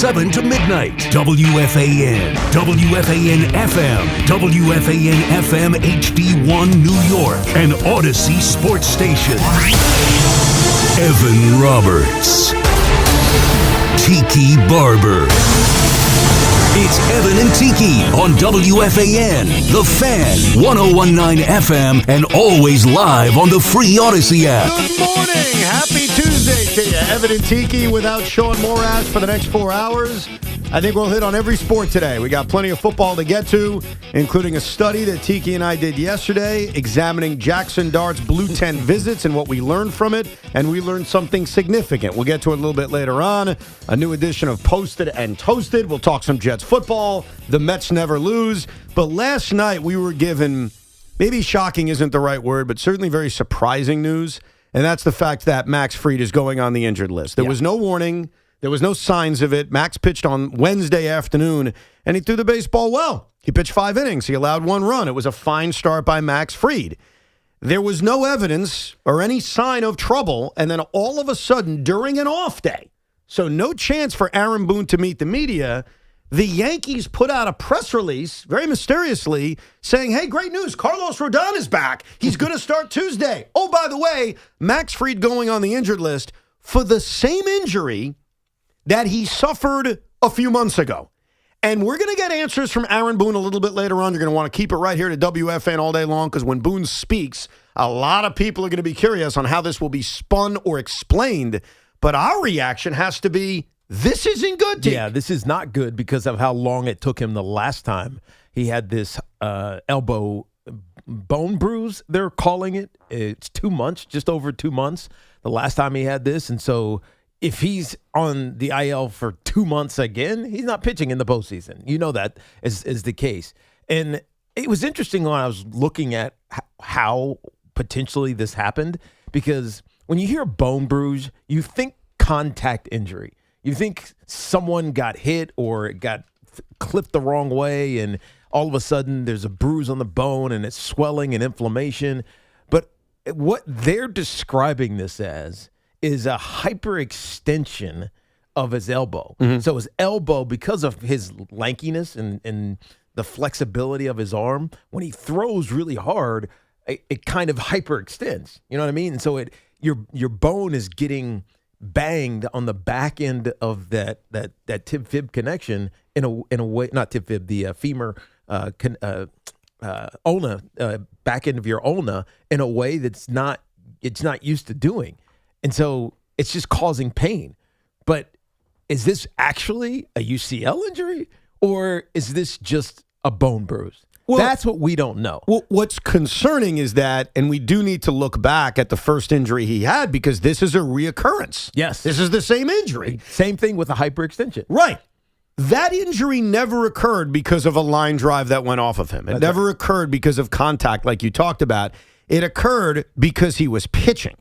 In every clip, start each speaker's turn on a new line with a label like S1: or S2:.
S1: 7 to midnight. WFAN, WFAN FM, WFAN FM HD1 New York, and Odyssey Sports Station. Evan Roberts. Tiki Barber. It's Evan and Tiki on WFAN, The Fan, 101.9 FM, and always live on the free Odyssey app.
S2: Good morning. Happy Tuesday to you. Evan and Tiki without Sean Morash for the next 4 hours. I think we'll hit on every sport today. We got plenty of football to get to, including a study that Tiki and I did yesterday, examining Jaxson Dart's Blue Tent visits and what we learned from it, and we learned something significant. We'll get to it a little bit later on. A new edition of Posted and Toasted. We'll talk some Jets football. The Mets never lose. But last night we were given, maybe shocking isn't the right word, but certainly very surprising news, and that's the fact that Max Fried is going on the injured list. There was no warning. There was no signs of it. Max pitched on Wednesday afternoon, and he threw the baseball well. He pitched 5 innings. He allowed 1 run. It was a fine start by Max Fried. There was no evidence or any sign of trouble, and then all of a sudden, during an off day, so no chance for Aaron Boone to meet the media, the Yankees put out a press release, very mysteriously, saying, hey, great news, Carlos Rodon is back. He's going to start Tuesday. Oh, by the way, Max Fried going on the injured list for the same injury that he suffered a few months ago. And we're going to get answers from Aaron Boone a little bit later on. You're going to want to keep it right here to WFAN all day long, because when Boone speaks, a lot of people are going to be curious on how this will be spun or explained. But our reaction has to be, this isn't good, Tiki.
S3: Yeah, this is not good because of how long it took him the last time. He had this elbow bone bruise, they're calling it. It's 2 months, just over 2 months, the last time he had this. And so if he's on the IL for 2 months again, he's not pitching in the postseason. You know that is the case. And it was interesting when I was looking at how potentially this happened, because when you hear bone bruise, you think contact injury. You think someone got hit or it got clipped the wrong way, and all of a sudden there's a bruise on the bone and it's swelling and inflammation. But what they're describing this as is a hyperextension of his elbow. Mm-hmm. So his elbow, because of his lankiness and the flexibility of his arm, when he throws really hard, it kind of hyperextends. You know what I mean? And so your bone is getting banged on the back end of that tib-fib connection in a way, not tib-fib, the femur ulna, back end of your ulna, in a way that's not used to doing. And so it's just causing pain. But is this actually a UCL injury, or is this just a bone bruise? Well, that's what we don't know.
S2: Well, what's concerning is that, and we do need to look back at the first injury he had, because this is a reoccurrence.
S3: Yes.
S2: This is the same injury.
S3: Same thing with a hyperextension.
S2: Right. That injury never occurred because of a line drive that went off of him. It never occurred because of contact like you talked about. It occurred because he was pitching.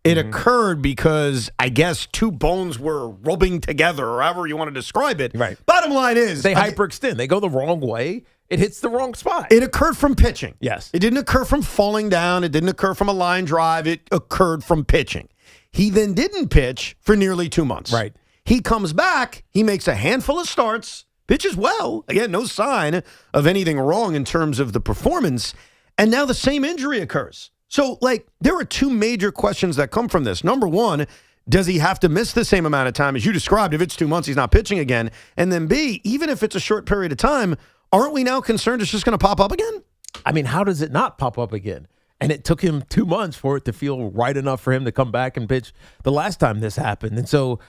S2: It occurred because, I guess, 2 bones were rubbing together, or however you want to describe it.
S3: Right.
S2: Bottom line is,
S3: they hyperextend. They go the wrong way. It hits the wrong spot.
S2: It occurred from pitching.
S3: Yes.
S2: It didn't occur from falling down. It didn't occur from a line drive. It occurred from pitching. He then didn't pitch for nearly 2 months.
S3: Right.
S2: He comes back. He makes a handful of starts, pitches well. Again, no sign of anything wrong in terms of the performance. And now the same injury occurs. So, there are 2 major questions that come from this. Number one, does he have to miss the same amount of time as you described? If it's 2 months, he's not pitching again. And then B, even if it's a short period of time, aren't we now concerned it's just going to pop up again?
S3: I mean, how does it not pop up again? And it took him 2 months for it to feel right enough for him to come back and pitch the last time this happened. And so,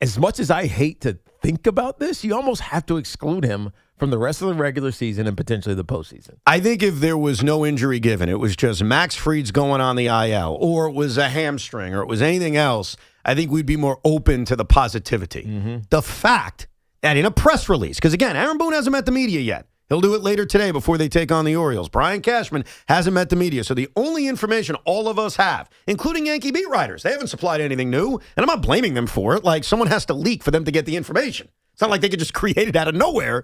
S3: as much as I hate to think about this, you almost have to exclude him from the rest of the regular season and potentially the postseason.
S2: I think if there was no injury given, it was just Max Fried's going on the IL, or it was a hamstring, or it was anything else, I think we'd be more open to the positivity. Mm-hmm. The fact that in a press release, because again, Aaron Boone hasn't met the media yet. He'll do it later today before they take on the Orioles. Brian Cashman hasn't met the media. So the only information all of us have, including Yankee beat writers, they haven't supplied anything new, and I'm not blaming them for it. Someone has to leak for them to get the information. It's not like they could just create it out of nowhere.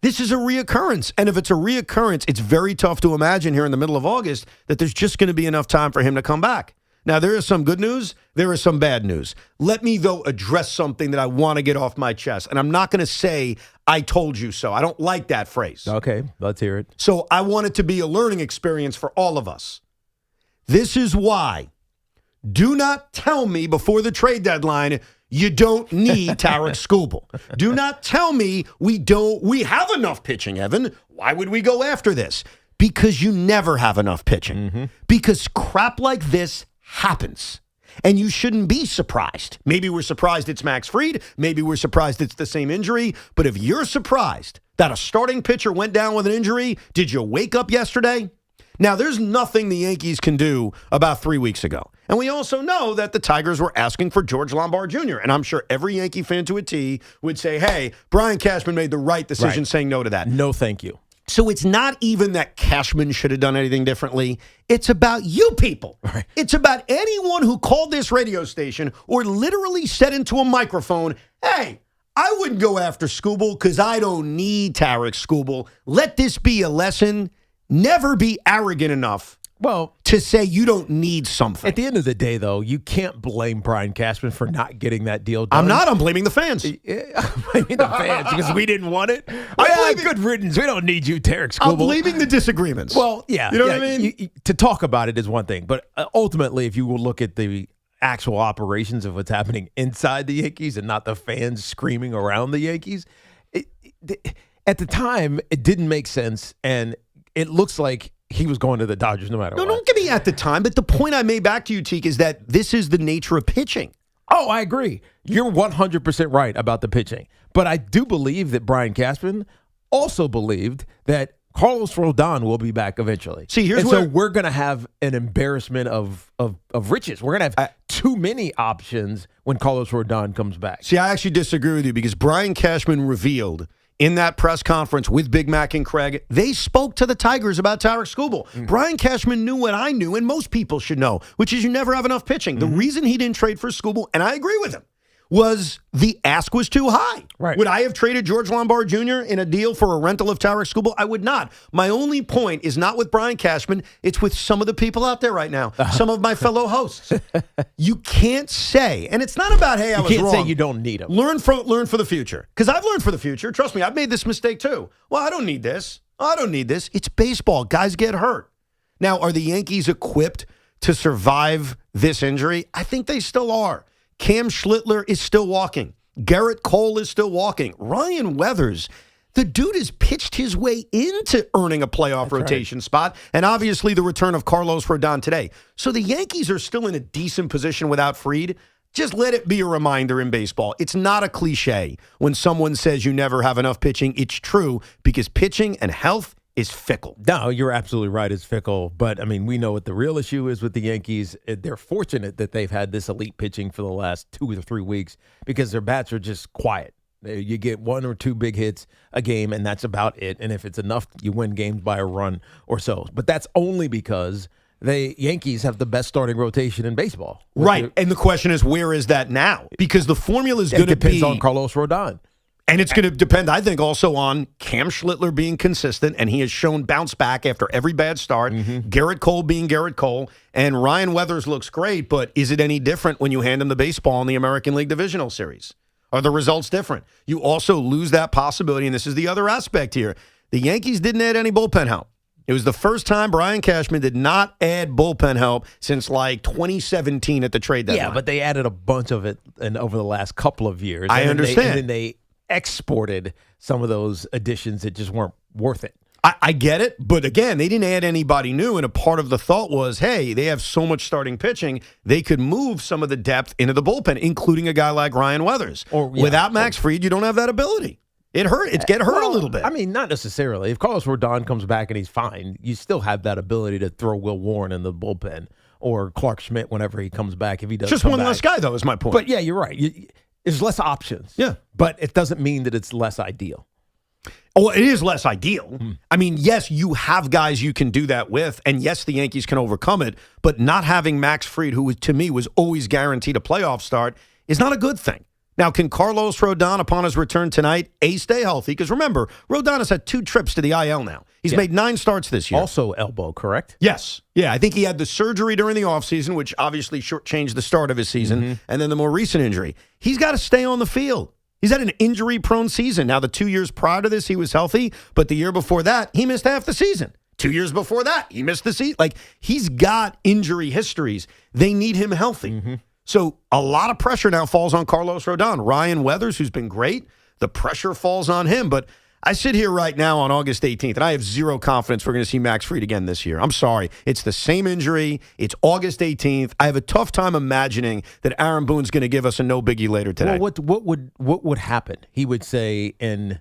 S2: This is a reoccurrence. And if it's a reoccurrence, it's very tough to imagine here in the middle of August that there's just going to be enough time for him to come back. Now, there is some good news. There is some bad news. Let me, though, address something that I want to get off my chest. And I'm not going to say, I told you so. I don't like that phrase.
S3: Okay, let's hear it.
S2: So I want it to be a learning experience for all of us. This is why. Do not tell me before the trade deadline you don't need Tarek Skubal. Do not tell me we have enough pitching, Evan. Why would we go after this? Because you never have enough pitching.
S3: Mm-hmm.
S2: Because crap like this happens. And you shouldn't be surprised. Maybe we're surprised it's Max Fried. Maybe we're surprised it's the same injury. But if you're surprised that a starting pitcher went down with an injury, did you wake up yesterday? Now, there's nothing the Yankees can do about 3 weeks ago. And we also know that the Tigers were asking for George Lombard Jr. And I'm sure every Yankee fan to a T would say, hey, Brian Cashman made the right decision saying no to that.
S3: No, thank you.
S2: So it's not even that Cashman should have done anything differently. It's about you people.
S3: Right.
S2: It's about anyone who called this radio station or literally said into a microphone, hey, I wouldn't go after Skubal because I don't need Tarek Skubal. Let this be a lesson. Never be arrogant enough to say you don't need something.
S3: At the end of the day, though, you can't blame Brian Cashman for not getting that deal done.
S2: I'm blaming the fans.
S3: I'm blaming the fans because we didn't want it. Good riddance. We don't need you, Tarek Skubal.
S2: I'm blaming the disagreements.
S3: Well, yeah.
S2: You know what I mean?
S3: To talk about it is one thing, but ultimately, if you will look at the actual operations of what's happening inside the Yankees and not the fans screaming around the Yankees, at the time, it didn't make sense, and it looks like he was going to the Dodgers no matter what.
S2: No, don't give me at the time. But the point I made back to you, Tiki, is that this is the nature of pitching.
S3: Oh, I agree. You're 100% right about the pitching. But I do believe that Brian Cashman also believed that Carlos Rodon will be back eventually.
S2: See,
S3: so we're going to have an embarrassment of riches. We're going to have too many options when Carlos Rodon comes back.
S2: See, I actually disagree with you because Brian Cashman revealed in that press conference with Big Mac and Craig, they spoke to the Tigers about Tarek Skubal. Brian Cashman knew what I knew, and most people should know, which is you never have enough pitching. The reason he didn't trade for Skubal, and I agree with him, was the ask was too high.
S3: Right.
S2: Would I have traded George Lombard Jr. in a deal for a rental of Tarek Skubal? I would not. My only point is not with Brian Cashman. It's with some of the people out there right now, some of my fellow hosts. You can't say, and it's not about, hey, I was wrong.
S3: You can't say you don't need him.
S2: Learn for the future. Because I've learned for the future. Trust me, I've made this mistake too. Well, I don't need this. I don't need this. It's baseball. Guys get hurt. Now, are the Yankees equipped to survive this injury? I think they still are. Cam Schlittler is still walking. Garrett Cole is still walking. Ryan Weathers, the dude has pitched his way into earning a playoff rotation spot, and obviously the return of Carlos Rodon today. So the Yankees are still in a decent position without Fried. Just let it be a reminder in baseball. It's not a cliche when someone says you never have enough pitching. It's true because pitching and health is fickle.
S3: No, you're absolutely right. It's fickle. But, I mean, we know what the real issue is with the Yankees. They're fortunate that they've had this elite pitching for the last 2 or 3 weeks because their bats are just quiet. You get 1 or 2 big hits a game, and that's about it. And if it's enough, you win games by a run or so. But that's only because the Yankees have the best starting rotation in baseball.
S2: Right. And the question is, where is that now? Because the formula is going to be...
S3: It depends on Carlos Rodon.
S2: And it's going to depend, I think, also on Cam Schlittler being consistent, and he has shown bounce back after every bad start. Garrett Cole being Garrett Cole, and Ryan Weathers looks great, but is it any different when you hand him the baseball in the American League Divisional Series? Are the results different? You also lose that possibility, and this is the other aspect here. The Yankees didn't add any bullpen help. It was the first time Brian Cashman did not add bullpen help since like 2017 at the trade deadline.
S3: Yeah, but they added a bunch of it over the last couple of years.
S2: I understand.
S3: And then they exported some of those additions that just weren't worth it.
S2: I get it, but again, they didn't add anybody new, and a part of the thought was, hey, they have so much starting pitching, they could move some of the depth into the bullpen, including a guy like Ryan Weathers. Without Max Fried, you don't have that ability. It hurt. It's get hurt a little bit.
S3: I mean, not necessarily. If Carlos Rodon comes back and he's fine, you still have that ability to throw Will Warren in the bullpen or Clark Schmidt whenever he comes back if he does.
S2: Just one less guy, though, is my point.
S3: But yeah, you're right. There's less options.
S2: Yeah.
S3: But it doesn't mean that it's less ideal.
S2: Oh, it is less ideal. I mean, yes, you have guys you can do that with, and yes, the Yankees can overcome it, but not having Max Fried, who to me was always guaranteed a playoff start, is not a good thing Now, can Carlos Rodon, upon his return tonight, stay healthy? Because remember, Rodon has had 2 trips to the IL now. He's made 9 starts this year.
S3: Also elbow, correct?
S2: Yes. Yeah, I think he had the surgery during the offseason, which obviously shortchanged the start of his season, and then the more recent injury. He's got to stay on the field. He's had an injury-prone season. Now, the 2 years prior to this, he was healthy, but the year before that, he missed half the season. 2 years before that, he missed the season. Like, he's got injury histories. They need him healthy. So a lot of pressure now falls on Carlos Rodon. Ryan Weathers, who's been great, the pressure falls on him. But I sit here right now on August 18th, and I have zero confidence we're going to see Max Fried again this year. I'm sorry. It's the same injury. It's August 18th. I have a tough time imagining that Aaron Boone's going to give us a no biggie later today.
S3: Well, what would happen? He would say in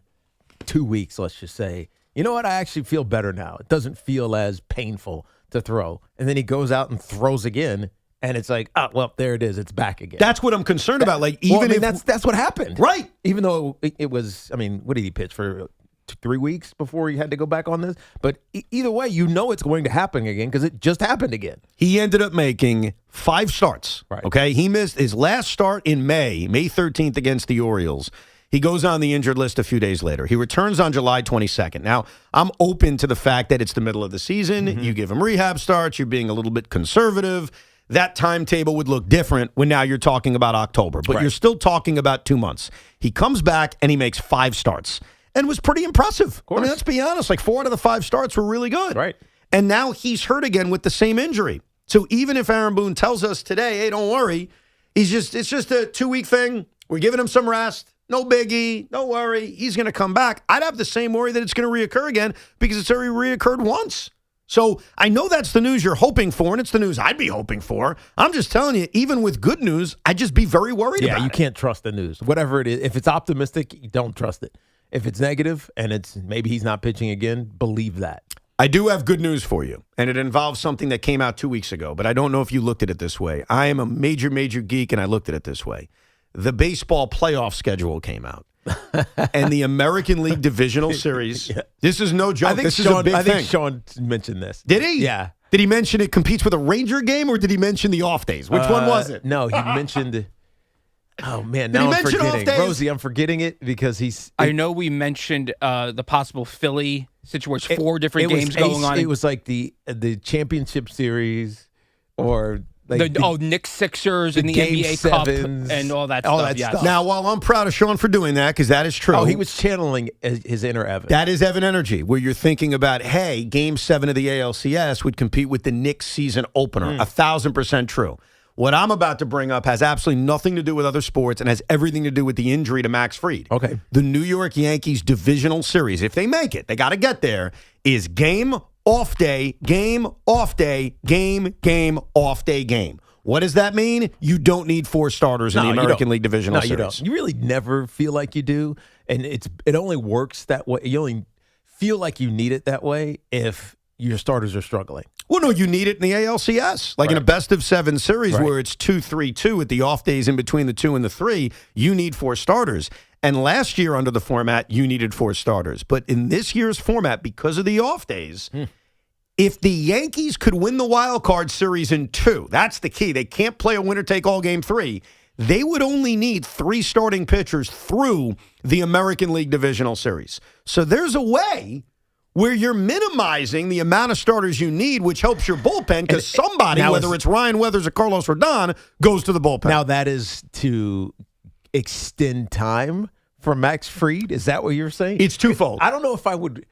S3: 2 weeks, let's just say, you know what? I actually feel better now. It doesn't feel as painful to throw. And then he goes out and throws again. And it's like, oh, well, there it is. It's back again.
S2: That's what I'm concerned about. Like, even if
S3: that's what happened,
S2: right?
S3: Even though it was, I mean, what did he pitch for 3 weeks before he had to go back on this? But either way, you know it's going to happen again because it just happened again.
S2: He ended up making 5 starts.
S3: Right.
S2: Okay, he missed his last start in May 13th against the Orioles. He goes on the injured list a few days later. He returns on July 22nd. Now, I'm open to the fact that it's the middle of the season. You give him rehab starts. You're being a little bit conservative. That timetable would look different when now you're talking about October. But you're still talking about 2 months. He comes back and he makes 5 starts and was pretty impressive. I mean, let's be honest. Like 4 out of the 5 starts were really good.
S3: Right.
S2: And now he's hurt again with the same injury. So even if Aaron Boone tells us today, hey, don't worry, it's just a 2-week thing. We're giving him some rest. No biggie. Don't worry. He's going to come back. I'd have the same worry that it's going to reoccur again because it's already reoccurred once. So I know that's the news you're hoping for, and it's the news I'd be hoping for. I'm just telling you, even with good news, I'd just be very worried about it.
S3: Yeah, you can't trust the news. Whatever it is, if it's optimistic, you don't trust it. If it's negative and it's maybe he's not pitching again, believe that.
S2: I do have good news for you, and it involves something that came out 2 weeks ago, but I don't know if you looked at it this way. I am a major geek, and I looked at it this way. The baseball playoff schedule came out. And the American League Divisional Series. This is no joke. This is a big thing.
S3: I think Sean mentioned this.
S2: Did he?
S3: Yeah.
S2: Did he mention it competes with a Ranger game, or did he mention the off days? Which one was it?
S3: No, he mentioned. Oh man,
S2: Did he
S3: now I'm
S2: mention off
S3: forgetting.
S2: days?
S3: Rosie, I'm forgetting it because he's.
S4: I know we mentioned the possible Philly situation. 4 different games going on.
S3: It was like the championship series, or. Like
S4: Knicks Sixers and the
S3: Game
S4: NBA Cup
S3: Sevens,
S4: and all that
S3: all
S4: stuff.
S3: that
S4: yes.
S3: stuff.
S2: Now, while I'm proud of Sean for doing that, because that is true.
S3: Oh, he was channeling his inner Evan.
S2: That is Evan energy, where you're thinking about, hey, Game 7 of the ALCS would compete with the Knicks season opener. 1,000% true. What I'm about to bring up has absolutely nothing to do with other sports and has everything to do with the injury to Max Fried.
S3: Okay.
S2: The New York Yankees divisional series, if they make it, they got to get there, is game, off day, game, off day, game, off day, game. What does that mean? You don't need 4 starters in the American League Divisional Series.
S3: You don't. You really never feel like you do, and it only works that way. You only feel like you need it that way if your starters are struggling.
S2: Well, no, you need it in the ALCS. Like in a best-of-7 series where it's 2-3-2 at the off days in between the 2 and the 3, you need 4 starters. And last year under the format, you needed 4 starters. But in this year's format, because of the off days, if the Yankees could win the wild card series in 2, that's the key. They can't play a winner-take-all game 3. They would only need 3 starting pitchers through the American League Divisional Series. So there's a way where you're minimizing the amount of starters you need, which helps your bullpen because somebody, whether it's Ryan Weathers or Carlos Rodon, goes to the bullpen.
S3: Now that is to extend time for Max Fried. Is that what you're saying?
S2: It's twofold.
S3: I don't know if I would.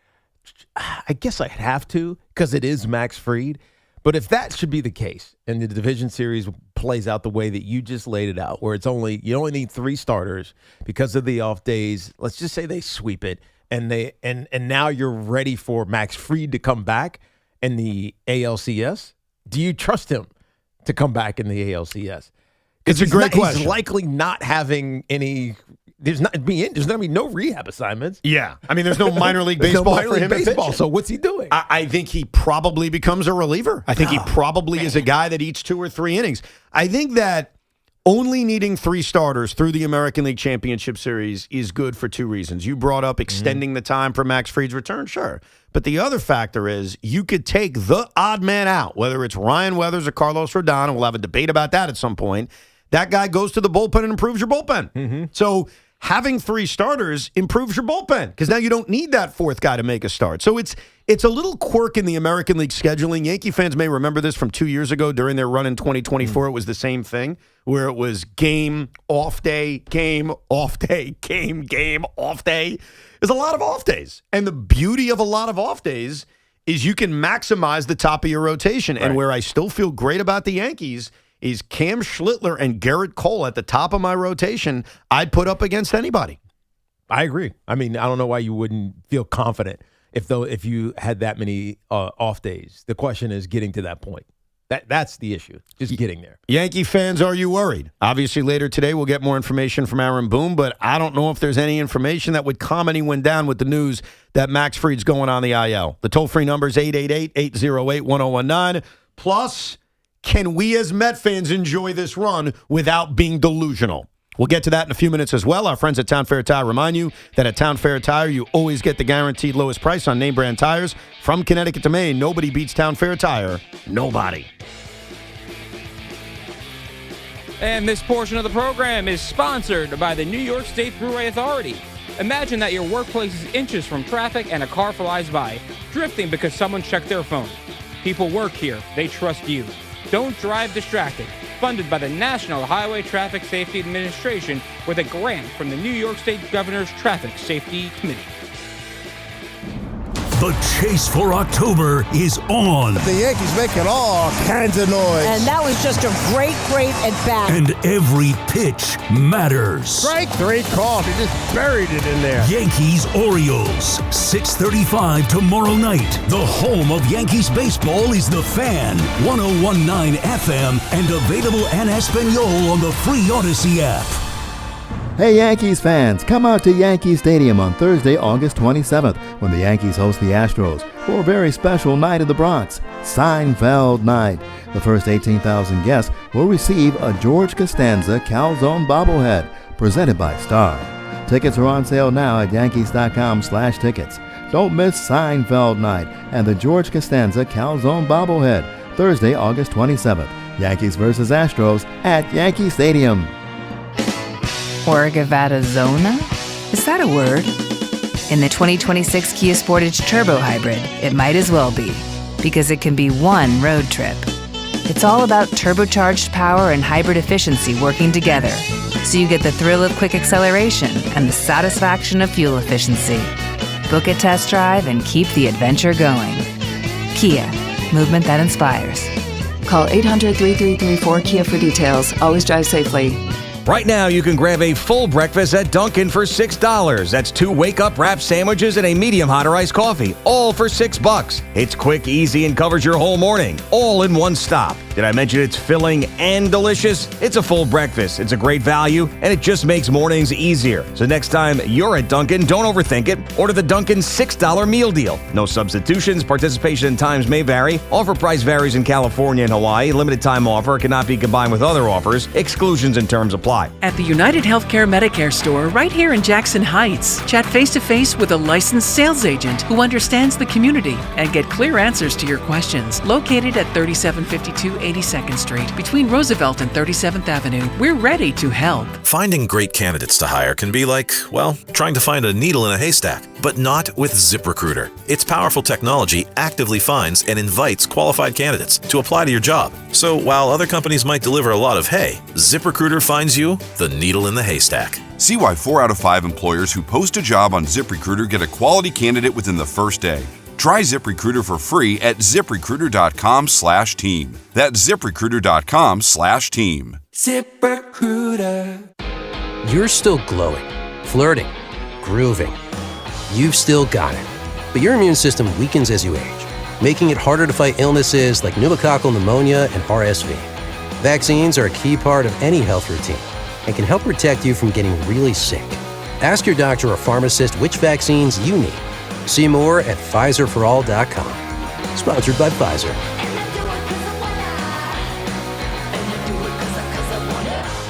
S3: I guess I'd have to because it is Max Fried. But if that should be the case and the division series plays out the way that you just laid it out, where you only need 3 starters because of the off days, let's just say they sweep it and now you're ready for Max Fried to come back in the ALCS. Do you trust him to come back in the ALCS?
S2: It's a great question.
S3: He's likely not having any. There's going to be no rehab assignments.
S2: Yeah. I mean, there's no minor league baseball for him.
S3: So what's he doing?
S2: I think he probably becomes a reliever. I think he probably is a guy that eats 2 or 3 innings. I think that only needing 3 starters through the American League Championship Series is good for 2 reasons. You brought up extending the time for Max Fried's return. Sure. But the other factor is you could take the odd man out, whether it's Ryan Weathers or Carlos Rodon, and we'll have a debate about that at some point. that guy goes to the bullpen and improves your bullpen.
S3: Mm-hmm.
S2: So having 3 starters improves your bullpen because now you don't need that 4th guy to make a start. So it's a little quirk in the American League scheduling. Yankee fans may remember this from 2 years ago during their run in 2024. It was the same thing where it was game, off day, game, off day, game, off day. There's a lot of off days. And the beauty of a lot of off days is you can maximize the top of your rotation. Right. And where I still feel great about the Yankees is Cam Schlittler and Garrett Cole at the top of my rotation. I'd put up against anybody.
S3: I agree. I mean, I don't know why you wouldn't feel confident if you had that many off days. The question is getting to that point. That's the issue, just getting there.
S2: Yankee fans, are you worried? Obviously, later today, we'll get more information from Aaron Boone, but I don't know if there's any information that would calm anyone down with the news that Max Fried's going on the IL. The toll-free number is 888-808-1019. Plus, can we as Met fans enjoy this run without being delusional? We'll get to that in a few minutes as well. Our friends at Town Fair Tire remind you that at Town Fair Tire, you always get the guaranteed lowest price on name brand tires. From Connecticut to Maine, nobody beats Town Fair Tire. Nobody.
S4: And this portion of the program is sponsored by the New York State Thruway Authority. Imagine that your workplace is inches from traffic and a car flies by, drifting because someone checked their phone. People work here. They trust you. Don't drive distracted. Funded by the National Highway Traffic Safety Administration with a grant from the New York State Governor's Traffic Safety Committee.
S1: The chase for October is on.
S5: The Yankees making all kinds of noise.
S6: And that was just a great at-bat.
S1: And every pitch matters.
S5: Strike 3 called. He just buried it in there.
S1: Yankees-Orioles, 6:35 tomorrow night. The home of Yankees baseball is The Fan, 101.9 FM, and available en Espanol on the free Odyssey app.
S7: Hey Yankees fans, come out to Yankee Stadium on Thursday, August 27th when the Yankees host the Astros for a very special night in the Bronx, Seinfeld Night. The first 18,000 guests will receive a George Costanza Calzone bobblehead presented by Star. Tickets are on sale now at Yankees.com/tickets. Don't miss Seinfeld Night and the George Costanza Calzone bobblehead, Thursday, August 27th. Yankees versus Astros at Yankee Stadium.
S8: Orgavattazona? Is that a word? In the 2026 Kia Sportage Turbo Hybrid, it might as well be, because it can be one road trip. It's all about turbocharged power and hybrid efficiency working together, so you get the thrill of quick acceleration and the satisfaction of fuel efficiency. Book a test drive and keep the adventure going. Kia, movement that inspires.
S9: Call 800-3334-KIA for details. Always drive safely.
S10: Right now, you can grab a full breakfast at Dunkin' for $6. That's 2 wake-up wrap sandwiches and a medium hot or iced coffee, all for $6. It's quick, easy, and covers your whole morning, all in one stop. Did I mention it's filling and delicious? It's a full breakfast. It's a great value, and it just makes mornings easier. So next time you're at Dunkin', don't overthink it. Order the Dunkin' $6 meal deal. No substitutions. Participation in times may vary. Offer price varies in California and Hawaii. Limited time offer cannot be combined with other offers. Exclusions and terms apply.
S11: At the United Healthcare Medicare store right here in Jackson Heights, chat face-to-face with a licensed sales agent who understands the community and get clear answers to your questions. Located at 3752 82nd Street, between Roosevelt and 37th Avenue, we're ready to help.
S12: Finding great candidates to hire can be like, well, trying to find a needle in a haystack, but not with ZipRecruiter. Its powerful technology actively finds and invites qualified candidates to apply to your job. So while other companies might deliver a lot of hay, ZipRecruiter finds you the needle in the haystack.
S13: See why 4 out of 5 employers who post a job on ZipRecruiter get a quality candidate within the first day. Try ZipRecruiter for free at ZipRecruiter.com/team. That's ZipRecruiter.com/team.
S14: ZipRecruiter. You're still glowing, flirting, grooving. You've still got it. But your immune system weakens as you age, making it harder to fight illnesses like pneumococcal pneumonia and RSV. Vaccines are a key part of any health routine and can help protect you from getting really sick. Ask your doctor or pharmacist which vaccines you need. See more at PfizerForAll.com. Sponsored by Pfizer.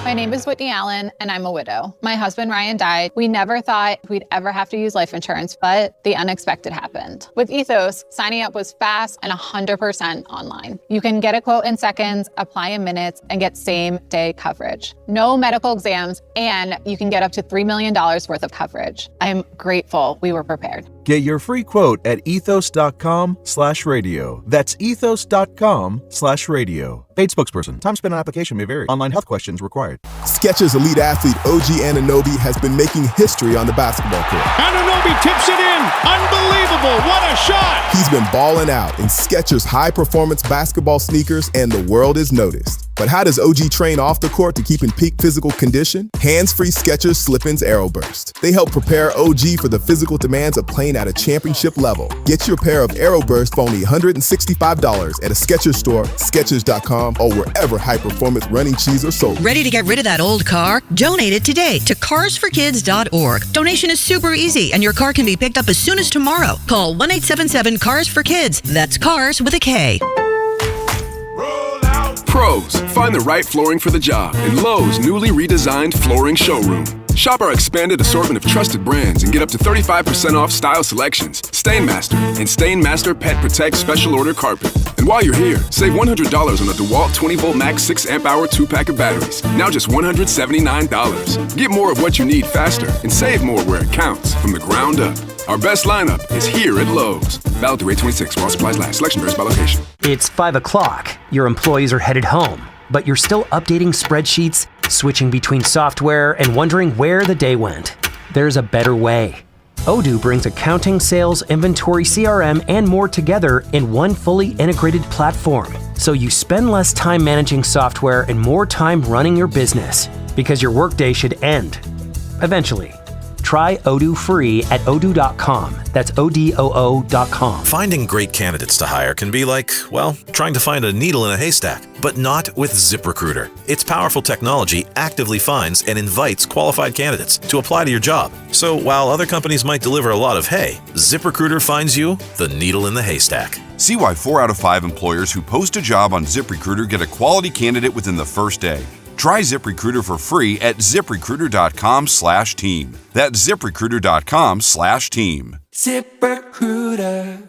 S15: My My name is Whitney Allen, and I'm a widow. My husband, Ryan, died. We never thought we'd ever have to use life insurance, but the unexpected happened. With Ethos, signing up was fast and 100% online. You can get a quote in seconds, apply in minutes, and get same-day coverage. No medical exams, and you can get up to $3 million worth of coverage. I'm grateful we were prepared.
S16: Get your free quote at ethos.com/radio. That's ethos.com/radio. Paid spokesperson. Time spent on application may vary. Online health questions required.
S17: Skechers elite athlete OG Anunoby has been making history on the basketball court.
S5: Anunoby tips it in. Unbelievable. What a shot.
S17: He's been balling out in Skechers high-performance basketball sneakers, and the world is noticed. But how does OG train off the court to keep in peak physical condition? Hands-free Skechers Slip-ins Aeroburst. They help prepare OG for the physical demands of playing at a championship level. Get your pair of Aeroburst for only $165 at a Skechers store, Skechers.com, or wherever high-performance running shoes are sold.
S18: Ready to get rid of that old car? Donate it today to carsforkids.org. Donation is super easy, and your car can be picked up as soon as tomorrow. Call 1-877-CARS-FOR-KIDS. That's cars with a K.
S19: Pros, find the right flooring for the job in Lowe's newly redesigned flooring showroom. Shop our expanded assortment of trusted brands and get up to 35% off style selections, Stainmaster, and Stainmaster Pet Protect Special Order Carpet. And while you're here, save $100 on the DeWalt 20-volt max 6-amp-hour 2-pack of batteries. Now just $179. Get more of what you need faster and save more where it counts from the ground up. Our best lineup is here at Lowe's. Valid through 8/26 while supplies last. Selection varies by location.
S20: It's 5 o'clock. Your employees are headed home, but you're still updating spreadsheets, switching between software, and wondering where the day went. There's a better way. Odoo brings accounting, sales, inventory, CRM, and more together in one fully integrated platform. So you spend less time managing software and more time running your business, because your workday should end eventually. Try Odoo free at odoo.com. That's ODOO.com.
S12: Finding great candidates to hire can be like, well, trying to find a needle in a haystack, but not with ZipRecruiter. Its powerful technology actively finds and invites qualified candidates to apply to your job. So while other companies might deliver a lot of hay, ZipRecruiter finds you the needle in the haystack.
S13: See why 4 out of 5 employers who post a job on ZipRecruiter get a quality candidate within the first day. Try ZipRecruiter for free at ZipRecruiter.com/team. That's ZipRecruiter.com/team.
S21: ZipRecruiter.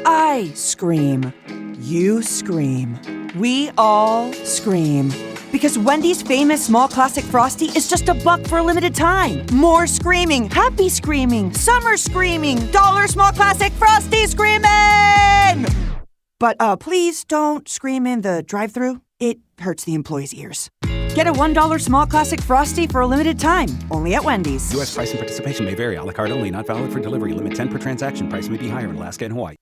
S21: I scream. You scream. We all scream. Because Wendy's famous small classic Frosty is just $1 for a limited time. More screaming, happy screaming, summer screaming, dollar small classic Frosty screaming! But please don't scream in the drive-thru. It hurts the employees' ears. Get a $1 small classic Frosty for a limited time, only at Wendy's.
S22: U.S. price and participation may vary. A la carte only, not valid for delivery. Limit 10 per transaction. Price may be higher in Alaska and Hawaii.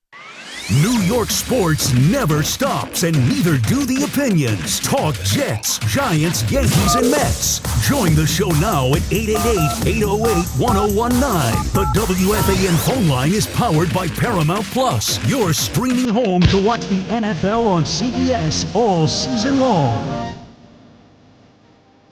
S1: New York sports never stops, and neither do the opinions. Talk Jets, Giants, Yankees, and Mets. Join the show now at 888-808-1019. The WFAN phone line is powered by Paramount Plus, your streaming home to watch the NFL on CBS all season long.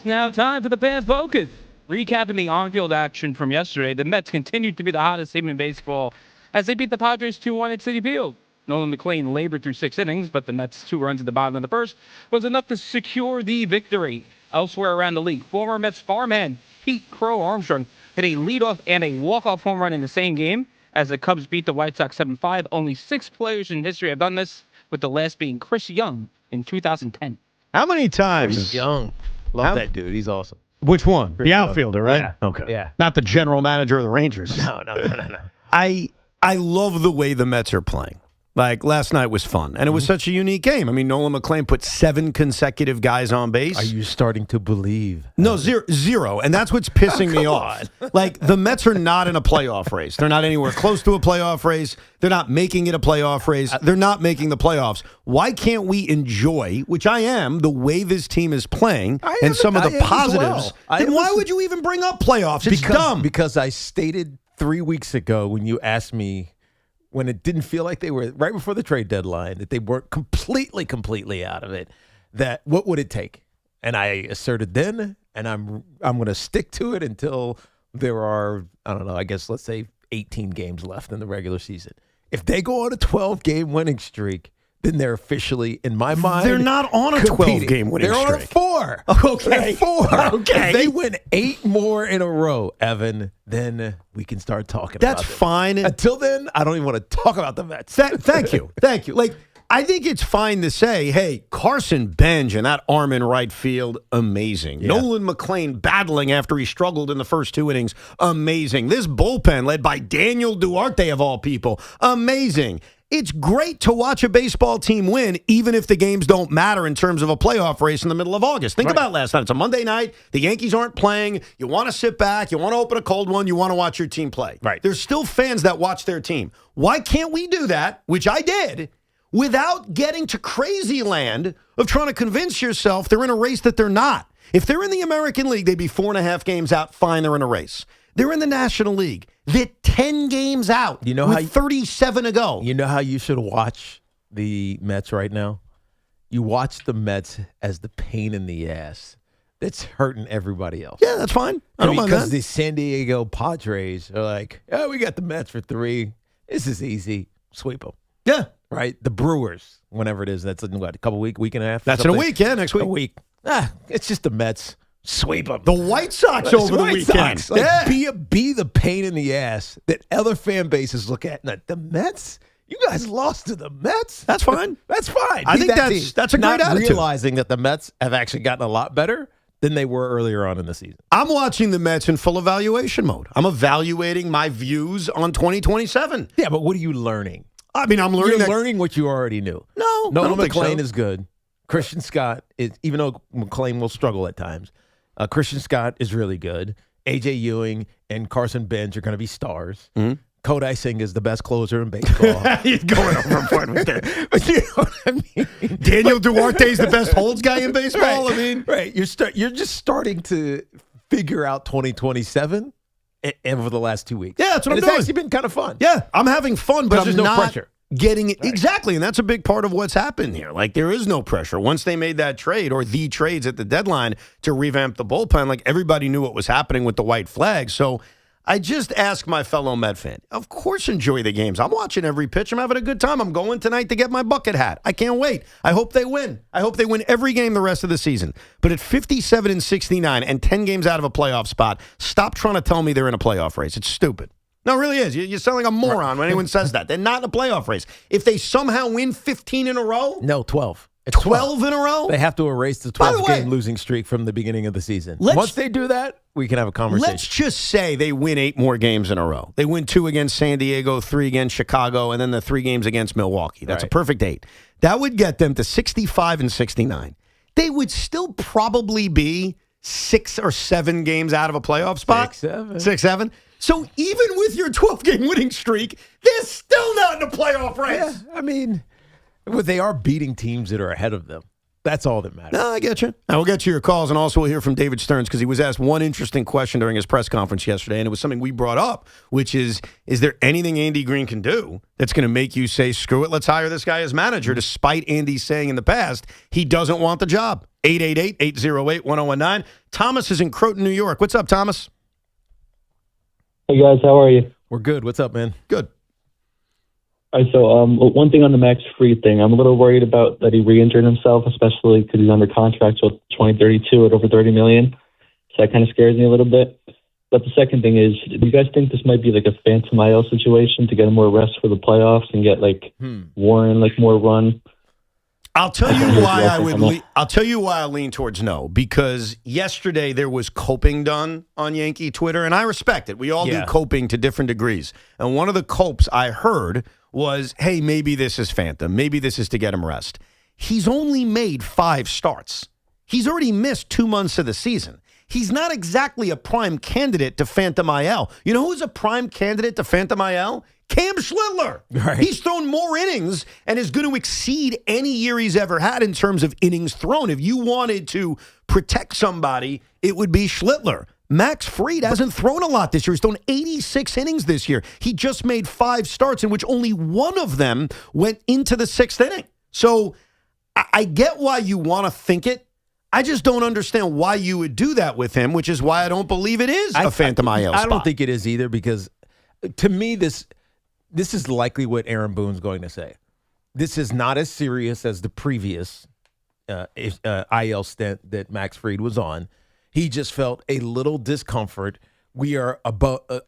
S4: Now time for the Fan Focus. Recapping the on-field action from yesterday, the Mets continued to be the hottest team in baseball as they beat the Padres 2-1 at Citi Field. Nolan McLean labored through 6 innings, but the Mets' 2 runs at the bottom of the first was enough to secure the victory. Elsewhere around the league, former Mets farmhand Pete Crow Armstrong hit a leadoff and a walk-off home run in the same game as the Cubs beat the White Sox 7-5. Only 6 players in history have done this, with the last being Chris Young in 2010.
S2: How many times?
S3: Chris Young. Love that dude. He's awesome.
S2: Which one? The outfielder, right?
S3: Yeah.
S2: Okay.
S3: Yeah.
S2: Not the general manager of the Rangers.
S3: No.
S2: I love the way the Mets are playing. Like, last night was fun, and it was such a unique game. I mean, Nolan McLean put 7 consecutive guys on base.
S3: Are you starting to believe?
S2: No, zero. And that's what's pissing me off. Like, the Mets are not in a playoff race. They're not anywhere close to a playoff race. They're not making it a playoff race. They're not making the playoffs. Why can't we enjoy, which I am, the way this team is playing and some of the positives? Then why would you even bring up playoffs? It's dumb.
S3: Because I stated 3 weeks ago when you asked me, when it didn't feel like they were right before the trade deadline, that they weren't completely out of it, that what would it take? And I asserted then, and I'm going to stick to it until there are, I don't know, I guess let's say 18 games left in the regular season. If they go on a 12-game winning streak, then they're officially, in my mind,
S2: They're not on a 12-game winning
S3: streak.
S2: streak.
S3: They're on a 4.
S2: Okay.
S3: They're 4.
S2: Okay.
S3: If they win 8 more in a row, Evan, then we can start talking about it.
S2: That's fine.
S3: Until then, I don't even want to talk about the Mets.
S2: Thank you. Thank you. Like, I think it's fine to say, hey, Carson Benj and that arm in right field, amazing.
S3: Yeah.
S2: Nolan McLean battling after he struggled in the first 2 innings, amazing. This bullpen led by Daniel Duarte of all people, amazing. It's great to watch a baseball team win, even if the games don't matter in terms of a playoff race in the middle of August. Think about last night. It's a Monday night. The Yankees aren't playing. You want to sit back. You want to open a cold one. You want to watch your team play.
S3: Right.
S2: There's still fans that watch their team. Why can't we do that, which I did, without getting to crazy land of trying to convince yourself they're in a race that they're not? If they're in the American League, they'd be 4.5 games out. Fine, they're in a race. They're in the National League. They're 10 games out with 37 to go.
S3: You know how you should watch the Mets right now? You watch the Mets as the pain in the ass that's hurting everybody else.
S2: Yeah, that's fine. I don't mind
S3: because
S2: that.
S3: the San Diego Padres are like, oh, we got the Mets for 3. This is easy. Sweep them.
S2: Yeah.
S3: Right? The Brewers, whenever it is, that's in what, a couple week and a half?
S2: That's in a week, yeah, next week.
S3: A week. It's just the Mets. Sweep them.
S2: The White Sox over the weekend.
S3: Sox. Like, be the pain in the ass that other fan bases look at. Now, the Mets? You guys lost to the Mets?
S2: That's fine.
S3: That's fine.
S2: I
S3: Be
S2: think
S3: that
S2: that's a
S3: team.
S2: great
S3: Not
S2: attitude.
S3: realizing that the Mets have actually gotten a lot better than they were earlier on in the season.
S2: I'm watching the Mets in full evaluation mode. I'm evaluating my views on 2027.
S3: Yeah, but what are you learning?
S2: I mean, I'm learning.
S3: You're learning what you already knew.
S2: No,
S3: Nolan
S2: I don't think
S3: McLean
S2: so.
S3: is good. Christian Scott is, even though McLean will struggle at times, Christian Scott is really good. A.J. Ewing and Carson Benj are going to be stars.
S2: Mm-hmm.
S3: Kodai Singh is the best closer in baseball.
S2: You're going overboard with that.
S3: But you know what I mean?
S2: Daniel Duarte is the best holds guy in baseball. I mean,
S3: right. You're just starting to figure out 2027 over the last 2 weeks.
S2: Yeah, that's what I'm
S3: It's
S2: doing.
S3: actually been kind of fun.
S2: Yeah, I'm having fun, but I'm
S3: there's no
S2: not
S3: pressure.
S2: getting it. Exactly, and that's a big part of what's happened here. Like, there is no pressure. Once they made that trade or the trades at the deadline to revamp the bullpen, like, everybody knew what was happening with the white flag. So I just ask my fellow Met fan, of course enjoy the games. I'm watching every pitch. I'm having a good time. I'm going tonight to get my bucket hat. I can't wait. I hope they win. I hope they win every game the rest of the season. But at 57-69 and 10 games out of a playoff spot, stop trying to tell me they're in a playoff race. It's stupid. No, it really is. You sound like a moron when anyone says that. They're not in a playoff race. If they somehow win 15 in a row?
S3: No, 12. It's
S2: 12 in a row?
S3: They have to erase the
S2: By the
S3: 12-game
S2: way,
S3: losing streak from the beginning of the season.
S2: let's-
S3: Once they do that, we can have a conversation.
S2: Let's just say they win 8 more games in a row. They win 2 against San Diego, 3 against Chicago, and then the 3 games against Milwaukee. That's a perfect 8. That would get them to 65-69. They would still probably be 6 or 7 games out of a playoff spot. 6, 7. So even with your 12-game winning streak, they're still not in a playoff race.
S3: Yeah, I mean, well, they are beating teams that are ahead of them. That's all that matters.
S2: No, I get you. And we'll get to your calls, and also we'll hear from David Stearns because he was asked one interesting question during his press conference yesterday, and it was something we brought up, which is there anything Andy Green can do that's going to make you say, screw it, let's hire this guy as manager, despite Andy saying in the past he doesn't want the job? 888-808-1019. Thomas is in Croton, New York. What's up, Thomas?
S6: Hey, guys, how are you?
S3: We're good. What's up, man?
S2: Good.
S6: All right, so one thing on the Max Fried thing, I'm a little worried about that he re-injured himself, especially because he's under contract till 2032 at over $30 million. So that kind of scares me a little bit. But the second thing is, do you guys think this might be like a phantom IL situation to get him more rest for the playoffs and get like Warren like more run?
S2: I'll tell you why I'll tell you why I lean towards no, because yesterday there was coping done on Yankee Twitter, and I respect it. We all do coping to different degrees. And one of the copes I heard was, hey, maybe this is phantom. Maybe this is to get him rest. He's only made 5 starts. He's already missed 2 months of the season. He's not exactly a prime candidate to phantom IL. You know who's a prime candidate to phantom IL? Cam Schlittler.
S3: Right.
S2: He's thrown more innings and is going to exceed any year he's ever had in terms of innings thrown. If you wanted to protect somebody, it would be Schlittler. Max Fried hasn't thrown a lot this year. He's thrown 86 innings this year. He just made 5 starts in which only one of them went into the 6th inning. So I get why you want to think it. I just don't understand why you would do that with him, which is why I don't believe it is a phantom IL spot.
S3: I don't think it is either, because to me, this is likely what Aaron Boone's going to say. this is not as serious as the previous IL stint that Max Fried was on. He just felt a little discomfort. We are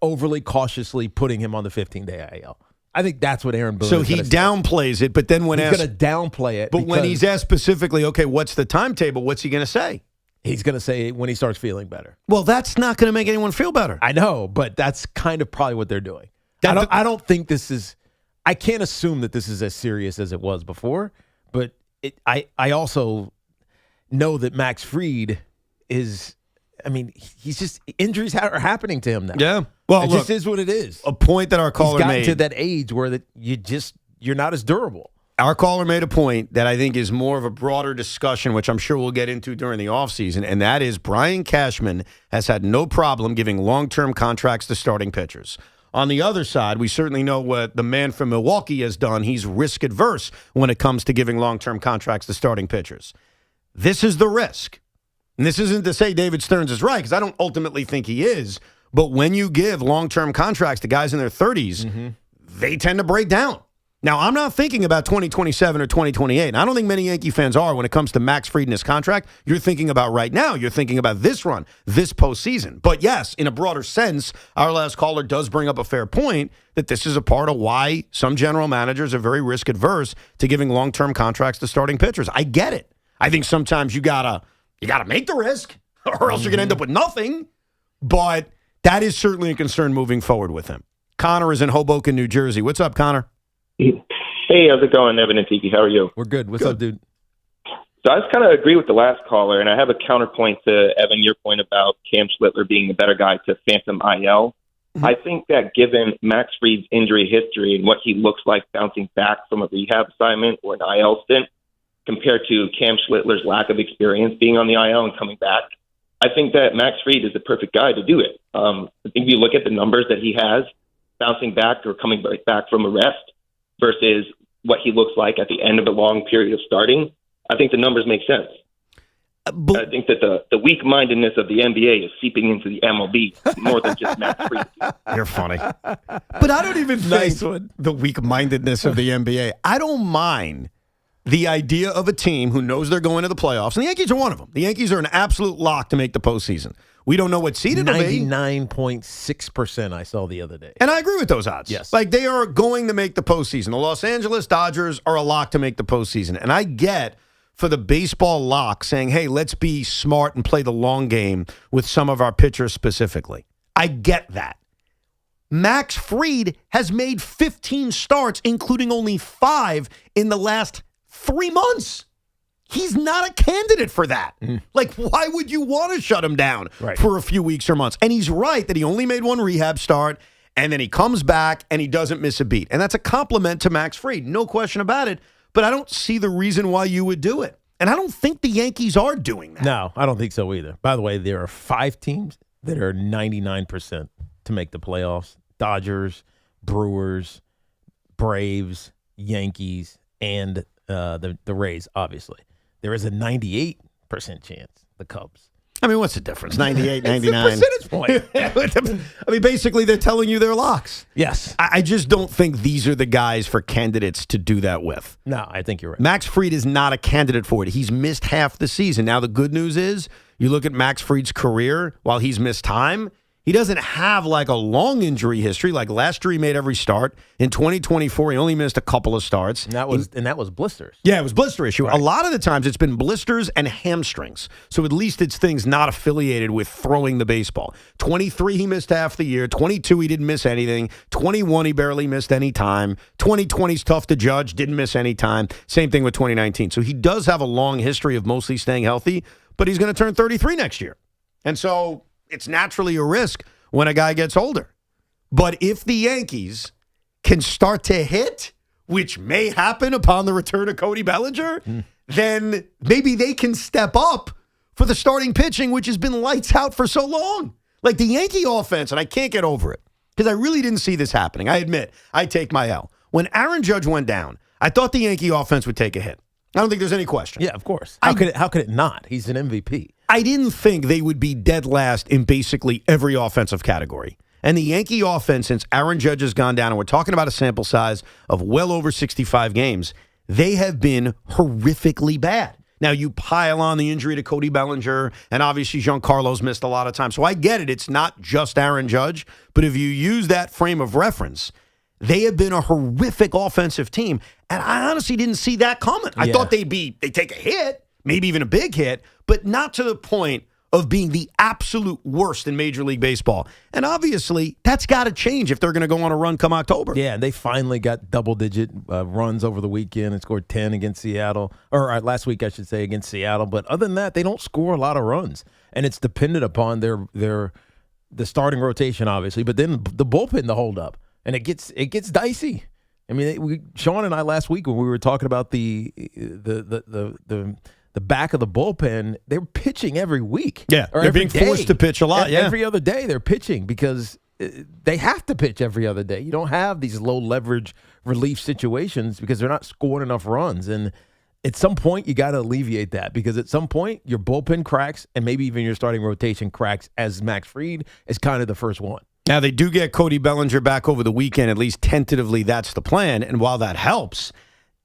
S3: overly cautiously putting him on the 15-day IL. I think that's what Aaron Boone.
S2: So he downplays it, but then when
S3: he's going to downplay it.
S2: But when he's asked specifically, okay, what's the timetable? What's he going to say?
S3: He's going to say when he starts feeling better.
S2: Well, that's not going to make anyone feel better.
S3: I know, but that's kind of probably what they're doing. I don't think this is. I can't assume that this is as serious as it was before. But I also know that Max Fried is. I mean, he's just injuries are happening to him now.
S2: Yeah. Well,
S3: it
S2: look,
S3: just is what it is.
S2: A point that our caller
S3: he's gotten
S2: made
S3: to that age where you're not as durable.
S2: Our caller made a point that I think is more of a broader discussion, which I'm sure we'll get into during the offseason, and that is Brian Cashman has had no problem giving long-term contracts to starting pitchers. On the other side, we certainly know what the man from Milwaukee has done. He's risk-adverse when it comes to giving long-term contracts to starting pitchers. This is the risk. And this isn't to say David Stearns is right, because I don't ultimately think he is. But when you give long-term contracts to guys in their 30s, they tend to break down. Now, I'm not thinking about 2027 or 2028. And I don't think many Yankee fans are when it comes to Max Fried and his contract. You're thinking about right now. You're thinking about this run, this postseason. But yes, in a broader sense, our last caller does bring up a fair point that this is a part of why some general managers are very risk-adverse to giving long-term contracts to starting pitchers. I get it. I think sometimes you gotta make the risk, or else you're going to end up with nothing. But that is certainly a concern moving forward with him. Connor is in Hoboken, New Jersey. What's up, Connor?
S7: Hey, how's it going, Evan and Tiki? How are you?
S3: We're good. What's up, dude?
S7: So I just kind of agree with the last caller, and I have a counterpoint to, Evan, your point about Cam Schlittler being the better guy to phantom IL. I think that given Max Fried's injury history and what he looks like bouncing back from a rehab assignment or an IL stint compared to Cam Schlittler's lack of experience being on the IL and coming back, I think that Max Fried is the perfect guy to do it. I think if you look at the numbers that he has bouncing back or coming back from a rest versus what he looks like at the end of a long period of starting, I think the numbers make sense. I think that the weak-mindedness of the NBA is seeping into the MLB more than just Max Fried.
S2: You're funny. But I don't even think the weak-mindedness of the NBA. I don't mind the idea of a team who knows they're going to the playoffs, and the Yankees are one of them. The Yankees are an absolute lock to make the postseason. We don't know what seed it'll be.
S3: 99.6% I saw the other day.
S2: And I agree with those odds.
S3: Yes.
S2: Like, they are going to make the postseason. The Los Angeles Dodgers are a lock to make the postseason. And I get for the baseball lock saying, hey, let's be smart and play the long game with some of our pitchers specifically. I get that. Max Fried has made 15 starts, including only 5 in the last 3 months. He's not a candidate for that. Like, why would you want to shut him down for a few weeks or months? And he's right that he only made 1 rehab start, and then he comes back, and he doesn't miss a beat. And that's a compliment to Max Fried, no question about it. But I don't see the reason why you would do it. And I don't think the Yankees are doing that.
S3: No, I don't think so either. By the way, there are 5 teams that are 99% to make the playoffs. Dodgers, Brewers, Braves, Yankees, and the Rays, obviously. There is a 98% chance, the Cubs.
S2: I mean, what's the difference? 98, 99.
S3: It's a percentage point.
S2: I mean, basically, they're telling you they're locks.
S3: Yes.
S2: I just don't think these are the guys for candidates to do that with.
S3: No, I think you're right.
S2: Max Fried is not a candidate for it. He's missed half the season. Now, the good news is, you look at Max Fried's career while he's missed time, he doesn't have like a long injury history. Like last year, he made every start. In 2024, he only missed a couple of starts.
S3: And that was blisters.
S2: Yeah, it was blister issue. Right. A lot of the times, it's been blisters and hamstrings. So at least it's things not affiliated with throwing the baseball. 23, he missed half the year. 22, he didn't miss anything. 21, he barely missed any time. 2020's tough to judge. Didn't miss any time. Same thing with 2019. So he does have a long history of mostly staying healthy, but he's going to turn 33 next year. And so it's naturally a risk when a guy gets older. But if the Yankees can start to hit, which may happen upon the return of Cody Bellinger, then maybe they can step up for the starting pitching, which has been lights out for so long. Like the Yankee offense, and I can't get over it, because I really didn't see this happening. I admit, I take my L. When Aaron Judge went down, I thought the Yankee offense would take a hit. I don't think there's any question.
S3: Yeah, of course. How could it not? He's an MVP.
S2: I didn't think they would be dead last in basically every offensive category. And the Yankee offense, since Aaron Judge has gone down, and we're talking about a sample size of well over 65 games, they have been horrifically bad. Now, you pile on the injury to Cody Bellinger, and obviously Giancarlo's missed a lot of time. So I get it. It's not just Aaron Judge. But if you use that frame of reference, they have been a horrific offensive team. And I honestly didn't see that coming. I thought they'd take a hit, maybe even a big hit, but not to the point of being the absolute worst in Major League Baseball. And obviously, that's got to change if they're going to go on a run come October.
S3: Yeah, and they finally got double-digit runs over the weekend and scored 10 against Seattle. Or last week, I should say, against Seattle. But other than that, they don't score a lot of runs. And it's dependent upon the starting rotation, obviously, but then the bullpen to hold up. And it gets dicey. I mean, Sean and I last week when we were talking about the back of the bullpen, they're pitching every week.
S2: Yeah, they're being forced to pitch a lot.
S3: Every other day they're pitching because they have to pitch every other day. You don't have these low leverage relief situations because they're not scoring enough runs. And at some point, you got to alleviate that because at some point, your bullpen cracks and maybe even your starting rotation cracks as Max Fried is kind of the first one.
S2: Now, they do get Cody Bellinger back over the weekend. At least tentatively, that's the plan. And while that helps,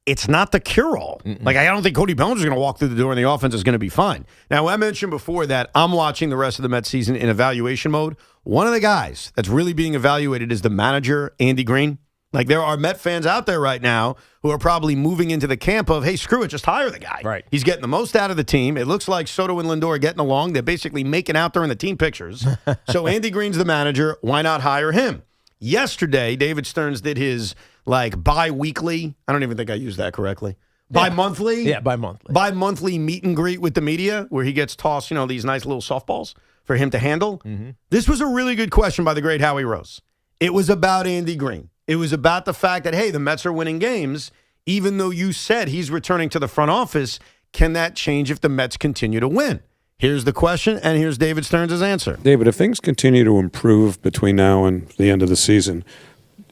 S2: it's not the cure-all. Like, I don't think Cody Bellinger's going to walk through the door and the offense is going to be fine. Now, I mentioned before that I'm watching the rest of the Mets season in evaluation mode. One of the guys that's really being evaluated is the manager, Andy Green. Like, there are Met fans out there right now who are probably moving into the camp of, hey, screw it, just hire the guy.
S3: Right.
S2: He's getting the most out of the team. It looks like Soto and Lindor are getting along. They're basically making out there in the team pictures. So Andy Green's the manager. Why not hire him? Yesterday, David Stearns did his, bi-weekly. I don't even think I used that correctly. Bi-monthly?
S3: Yeah, bi-monthly.
S2: Bi-monthly meet and greet with the media where he gets tossed, these nice little softballs for him to handle.
S3: Mm-hmm.
S2: This was a really good question by the great Howie Rose. It was about Andy Green. It was about the fact that, hey, the Mets are winning games. Even though you said he's returning to the front office, can that change if the Mets continue to win? Here's the question, and here's David Stearns' answer.
S8: David, if things continue to improve between now and the end of the season,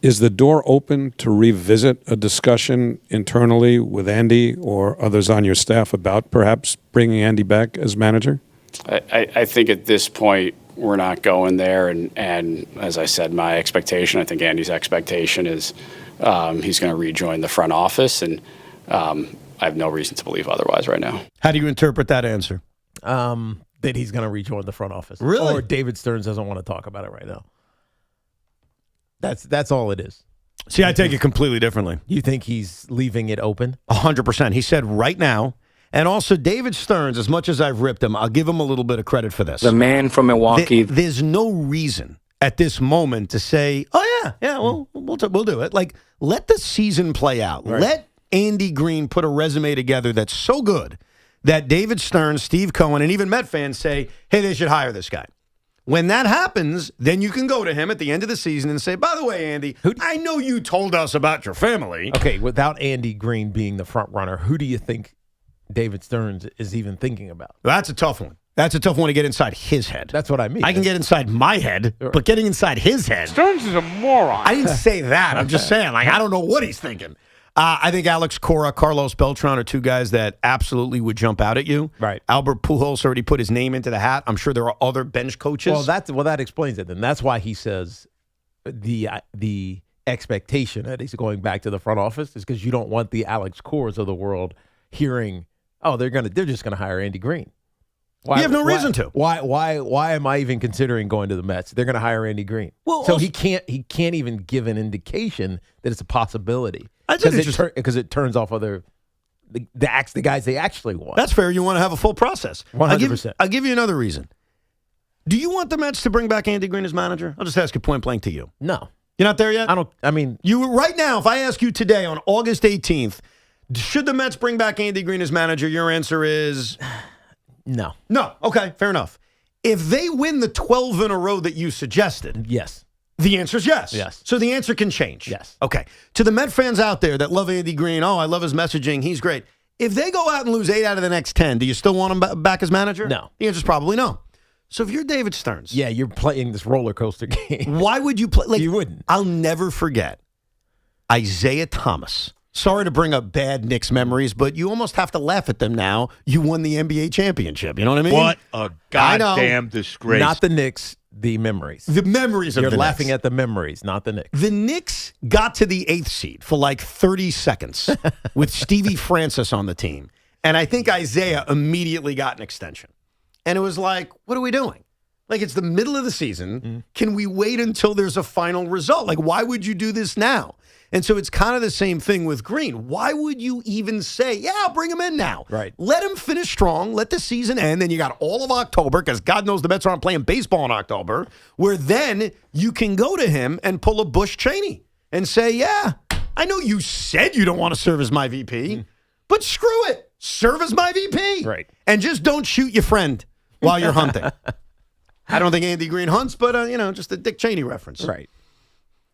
S8: is the door open to revisit a discussion internally with Andy or others on your staff about perhaps bringing Andy back as manager?
S9: I think at this point, we're not going there. And as I said, my expectation, I think Andy's expectation is he's going to rejoin the front office. And I have no reason to believe otherwise right now.
S2: How do you interpret that answer?
S3: That he's going to rejoin the front office.
S2: Really?
S3: Or David Stearns doesn't want to talk about it right now. That's all it is.
S2: See, I take it completely differently.
S3: You think he's leaving it open?
S2: 100%. He said right now. And also, David Stearns, as much as I've ripped him, I'll give him a little bit of credit for this.
S23: The man from Milwaukee.
S2: There's no reason at this moment to say, oh, yeah, we'll do it. Like, let the season play out.
S3: Right.
S2: Let Andy Green put a resume together that's so good that David Stearns, Steve Cohen, and even Met fans say, hey, they should hire this guy. When that happens, then you can go to him at the end of the season and say, by the way, Andy, I know you told us about your family.
S3: Okay, without Andy Green being the front runner, who do you think David Stearns is even thinking about?
S2: That's a tough one. That's a tough one to get inside his head.
S3: That's what I mean.
S2: I can get inside my head, but getting inside his head.
S5: Stearns is a moron.
S2: I didn't say that. I'm just saying, I don't know what he's thinking. I think Alex Cora, Carlos Beltran are two guys that absolutely would jump out at you.
S3: Right.
S2: Albert Pujols already put his name into the hat. I'm sure there are other bench coaches.
S3: Well, that explains it. Then that's why he says the expectation that he's going back to the front office is because you don't want the Alex Coras of the world hearing, oh, they're just gonna hire Andy Green.
S2: You have no reason to.
S3: Why am I even considering going to the Mets? They're going to hire Andy Green.
S2: Well,
S3: so
S2: also,
S3: he can't even give an indication that it's a possibility
S2: because
S3: it turns off the guys they actually want.
S2: That's fair. You want to have a full process.
S3: 100%.
S2: I'll give you another reason. Do you want the Mets to bring back Andy Green as manager? I'll just ask you point blank to you.
S3: No.
S2: You're not there yet?
S3: You
S2: right now, if I ask you today on August 18th, should the Mets bring back Andy Green as manager, your answer is
S3: no.
S2: No. Okay, fair enough. If they win the 12 in a row that you suggested,
S3: yes.
S2: The answer is yes.
S3: Yes.
S2: So the answer can change.
S3: Yes.
S2: Okay. To the Met fans out there that love Andy Green, I love his messaging, he's great. If they go out and lose 8 out of the next 10, do you still want him back as manager?
S3: No.
S2: The answer is probably no. So if you're David Stearns.
S3: Yeah, you're playing this roller coaster game.
S2: Why would you play?
S3: You wouldn't.
S2: I'll never forget Isaiah Thomas. Sorry to bring up bad Knicks memories, but you almost have to laugh at them now. You won the NBA championship. You know what I mean?
S5: What a goddamn disgrace.
S3: Not the Knicks. the memories.
S2: The memories of
S3: You're
S2: the
S3: laughing
S2: Knicks.
S3: at the memories, not the Knicks.
S2: The Knicks got to the 8th seed for like 30 seconds with Stevie Francis on the team. And I think Isaiah immediately got an extension. And it was like, what are we doing? Like, it's the middle of the season. Can we wait until there's a final result? Like, why would you do this now? And so it's kind of the same thing with Green. Why would you even say, yeah, I'll bring him in now?
S3: Right.
S2: Let him finish strong. Let the season end. Then you got all of October, because God knows the Mets aren't playing baseball in October, where then you can go to him and pull a Bush Cheney and say, yeah, I know you said you don't want to serve as my VP, but screw it. Serve as my VP.
S3: Right.
S2: And just don't shoot your friend while you're hunting. I don't think Andy Green hunts, but, just a Dick Cheney reference.
S3: Right.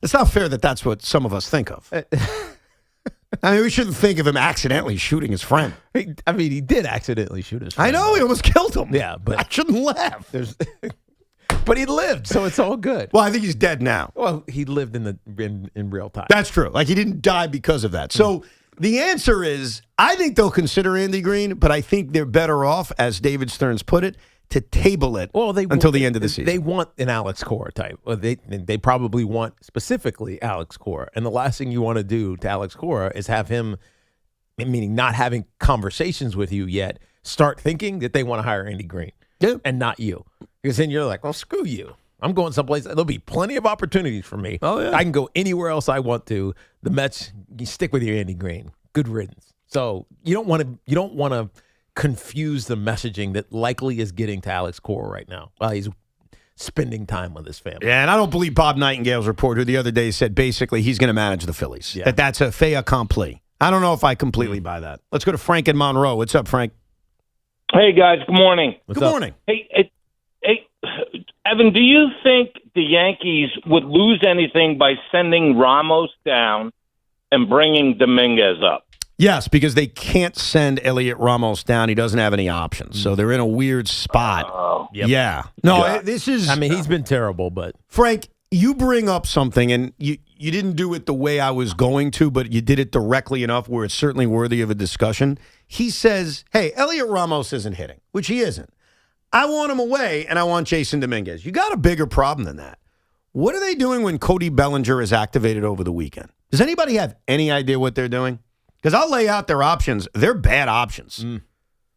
S2: It's not fair that that's what some of us think of. I mean, we shouldn't think of him accidentally shooting his friend.
S3: I mean, he did accidentally shoot his friend.
S2: I know, he almost killed him.
S3: Yeah, but
S2: I shouldn't laugh.
S3: But he lived, so it's all good.
S2: Well, I think he's dead now.
S3: Well, he lived in real time.
S2: That's true. Like, he didn't die because of that. So the answer is, I think they'll consider Andy Green, but I think they're better off, as David Stearns put it, to table it until the end of the season.
S3: They want an Alex Cora type. Well, they probably want specifically Alex Cora. And the last thing you want to do to Alex Cora is have him, meaning not having conversations with you yet, start thinking that they want to hire Andy Green and not you. Because then you're like, well, screw you. I'm going someplace. There'll be plenty of opportunities for me.
S2: Oh, yeah.
S3: I can go anywhere else I want to. The Mets, you stick with your Andy Green. Good riddance. So you don't want to confuse the messaging that likely is getting to Alex Cora right now while he's spending time with his family.
S2: Yeah, and I don't believe Bob Nightingale's report, who the other day said basically he's going to manage the Phillies.
S3: Yeah.
S2: That's a fait accompli. I don't know if I completely buy that. Let's go to Frank in Monroe. What's up, Frank?
S10: Hey, guys. Good morning.
S2: Good morning.
S10: Hey, Evan, do you think the Yankees would lose anything by sending Ramos down and bringing Dominguez up?
S2: Yes, because they can't send Elliot Ramos down. He doesn't have any options. So they're in a weird spot.
S3: Yep.
S2: Yeah. No, this is...
S3: I mean, he's been terrible, but...
S2: Frank, you bring up something, and you didn't do it the way I was going to, but you did it directly enough where it's certainly worthy of a discussion. He says, hey, Elliot Ramos isn't hitting, which he isn't. I want him away, and I want Jason Dominguez. You got a bigger problem than that. What are they doing when Cody Bellinger is activated over the weekend? Does anybody have any idea what they're doing? Because I'll lay out their options. They're bad options.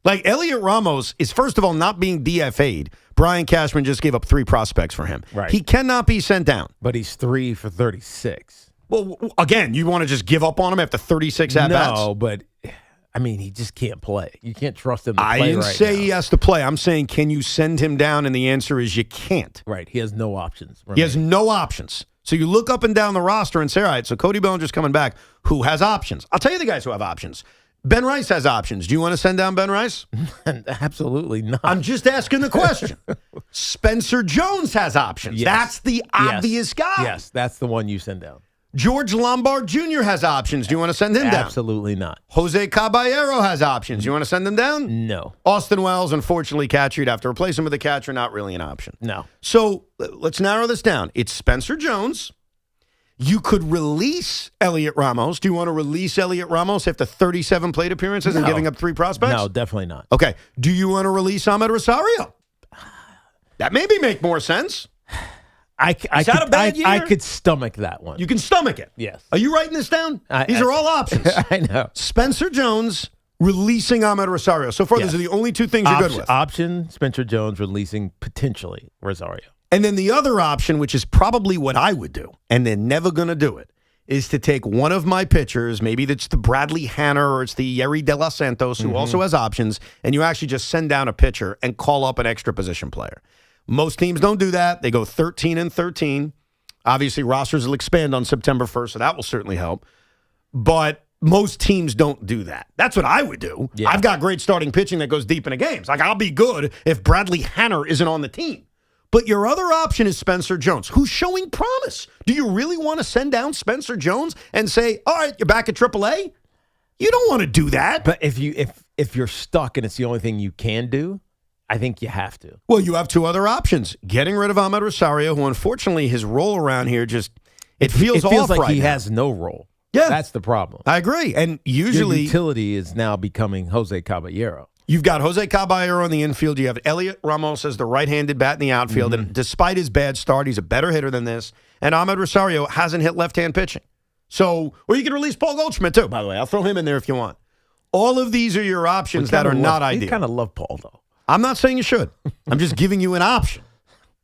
S2: Like, Elliot Ramos is, first of all, not being DFA'd. Brian Cashman just gave up 3 prospects for him.
S3: Right.
S2: He cannot be sent down.
S3: But he's 3 for 36.
S2: Well, again, you want to just give up on him after 36 at-bats?
S3: No, but, I mean, he just can't play. You can't trust him to play
S2: I didn't
S3: right
S2: say
S3: now.
S2: he has to play. I'm saying, can you send him down? And the answer is you can't.
S3: Right. He has no options.
S2: He has no options. So you look up and down the roster and say, all right, so Cody Bellinger's coming back. Who has options? I'll tell you the guys who have options. Ben Rice has options. Do you want to send down Ben Rice?
S3: Absolutely not.
S2: I'm just asking the question. Spencer Jones has options.
S3: Yes.
S2: That's the obvious guy.
S3: Yes, that's the one you send down.
S2: George Lombard Jr. has options. Do you want to send him down?
S3: Absolutely not.
S2: Jose Caballero has options. You want to send him down?
S3: No.
S2: Austin Wells, unfortunately, catcher. You'd have to replace him with a catcher. Not really an option.
S3: No.
S2: So let's narrow this down. It's Spencer Jones. You could release Elliot Ramos. Do you want to release Elliot Ramos after 37 plate appearances and giving up 3 prospects?
S3: No, definitely not.
S2: Okay. Do you want to release Ahmed Rosario? That maybe make more sense.
S3: I
S2: that a bad year?
S3: I could stomach that one.
S2: You can stomach it.
S3: Yes.
S2: Are you writing this down? These are all options.
S3: I know.
S2: Spencer Jones releasing Ahmed Rosario. So far,
S3: Yes.
S2: those are the only 2 things you're good with.
S3: Option, Spencer Jones releasing potentially Rosario.
S2: And then the other option, which is probably what I would do, and they're never going to do it, is to take one of my pitchers, maybe it's the Bradley Hanner or it's the Yerry De Los Santos, who also has options, and you actually just send down a pitcher and call up an extra position player. Most teams don't do that. They go 13 and 13. Obviously, rosters will expand on September 1st, so that will certainly help. But most teams don't do that. That's what I would do.
S3: Yeah.
S2: I've got great starting pitching that goes deep into games. Like, I'll be good if Bradley Hanner isn't on the team. But your other option is Spencer Jones, who's showing promise. Do you really want to send down Spencer Jones and say, all right, you're back at AAA? You don't want to do that.
S3: But if you're stuck and it's the only thing you can do, I think you have to.
S2: Well, you have 2 other options. Getting rid of Ahmed Rosario, who unfortunately his role around here just, it feels off
S3: like
S2: right
S3: he
S2: now.
S3: has no role.
S2: Yeah.
S3: That's the problem.
S2: I agree. And usually
S3: Your utility is now becoming Jose Caballero.
S2: You've got Jose Caballero on the infield. You have Elliot Ramos as the right-handed bat in the outfield. And despite his bad start, he's a better hitter than this. And Ahmed Rosario hasn't hit left-hand pitching. So, or you can release Paul Goldschmidt, too, by the way. I'll throw him in there if you want. All of these are your options that are not ideal.
S3: You kind of love Paul, though.
S2: I'm not saying you should. I'm just giving you an option.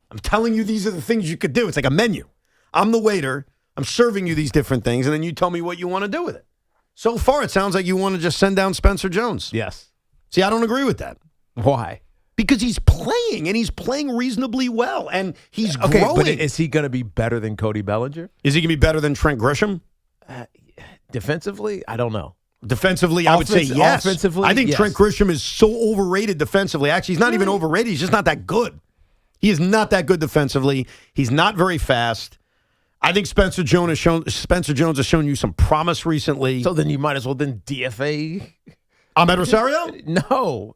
S2: I'm telling you these are the things you could do. It's like a menu. I'm the waiter. I'm serving you these different things, and then you tell me what you want to do with it. So far, it sounds like you want to just send down Spencer Jones.
S3: Yes.
S2: See, I don't agree with that.
S3: Why?
S2: Because he's playing, and he's playing reasonably well, and he's
S3: Okay,
S2: growing.
S3: but is he going to be better than Cody Bellinger?
S2: Is he going to be better than Trent Grisham?
S3: Defensively, I don't know.
S2: Defensively, I would say yes.
S3: Offensively,
S2: I think
S3: yes.
S2: Trent Grisham is so overrated defensively. Actually, he's not even overrated. He's just not that good. He is not that good defensively. He's not very fast. I think Spencer Jones has shown you some promise recently.
S3: So then you might as well then DFA
S2: Ahmed Rosario?
S3: No.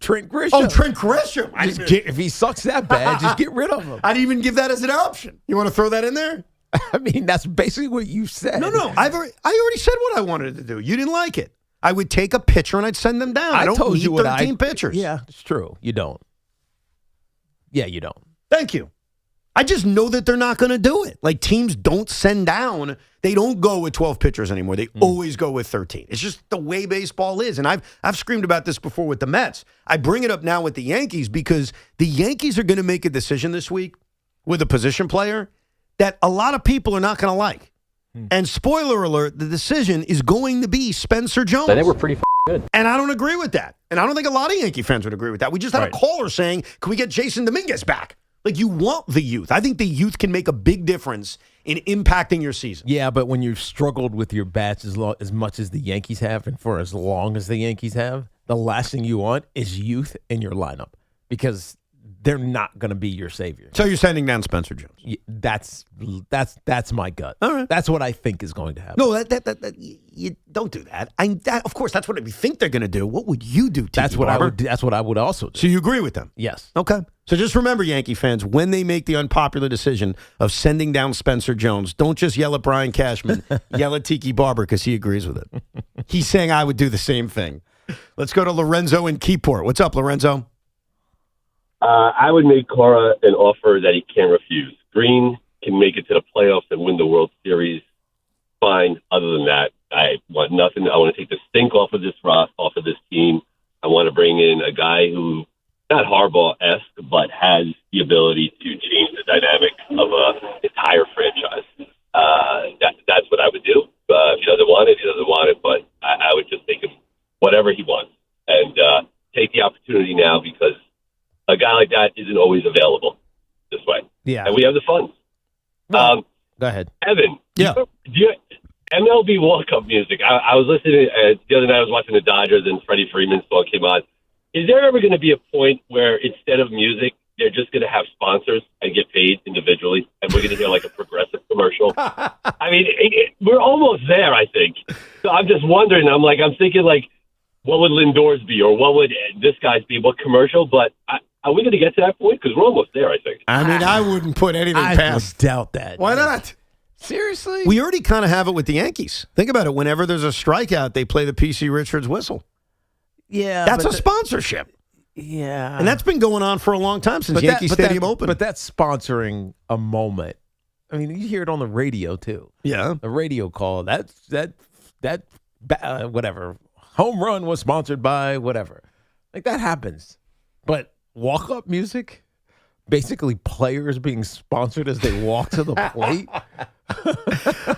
S3: Trent Grisham.
S2: Oh, Trent Grisham.
S3: If he sucks that bad, just get rid of him.
S2: I didn't even give that as an option. You want to throw that in there?
S3: I mean, that's basically what you said.
S2: No. I already said what I wanted to do. You didn't like it. I would take a pitcher and I'd send them down. I don't
S3: told
S2: need
S3: you what
S2: 13 pitchers.
S3: Yeah, it's true. You don't. Yeah, you don't.
S2: Thank you. I just know that they're not going to do it. Like, teams don't send down. They don't go with 12 pitchers anymore. They always go with 13. It's just the way baseball is. And I've screamed about this before with the Mets. I bring it up now with the Yankees because the Yankees are going to make a decision this week with a position player that a lot of people are not going to like. And spoiler alert, the decision is going to be Spencer Jones.
S11: They were pretty good.
S2: And I don't agree with that. And I don't think a lot of Yankee fans would agree with that. We just had a caller saying, can we get Jason Dominguez back? Like, you want the youth. I think the youth can make a big difference in impacting your season.
S3: Yeah, but when you've struggled with your bats as much as the Yankees have and for as long as the Yankees have, the last thing you want is youth in your lineup because they're not going to be your savior.
S2: So you're sending down Spencer Jones.
S3: That's my gut.
S2: All right.
S3: That's what I think is going to happen.
S2: No, you don't do that. Of course, that's what we think they're going to do. What would you do, Tiki
S3: That's what
S2: Barber?
S3: I would. That's what I would also do.
S2: So you agree with them?
S3: Yes.
S2: Okay. So just remember, Yankee fans, when they make the unpopular decision of sending down Spencer Jones, don't just yell at Brian Cashman. Yell at Tiki Barber because he agrees with it. He's saying I would do the same thing. Let's go to Lorenzo in Keyport. What's up, Lorenzo?
S14: I would make Cora an offer that he can't refuse. Green can make it to the playoffs and win the World Series. Fine. Other than that, I want nothing. I want to take the stink off of this team. I want to bring in a guy who, not Harbaugh-esque, but has the ability to change the dynamic of an entire franchise. That's what I would do. If he doesn't want it, he doesn't want it. But I would just take him whatever he wants and take the opportunity now because a guy like that isn't always available this way.
S3: Yeah.
S14: And we have the funds.
S3: Go ahead.
S14: Evan.
S2: Yeah.
S14: MLB World Cup music. I was listening the other night. I was watching the Dodgers and Freddie Freeman's song came on. Is there ever going to be a point where instead of music, they're just going to have sponsors and get paid individually, and we're going to hear like a progressive commercial? I mean, we're almost there, I think. So I'm just wondering. I'm thinking like, what would Lindor's be, or what would this guy's be? What commercial? But are we going to get to that point? Because we're almost there, I think.
S2: I mean, I wouldn't put anything past.
S3: Doubt that.
S2: Why not?
S3: Seriously?
S2: We already kind of have it with the Yankees. Think about it. Whenever there's a strikeout, they play the P.C. Richards whistle.
S3: Yeah.
S2: That's a sponsorship.
S3: Yeah.
S2: And that's been going on for a long time since Yankee Stadium opened.
S3: But that's sponsoring a moment. I mean, you hear it on the radio, too.
S2: Yeah.
S3: The radio call. Whatever. Home run was sponsored by whatever. Like, that happens. But walk-up music? Basically players being sponsored as they walk to the plate?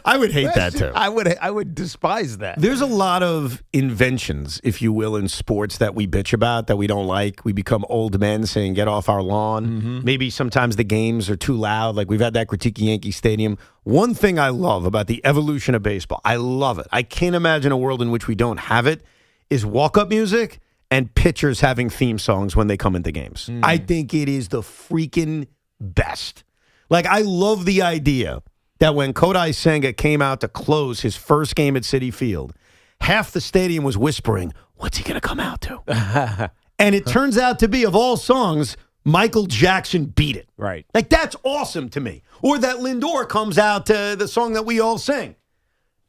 S2: I would hate that, too.
S3: I would despise that.
S2: There's a lot of inventions, if you will, in sports that we bitch about, that we don't like. We become old men saying, get off our lawn.
S3: Mm-hmm.
S2: Maybe sometimes the games are too loud. Like, we've had that critique in Yankee Stadium. One thing I love about the evolution of baseball, I love it. I can't imagine a world in which we don't have it, is walk-up music and pitchers having theme songs when they come into games. I think it is the freaking best. Like, I love the idea that when Kodai Senga came out to close his first game at Citi Field, half the stadium was whispering, what's he going to come out to? And it turns out to be, of all songs, Michael Jackson Beat It.
S3: Right.
S2: Like, that's awesome to me. Or that Lindor comes out to the song that we all sing.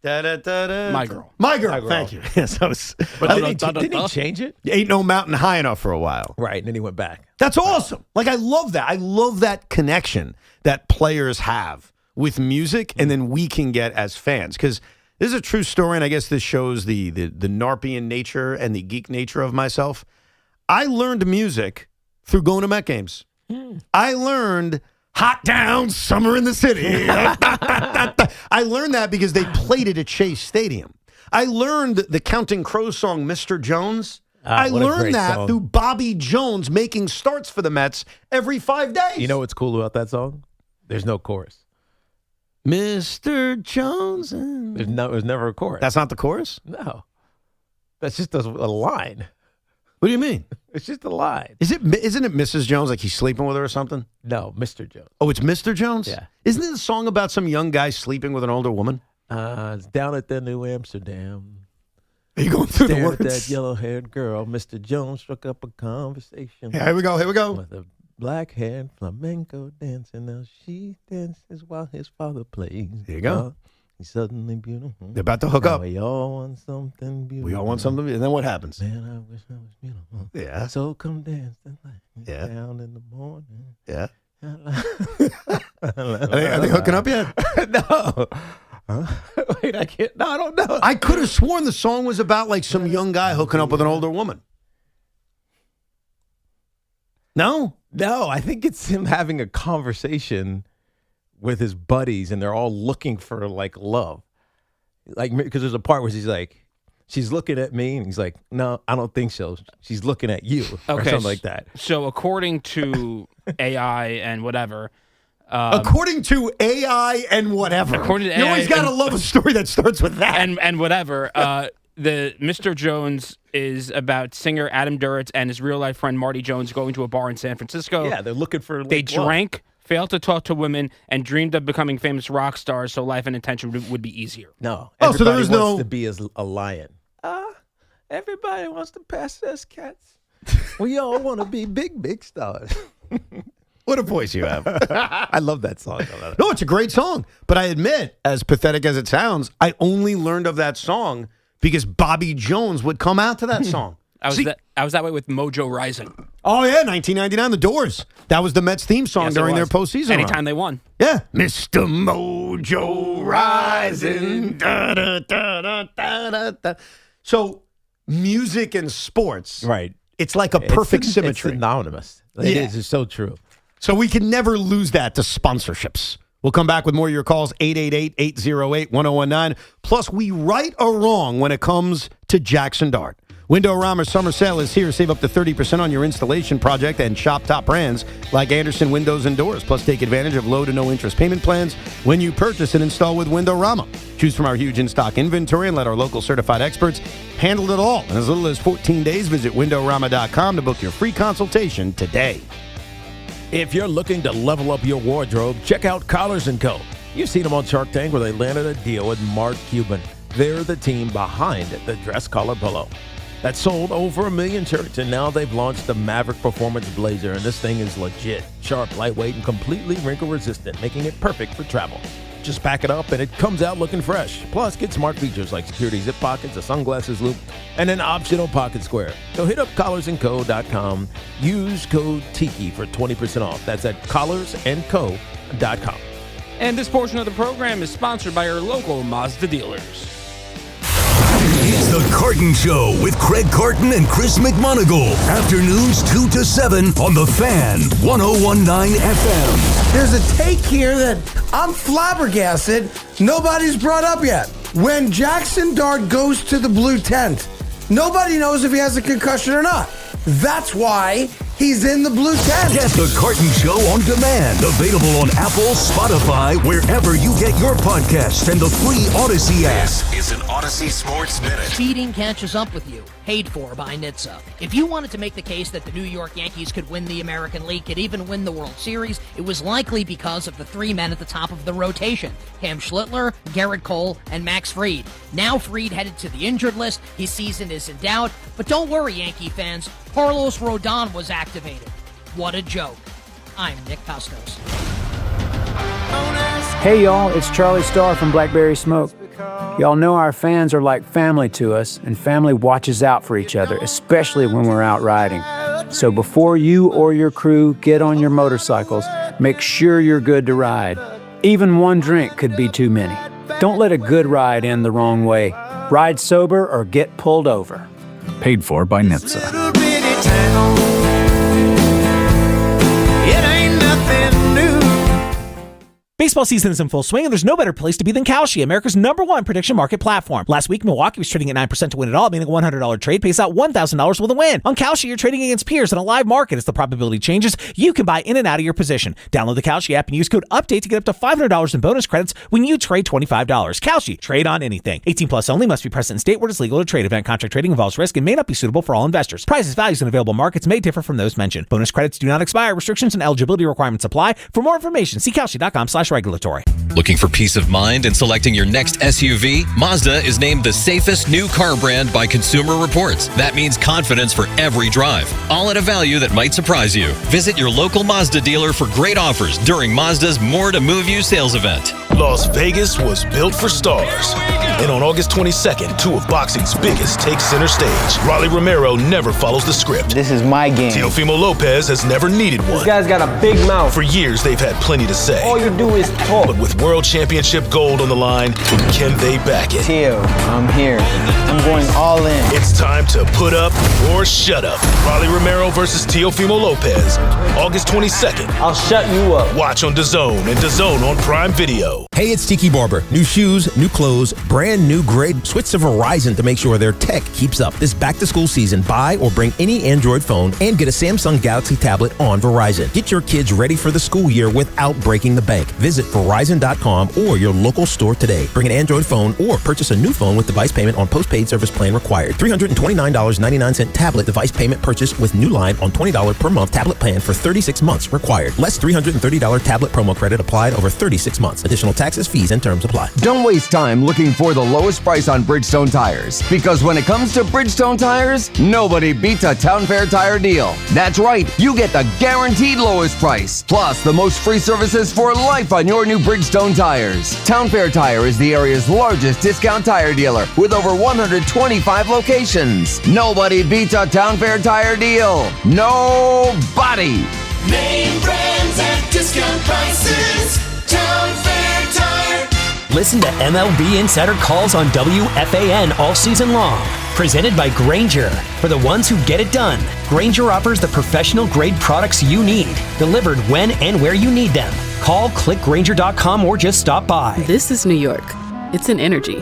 S4: My Girl.
S2: My Girl. Thank you. Yes, I was.
S3: But didn't he change it?
S2: Ain't no mountain high enough for a while.
S3: Right, and then he went back.
S2: That's awesome. Like, I love that. I love that connection that players have with music, and then we can get as fans. Because this is a true story, and I guess this shows the Narpian nature and the geek nature of myself. I learned music through going to Met games. I learned Hot Down, Summer in the City. I learned that because they played it at Chase Stadium. I learned the Counting Crows song, Mr. Jones. I learned that through Bobby Jones making starts for the Mets every 5 days.
S3: You know what's cool about that song? There's no chorus.
S2: Mr. Jones.
S3: There's never a chorus.
S2: That's not the chorus?
S3: No. That's just a line.
S2: What do you mean?
S3: It's just a line.
S2: Isn't it Mrs. Jones, like he's sleeping with her or something?
S3: No, Mr. Jones.
S2: Oh, it's Mr. Jones?
S3: Yeah.
S2: Isn't it a song about some young guy sleeping with an older woman?
S3: It's down at the New Amsterdam.
S2: Are you going through the words?
S3: At that yellow-haired girl, Mr. Jones struck up a conversation.
S2: Yeah, here we go.
S3: With a black-haired flamenco dancer. Now she dances while his father plays.
S2: There you go.
S3: He's suddenly beautiful.
S2: They're about to hook up.
S3: We all want something beautiful.
S2: And then what happens?
S3: Man, I wish I was beautiful.
S2: Yeah.
S3: So come dance the night
S2: Yeah.
S3: down in the morning.
S2: Yeah. Are they hooking up yet?
S3: No. Wait, I can't. No, I don't know.
S2: I could have sworn the song was about like some young guy hooking up with an older woman. No?
S3: No, I think it's him having a conversation with his buddies, and they're all looking for like love. Like, because there's a part where she's like, she's looking at me, and he's like, no, I don't think so. She's looking at you, or something like that.
S4: So according to AI and whatever.
S2: According to AI and whatever.
S4: According to
S2: you
S4: AI
S2: always got to love a story that starts with that.
S4: And whatever. The Mr. Jones is about singer Adam Duritz and his real-life friend Marty Jones going to a bar in San Francisco.
S3: Yeah, they're looking for
S4: They drank, failed to talk to women, and dreamed of becoming famous rock stars so life and attention would be easier.
S3: No.
S2: So there is
S3: wants to be a lion. Everybody wants to pass us cats. We all want to be big stars.
S2: What a voice you have.
S3: I love that song.
S2: No, it's a great song. But I admit, as pathetic as it sounds, I only learned of that song because Bobby Jones would come out to that song.
S4: I was that way with Mojo Rising.
S2: Oh, yeah, 1999, The Doors. That was the Mets theme song during their postseason run.
S4: Anytime they won.
S2: Yeah. Mr. Mojo Rising. Da, da, da, da, da, da. So, music and sports.
S3: Right.
S2: It's like a perfect symmetry.
S3: It's synonymous. It is. It's so true.
S2: So we can never lose that to sponsorships. We'll come back with more of your calls, 888-808-1019. Plus, we right or wrong when it comes to Jaxson Dart. Window-Rama Summer Sale is here. Save up to 30% on your installation project and shop top brands like Anderson Windows and Doors. Plus, take advantage of low to no interest payment plans when you purchase and install with Window-Rama. Choose from our huge in-stock inventory and let our local certified experts handle it all. In as little as 14 days, visit windowrama.com to book your free consultation today.
S3: If you're looking to level up your wardrobe, check out Collars & Co. You've seen them on Shark Tank where they landed a deal with Mark Cuban. They're the team behind the dress collar polo that sold over 1 million shirts, and now they've launched the Maverick Performance Blazer, and this thing is legit, sharp, lightweight, and completely wrinkle-resistant, making it perfect for travel. Just pack it up, and it comes out looking fresh. Plus, get smart features like security zip pockets, a sunglasses loop, and an optional pocket square. So hit up collarsandco.com. Use code Tiki for 20% off. That's at collarsandco.com.
S4: And this portion of the program is sponsored by our local Mazda dealers.
S1: It's the Carton Show with Craig Carton and Chris McMonagle. Afternoons 2 to 7 on the Fan, 101.9 FM.
S11: There's a take here that I'm flabbergasted nobody's brought up yet. When Jaxson Dart goes to the blue tent, nobody knows if he has a concussion or not. That's why he's in the blue tent.
S1: Get the Carton Show on demand. Available on Apple, Spotify, wherever you get your podcasts, and the free Odyssey app.
S15: This is an Odyssey Sports Minute.
S23: Cheating catches up with you. Paid for by NHTSA. If you wanted to make the case that the New York Yankees could win the American League, could even win the World Series, it was likely because of the three men at the top of the rotation: Cam Schlittler, Garrett Cole, and Max Fried. Now Fried headed to the injured list. His season is in doubt. But don't worry, Yankee fans. Carlos Rodon was activated. What a joke. I'm Nick Costos.
S24: Hey y'all, it's Charlie Starr from Blackberry Smoke.
S16: Y'all know our fans are like family to us, and family watches out for each other, especially when we're out riding. So before you or your crew get on your motorcycles, make sure you're good to ride. Even one drink could be too many. Don't let a good ride end the wrong way. Ride sober or get pulled over.
S17: Paid for by NHTSA.
S18: Baseball season is in full swing, and there's no better place to be than Kalshi, America's #1 prediction market platform. Last week, Milwaukee was trading at 9% to win it all, meaning a $100 trade pays out $1,000 with a win. On Kalshi, you're trading against peers in a live market. As the probability changes, you can buy in and out of your position. Download the Kalshi app and use code UPDATE to get up to $500 in bonus credits when you trade $25. Kalshi, trade on anything. 18 plus only, must be present in state where it's legal to trade. Event contract trading involves risk and may not be suitable for all investors. Prices, values, and available markets may differ from those mentioned. Bonus credits do not expire. Restrictions and eligibility requirements apply. For more information, see Kalshi.com/regulatory.
S24: Looking for peace of mind in selecting your next SUV? Mazda is named the safest new car brand by Consumer Reports. That means confidence for every drive, all at a value that might surprise you. Visit your local Mazda dealer for great offers during Mazda's More to Move You sales event.
S25: Las Vegas was built for stars. And on August 22nd, two of boxing's biggest take center stage. Rolly Romero never follows the script.
S26: This is my game.
S25: Teofimo Lopez has never needed one.
S26: This guy's got a big mouth.
S25: For years, they've had plenty to say.
S26: All you do is talk.
S25: But with World Championship gold on the line, can they back it?
S26: Teo, I'm here. I'm going all in.
S25: It's time to put up or shut up. Rolly Romero versus Teofimo Lopez, August 22nd.
S26: I'll shut you up.
S25: Watch on DAZN and DAZN on Prime Video.
S27: Hey, it's Tiki Barber. New shoes, new clothes, brand new grid. Switch to Verizon to make sure their tech keeps up. This back-to-school season, buy or bring any Android phone and get a Samsung Galaxy tablet on Verizon. Get your kids ready for the school year without breaking the bank. Visit Verizon.com or your local store today. Bring an Android phone or purchase a new phone with device payment on postpaid service plan required. $329.99 tablet device payment purchase with new line on $20 per month tablet plan for 36 months required. Less $330 tablet promo credit applied over 36 months. Additional taxes, fees, and terms apply.
S28: Don't waste time looking for the lowest price on Bridgestone tires, because when it comes to Bridgestone tires, nobody beats a Town Fair tire deal. That's right, you get the guaranteed lowest price, plus the most free services for life on your new Bridgestone tires. Town Fair Tire is the area's largest discount tire dealer with over 125 locations. Nobody beats a Town Fair tire deal. Nobody.
S29: Name brands at discount prices. Town Fair Tire.
S20: Listen to MLB Insider Calls on WFAN all season long. Presented by Grainger. For the ones who get it done, Grainger offers the professional-grade products you need, delivered when and where you need them. Call, click Grainger.com, or just stop by.
S30: This is New York. It's an energy.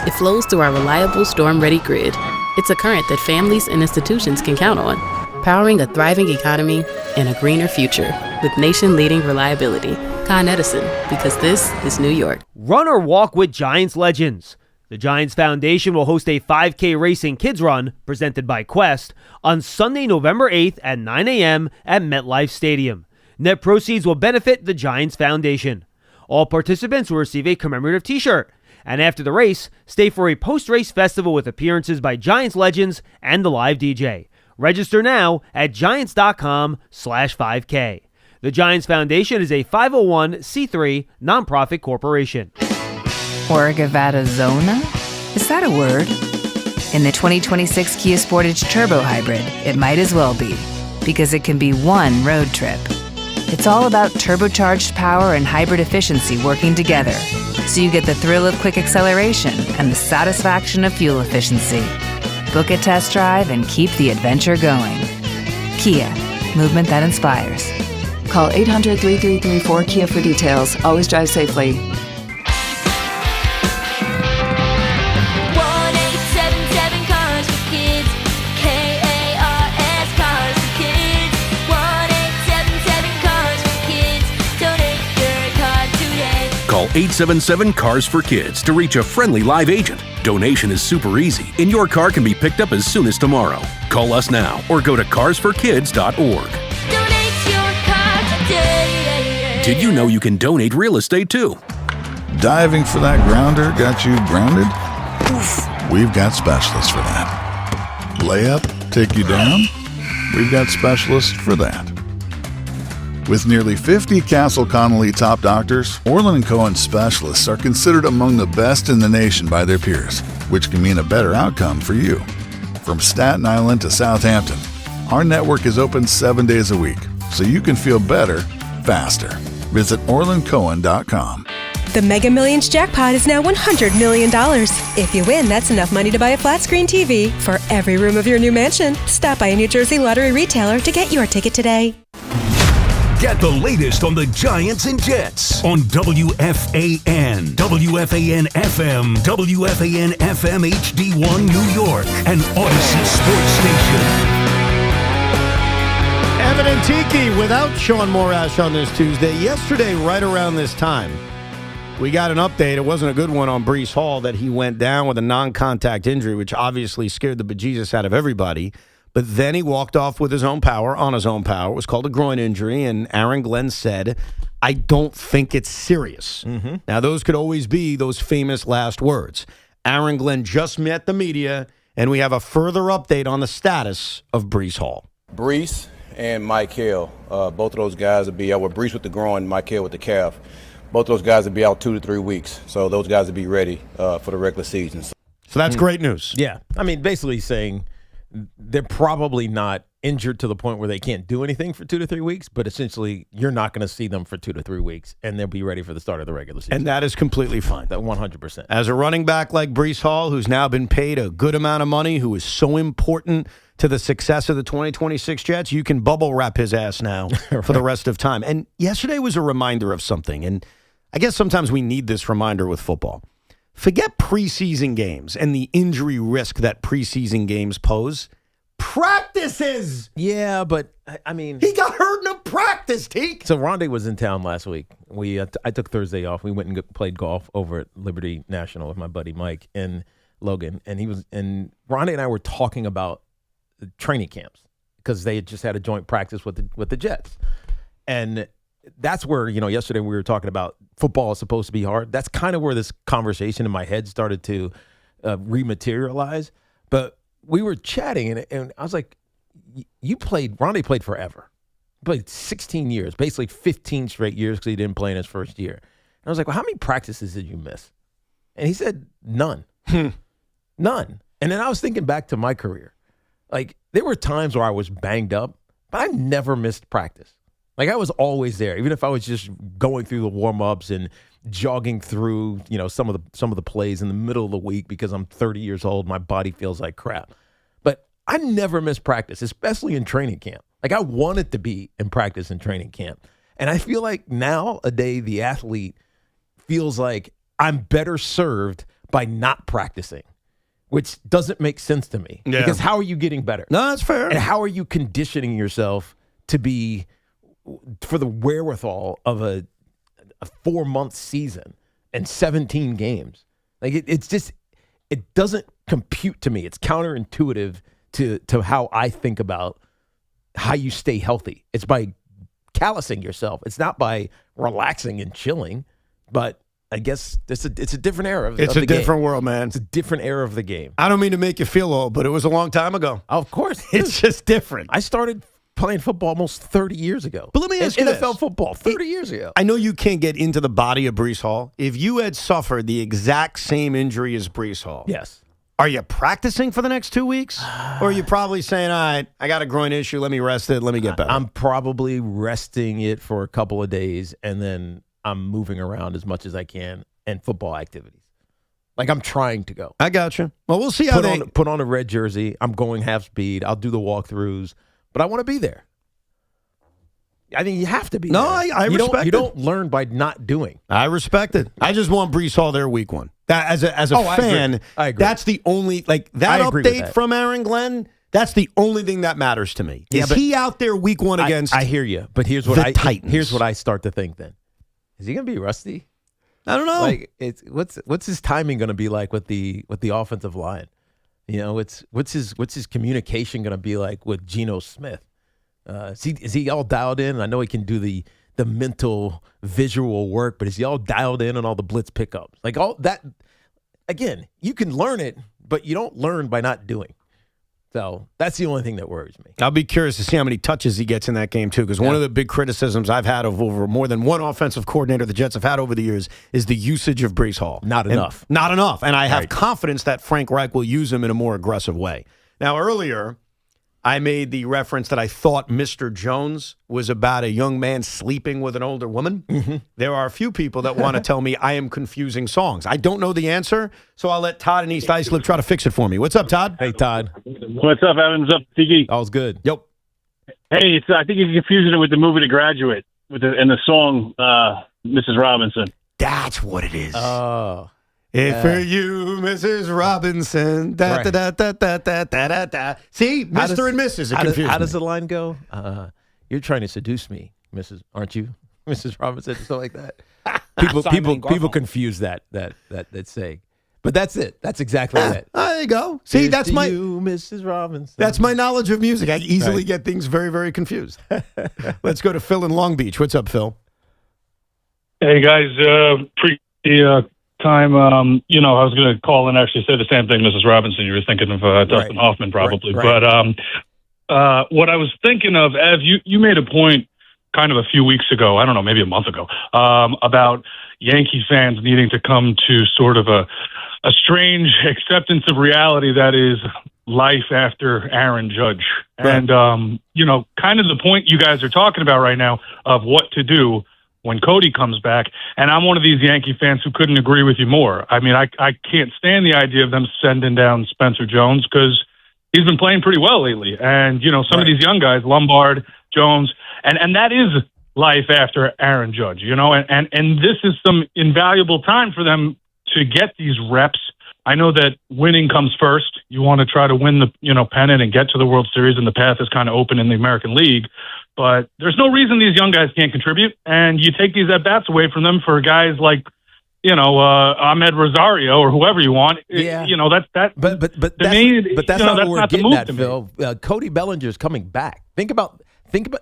S30: It flows through our reliable storm-ready grid. It's a current that families and institutions can count on, powering a thriving economy and a greener future with nation-leading reliability. Con Edison, because this is New York.
S31: Run or walk with Giants legends. The Giants Foundation will host a 5K racing kids run presented by Quest on Sunday, November 8th at 9 a.m. at MetLife Stadium. Net proceeds will benefit the Giants Foundation. All participants will receive a commemorative t-shirt. And after the race, stay for a post-race festival with appearances by Giants legends and the live DJ. Register now at giants.com/5K. The Giants Foundation is a 501c3 nonprofit corporation.
S32: Orgavatazona? Is that a word? In the 2026 Kia Sportage Turbo Hybrid, it might as well be, because it can be one road trip. It's all about turbocharged power and hybrid efficiency working together, so you get the thrill of quick acceleration and the satisfaction of fuel efficiency. Book a test drive and keep the adventure going. Kia, movement that inspires.
S33: Call 800-3334-KIA for details. Always drive safely.
S29: 1-877-CARS for kids. KARS Cars for kids. 1-877-CARS for kids. Donate your car today.
S34: Call 877-CARS for kids to reach a friendly live agent. Donation is super easy, and your car can be picked up as soon as tomorrow. Call us now or go to carsforkids.org. Did you know you can donate real estate too?
S35: Diving for that grounder got you grounded? Oof. We've got specialists for that. Layup, take you down? We've got specialists for that. With nearly 50 Castle Connolly top doctors, Orland & Cohen specialists are considered among the best in the nation by their peers, which can mean a better outcome for you. From Staten Island to Southampton, our network is open 7 days a week, so you can feel better, faster. Visit OrlandCohen.com.
S2: The Mega Millions jackpot is now $100 million. If you win, that's enough money to buy a flat screen TV for every room of your new mansion. Stop by a New Jersey lottery retailer to get your ticket today.
S1: Get the latest on the Giants and Jets on WFAN, WFAN FM, WFAN FM HD1 New York, and Odyssey Sports Station.
S3: Evan and Tiki without Sean Morash on this Tuesday. Yesterday, right around this time, we got an update. It wasn't a good one on Breece Hall that he went down with a non-contact injury, which obviously scared the bejesus out of everybody. But then he walked off with his own power, on his own power. It was called a groin injury, and Aaron Glenn said, I don't think it's serious. Mm-hmm. Now, those could always be those famous last words. Aaron Glenn just met the media, and we have a further update on the status of Breece Hall.
S4: Breece and Mike Hill, both of those guys will be out with Breece with the groin, Mike Hill with the calf. Both those guys will be out 2 to 3 weeks, so those guys will be ready for the regular season.
S3: So that's great news.
S5: Yeah. I mean, basically saying they're probably not injured to the point where they can't do anything for 2 to 3 weeks, but essentially you're not going to see them for 2 to 3 weeks, and they'll be ready for the start of the regular season.
S3: And that is completely fine.
S5: That 100%.
S3: As a running back like Breece Hall, who's now been paid a good amount of money, who is so important to the success of the 2026 Jets, you can bubble wrap his ass now for the rest of time. And yesterday was a reminder of something, and I guess sometimes we need this reminder with football. Forget preseason games and the injury risk that preseason games pose. Practices!
S5: Yeah, but, I mean...
S3: He got hurt in a practice, Teak!
S5: So Rondé was in town last week. I took Thursday off. We went and played golf over at Liberty National with my buddy Mike and Logan. And Rondé and I were talking about training camps because they had just had a joint practice with the Jets. And that's where, yesterday we were talking about football is supposed to be hard. That's kind of where this conversation in my head started to rematerialize. But we were chatting, and I was like, Rondé played forever. He played 16 years, basically 15 straight years because he didn't play in his first year. And I was like, well, how many practices did you miss? And he said, none. None. And then I was thinking back to my career. Like, there were times where I was banged up, but I never missed practice. Like, I was always there, even if I was just going through the warm-ups and jogging through, some of the plays in the middle of the week because I'm 30 years old, my body feels like crap. But I never missed practice, especially in training camp. Like, I wanted to be in practice in training camp. And I feel like nowadays the athlete feels like I'm better served by not practicing, which doesn't make sense to me.
S3: Yeah.
S5: Because how are you getting better?
S3: No, that's fair.
S5: And how are you conditioning yourself to be for the wherewithal of a 4-month season and 17 games? Like it doesn't compute to me. It's counterintuitive to how I think about how you stay healthy. It's by callousing yourself. It's not by relaxing and chilling, but I guess it's a different era of the game.
S3: It's a different world, man.
S5: It's a different era of the game.
S3: I don't mean to make you feel old, but it was a long time ago.
S5: Of course.
S3: It's just different.
S5: I started playing football almost 30 years ago.
S3: But let me ask you
S5: NFL
S3: this.
S5: football 30 years ago.
S3: I know you can't get into the body of Breece Hall. If you had suffered the exact same injury as Breece Hall,
S5: yes.
S3: Are you practicing for the next 2 weeks? Or are you probably saying, all right, I got a groin issue, let me rest it, let me get better?
S5: I'm probably resting it for a couple of days, and then I'm moving around as much as I can and football activities. Like, I'm trying to go.
S3: I got you. Well, we'll see how
S5: put on a red jersey. I'm going half speed. I'll do the walkthroughs, but I want to be there. I think you have to be there.
S3: I respect it.
S5: You don't learn by not doing.
S3: I respect it. I just want Breece Hall there week one. That as a fan,
S5: I agree.
S3: That's the only that update from Aaron Glenn. That's the only thing that matters to me. Is he out there week one against?
S5: I hear you, but here's what
S3: Titans.
S5: Here's what I start to think. Then is he going to be rusty?
S3: I don't know.
S5: Like, what's his timing going to be like with the offensive line? What's his communication going to be like with Geno Smith? Is he all dialed in? I know he can do the mental visual work, but is he all dialed in on all the blitz pickups? Like all that, again, you can learn it, but you don't learn by not doing. So that's the only thing that worries me.
S3: I'll be curious to see how many touches he gets in that game, too, because one of the big criticisms I've had of over more than one offensive coordinator the Jets have had over the years is the usage of Breece Hall.
S5: Not enough.
S3: Not enough. And I have confidence that Frank Reich will use him in a more aggressive way. Now, earlier, I made the reference that I thought Mr. Jones was about a young man sleeping with an older woman. Mm-hmm. There are a few people that want to tell me I am confusing songs. I don't know the answer, so I'll let Todd in East Islip try to fix it for me. What's up, Todd?
S5: Hey, Todd.
S6: What's up, Evan? What's up, Tiki?
S5: All's good.
S3: Yep.
S6: Hey, I think you're confusing it with the movie The Graduate and the song Mrs. Robinson.
S3: That's what it is.
S5: Oh.
S3: If for you, Mrs. Robinson, da da da da da da da da. See, Mr. and Mrs.
S5: How does the line go? You're trying to seduce me, Mrs. Aren't you, Mrs. Robinson? Something like that. People confuse that saying, but that's it. That's exactly it.
S3: There you go. See,
S5: Here's
S3: that's
S5: to
S3: my
S5: you, Mrs. Robinson.
S3: That's my knowledge of music. I easily get things very, very confused. Let's go to Phil in Long Beach. What's up, Phil?
S7: Hey guys, time, I was going to call and actually say the same thing, Mrs. Robinson. You were thinking of Dustin Hoffman, probably.
S5: Right.
S7: But what I was thinking of, Ev, you made a point kind of a few weeks ago, I don't know, maybe a month ago, about Yankee fans needing to come to sort of a strange acceptance of reality that is life after Aaron Judge. Right. And, kind of the point you guys are talking about right now of what to do when Cody comes back. And I'm one of these Yankee fans who couldn't agree with you more. I mean, I can't stand the idea of them sending down Spencer Jones because he's been playing pretty well lately. And, some of these young guys, Lombard, Jones, and that is life after Aaron Judge, and this is some invaluable time for them to get these reps. I know that winning comes first. You want to try to win the, pennant and get to the World Series, and the path is kind of open in the American League. But there's no reason these young guys can't contribute, and you take these at-bats away from them for guys like, Ahmed Rosario or whoever you want.
S5: Yeah.
S7: But
S5: that's not what we're getting at, Phil. Cody Bellinger's coming back. Think about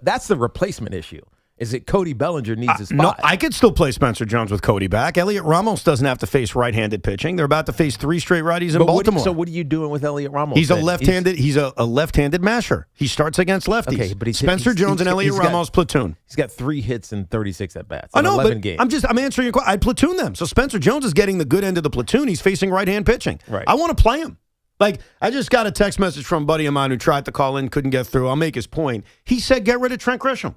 S5: that's the replacement issue. Is it Cody Bellinger needs a spot?
S3: No, I could still play Spencer Jones with Cody back. Elliot Ramos doesn't have to face right-handed pitching. They're about to face 3 straight righties in Baltimore.
S5: So what are you doing with Elliot Ramos?
S3: He's a left-handed. He's a left-handed masher. He starts against lefties.
S5: Okay, but
S3: Spencer Jones and Elliot Ramos platoon.
S5: He's got 3 hits and 36 at bats.
S3: I know,
S5: 11
S3: but
S5: games.
S3: I'm answering your question. I'd platoon them. So Spencer Jones is getting the good end of the platoon. He's facing right-hand pitching.
S5: Right.
S3: I want to play him. Like, I just got a text message from a buddy of mine who tried to call in, couldn't get through. I'll make his point. He said, get rid of Trent Grisham.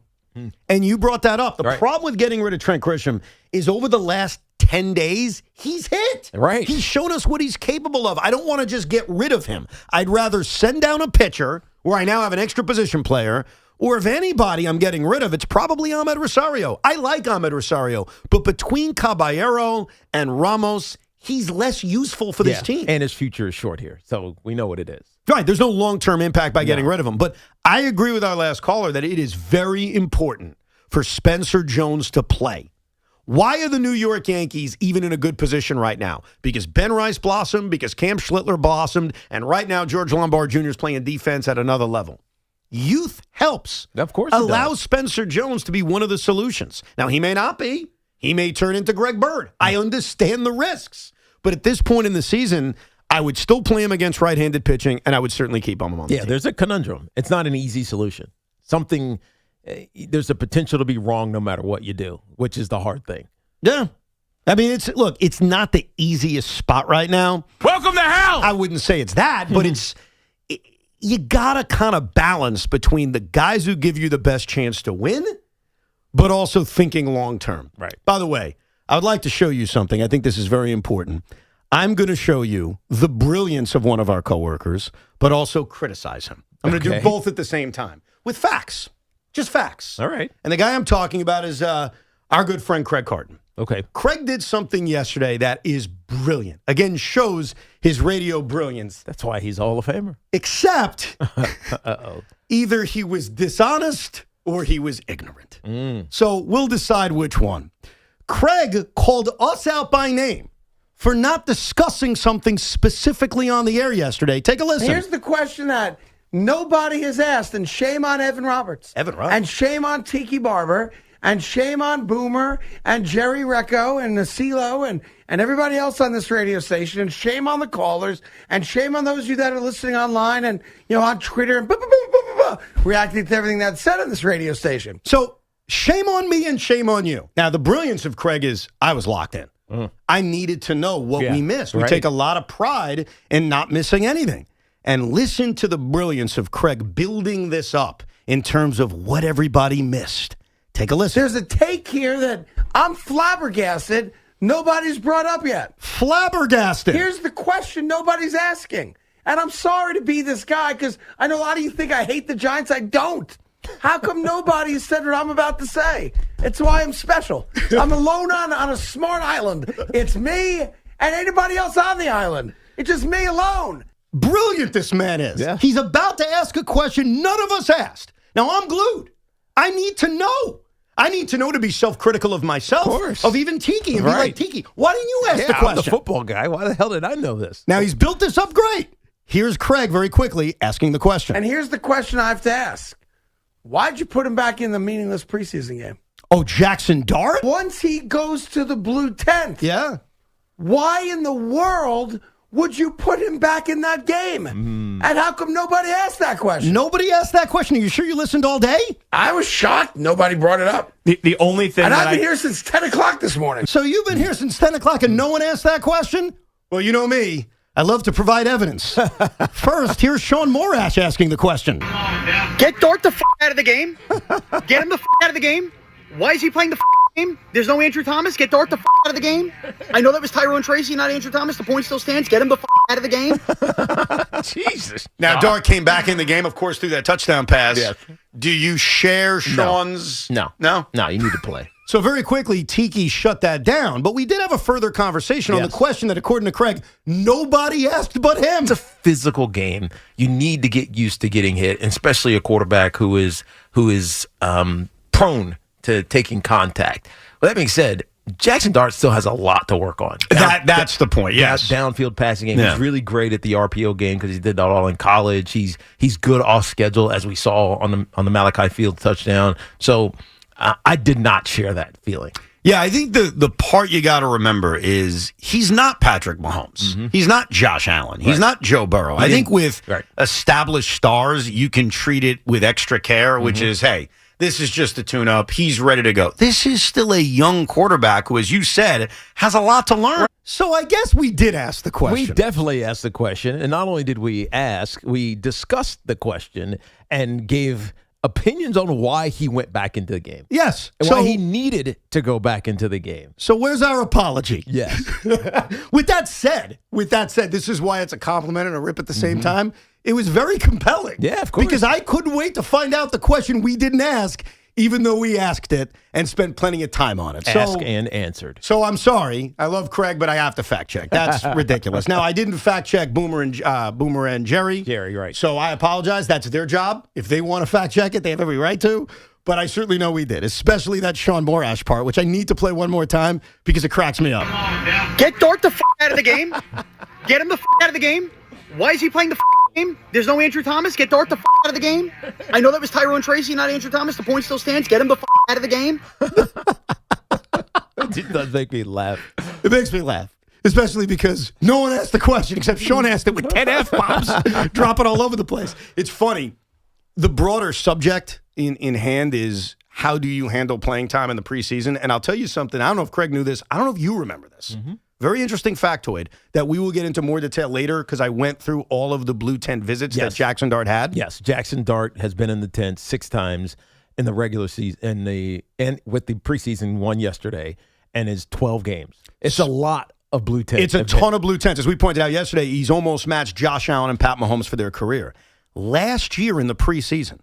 S3: And you brought that up. The problem with getting rid of Trent Grisham is over the last 10 days, he's hit.
S5: Right.
S3: He's shown us what he's capable of. I don't want to just get rid of him. I'd rather send down a pitcher where I now have an extra position player, or if anybody I'm getting rid of, it's probably Ahmed Rosario. I like Ahmed Rosario, but between Caballero and Ramos, he's less useful for this team.
S5: And his future is short here, so we know what it is.
S3: Right, there's no long-term impact by getting rid of him. But I agree with our last caller that it is very important for Spencer Jones to play. Why are the New York Yankees even in a good position right now? Because Ben Rice blossomed, because Cam Schlittler blossomed, and right now George Lombard Jr. is playing defense at another level. Youth helps.
S5: Of course
S3: allows Spencer Jones to be one of the solutions. Now, he may not be. He may turn into Greg Bird. I understand the risks. But at this point in the season, I would still play him against right-handed pitching, and I would certainly keep him on the team.
S5: There's a conundrum. It's not an easy solution. There's a potential to be wrong no matter what you do, which is the hard thing.
S3: Yeah. I mean, it's not the easiest spot right now.
S8: Welcome to hell!
S3: I wouldn't say it's that, but you got to kind of balance between the guys who give you the best chance to win, but also thinking long-term.
S5: Right.
S3: By the way, I would like to show you something. I think this is very important. I'm going to show you the brilliance of one of our coworkers, but also criticize him. I'm going to do both at the same time with facts. Just facts.
S5: All right.
S3: And the guy I'm talking about is our good friend Craig Carton.
S5: Okay.
S3: Craig did something yesterday that is brilliant. Again, shows his radio brilliance.
S5: That's why he's a Hall of Famer.
S3: Except either he was dishonest or he was ignorant. So we'll decide which one. Craig called us out by name for not discussing something specifically on the air yesterday. Take a listen.
S9: Here's the question that nobody has asked, and shame on Evan Roberts.
S3: Evan Roberts.
S9: And shame on Tiki Barber.
S3: and shame on Boomer and Jerry Recco and Nasilo and everybody else on this radio station, and shame on the callers, and shame on those of you that are listening online and on Twitter and reacting to everything that's said on this radio station. So shame on me and shame on you. Now, the brilliance of Craig is I was locked in. I needed to know what we missed. We take a lot of pride in not missing anything. And listen to the brilliance of Craig building this up in terms of what everybody missed. Take a listen. There's a take here that I'm flabbergasted nobody's brought up yet. Flabbergasted. Here's the question nobody's asking. And I'm sorry to be this guy because I know a lot of you think I hate the Giants. I don't. How come nobody said what I'm about to say? It's why I'm special. I'm alone on a smart island. It's me and anybody else on the island. It's just me alone. Brilliant this man is. Yeah. He's about to ask a question none of us asked. Now, I'm glued. I need to know. I need to know to be self-critical of myself, of even Tiki, and be like, Tiki, why didn't you ask the question?
S5: I'm the football guy. Why the hell did I know this?
S3: Now, he's built this up great. Here's Craig very quickly asking the question. And here's the question I have to ask. Why'd you put him back in the meaningless preseason game? Oh, Jaxson Dart? Once he goes to the blue tent. Yeah. Why in the world would you put him back in that game? And how come nobody asked that question? Nobody asked that question. Are you sure you listened all day? I was shocked. Nobody brought it up.
S8: The only thing
S3: and I've been here since 10 o'clock this morning. So you've been here since 10 o'clock and no one asked that question? Well, you know me. I love to provide evidence. First, here's Sean Morash asking the question.
S9: Get Dart the out of the game. Get him the out of the game. Why is he playing the game? There's no Andrew Thomas. Get Dart the out of the game. I know that was Tyrone Tracy, not Andrew Thomas. The point still stands. Get him the out of the game.
S3: Jesus. Now, Dart came back in the game, of course, through that touchdown pass. Yes. Do you share Sean's?
S5: No, you need to play.
S3: So very quickly, Tiki shut that down. But we did have a further conversation on the question that, according to Craig, nobody asked but him.
S5: It's a physical game. You need to get used to getting hit, and especially a quarterback who is prone to taking contact. Well, that being said, Jaxson Dart still has a lot to work on.
S3: That's the point, yes.
S5: That downfield passing game. Yeah. He's really great at the RPO game because he did that all in college. He's good off schedule, as we saw on the Malachi Field touchdown. So I did not share that feeling.
S3: Yeah, I think the part you got to remember is he's not Patrick Mahomes. Mm-hmm. He's not Josh Allen. He's not Joe Burrow. I think with established stars, you can treat it with extra care, which is, hey, this is just a tune-up. He's ready to go. This is still a young quarterback who, as you said, has a lot to learn. So I guess we did ask the question.
S5: We definitely asked the question. And not only did we ask, we discussed the question and gave opinions on why he went back into the game.
S3: Yes.
S5: And why he needed to go back into the game.
S3: So where's our apology?
S5: Yes.
S3: With that said, this is why it's a compliment and a rip at the same time. It was very compelling.
S5: Yeah, of course.
S3: Because I couldn't wait to find out the question we didn't ask, even though we asked it and spent plenty of time on it.
S5: Asked and answered.
S3: So I'm sorry. I love Craig, but I have to fact check. That's ridiculous. Now, I didn't fact check Boomer and Jerry.
S5: Jerry, right.
S3: So I apologize. That's their job. If they want to fact check it, they have every right to. But I certainly know we did, especially that Sean Morash part, which I need to play one more time because it cracks me up.
S9: Get Dart the out of the game. Get him the out of the game. Why is he playing the game? There's no Andrew Thomas. Get Dart the out of the game. I know that was Tyrone Tracy, not Andrew Thomas. The point still stands. Get him the out of the game.
S5: It does make me laugh.
S3: It makes me laugh. Especially because no one asked the question except Sean asked it with 10 F-bombs dropping all over the place. It's funny. The broader subject in hand is how do you handle playing time in the preseason? And I'll tell you something. I don't know if Craig knew this. I don't know if you remember this. Mm-hmm. Very interesting factoid that we will get into more detail later because I went through all of the blue tent visits that Jaxson Dart had.
S5: Yes, Jaxson Dart has been in the tent 6 times in the regular season and with the preseason one yesterday and is 12 games. It's a lot of blue tents.
S3: It's a ton of blue tents. As we pointed out yesterday, he's almost matched Josh Allen and Pat Mahomes for their career. Last year in the preseason,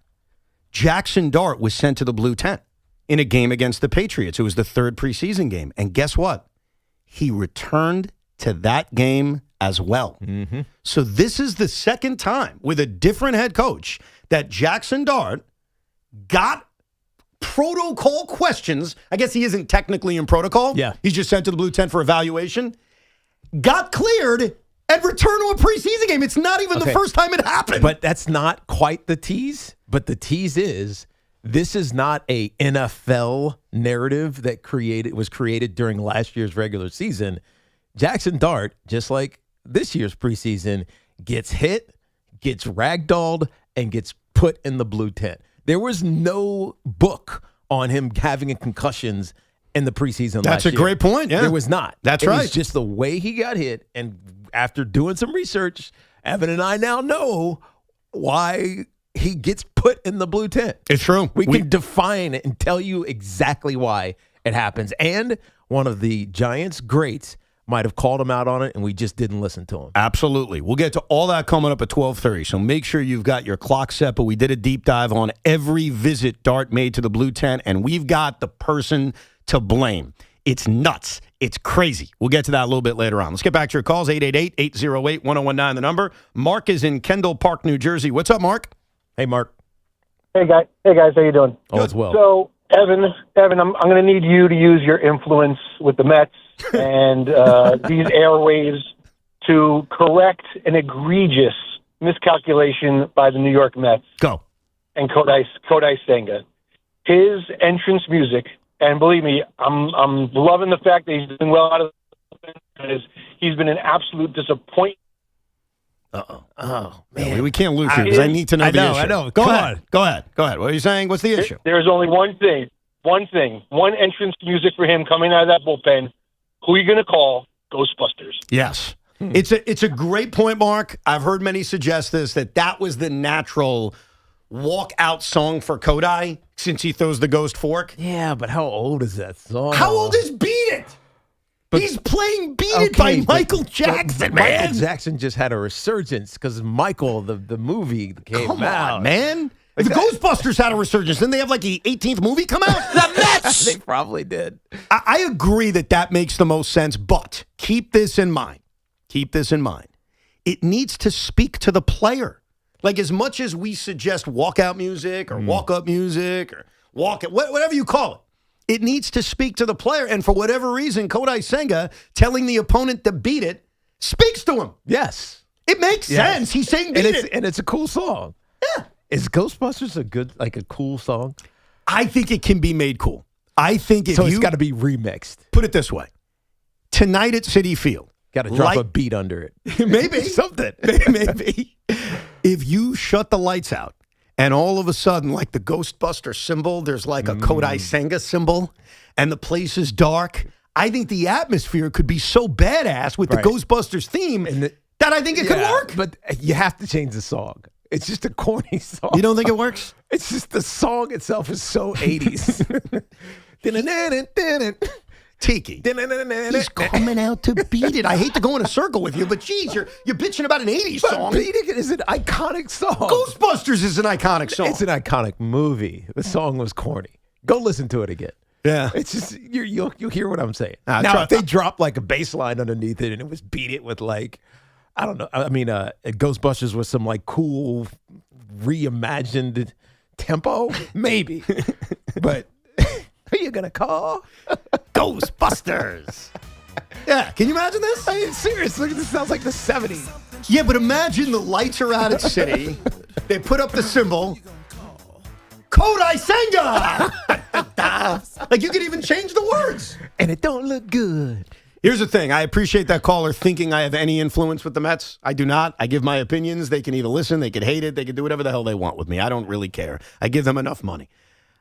S3: Jaxson Dart was sent to the blue tent in a game against the Patriots. It was the 3rd preseason game. And guess what? He returned to that game as well. Mm-hmm. So this is the 2nd time with a different head coach that Jaxson Dart got protocol questions. I guess he isn't technically in protocol.
S5: Yeah.
S3: He's just sent to the blue tent for evaluation. Got cleared and returned to a preseason game. It's not even the first time it happened.
S5: But that's not quite the tease. But the tease is This is not a NFL narrative that was created during last year's regular season. Jaxson Dart, just like this year's preseason, gets hit, gets ragdolled, and gets put in the blue tent. There was no book on him having concussions in the preseason last year.
S3: That's a great point, yeah.
S5: There was not.
S3: That's
S5: right.
S3: right.
S5: It was just the way he got hit. And after doing some research, Evan and I now know why he gets put in the blue tent.
S3: It's true.
S5: We can define it and tell you exactly why it happens. And one of the Giants' greats might have called him out on it, and we just didn't listen to him.
S3: Absolutely. We'll get to all that coming up at 12:30, so make sure you've got your clock set, but we did a deep dive on every visit Dart made to the blue tent, and we've got the person to blame. It's nuts. It's crazy. We'll get to that a little bit later on. Let's get back to your calls, 888-808-1019, the number. Mark is in Kendall Park, New Jersey. What's up, Mark?
S5: Hey, Mark.
S8: Hey guys, how you doing?
S5: All is well.
S8: So, Evan, I'm going to need you to use your influence with the Mets and these airwaves to correct an egregious miscalculation by the New York Mets.
S3: Go.
S8: And Kodai Senga. His entrance music, and believe me, I'm loving the fact that he's doing well out of the because he's been an absolute disappointment.
S3: Oh, man. We can't lose here because I need to know the issue.
S5: I know.
S3: Go ahead. What are you saying? What's the issue?
S8: There's only one thing. One entrance music for him coming out of that bullpen. Who are you going to call? Ghostbusters.
S3: Yes. It's a great point, Mark. I've heard many suggest this, that was the natural walk-out song for Kodai since he throws the ghost fork.
S5: Yeah, but how old is that song?
S3: How old is Beat It? He's playing Beat It by Michael Jackson, man.
S5: Michael Jackson just had a resurgence because Michael, the movie, came
S3: Come
S5: out.
S3: on, man. The Ghostbusters had a resurgence. Didn't they have like the 18th movie come out? The Mets!
S5: They probably did.
S3: I agree that makes the most sense, but keep this in mind. It needs to speak to the player. Like as much as we suggest walkout music or walk-up music or whatever you call it, it needs to speak to the player. And for whatever reason, Kodai Senga telling the opponent to beat it speaks to him.
S5: Yes.
S3: It makes sense. He's saying beat it.
S5: And it's a cool song.
S3: Yeah.
S5: Is Ghostbusters a cool song?
S3: I think it can be made cool. I think if
S5: it's got to be remixed.
S3: Put it this way. Tonight at Citi Field.
S5: Got to drop a beat under it.
S3: Maybe.
S5: Something.
S3: Maybe. If you shut the lights out and all of a sudden, like the Ghostbuster symbol, there's like a Kodai Senga symbol and the place is dark, I think the atmosphere could be so badass with the Ghostbusters theme that I think it could work.
S5: But you have to change the song. It's just a corny song.
S3: You don't think it works?
S5: It's just the song itself is so 80s.
S3: Tiki. He's coming out to beat it. I hate to go in a circle with you, but geez, you're bitching about an 80s song.
S5: Beat It is an iconic song.
S3: Ghostbusters is an iconic song.
S5: It's an iconic movie. The song was corny. Go listen to it again.
S3: Yeah.
S5: It's just, you'll hear what I'm saying. Now, if they dropped like a bass line underneath it and it was Beat It with like, I don't know. I mean, Ghostbusters with some like cool reimagined tempo, maybe. But who are you gonna call?
S3: Ghostbusters. Yeah, can you imagine this?
S5: I mean, seriously, this sounds like the 70s.
S3: Yeah, but imagine the lights are out at City. They put up the symbol. Kodai Senga! Like you could even change the words.
S5: And it don't look good.
S3: Here's the thing. I appreciate that caller thinking I have any influence with the Mets. I do not. I give my opinions. They can either listen, they can hate it, they can do whatever the hell they want with me. I don't really care. I give them enough money.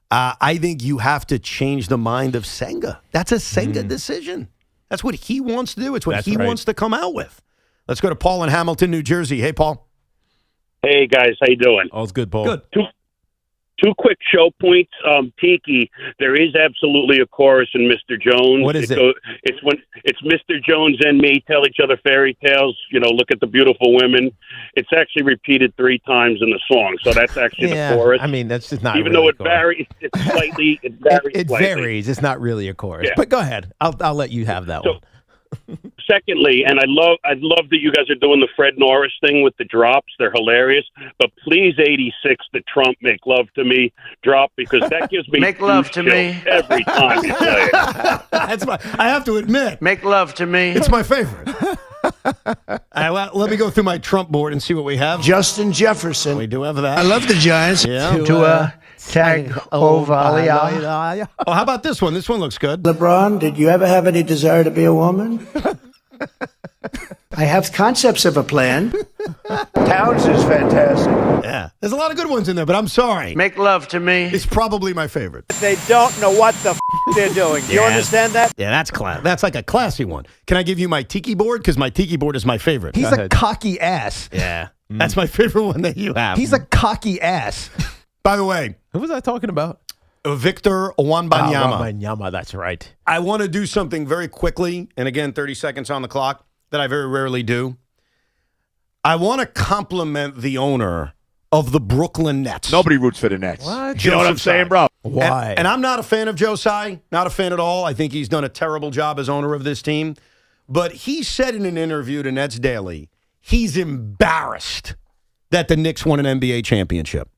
S3: I think you have to change the mind of Senga. That's a Senga decision. That's what he wants to do. It's what he wants to come out with. Let's go to Paul in Hamilton, New Jersey. Hey, Paul.
S10: Hey, guys. How you doing?
S5: All's good, Paul.
S3: Good.
S10: Two quick show points. Tiki, there is absolutely a chorus in Mr. Jones.
S5: What is it?
S10: It's when it's Mr. Jones and me tell each other fairy tales. You know, look at the beautiful women. It's actually repeated 3 times in the song, so that's actually the chorus.
S5: I mean, that's just not.
S10: Even
S5: really
S10: though it varies, it varies.
S5: It varies. It's not really a chorus.
S10: Yeah.
S5: But go ahead. I'll let you have that one.
S10: Secondly, and I love that you guys are doing the Fred Norris thing with the drops. They're hilarious. But please, 86, the Trump "Make Love to Me" drop, because that gives me
S26: Make love to me
S10: every time you play it.
S3: I have to admit,
S26: Make love to me.
S3: it's my favorite. Let me go through my Trump board and see what we have.
S26: Justin Jefferson.
S3: We do have that.
S26: I love the Giants.
S3: Yeah.
S11: Ovalia.
S3: Oh, how about this one? This one looks good.
S11: LeBron, did you ever have any desire to be a woman? I have concepts of a plan.
S35: Towns is fantastic.
S3: Yeah. There's a lot of good ones in there, but I'm sorry.
S11: Make love to me.
S3: It's probably my favorite.
S11: They don't know what the they're doing. Do you understand that?
S3: Yeah, that's like a classy one. Can I give you my Tiki board? Because my Tiki board is my favorite.
S12: He's a cocky ass.
S3: Yeah. That's my favorite one that you have.
S12: He's a cocky ass.
S3: By the way,
S5: who was I talking about?
S3: Victor Wembanyama.
S5: Wembanyama, that's right.
S3: I want to do something very quickly, and again, 30 seconds on the clock, that I very rarely do. I want to compliment the owner of the Brooklyn Nets.
S13: Nobody roots for the Nets.
S3: What?
S13: You know what I'm saying, bro?
S5: Why?
S3: And I'm not a fan of Joe Tsai. Not a fan at all. I think he's done a terrible job as owner of this team. But he said in an interview to Nets Daily, he's embarrassed that the Knicks won an NBA championship.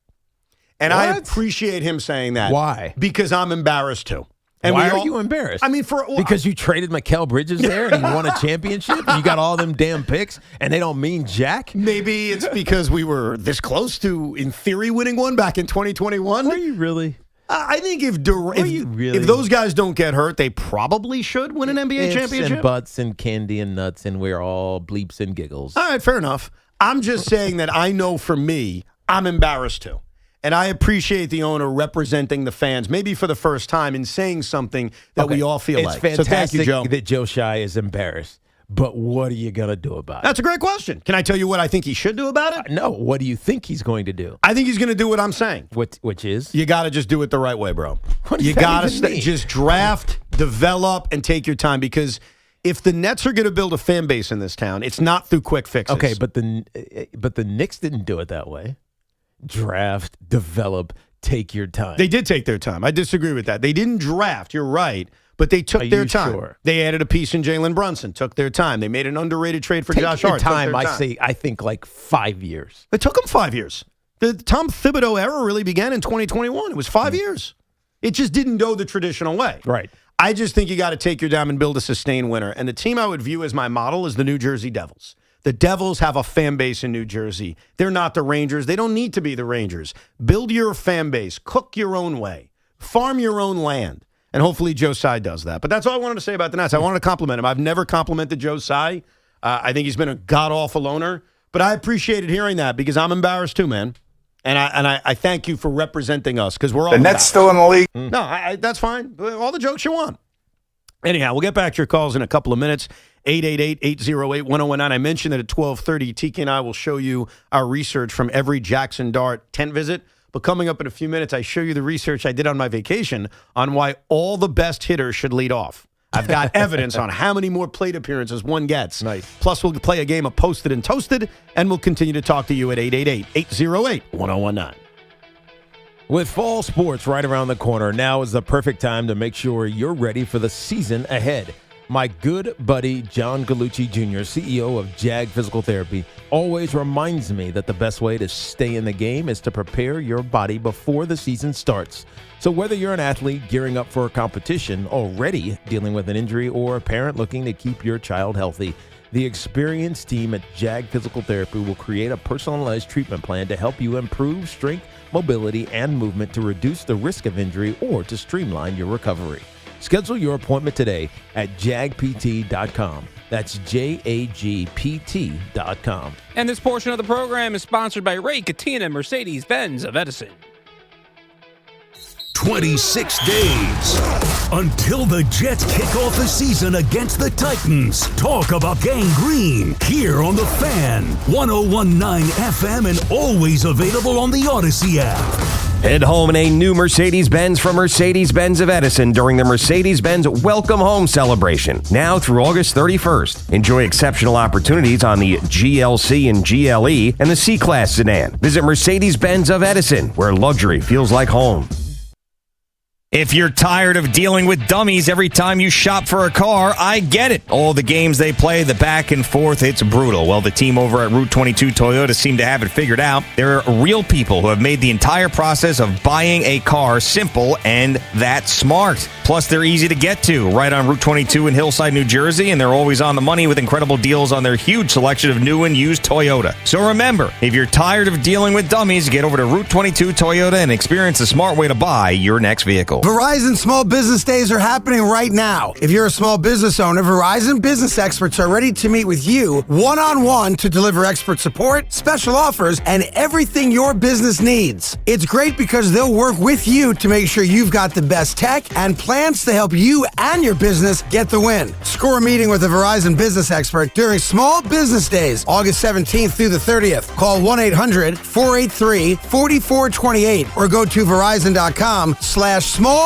S3: And I appreciate him saying that.
S5: Why?
S3: Because I'm embarrassed too. And
S5: why are you embarrassed?
S3: I mean,
S5: because you traded Mikal Bridges there and he won a championship and you got all them damn picks and they don't mean jack?
S3: Maybe it's because we were this close to, in theory, winning one back in 2021.
S5: Are you really?
S3: I think if those guys don't get hurt, they probably should win an NBA championship.
S5: And butts and candy and nuts and we're all bleeps and giggles.
S3: All right, fair enough. I'm just saying that I know for me, I'm embarrassed too. And I appreciate the owner representing the fans, maybe for the first time, in saying something that we all feel like.
S5: It's fantastic
S3: so thank you, Joe.
S5: that Joe Tsai is embarrassed. But what are you going to do about it?
S3: That's a great question. Can I tell you what I think he should do about it?
S5: No. What do you think he's going to do?
S3: I think he's going to do what I'm saying.
S5: Which is?
S3: You got to just do it the right way, bro.
S5: What does
S3: you
S5: that
S3: got
S5: even
S3: to
S5: mean?
S3: just draft, develop, and take your time because if the Nets are going to build a fan base in this town, it's not through quick fixes.
S5: Okay, but the Knicks didn't do it that way. Draft, develop, take your time.
S3: They did take their time. I disagree with that. They didn't draft. You're right. But they took their time.
S5: Sure?
S3: They added a piece in Jalen Brunson. Took their time. They made an underrated trade for Josh Hart.
S5: I think like 5 years.
S3: It took them 5 years. The Tom Thibodeau era really began in 2021. It was 5 years. It just didn't go the traditional way.
S5: Right.
S3: I just think you got to take your time and build a sustained winner. And the team I would view as my model is the New Jersey Devils. The Devils have a fan base in New Jersey. They're not the Rangers. They don't need to be the Rangers. Build your fan base. Cook your own way. Farm your own land. And hopefully Joe Tsai does that. But that's all I wanted to say about the Nets. I wanted to compliment him. I've never complimented Joe Tsai. I think he's been a god-awful owner. But I appreciated hearing that because I'm embarrassed too, man. And I thank you for representing us because we're all
S35: The Nets still in the league?
S3: No, that's fine. All the jokes you want. Anyhow, we'll get back to your calls in a couple of minutes. 888-808-1019. I mentioned that at 12:30, Tiki and I will show you our research from every Jaxson Dart tent visit. But coming up in a few minutes, I show you the research I did on my vacation on why all the best hitters should lead off. I've got evidence on how many more plate appearances one gets.
S5: Nice.
S3: Plus, we'll play a game of Posted and Toasted, and we'll continue to talk to you at 888-808-1019.
S5: With fall sports right around the corner, now is the perfect time to make sure you're ready for the season ahead. My good buddy, John Gallucci Jr., CEO of JAG Physical Therapy, always reminds me that the best way to stay in the game is to prepare your body before the season starts. So whether you're an athlete gearing up for a competition, already dealing with an injury, or a parent looking to keep your child healthy, the experienced team at JAG Physical Therapy will create a personalized treatment plan to help you improve strength, mobility, and movement to reduce the risk of injury or to streamline your recovery. Schedule your appointment today at jagpt.com. That's JAGPT.com.
S14: And this portion of the program is sponsored by Ray Katina, Mercedes-Benz of Edison.
S1: 26 days until the Jets kick off the season against the Titans. Talk about Gang Green here on The Fan, 101.9 FM, and always available on the Odyssey app.
S15: Head home in a new Mercedes-Benz from Mercedes-Benz of Edison during the Mercedes-Benz Welcome Home celebration. Now through August 31st. Enjoy exceptional opportunities on the GLC and GLE and the C-Class sedan. Visit Mercedes-Benz of Edison, where luxury feels like home. If you're tired of dealing with dummies every time you shop for a car, I get it. All the games they play, the back and forth, it's brutal. Well, the team over at Route 22 Toyota seem to have it figured out. They're real people who have made the entire process of buying a car simple and that smart. Plus, they're easy to get to, right on Route 22 in Hillside, New Jersey, and they're always on the money with incredible deals on their huge selection of new and used Toyota. So remember, if you're tired of dealing with dummies, get over to Route 22 Toyota and experience the smart way to buy your next vehicle.
S13: Verizon Small Business Days are happening right now. If you're a small business owner, Verizon business experts are ready to meet with you one-on-one to deliver expert support, special offers, and everything your business needs. It's great because they'll work with you to make sure you've got the best tech and plans to help you and your business get the win. Score a meeting with a Verizon business expert during Small Business Days, August 17th through the 30th. Call 1-800-483-4428 or go to verizon.com/smallbusiness.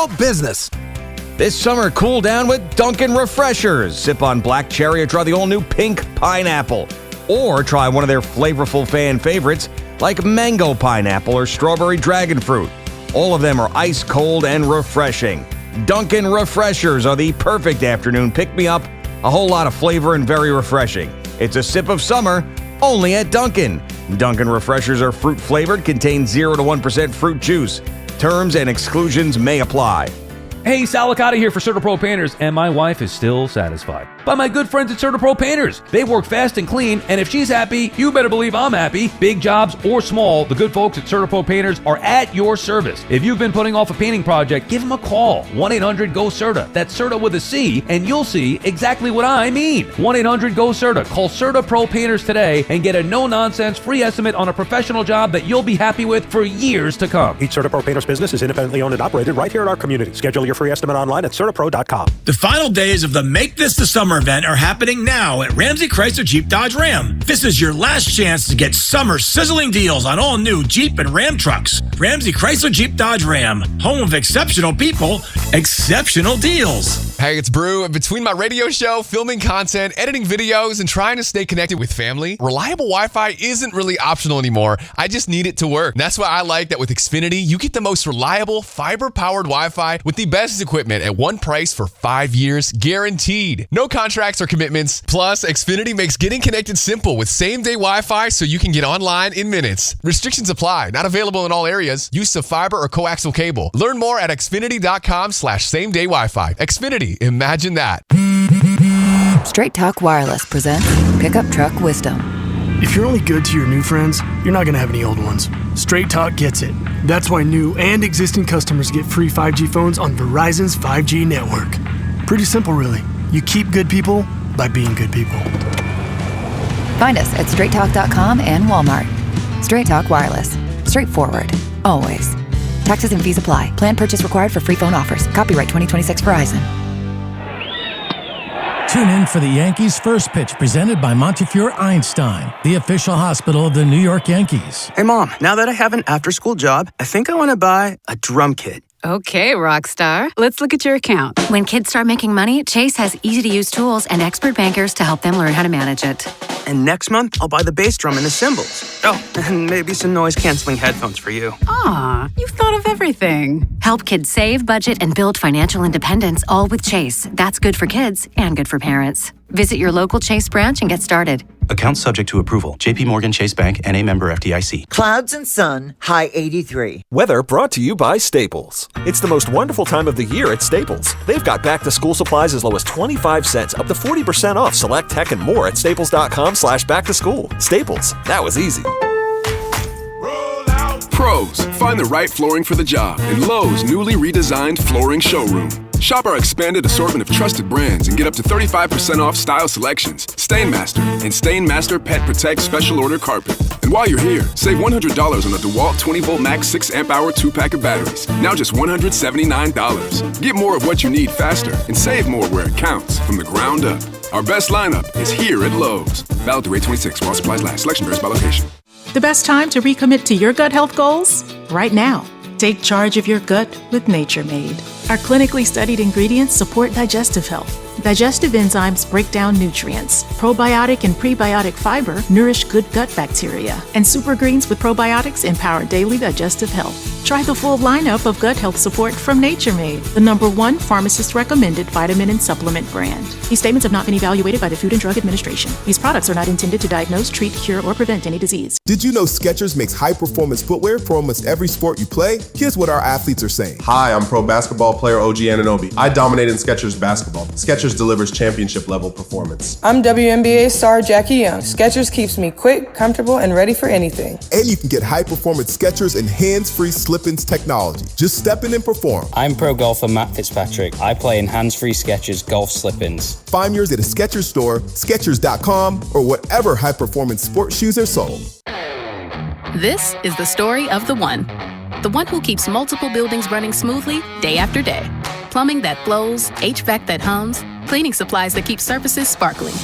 S15: This summer, cool down with Dunkin' Refreshers. Sip on black cherry or try the all-new pink pineapple. Or try one of their flavorful fan favorites like mango pineapple or strawberry dragon fruit. All of them are ice cold and refreshing. Dunkin' Refreshers are the perfect afternoon pick-me-up, a whole lot of flavor and very refreshing. It's a sip of summer, only at Dunkin'. Dunkin' Refreshers are fruit-flavored, contain 0 to 1% fruit juice. Terms and exclusions may apply.
S16: Hey, Salicata here for CertaPro Painters, and my wife is still satisfied by my good friends at CertaPro Painters. They work fast and clean, and if she's happy, you better believe I'm happy. Big jobs or small, the good folks at CertaPro Painters are at your service. If you've been putting off a painting project, give them a call. 1-800-GO-CERTA. That's CERTA with a C, and you'll see exactly what I mean. 1-800-GO-CERTA. Call CertaPro Painters today and get a no-nonsense free estimate on a professional job that you'll be happy with for years to come.
S17: Each CertaPro Painters business is independently owned and operated right here in our community. Schedule your free estimate online at CertaPro.com.
S18: The final days of the Make This the Summer event are happening now at Ramsey Chrysler Jeep Dodge Ram. This is your last chance to get summer sizzling deals on all new Jeep and Ram trucks. Ramsey Chrysler Jeep Dodge Ram, home of exceptional people, exceptional deals.
S19: Hey, it's Brew. Between my radio show, filming content, editing videos, and trying to stay connected with family, reliable Wi-Fi isn't really optional anymore. I just need it to work. And that's why I like that with Xfinity, you get the most reliable, fiber-powered Wi-Fi with the best equipment at one price for 5 years, guaranteed. No contracts or commitments. Plus, Xfinity makes getting connected simple with same-day Wi-Fi so you can get online in minutes. Restrictions apply. Not available in all areas. Use of fiber or coaxial cable. Learn more at xfinity.com/same-day Wi-Fi. Xfinity. Imagine that.
S32: Straight Talk Wireless presents Pickup Truck Wisdom.
S20: If you're only good to your new friends, you're not going to have any old ones. Straight Talk gets it. That's why new and existing customers get free 5G phones on Verizon's 5G network. Pretty simple, really. You keep good people by being good people.
S32: Find us at straighttalk.com and Walmart. Straight Talk Wireless. Straightforward. Always. Taxes and fees apply. Plan purchase required for free phone offers. Copyright 2026 Verizon.
S21: Tune in for the Yankees' first pitch presented by Montefiore Einstein, the official hospital of the New York Yankees.
S22: Hey, Mom, now that I have an after-school job, I think I want to buy a drum kit.
S23: Okay, rock star. Let's look at your account.
S24: When kids start making money, Chase has easy-to-use tools and expert bankers to help them learn how to manage it.
S22: And next month, I'll buy the bass drum and the cymbals. Oh, and maybe some noise-canceling headphones for you.
S23: Aw, you've thought of everything.
S24: Help kids save, budget, and build financial independence, all with Chase. That's good for kids and good for parents. Visit your local Chase branch and get started.
S25: Account subject to approval. JP Morgan Chase Bank and a member FDIC.
S27: Clouds and sun, high 83.
S28: Weather brought to you by Staples. It's the most wonderful time of the year at Staples. They've got back-to-school supplies as low as 25 cents, up to 40% off select tech and more at staples.com/back-to-school. Staples, that was easy.
S30: Pros, find the right flooring for the job in Lowe's newly redesigned flooring showroom. Shop our expanded assortment of trusted brands and get up to 35% off style selections, Stainmaster, and Stainmaster Pet Protect Special Order Carpet. And while you're here, save $100 on a DeWalt 20-volt max 6-amp-hour 2-pack of batteries. Now just $179. Get more of what you need faster and save more where it counts from the ground up. Our best lineup is here at Lowe's. Valid through 8/26 while supplies last. Selection varies by location.
S31: The best time to recommit to your gut health goals? Right now. Take charge of your gut with Nature Made. Our clinically studied ingredients support digestive health, Digestive enzymes break down nutrients. Probiotic and prebiotic fiber nourish good gut bacteria. And super greens with probiotics empower daily digestive health. Try the full lineup of gut health support from Nature Made, the #1 pharmacist-recommended vitamin and supplement brand. These statements have not been evaluated by the Food and Drug Administration. These products are not intended to diagnose, treat, cure, or prevent any disease.
S2: Did you know Skechers makes high-performance footwear for almost every sport you play? Here's what our athletes are saying.
S3: Hi, I'm pro basketball player OG Anunoby. I dominate in Skechers basketball. Skechers delivers championship-level performance.
S4: I'm WNBA star Jackie Young. Skechers keeps me quick, comfortable, and ready for anything.
S2: And you can get high-performance Skechers and hands-free slip-ins technology. Just step in and perform.
S6: I'm pro golfer Matt Fitzpatrick. I play in hands-free Skechers golf slip-ins.
S2: Find yours at a Skechers store, Skechers.com, or whatever high-performance sports shoes are sold.
S23: This is the story of the one. The one who keeps multiple buildings running smoothly day after day. Plumbing that flows, HVAC that hums, cleaning supplies that keep surfaces sparkling.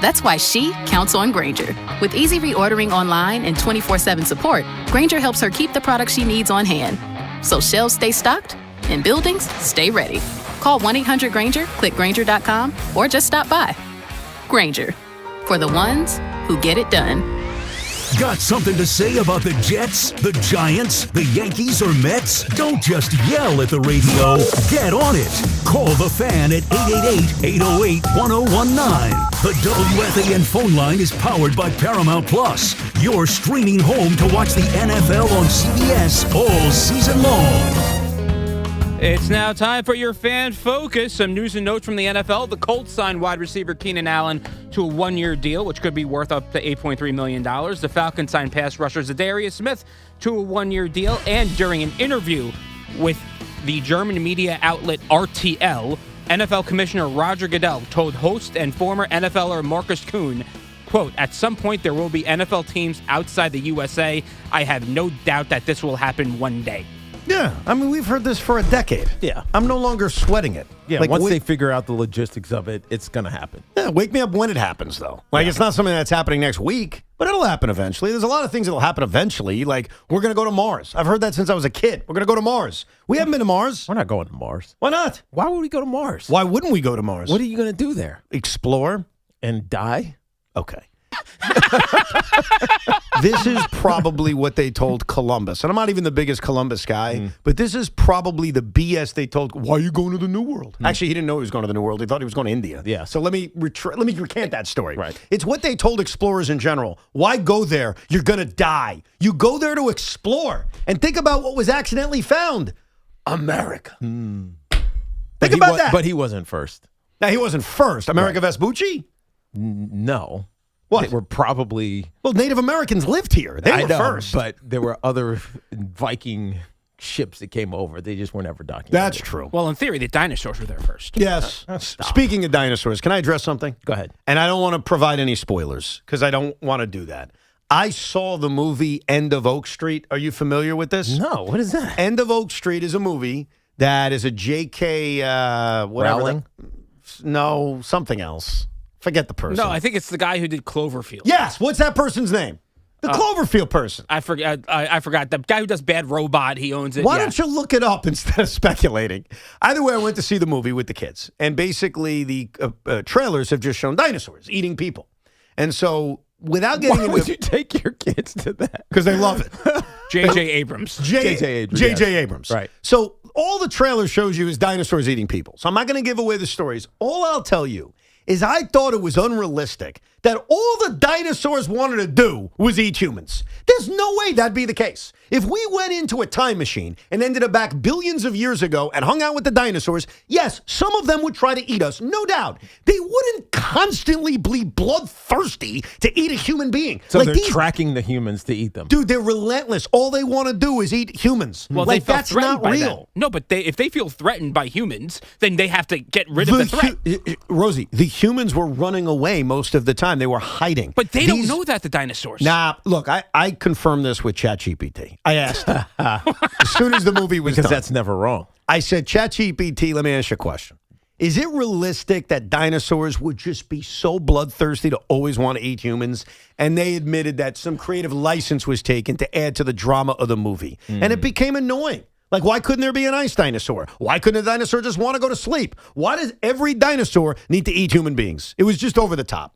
S23: That's why she counts on Grainger. With easy reordering online and 24/7 support, Grainger helps her keep the products she needs on hand. So shelves stay stocked and buildings stay ready. Call 1-800-GRAINGER, click Grainger.com, or just stop by. Grainger, for the ones who get it done.
S1: Got something to say about the Jets, the Giants, the Yankees, or Mets? Don't just yell at the radio. Get on it. Call the Fan at 888-808-1019. The WFAN phone line is powered by Paramount Plus. Your streaming home to watch the NFL on CBS all season long.
S14: It's now time for your Fan Focus. Some news and notes from the NFL. The Colts signed wide receiver Keenan Allen to a one-year deal, which could be worth up to $8.3 million. The Falcons signed pass rusher Zadarius Smith to a one-year deal. And during an interview with the German media outlet RTL, NFL Commissioner Roger Goodell told host and former NFLer Marcus Kuhn, quote, "At some point there will be NFL teams outside the USA. I have no doubt that this will happen one day."
S7: Yeah, I mean, we've heard this for a decade.
S5: Yeah.
S7: I'm no longer sweating it.
S5: Yeah, once they figure out the logistics of it, it's going to happen.
S7: Yeah, wake me up when it happens, though. It's not something that's happening next week, but it'll happen eventually. There's a lot of things that'll happen eventually, like we're going to go to Mars. I've heard that since I was a kid. We're going to go to Mars. We haven't been to Mars.
S5: We're not going to Mars.
S7: Why not?
S5: Why would we go to Mars?
S7: Why wouldn't we go to Mars?
S5: What are you going to do there?
S7: Explore.
S5: And die?
S7: Okay. This is probably what they told Columbus. And I'm not even the biggest Columbus guy, but this is probably the BS they told. Why are you going to the New World? Actually, he didn't know he was going to the New World. He thought he was going to India.
S5: Yeah.
S7: So let me recant that story.
S5: Right.
S7: It's what they told explorers in general. Why go there? You're going to die. You go there to explore. And think about what was accidentally found. America. Think about that.
S5: But he wasn't first.
S7: Now, he wasn't first. America Vespucci?
S5: No.
S7: What?
S5: They were probably...
S7: Well, Native Americans lived here. They were first.
S5: But there were other Viking ships that came over. They just were never documented.
S7: That's true.
S14: Well, in theory, the dinosaurs were there first.
S7: Yes. Speaking of dinosaurs, can I address something?
S5: Go ahead.
S7: And I don't want to provide any spoilers because I don't want to do that. I saw the movie End of Oak Street. Are you familiar with this?
S5: No. What is that?
S7: End of Oak Street is a movie that is a J.K.
S5: Rowling?
S7: No, something else. Forget the person.
S14: No, I think it's the guy who did Cloverfield.
S7: Yes. What's that person's name? The Cloverfield person.
S14: I forgot. I forgot. The guy who does Bad Robot, he owns it.
S7: Why don't you look it up instead of speculating? Either way, I went to see the movie with the kids. And basically, the trailers have just shown dinosaurs eating people. And so, without getting
S5: Why would you take your kids to that?
S7: Because they love it.
S14: J.J. Abrams.
S7: J.J. Abrams.
S5: Right.
S7: So, all the trailer shows you is dinosaurs eating people. So, I'm not going to give away the stories. All I'll tell you is I thought it was unrealistic that all the dinosaurs wanted to do was eat humans. There's no way that'd be the case. If we went into a time machine and ended up back billions of years ago and hung out with the dinosaurs, yes, some of them would try to eat us, no doubt. They wouldn't constantly be bloodthirsty to eat a human being.
S5: So they're tracking the humans to eat them.
S7: Dude, they're relentless. All they want to do is eat humans.
S14: Well,
S7: that's not real.
S14: No, but if they feel threatened by humans, then they have to get rid of the threat.
S7: Rosie, the humans were running away most of the time. They were hiding.
S14: But they don't know that, the dinosaurs.
S7: Nah, look, I confirmed this with ChatGPT. I asked him as soon as the movie was
S5: because
S7: done.
S5: That's never wrong.
S7: I said, ChatGPT, let me ask you a question. Is it realistic that dinosaurs would just be so bloodthirsty to always want to eat humans? And they admitted that some creative license was taken to add to the drama of the movie. And it became annoying. Like, why couldn't there be an ice dinosaur? Why couldn't a dinosaur just want to go to sleep? Why does every dinosaur need to eat human beings? It was just over the top.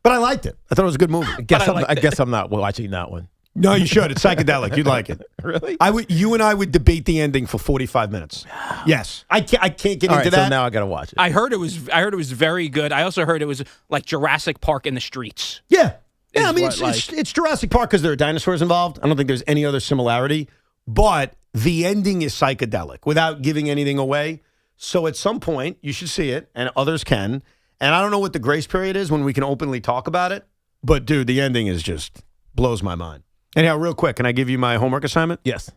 S7: But I liked it. I thought it was a good movie.
S5: I guess I'm not watching that one.
S7: No, you should. It's psychedelic. You'd like it.
S5: Really?
S7: You and I would debate the ending for 45 minutes. Yes. I can't get
S5: All
S7: into
S5: right,
S7: that.
S5: So now I got to watch it.
S14: I heard it was very good. I also heard it was like Jurassic Park in the streets.
S7: Yeah. Yeah, I mean,
S14: what,
S7: it's Jurassic Park because there are dinosaurs involved. I don't think there's any other similarity. But the ending is psychedelic without giving anything away. So at some point, you should see it, and others can. And I don't know what the grace period is when we can openly talk about it. But, dude, the ending is just blows my mind. Anyhow, real quick, can I give you my homework assignment?
S5: Yes.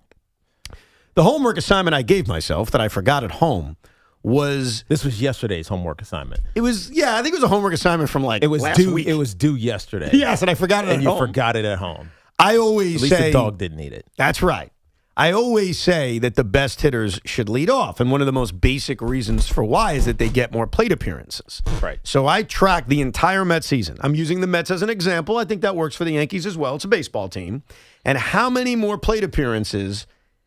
S7: The homework assignment I gave myself that I forgot at home was...
S5: This was yesterday's homework assignment.
S7: It was, yeah, I think it was a homework assignment from last week.
S5: It was due yesterday.
S7: Yes, and I forgot it at home.
S5: And you forgot it at home.
S7: I always
S5: say... At least
S7: say...
S5: the dog didn't eat it.
S7: That's right. I always say that the best hitters should lead off, and one of the most basic reasons for why is that they get more plate appearances.
S5: Right.
S7: So I track the entire Mets season. I'm using the Mets as an example. I think that works for the Yankees as well. It's a baseball team. And how many more plate appearances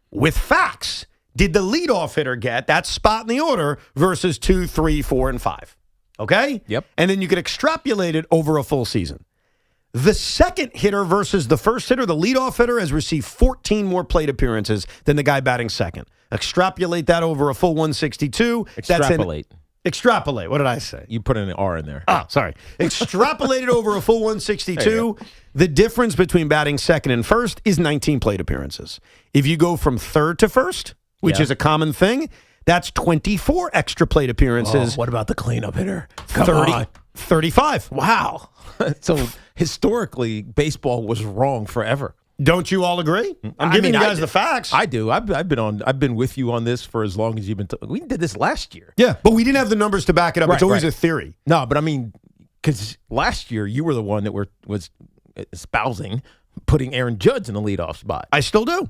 S7: with facts did the leadoff hitter get, that spot in the order, versus 2, 3, 4, and 5? Okay?
S5: Yep.
S7: And then you could extrapolate it over a full season. The second hitter versus the first hitter, the leadoff hitter, has received 14 more plate appearances than the guy batting second. Extrapolate that over a full 162. Extrapolate. What did I say?
S5: You put an R in there.
S7: Oh, sorry. Extrapolate it over a full 162. The difference between batting second and first is 19 plate appearances. If you go from third to first, which is a common thing, that's 24 extra plate appearances.
S5: Oh, what about the cleanup hitter?
S7: 35.
S5: Wow. So historically, baseball was wrong forever.
S7: Don't you all agree? I'm giving you guys the facts.
S5: I do. I've been with you on this for as long as you've been. We did this last year.
S7: Yeah, but we didn't have the numbers to back it up. It's always a theory.
S5: No, but I mean, because last year you were the one that was espousing putting Aaron Judge in the leadoff spot.
S7: I still do.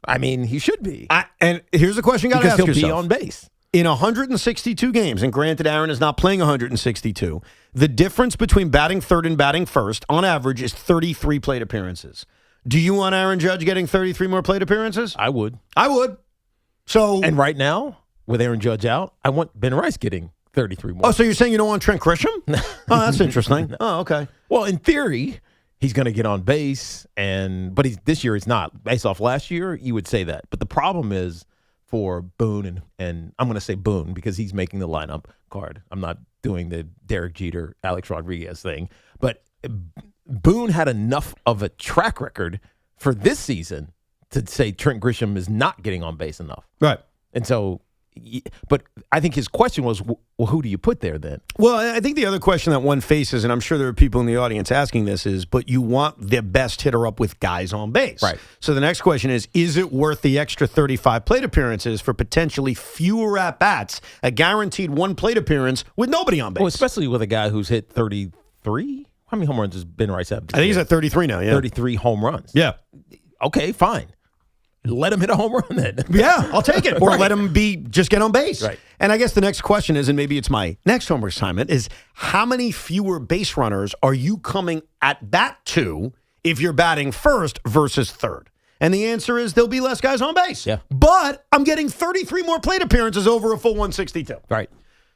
S5: I mean, he should be.
S7: And here's the question you got to ask yourself.
S5: Because he'll be on base.
S7: In 162 games, and granted Aaron is not playing 162, the difference between batting third and batting first, on average, is 33 plate appearances. Do you want Aaron Judge getting 33 more plate appearances?
S5: I would.
S7: So,
S5: and right now, with Aaron Judge out, I want Ben Rice getting 33 more.
S7: Oh, so you're saying you don't want Trent Grisham? Oh, that's interesting. No. Oh, okay.
S5: Well, in theory, he's going to get on base, but this year he's not. Based off last year, you would say that. But the problem is, for Boone, and I'm going to say Boone because he's making the lineup card. I'm not doing the Derek Jeter, Alex Rodriguez thing. But Boone had enough of a track record for this season to say Trent Grisham is not getting on base enough.
S7: Right.
S5: And so, but I think his question was, well, who do you put there then?
S7: Well, I think the other question that one faces, and I'm sure there are people in the audience asking this, is, but you want the best hitter up with guys on base.
S5: Right.
S7: So the next question is it worth the extra 35 plate appearances for potentially fewer at-bats, a guaranteed one plate appearance with nobody on base?
S5: Well, especially with a guy who's hit 33. How many home runs has Ben Rice have?
S7: I think he's at 33 now, yeah.
S5: 33 home runs.
S7: Yeah.
S5: Okay, fine. Let him hit a home run then.
S7: Yeah, I'll take it. Or let him just get on base.
S5: Right.
S7: And I guess the next question is, and maybe it's my next homework assignment, is how many fewer base runners are you coming at bat to if you're batting first versus third? And the answer is there'll be less guys on base.
S5: Yeah.
S7: But I'm getting 33 more plate appearances over a full 162.
S5: Right.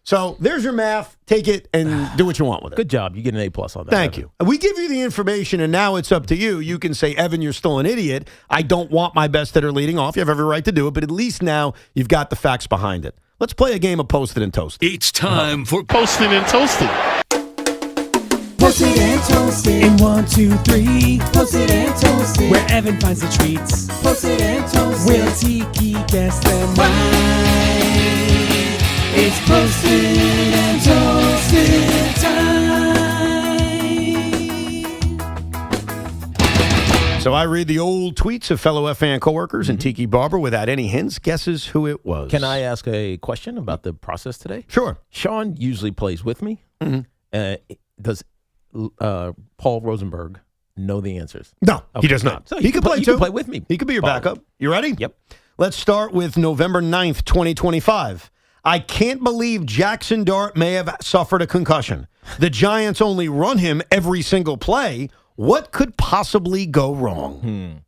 S7: So there's your math. Take it and do what you want with it.
S5: Good job. You get an A+ on that.
S7: Thank you. We give you the information, and now it's up to you. You can say, Evan, you're still an idiot. I don't want my best hitter leading off. You have every right to do it, but at least now you've got the facts behind it. Let's play a game of Posted and Toasted.
S8: It's time for Posted and Toasted.
S9: Posted and Toasted. In 1, 2, 3. Posted and Toasted. Where Evan finds the treats. Posted and Toasted. Will Tiki guess them right? It's Posted and Toasted time.
S7: So I read the old tweets of fellow WFAN coworkers and Tiki Barber without any hints. Guesses who it was.
S5: Can I ask a question about the process today?
S7: Sure.
S5: Sean usually plays with me. Does Paul Rosenberg know the answers?
S7: No, he does not.
S5: So
S7: he could play too.
S5: You can play with me.
S7: He could be your backup. You ready?
S5: Yep.
S7: Let's start with November 9th, 2025. I can't believe Jaxson Dart may have suffered a concussion. The Giants only run him every single play. What could possibly go wrong?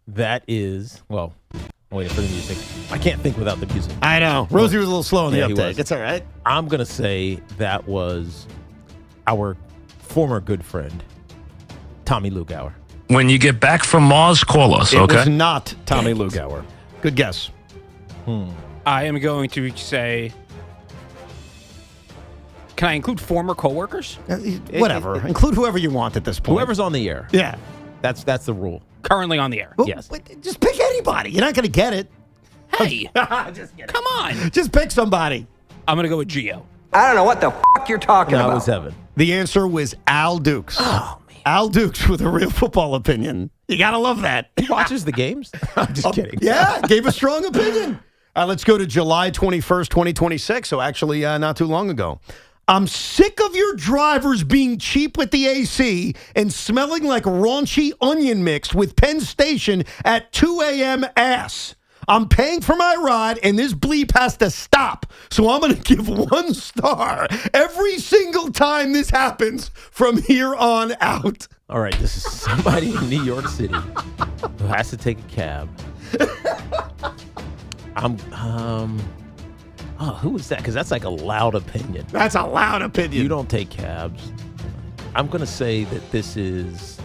S5: That is, well, I'm waiting for the music. I can't think without the music.
S7: I know. Rosie was a little slow on the
S5: Yeah, he
S7: update.
S5: was.
S7: It's all right.
S5: I'm going to say that was our former good friend, Tommy Lugauer.
S8: When you get back from Mars, call us,
S7: It
S8: okay?
S7: was not Tommy Lugauer. Good guess.
S14: I am going to say, can I include former coworkers?
S7: Whatever. Include whoever you want at this point.
S5: Whoever's on the air.
S7: Yeah.
S5: That's the rule.
S14: Currently on the air.
S7: Well,
S5: Yes.
S7: Just pick anybody. You're not going to get it.
S14: Hey, come on.
S7: Just pick somebody.
S14: I'm going to go with Gio.
S27: I don't know what the f*** you're talking
S5: No,
S27: about.
S5: it was Evan.
S7: The answer was Al Dukes.
S5: Oh, man.
S7: Al Dukes with a real football opinion. You got to love that.
S5: He watches the games? I'm just kidding.
S7: Yeah, gave a strong opinion. Let's go to July 21st, 2026. So actually not too long ago. I'm sick of your drivers being cheap with the AC and smelling like raunchy onion mix with Penn Station at 2 a.m. ass. I'm paying for my ride, and this bleep has to stop. So I'm going to give 1 star every single time this happens from here on out.
S5: All right, this is somebody in New York City who has to take a cab. Who is that? Because that's like a loud opinion.
S7: That's a loud opinion.
S5: You don't take cabs. I'm going to say that this is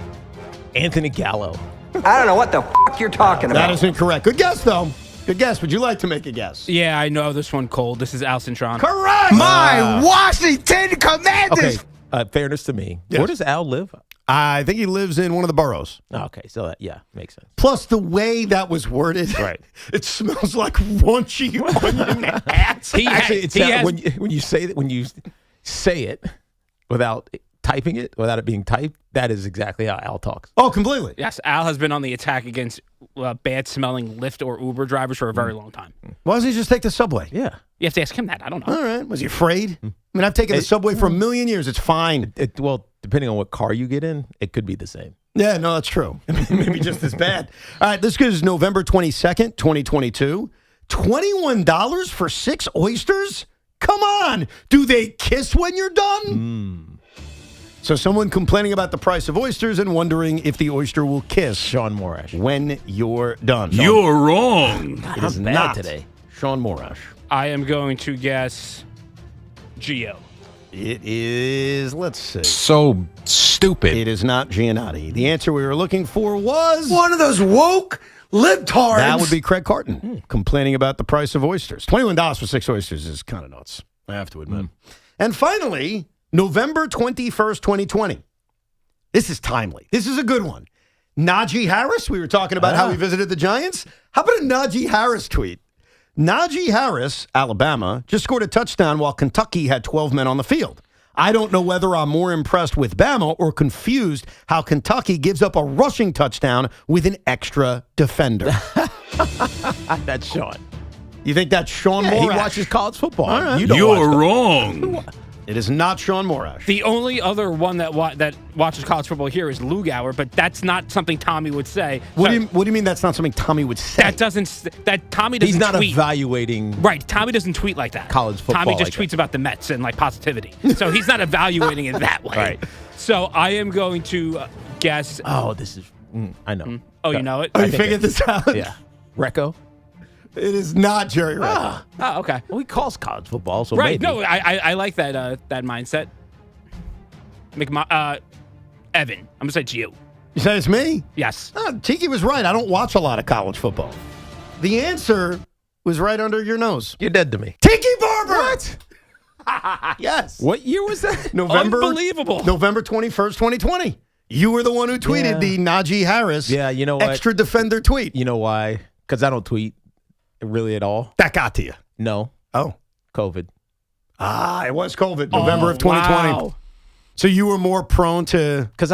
S5: Anthony Gallo.
S27: I don't know what the f*** you're talking about.
S7: That is incorrect. Good guess, though. Good guess. Would you like to make a guess?
S14: Yeah, I know this one cold. This is Al Cintron.
S7: Correct!
S9: My Washington Commanders!
S5: Okay, fairness to me.
S7: Yes.
S5: Where does Al live?
S7: I think he lives in one of the boroughs.
S5: Okay, so that, makes sense.
S7: Plus, the way that was worded,
S5: Right.
S7: It smells like raunchy onion ass.
S5: When you say it without typing it, without it being typed, that is exactly how Al talks.
S7: Oh, completely.
S14: Yes, Al has been on the attack against bad-smelling Lyft or Uber drivers for a very long time.
S7: Why doesn't he just take the subway?
S5: Yeah.
S14: You have to ask him that. I don't know.
S7: All right. Was he afraid? I mean, I've taken the subway for a million years. It's fine.
S5: Well, depending on what car you get in, it could be the same.
S7: Yeah, no, that's true. Maybe just as bad. All right, this is November 22nd, 2022. $21 for 6 oysters? Come on. Do they kiss when you're done? So someone complaining about the price of oysters and wondering if the oyster will kiss
S5: Sean Morash.
S7: when you're done.
S8: You're wrong.
S7: It is
S5: I'm mad
S7: not
S5: today.
S7: Sean Morash.
S14: I am going to guess Gio.
S7: It is, let's see.
S8: So stupid.
S7: It is not Giannotti. The answer we were looking for was...
S9: One of those woke libtards.
S7: That would be Craig Carton complaining about the price of oysters. $21 for 6 oysters is kind of nuts, I have to admit. And finally, November 21st, 2020. This is timely. This is a good one. Najee Harris, we were talking about how he visited the Giants. How about a Najee Harris tweet? Najee Harris, Alabama, just scored a touchdown while Kentucky had 12 men on the field. I don't know whether I'm more impressed with Bama or confused how Kentucky gives up a rushing touchdown with an extra defender.
S5: That's Sean.
S7: You think that's Sean Morash?
S5: He watches college football.
S7: All right.
S5: You don't
S8: You're
S5: watch
S8: wrong.
S7: It is not Sean Morash.
S14: The only other one that watches college football here is Lugauer, but that's not something Tommy would say.
S7: What do you mean that's not something Tommy would say?
S14: Tommy doesn't
S5: He's not
S14: tweet.
S5: evaluating
S14: Right, Tommy doesn't tweet like that.
S5: college football.
S14: Tommy just
S5: like
S14: tweets about the Mets and like positivity. So he's not evaluating it that way.
S5: Right.
S14: So I am going to guess.
S5: Oh, this is. I know.
S14: Oh, you know it?
S7: Oh, you figured this out?
S5: Yeah. Recco?
S7: It is not Jerry Recco.
S14: Oh, okay.
S5: Well, he calls college football, so
S14: Right.
S5: maybe.
S14: No, I like that mindset. Evan. I'm gonna say Gio.
S7: You say it's me?
S14: Yes.
S7: Oh, Tiki was right. I don't watch a lot of college football. The answer was right under your nose.
S5: You're dead to me.
S7: Tiki Barber! What? Yes.
S5: What year was that?
S14: Unbelievable.
S7: November 21st, 2020. You were the one who tweeted the Najee Harris
S5: you know what?
S7: extra defender tweet.
S5: You know why? Because I don't tweet really at all.
S7: That got to you.
S5: No.
S7: Oh.
S5: COVID.
S7: It was COVID, November of 2020.
S5: Wow.
S7: So you were more prone to...
S5: Because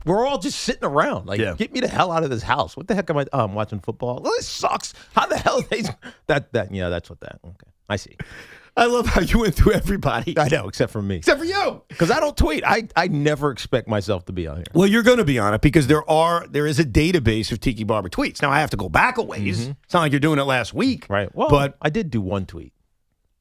S5: we're all just sitting around. Like, get me the hell out of this house. What the heck am I... I'm watching football. Well, this sucks. How the hell are they... that's what that... Okay. I see.
S7: I love how you went through everybody.
S5: I know, except for me.
S7: Except for you.
S5: Because I don't tweet. I never expect myself to be on here.
S7: Well, you're going to be on it because there is a database of Tiki Barber tweets. Now, I have to go back a ways. It's not like you're doing it last week.
S5: Right. Well,
S7: but
S5: I did do one tweet.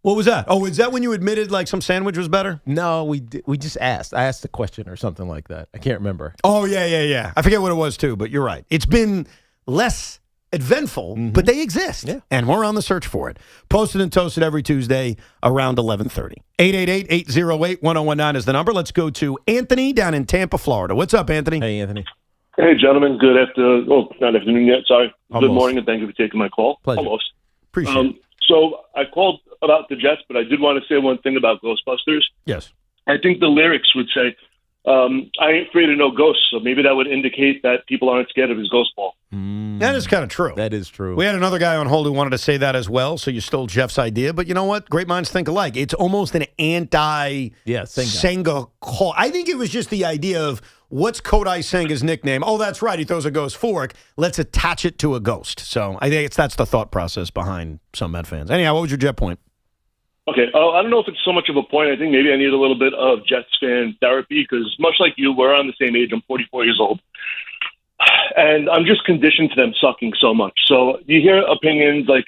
S7: What was that? Oh, is that when you admitted like some sandwich was better?
S5: No, we just asked. I asked a question or something like that. I can't remember.
S7: Oh, yeah. I forget what it was, too, but you're right. It's been less eventful, but they exist. Yeah. And we're on the search for it. Posted and Toasted every Tuesday around 11:30. 888-808-1019 is the number. Let's go to Anthony down in Tampa, Florida. What's up, Anthony?
S5: Hey, Anthony.
S10: Hey, gentlemen. Good afternoon. Oh, not afternoon yet. Sorry.
S5: Almost.
S10: Good morning, and thank you for taking my call.
S5: Pleasure.
S10: Almost.
S7: Appreciate it.
S10: So I called about the Jets, but I did want to say one thing about Ghostbusters.
S7: Yes.
S10: I think the lyrics would say, I ain't afraid of no ghosts, so maybe that would indicate that people aren't scared of his ghost ball.
S7: That is kind of true.
S5: That is true.
S7: We had another guy on hold who wanted to say that as well, so you stole Jeff's idea. But you know what? Great minds think alike. It's almost an anti-Senga call. I think it was just the idea of, what's Kodai Senga's nickname? Oh, that's right. He throws a ghost fork. Let's attach it to a ghost. So I think that's the thought process behind some Met fans. Anyhow, what was your Jet point?
S10: Okay. I don't know if it's so much of a point. I think maybe I need a little bit of Jets fan therapy because much like you, we're on the same age. I'm 44 years old. And I'm just conditioned to them sucking so much. So you hear opinions like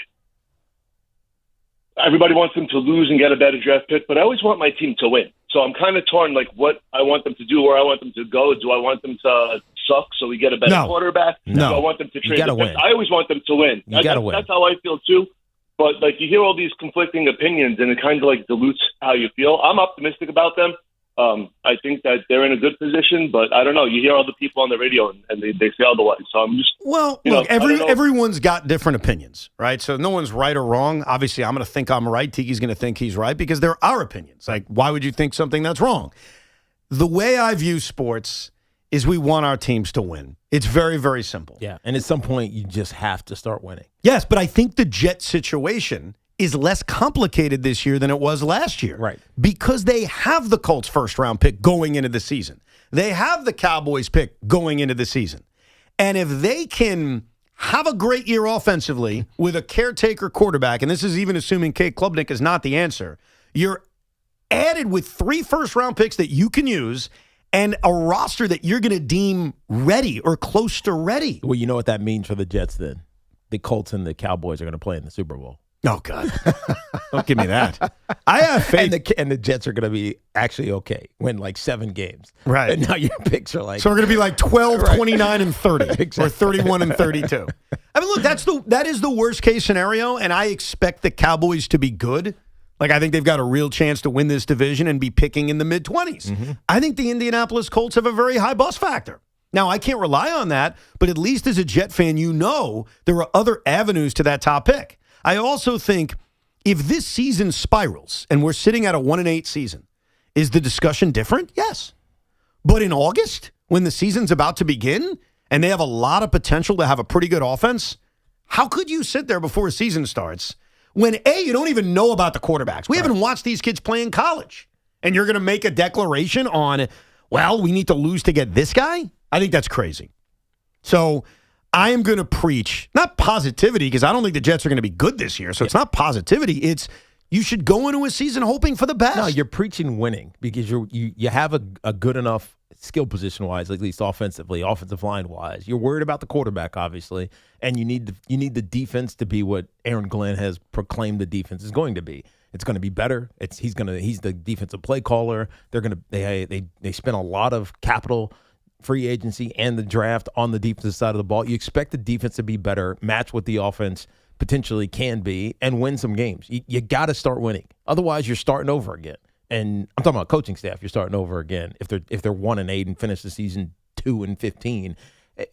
S10: everybody wants them to lose and get a better draft pick, but I always want my team to win. So I'm kind of torn, like what I want them to do, where I want them to go. Do I want them to suck so we get a better quarterback?
S5: No.
S10: Do I want them to trade?
S5: You gotta win.
S10: I always want them to win.
S5: You gotta win.
S10: That's how I feel too. But like you hear all these conflicting opinions, and it kind of like dilutes how you feel. I'm optimistic about them. I think that they're in a good position, but I don't know. You hear all the people on the radio, and they say otherwise. So I'm just
S7: look. Everyone's got different opinions, right? So no one's right or wrong. Obviously, I'm going to think I'm right. Tiki's going to think he's right because there are opinions. Like, why would you think something that's wrong? The way I view sports is we want our teams to win. It's very, very simple.
S5: Yeah, and at some point, you just have to start winning.
S7: Yes, but I think the Jet situation is less complicated this year than it was last year.
S5: Right.
S7: Because they have the Colts first-round pick going into the season. They have the Cowboys pick going into the season. And if they can have a great year offensively with a caretaker quarterback, and this is even assuming Cade Klubnik is not the answer, you're added with 3 first-round picks that you can use and a roster that you're going to deem ready or close to ready.
S5: Well, you know what that means for the Jets then? The Colts and the Cowboys are going to play in the Super Bowl.
S7: Oh, God. Don't give me that. I have faith.
S5: And the Jets are going to be actually okay, win like 7 games.
S7: Right.
S5: And now your picks are like...
S7: So we're going to be like 12,
S5: right.
S7: 29, and 30.
S5: Exactly.
S7: Or 31 and 32. I mean, look, that is the worst-case scenario, and I expect the Cowboys to be good. Like, I think they've got a real chance to win this division and be picking in the mid-20s. Mm-hmm. I think the Indianapolis Colts have a very high bus factor. Now, I can't rely on that, but at least as a Jet fan, you know there are other avenues to that top pick. I also think if this season spirals and we're sitting at a 1-8 season, is the discussion different? Yes. But in August, when the season's about to begin and they have a lot of potential to have a pretty good offense, how could you sit there before a season starts when, A, you don't even know about the quarterbacks? We haven't watched these kids play in college. And you're going to make a declaration on, well, we need to lose to get this guy? I think that's crazy. So I am going to preach, not positivity, because I don't think the Jets are going to be good this year. So it's not positivity. It's you should go into a season hoping for the best.
S5: No, you're preaching winning because you have a good enough skill position-wise, at least offensively, offensive line-wise. You're worried about the quarterback, obviously, and you need the defense to be what Aaron Glenn has proclaimed the defense is going to be. It's going to be better. He's the defensive play caller. They spent a lot of capital, free agency, and the draft on the defensive side of the ball. You expect the defense to be better, match what the offense potentially can be, and win some games. You got to start winning. Otherwise, you're starting over again. And I'm talking about coaching staff. You're starting over again. If they're 1-8 and finish the season 2-15,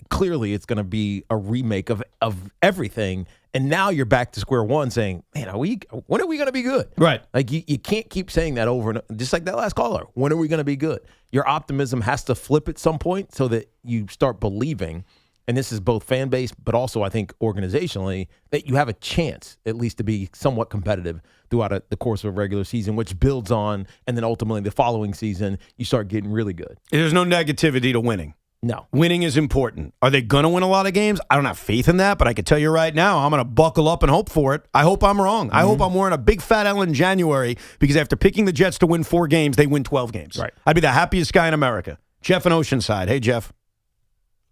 S5: clearly it's going to be a remake of everything. And now you're back to square one, saying, "Man, when are we going to be good?"
S7: Right?
S5: Like you can't keep saying that over and just like that last caller. When are we going to be good? Your optimism has to flip at some point so that you start believing. And this is both fan base, but also I think organizationally, that you have a chance at least to be somewhat competitive throughout the course of a regular season, which builds on, and then ultimately the following season, you start getting really good.
S7: There's no negativity to winning.
S5: No.
S7: Winning is important. Are they going to win a lot of games? I don't have faith in that, but I can tell you right now, I'm going to buckle up and hope for it. I hope I'm wrong. Mm-hmm. I hope I'm wearing a big fat L in January because after picking the Jets to win 4 games, they win 12 games.
S5: Right.
S7: I'd be the happiest guy in America. Jeff in Oceanside. Hey, Jeff.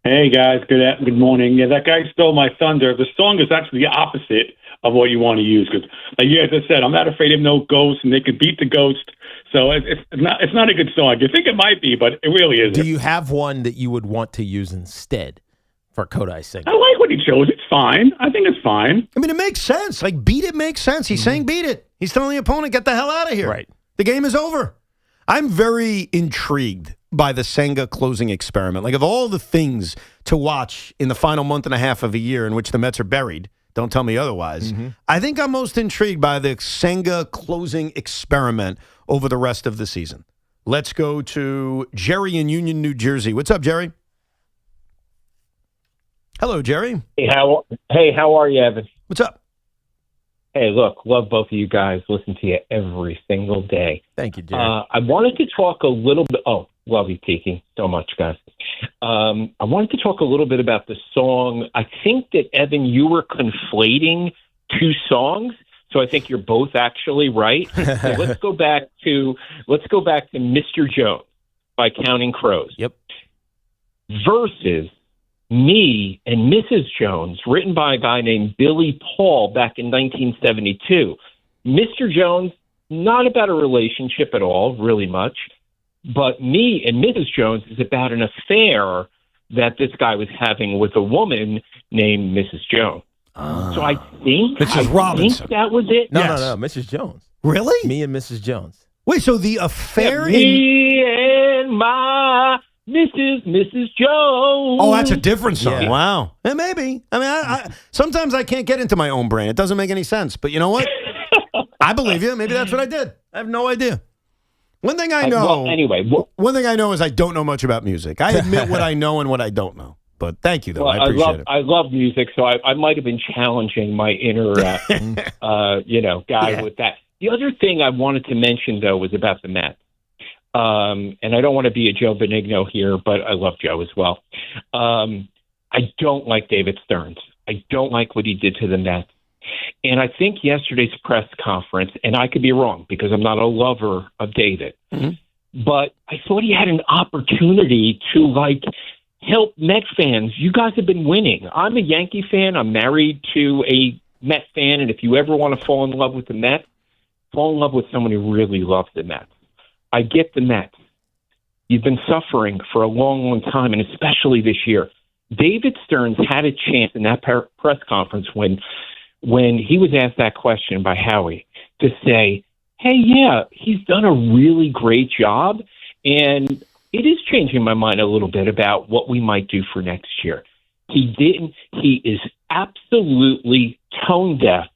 S11: Hey, guys. Good morning. Yeah, that guy stole my thunder. The song is actually the opposite of what you want to use because, like you guys said, I'm not afraid of no ghosts, and they can beat the ghost. So it's not a good song. You think it might be, but it really isn't.
S5: Do you have one that you would want to use instead for Kodai Senga.
S11: I like what he chose. It's fine. I think it's fine.
S7: I mean, it makes sense. Like, beat it makes sense. He's saying beat it. He's telling the opponent, get the hell out of here.
S5: Right.
S7: The game is over. I'm very intrigued by the Senga closing experiment. Like, of all the things to watch in the final month and a half of a year in which the Mets are buried, don't tell me otherwise, I think I'm most intrigued by the Senga closing experiment over the rest of the season. Let's go to Jerry in Union, New Jersey. What's up, Jerry? Hello, Jerry.
S12: Hey, how are you, Evan?
S7: What's up?
S12: Hey, look, love both of you guys. Listen to you every single day.
S5: Thank you, Jerry.
S12: I wanted to talk a little bit. Oh, love you, Tiki, so much, guys. I wanted to talk a little bit about the song. I think that, Evan, you were conflating two songs, so I think you're both actually right. So let's go back to Mr. Jones by Counting Crows.
S5: Yep.
S12: Versus Me and Mrs. Jones, written by a guy named Billy Paul back in 1972. Mr. Jones, not about a relationship at all, really much, but Me and Mrs. Jones is about an affair that this guy was having with a woman named Mrs. Jones. So I think that was it.
S5: No, Mrs. Jones.
S7: Really?
S5: Me and Mrs. Jones.
S7: Wait, so the affair
S12: Me and my Mrs. Jones.
S7: Oh, that's a different song.
S12: Yeah.
S7: Wow. Yeah, maybe. I mean, I sometimes I can't get into my own brain. It doesn't make any sense. But you know what? I believe you. Maybe that's what I did. I have no idea. One thing I know. One thing I know is I don't know much about music. I admit what I know and what I don't know. But thank you, though.
S12: Well,
S7: I appreciate it.
S12: I love music, so I might have been challenging my inner, guy with that. The other thing I wanted to mention, though, was about the Mets. And I don't want to be a Joe Benigno here, but I love Joe as well. I don't like David Stearns. I don't like what he did to the Mets. And I think yesterday's press conference, and I could be wrong because I'm not a lover of David, but I thought he had an opportunity to, help Met fans. You guys have been winning. I'm a Yankee fan. I'm married to a Met fan, and if you ever want to fall in love with the Mets, fall in love with someone who really loves the Mets. I get the Mets. You've been suffering for a long, long time, and especially this year. David Stearns had a chance in that press conference when he was asked that question by Howie to say, hey, yeah, he's done a really great job, and it is changing my mind a little bit about what we might do for next year. He didn't. He is absolutely tone deaf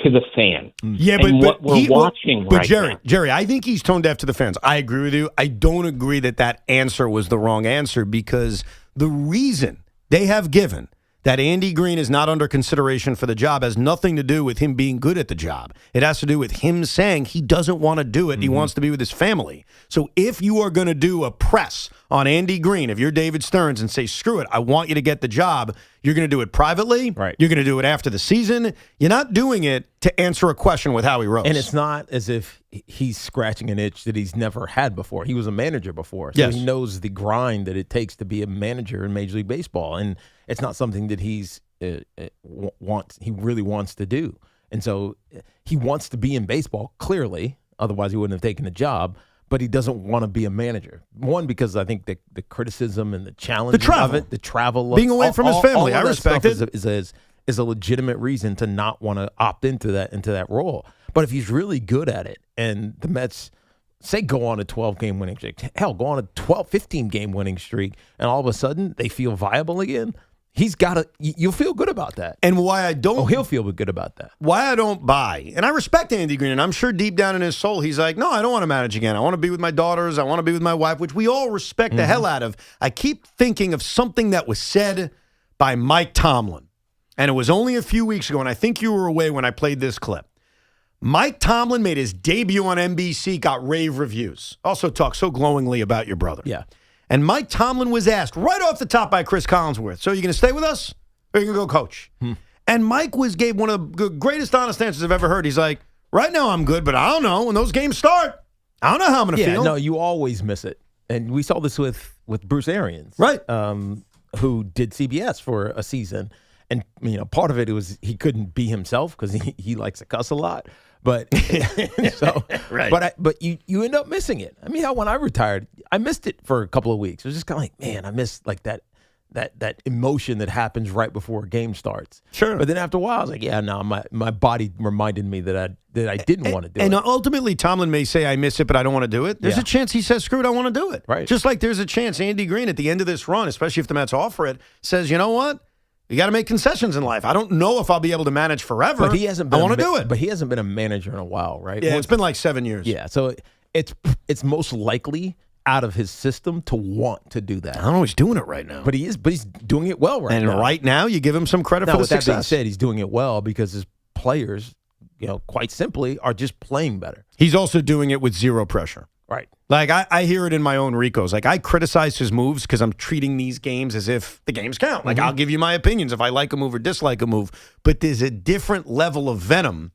S12: to the fan.
S7: Yeah,
S12: and what we're watching right now.
S7: Jerry, I think he's tone deaf to the fans. I agree with you. I don't agree that answer was the wrong answer because the reason they have given that Andy Green is not under consideration for the job has nothing to do with him being good at the job. It has to do with him saying he doesn't want to do it. He wants to be with his family. So if you are going to do a press on Andy Green, if you're David Stearns and say, screw it, I want you to get the job, you're going to do it privately.
S5: Right.
S7: You're going to do it after the season. You're not doing it to answer a question with Howie Rose.
S5: And it's not as if he's scratching an itch that he's never had before. He was a manager before. So
S7: Yes.
S5: he knows the grind that it takes to be a manager in Major League Baseball. And it's not something that he really wants to do. And so he wants to be in baseball, clearly. Otherwise, he wouldn't have taken the job. But he doesn't want to be a manager. One, because I think the criticism and the challenge of it, the travel,
S7: being away from his family, I respect it.
S5: Is a legitimate reason to not want to opt into that role. But if he's really good at it, and the Mets say go on a 12-game winning streak, hell, go on a 15-game winning streak, and all of a sudden they feel viable again. He's got to. You'll feel good about that.
S7: And why I don't.
S5: Oh, he'll feel good about that.
S7: Why I don't buy. And I respect Andy Green, and I'm sure deep down in his soul, he's like, no, I don't want to manage again. I want to be with my daughters. I want to be with my wife, which we all respect the hell out of. I keep thinking of something that was said by Mike Tomlin. And it was only a few weeks ago, and I think you were away when I played this clip. Mike Tomlin made his debut on NBC, got rave reviews. Also talked so glowingly about your brother.
S5: Yeah.
S7: And Mike Tomlin was asked right off the top by Chris Collinsworth, so are you going to stay with us or are you going to go coach? And Mike gave one of the greatest honest answers I've ever heard. He's like, right now I'm good, but I don't know. When those games start, I don't know how I'm going to feel.
S5: No, you always miss it. And we saw this with Bruce Arians.
S7: Right.
S5: Who did CBS for a season. And, part of it was he couldn't be himself because he likes to cuss a lot. But
S7: right.
S5: But you end up missing it. I mean, when I retired, I missed it for a couple of weeks. It was just kind of like, man, I missed like that that emotion that happens right before a game starts.
S7: Sure.
S5: But then after a while, I was like, yeah, no, my body reminded me that I didn't want to do it.
S7: And ultimately, Tomlin may say, I miss it, but I don't want to do it. There's a chance he says, screw it, I want to do it.
S5: Right.
S7: Just like there's a chance Andy Green at the end of this run, especially if the Mets offer it, says, you know what? You got to make concessions in life. I don't know if I'll be able to manage forever.
S5: But he hasn't been
S7: I want to do it.
S5: But he hasn't been a manager in a while, right?
S7: Yeah, it's been like 7 years.
S5: Yeah, so it's most likely out of his system to want to do that.
S7: I don't know, he's doing it right now.
S5: But he's doing it well right now.
S7: And right now, you give him some credit for the
S5: with that being
S7: success.
S5: said, he's doing it well because his players, quite simply, are just playing better.
S7: He's also doing it with zero pressure.
S5: Right.
S7: Like, I hear it in my own Ricos. Like, I criticize his moves because I'm treating these games as if the games count. Like, I'll give you my opinions if I like a move or dislike a move. But there's a different level of venom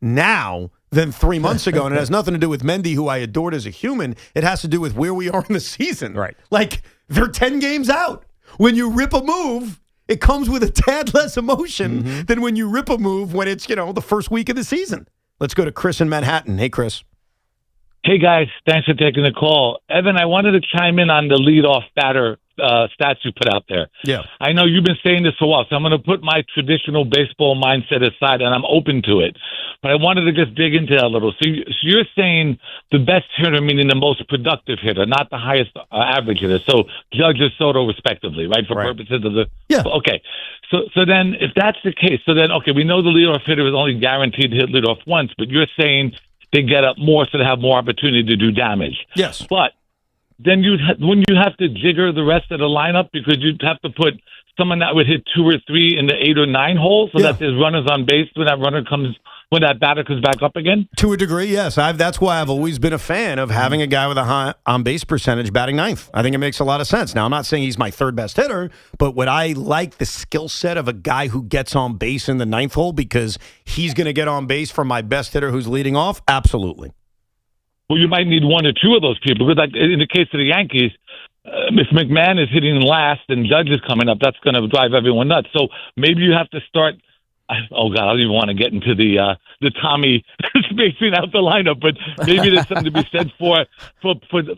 S7: now than 3 months ago. And it has nothing to do with Mendy, who I adored as a human. It has to do with where we are in the season.
S5: Right.
S7: Like, they're 10 games out. When you rip a move, it comes with a tad less emotion than when you rip a move when it's, the first week of the season. Let's go to Chris in Manhattan. Hey, Chris.
S13: Hey, guys. Thanks for taking the call. Evan, I wanted to chime in on the leadoff batter stats you put out there.
S7: Yeah.
S13: I know you've been saying this for a while, so I'm going to put my traditional baseball mindset aside, and I'm open to it. But I wanted to just dig into that a little. So you're saying the best hitter, meaning the most productive hitter, not the highest average hitter. So Judge or Soto, respectively, right, for purposes of the –
S7: Yeah.
S13: Okay. So then if that's the case, we know the leadoff hitter is only guaranteed to hit leadoff once, but you're saying – they get up more so they have more opportunity to do damage.
S7: Yes.
S13: But then when you have to jigger the rest of the lineup because you'd have to put someone that would hit 2 or 3 in the 8 or 9 hole so that there's runners on base when that batter comes back up again?
S7: To a degree, yes. That's why I've always been a fan of having a guy with a high on-base percentage batting ninth. I think it makes a lot of sense. Now, I'm not saying he's my third best hitter, but would I like the skill set of a guy who gets on base in the ninth hole because he's going to get on base for my best hitter who's leading off? Absolutely.
S13: Well, you might need 1 or 2 of those people. Because like in the case of the Yankees, if McMahon is hitting last and Judge is coming up, that's going to drive everyone nuts. So maybe you have to start – oh, God, I don't even want to get into the Tommy spacing out the lineup, but maybe there's something to be said for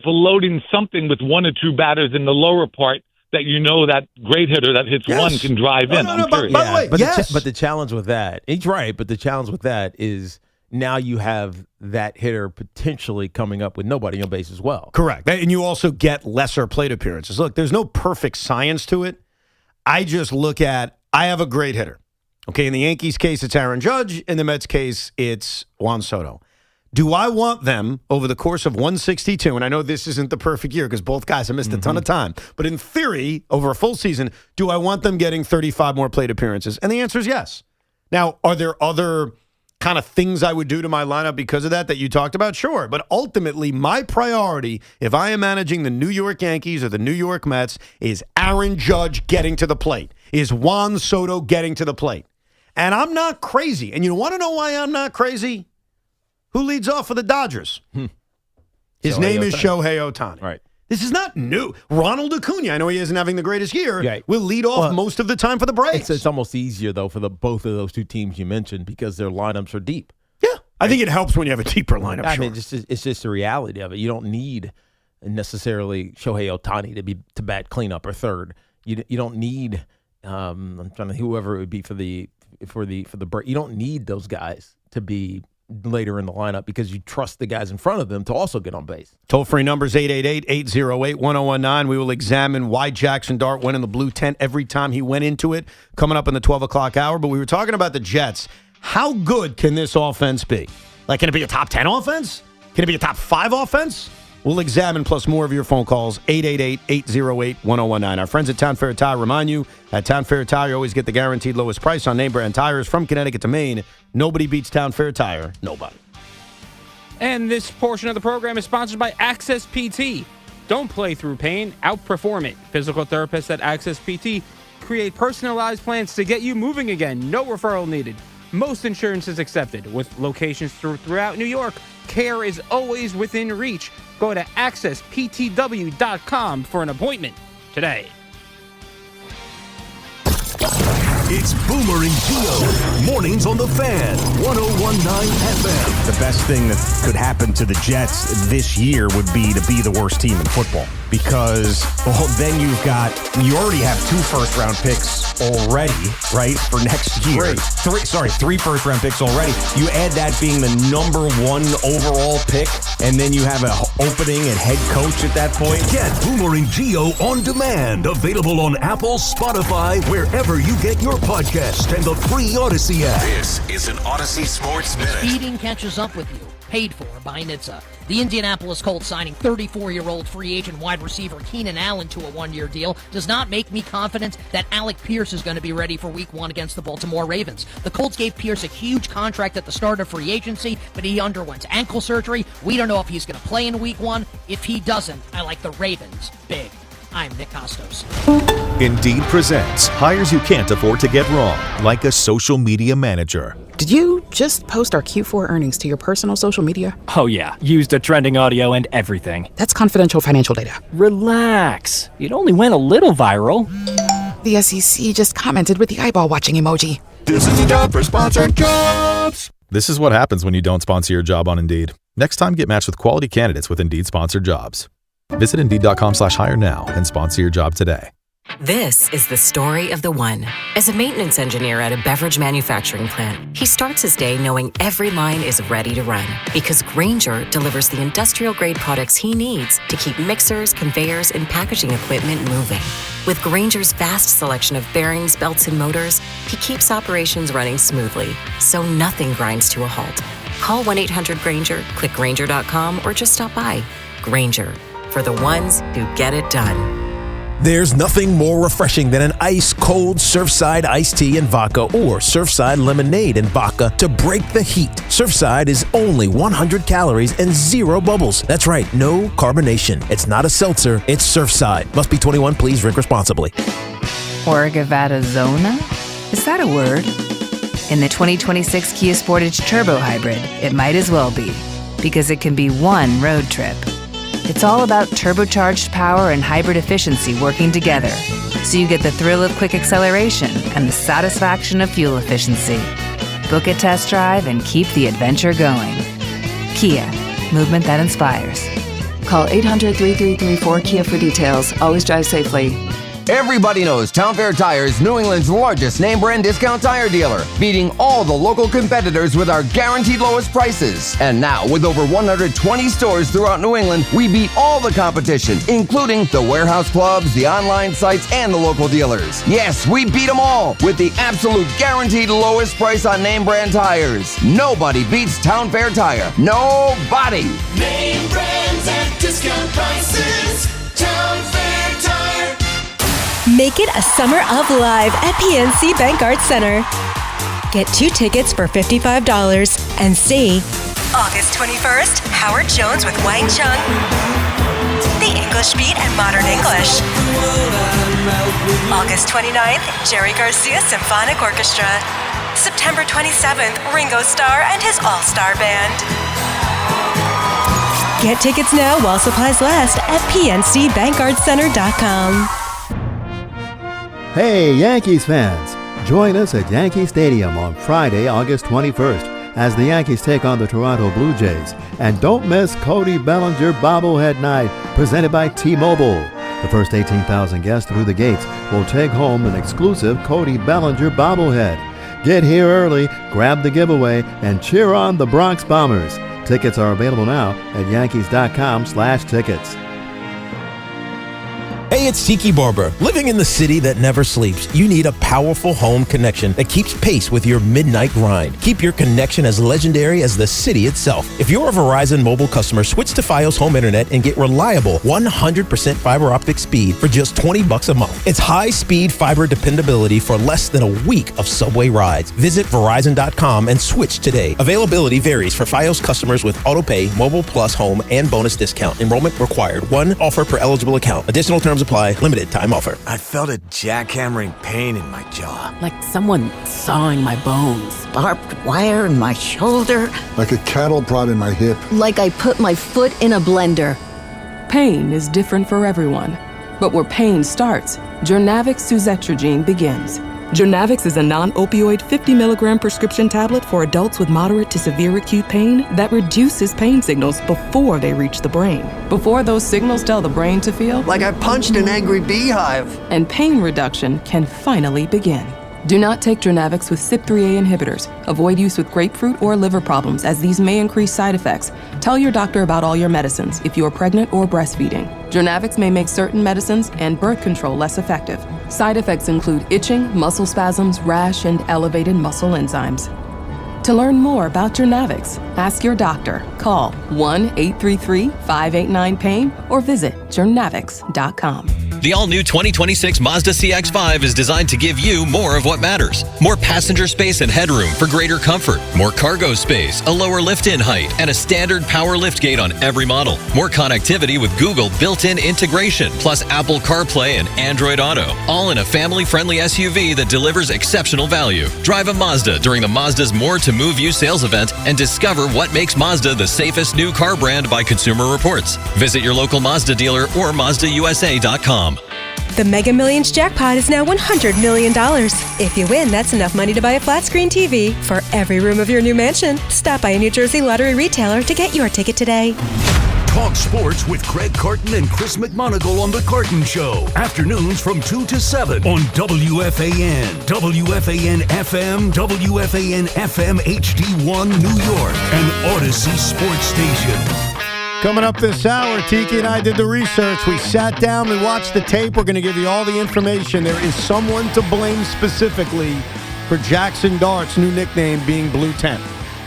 S13: loading something with 1 or 2 batters in the lower part that that great hitter that hits one can drive in. I'm curious.
S7: By the way,
S5: but the challenge with that, he's right, but the challenge with that is now you have that hitter potentially coming up with nobody on base as well.
S7: Correct. And you also get lesser plate appearances. Look, there's no perfect science to it. I just look at, I have a great hitter. Okay, in the Yankees' case, it's Aaron Judge. In the Mets' case, it's Juan Soto. Do I want them over the course of 162, and I know this isn't the perfect year because both guys have missed a ton of time, but in theory, over a full season, do I want them getting 35 more plate appearances? And the answer is yes. Now, are there other kind of things I would do to my lineup because of that you talked about? Sure. But ultimately, my priority, if I am managing the New York Yankees or the New York Mets, is Aaron Judge getting to the plate, is Juan Soto getting to the plate. And I'm not crazy. And you want to know why I'm not crazy? Who leads off for the Dodgers? His name is Shohei Ohtani.
S5: Right.
S7: This is not new. Ronald Acuna, I know he isn't having the greatest year, will lead off most of the time for the Braves.
S5: It's almost easier, though, for both of those two teams you mentioned because their lineups are deep.
S7: Yeah. I think it helps when you have a deeper lineup.
S5: I mean, it's just the reality of it. You don't need necessarily Shohei Ohtani to bat cleanup or third. You don't need I'm trying to whoever it would be for the break. You don't need those guys to be later in the lineup because you trust the guys in front of them to also get on base.
S7: Toll-free numbers 888-808-1019. We will examine why Jaxson Dart went in the blue tent every time he went into it, coming up in the 12 o'clock hour. But we were talking about the Jets. How good can this offense be? Like, can it be a top 10 offense? Can it be a top 5 offense? We'll examine, plus more of your phone calls, 888-808-1019. Our friends at Town Fair Tire remind you, at Town Fair Tire, you always get the guaranteed lowest price on name brand tires from Connecticut to Maine. Nobody beats Town Fair Tire. Nobody.
S14: And this portion of the program is sponsored by Access PT. Don't play through pain, outperform it. Physical therapists at Access PT create personalized plans to get you moving again. No referral needed. Most insurance is accepted. With locations throughout New York, care is always within reach. Go to accessptw.com for an appointment today.
S1: It's Boomer and Gio. Mornings on the Fan. 101.9 FM.
S15: The best thing that could happen to the Jets this year would be to be the worst team in football. Because, well, then you already have 2 first-round picks already, right, for next year. Three first-round picks already. You add that being the number 1 overall pick, and then you have an opening at head coach at that point.
S1: Get Boomer and Gio on demand. Available on Apple, Spotify, wherever you get your podcast, and the free Odyssey app.
S16: This is an Odyssey Sports Minute.
S17: Speeding catches up with you. Paid for by NHTSA. The Indianapolis Colts signing 34-year-old free agent wide receiver Keenan Allen to a 1-year deal does not make me confident that Alec Pierce is going to be ready for Week 1 against the Baltimore Ravens. The Colts gave Pierce a huge contract at the start of free agency, but he underwent ankle surgery. We don't know if he's going to play in Week 1. If he doesn't, I like the Ravens big. I'm Nick Costos.
S18: Indeed presents hires you can't afford to get wrong, like a social media manager.
S19: Did you just post our Q4 earnings to your personal social media?
S20: Oh yeah, used the trending audio and everything.
S19: That's confidential financial data.
S20: Relax. It only went a little viral.
S19: The SEC just commented with the eyeball watching emoji.
S18: This is a job for sponsored jobs. This is what happens when you don't sponsor your job on Indeed. Next time, get matched with quality candidates with Indeed sponsored jobs. Visit Indeed.com/hire now and sponsor your job today.
S21: This is the story of the one. As a maintenance engineer at a beverage manufacturing plant, he starts his day knowing every line is ready to run because Grainger delivers the industrial-grade products he needs to keep mixers, conveyors, and packaging equipment moving. With Grainger's vast selection of bearings, belts, and motors, he keeps operations running smoothly, so nothing grinds to a halt. Call 1-800-GRAINGER, click Grainger.com, or just stop by. Grainger, for the ones who get it done.
S22: There's nothing more refreshing than an ice-cold Surfside iced tea and vodka or Surfside lemonade and vodka to break the heat. Surfside is only 100 calories and 0 bubbles. That's right, no carbonation. It's not a seltzer, it's Surfside. Must be 21, please drink responsibly.
S21: Orgavattazona? Is that a word? In the 2026 Kia Sportage Turbo Hybrid, it might as well be, because it can be one road trip. It's all about turbocharged power and hybrid efficiency working together, so you get the thrill of quick acceleration and the satisfaction of fuel efficiency. Book a test drive and keep the adventure going. Kia, movement that inspires.
S22: Call 800-3334-KIA for details. Always drive safely.
S23: Everybody knows Town Fair Tire is New England's largest name-brand discount tire dealer, beating all the local competitors with our guaranteed lowest prices. And now, with over 120 stores throughout New England, we beat all the competition, including the warehouse clubs, the online sites, and the local dealers. Yes, we beat them all with the absolute guaranteed lowest price on name-brand tires. Nobody beats Town Fair Tire. Nobody!
S9: Name brands at discount prices. Town Fair Tire.
S24: Make it a summer of live at PNC Bank Arts Center. Get 2 tickets for $55 and see August 21st, Howard Jones with Wang Chung, The English Beat and Modern English. August 29th, Jerry Garcia Symphonic Orchestra. September 27th, Ringo Starr and his All-Star Band. Get tickets now while supplies last at pncbankartscenter.com.
S26: Hey, Yankees fans! Join us at Yankee Stadium on Friday, August 21st, as the Yankees take on the Toronto Blue Jays. And don't miss Cody Bellinger Bobblehead Night, presented by T-Mobile. The first 18,000 guests through the gates will take home an exclusive Cody Bellinger bobblehead. Get here early, grab the giveaway, and cheer on the Bronx Bombers. Tickets are available now at Yankees.com/tickets.
S22: Hey, it's Tiki Barber. Living in the city that never sleeps, you need a powerful home connection that keeps pace with your midnight grind. Keep your connection as legendary as the city itself. If you're a Verizon mobile customer, switch to Fios Home Internet and get reliable 100% fiber optic speed for just $20 a month. It's high-speed fiber dependability for less than a week of subway rides. Visit Verizon.com and switch today. Availability varies for Fios customers with AutoPay, Mobile Plus Home, and bonus discount. Enrollment required. One offer per eligible account. Additional terms apply. Limited time offer.
S27: I felt a jackhammering pain in my jaw.
S28: Like someone sawing my bones.
S29: Barbed wire in my shoulder.
S30: Like a cattle prod in my hip.
S29: Like I put my foot in a blender.
S31: Pain is different for everyone. But where pain starts, Jurnavic Suzetrigine begins.
S2: Journavx is a non-opioid 50 milligram prescription tablet for adults with moderate to severe acute pain that reduces pain signals before they reach the brain. Before those signals tell the brain to feel
S3: like I punched an angry beehive.
S2: And pain reduction can finally begin. Do not take Journavx with CYP3A inhibitors. Avoid use with grapefruit or liver problems, as these may increase side effects. Tell your doctor about all your medicines if you are pregnant or breastfeeding. Journavx may make certain medicines and birth control less effective. Side effects include itching, muscle spasms, rash, and elevated muscle enzymes. To learn more about Journavx, ask your doctor. Call 1-833-589-PAIN or visit journavx.com.
S4: The all-new 2026 Mazda CX-5 is designed to give you more of what matters. More passenger space and headroom for greater comfort. More cargo space, a lower lift-in height, and a standard power liftgate on every model. More connectivity with Google built-in integration, plus Apple CarPlay and Android Auto. All in a family-friendly SUV that delivers exceptional value. Drive a Mazda during the Mazda's More to Move You sales event and discover what makes Mazda the safest new car brand by Consumer Reports. Visit your local Mazda dealer or MazdaUSA.com.
S24: The Mega Millions jackpot is now $100 million. If you win, that's enough money to buy a flat-screen TV for every room of your new mansion. Stop by a New Jersey lottery retailer to get your ticket today.
S1: Talk sports with Craig Carton and Chris McMonagle on The Carton Show. Afternoons from 2 to 7 on WFAN, WFAN FM, WFAN FM HD1 New York, and Odyssey Sports Station.
S7: Coming up this hour, Tiki and I did the research. We sat down, we watched the tape. We're going to give you all the information. There is someone to blame specifically for Jaxson Dart's new nickname being Blue Tent.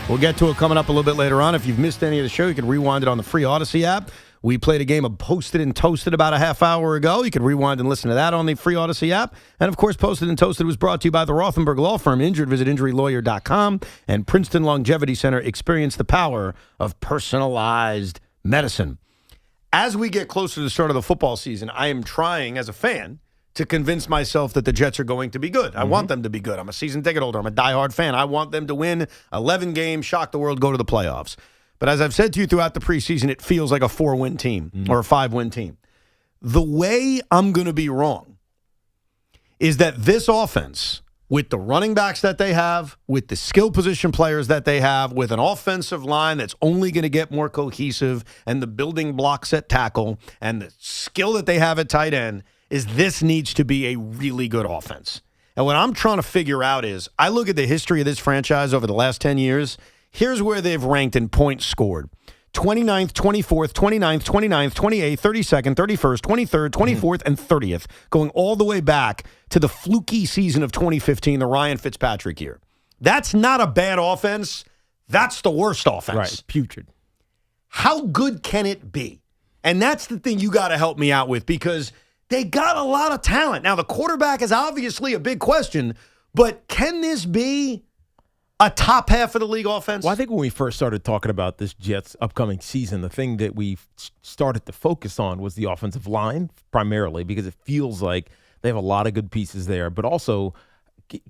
S7: We'll get to it coming up a little bit later on. If you've missed any of the show, you can rewind it on the free Odyssey app. We played a game of Posted and Toasted about a half hour ago. You can rewind and listen to that on the free Odyssey app. And, of course, Posted and Toasted was brought to you by the Rothenberg Law Firm. Injured, visit injurylawyer.com. And Princeton Longevity Center. Experience the power of personalized medicine. As we get closer to the start of the football season, I am trying, as a fan, to convince myself that the Jets are going to be good. I want them to be good. I'm a season ticket holder. I'm a diehard fan. I want them to win 11 games, shock the world, go to the playoffs. But as I've said to you throughout the preseason, it feels like a 4-win team or a 5-win team. The way I'm going to be wrong is that this offense, with the running backs that they have, with the skill position players that they have, with an offensive line that's only going to get more cohesive, and the building blocks at tackle, and the skill that they have at tight end, is this needs to be a really good offense. And what I'm trying to figure out is, I look at the history of this franchise over the last 10 years. Here's where they've ranked in points scored. 29th, 24th, 29th, 29th, 28th, 32nd, 31st, 23rd, 24th, and 30th, going all the way back to the fluky season of 2015, the Ryan Fitzpatrick year. That's not a bad offense. That's the worst offense.
S22: Right, putrid.
S7: How good can it be? And that's the thing you got to help me out with, because they got a lot of talent. Now, the quarterback is obviously a big question, but can this be a top half of the league offense?
S22: Well, I think when we first started talking about this Jets upcoming season, the thing that we started to focus on was the offensive line primarily, because it feels like they have a lot of good pieces there, but also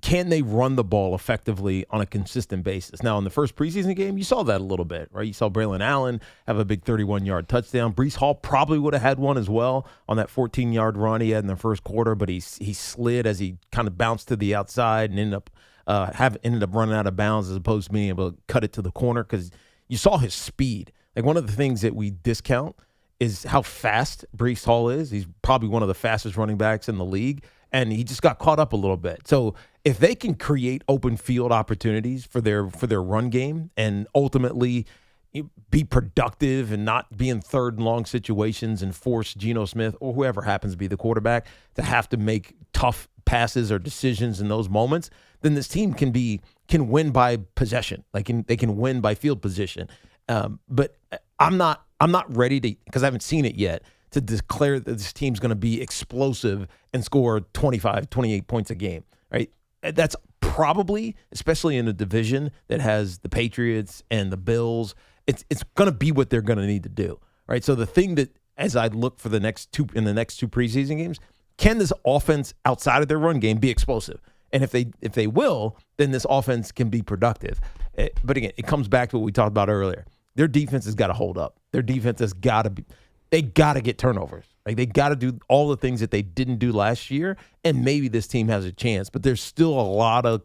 S22: can they run the ball effectively on a consistent basis? Now, in the first preseason game, you saw that a little bit, right? You saw Braylon Allen have a big 31-yard touchdown. Breece Hall probably would have had one as well on that 14-yard run he had in the first quarter, but he slid as he kind of bounced to the outside and ended up running out of bounds, as opposed to being able to cut it to the corner, because you saw his speed. Like, one of the things that we discount is how fast Breece Hall is. He's probably one of the fastest running backs in the league, and he just got caught up a little bit. So if they can create open field opportunities for their run game and ultimately be productive and not be in third and long situations and force Geno Smith or whoever happens to be the quarterback to have to make tough passes or decisions in those moments, then this team can win by possession. They can win by field position. But I'm not ready to, because I haven't seen it yet, to declare that this team's going to be explosive and score 25, 28 points a game, right? That's probably, especially in a division that has the Patriots and the Bills, it's going to be what they're going to need to do, right? So the thing that, as I look for the next two preseason games, can this offense outside of their run game be explosive? And if they will, then this offense can be productive. But again, it comes back to what we talked about earlier. Their defense has got to hold up. Their defense has got to be. They got to get turnovers. Like, they got to do all the things that they didn't do last year, and maybe this team has a chance. But there's still a lot of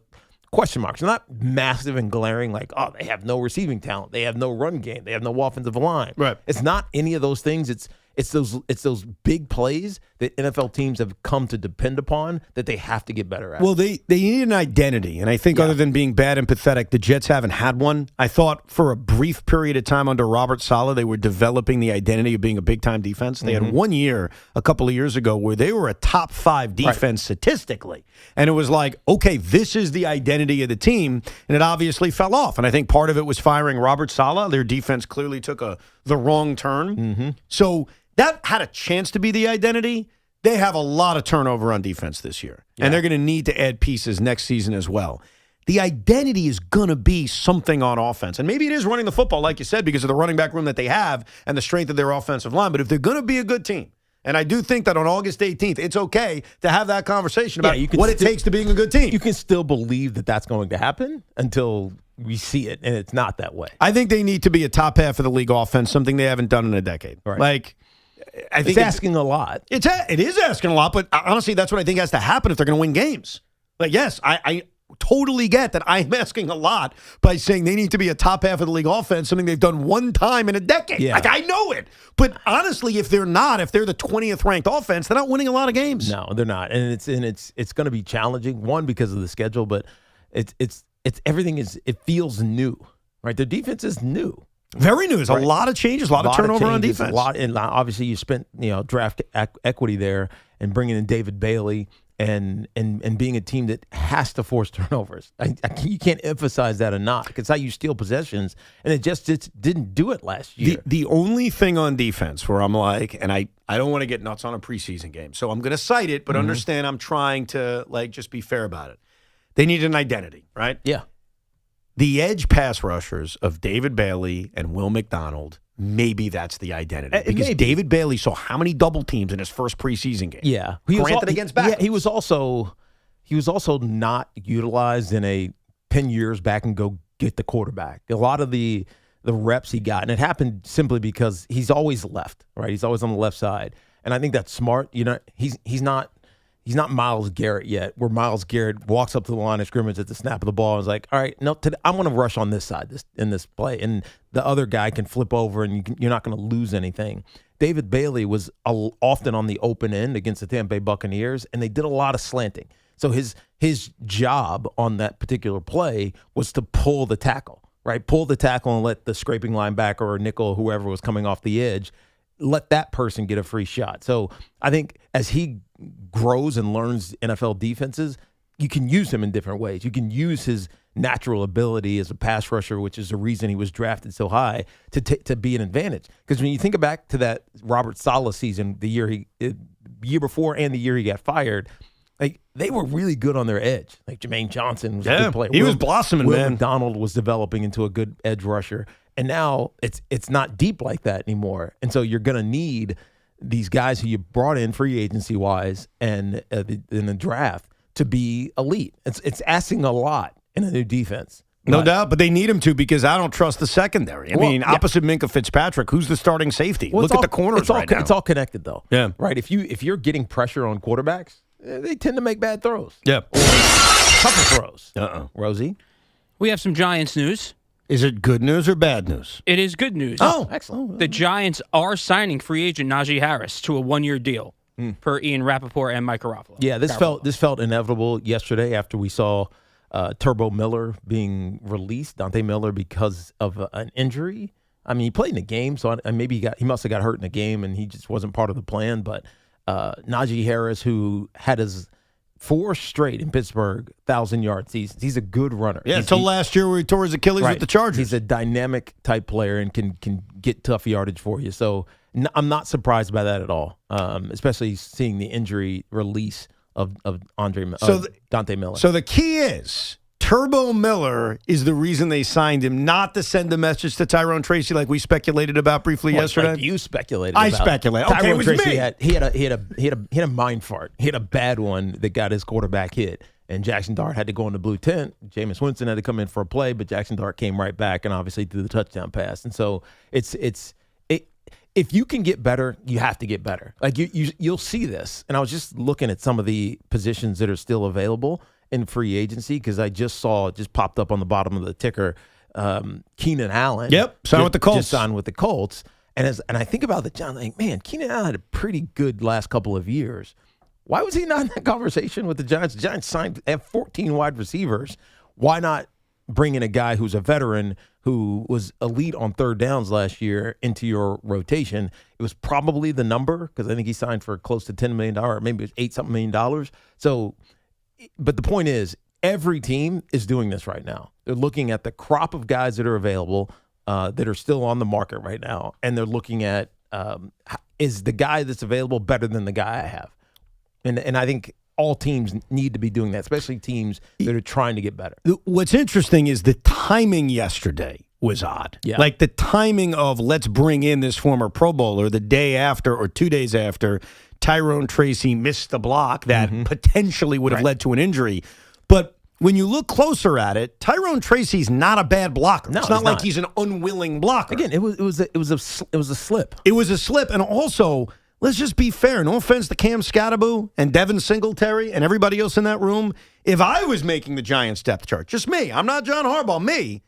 S22: question marks. They're not massive and glaring like, oh, they have no receiving talent. They have no run game. They have no offensive line.
S7: Right.
S22: It's not any of those things. It's those big plays that NFL teams have come to depend upon that they have to get better at.
S7: Well, they need an identity, and I think other than being bad and pathetic, the Jets haven't had one. I thought for a brief period of time under Robert Saleh, they were developing the identity of being a big-time defense. They had 1 year a couple of years ago where they were a top 5 defense statistically, and it was like, okay, this is the identity of the team, and it obviously fell off. And I think part of it was firing Robert Saleh. Their defense clearly took the wrong turn. So that had a chance to be the identity. They have a lot of turnover on defense this year, and they're going to need to add pieces next season as well. The identity is going to be something on offense, and maybe it is running the football, like you said, because of the running back room that they have and the strength of their offensive line. But if they're going to be a good team, and I do think that on August 18th, it's okay to have that conversation about what it takes to being a good team.
S22: You can still believe that that's going to happen until we see it, and it's not that way.
S7: I think they need to be a top half of the league offense, something they haven't done in a decade.
S22: Right.
S7: Like, I think
S22: it's asking a lot.
S7: It is asking a lot, but honestly, that's what I think has to happen if they're going to win games. Like, yes, I totally get that I'm asking a lot by saying they need to be a top half of the league offense, something they've done one time in a decade.
S22: Yeah.
S7: Like, I know it. But honestly, if they're the 20th ranked offense, they're not winning a lot of games.
S22: No, they're not. And it's going to be challenging, one, because of the schedule, but it's everything it feels new. Right? Their defense is new.
S7: Very new. There's a lot of changes, a lot of turnover on defense.
S22: And obviously, you spent draft equity there and bringing in David Bailey and being a team that has to force turnovers. You can't emphasize that enough. It's how you steal possessions, and it just didn't do it last year.
S7: The only thing on defense where I'm like, and I don't want to get nuts on a preseason game, so I'm going to cite it, but understand I'm trying to just be fair about it. They need an identity, right?
S22: Yeah.
S7: The edge pass rushers of David Bailey and Will McDonald, maybe that's the identity. Because David Bailey saw how many double teams in his first preseason game.
S22: Yeah.
S7: Granted against backups.
S22: Yeah, he was also not utilized in a 10 years back and go get the quarterback. A lot of the reps he got, and it happened simply because he's always left, right? He's always on the left side. And I think that's smart. He's not Myles Garrett yet, where Myles Garrett walks up to the line of scrimmage at the snap of the ball and is like, all right, no, today I'm going to rush on this side in this play. And the other guy can flip over and you're not going to lose anything. David Bailey was often on the open end against the Tampa Bay Buccaneers, and they did a lot of slanting. So his job on that particular play was to pull the tackle, right? Pull the tackle and let the scraping linebacker or nickel, whoever was coming off the edge, let that person get a free shot. So I think as he grows and learns NFL defenses, you can use him in different ways. You can use his natural ability as a pass rusher, which is the reason he was drafted so high, to be an advantage. Because when you think back to that Robert Saleh season, the year before and the year he got fired, like they were really good on their edge. Like Jermaine Johnson was a good player.
S7: He was blossoming,
S22: Will
S7: man.
S22: McDonald was developing into a good edge rusher. And now it's not deep like that anymore. And so you're going to need these guys who you brought in free agency-wise and in the draft to be elite. It's asking a lot in a new defense.
S7: No doubt, but they need him to because I don't trust the secondary. Opposite Minkah Fitzpatrick, who's the starting safety? Look at the corners right now.
S22: It's all connected, though.
S7: Yeah.
S22: Right? If you're getting pressure on quarterbacks, they tend to make bad throws.
S7: Yeah.
S22: Tougher throws. Rosie?
S5: We have some Giants news.
S7: Is it good news or bad news?
S5: It is good news.
S22: Oh, excellent.
S5: The Giants are signing free agent Najee Harris to a 1-year deal, per Ian Rappaport and Mike Garofalo.
S22: Yeah, this felt inevitable yesterday after we saw Turbo Miller being released, Dante Miller, because of an injury. I mean, he played in the game, so maybe he must have got hurt in the game, and he just wasn't part of the plan. But Najee Harris, who had his 4 straight in Pittsburgh 1,000-yard seasons, he's a good runner.
S7: Yeah, until last year where he tore his Achilles with the Chargers.
S22: He's a dynamic type player and can get tough yardage for you. So I'm not surprised by that at all, especially seeing the injury release of Dante Miller.
S7: So the key is Turbo Miller is the reason they signed him, not to send a message to Tyrone Tracy like we speculated about briefly yesterday.
S22: Like you speculated.
S7: I speculated. Okay,
S22: Tyrone
S7: it was
S22: Tracy
S7: me.
S22: He had a mind fart. He had a bad one that got his quarterback hit, and Jaxson Dart had to go in the blue tent. Jameis Winston had to come in for a play, but Jaxson Dart came right back and obviously threw the touchdown pass. And so if you can get better, you have to get better. Like you'll see this. And I was just looking at some of the positions that are still available in free agency because I just saw it just popped up on the bottom of the ticker. Keenan Allen.
S7: Yep, signed with the Colts.
S22: Just signed with the Colts. And I think about the John, like, man, Keenan Allen had a pretty good last couple of years. Why was he not in that conversation with the Giants? The Giants have 14 wide receivers. Why not bring in a guy who's a veteran who was elite on third downs last year into your rotation? It was probably the number because I think he signed for close to $10 million, or maybe it was $8-something million. So, but the point is, every team is doing this right now. They're looking at the crop of guys that are available that are still on the market right now, and they're looking at is the guy that's available better than the guy I have? And I think all teams need to be doing that, especially teams that are trying to get better.
S7: What's interesting is the timing yesterday was odd.
S22: Yeah.
S7: Like the timing of let's bring in this former Pro Bowler the day after or 2 days after Tyrone Tracy missed the block that potentially would have led to an injury. But when you look closer at it, Tyrone Tracy's not a bad blocker.
S22: No,
S7: it's not
S22: he's
S7: like
S22: not.
S7: he's an unwilling blocker.
S22: Again, it was a slip.
S7: It was a slip, and also, let's just be fair. No offense to Cam Scatterbo and Devin Singletary and everybody else in that room. If I was making the Giants depth chart, just me, I'm not John Harbaugh, me,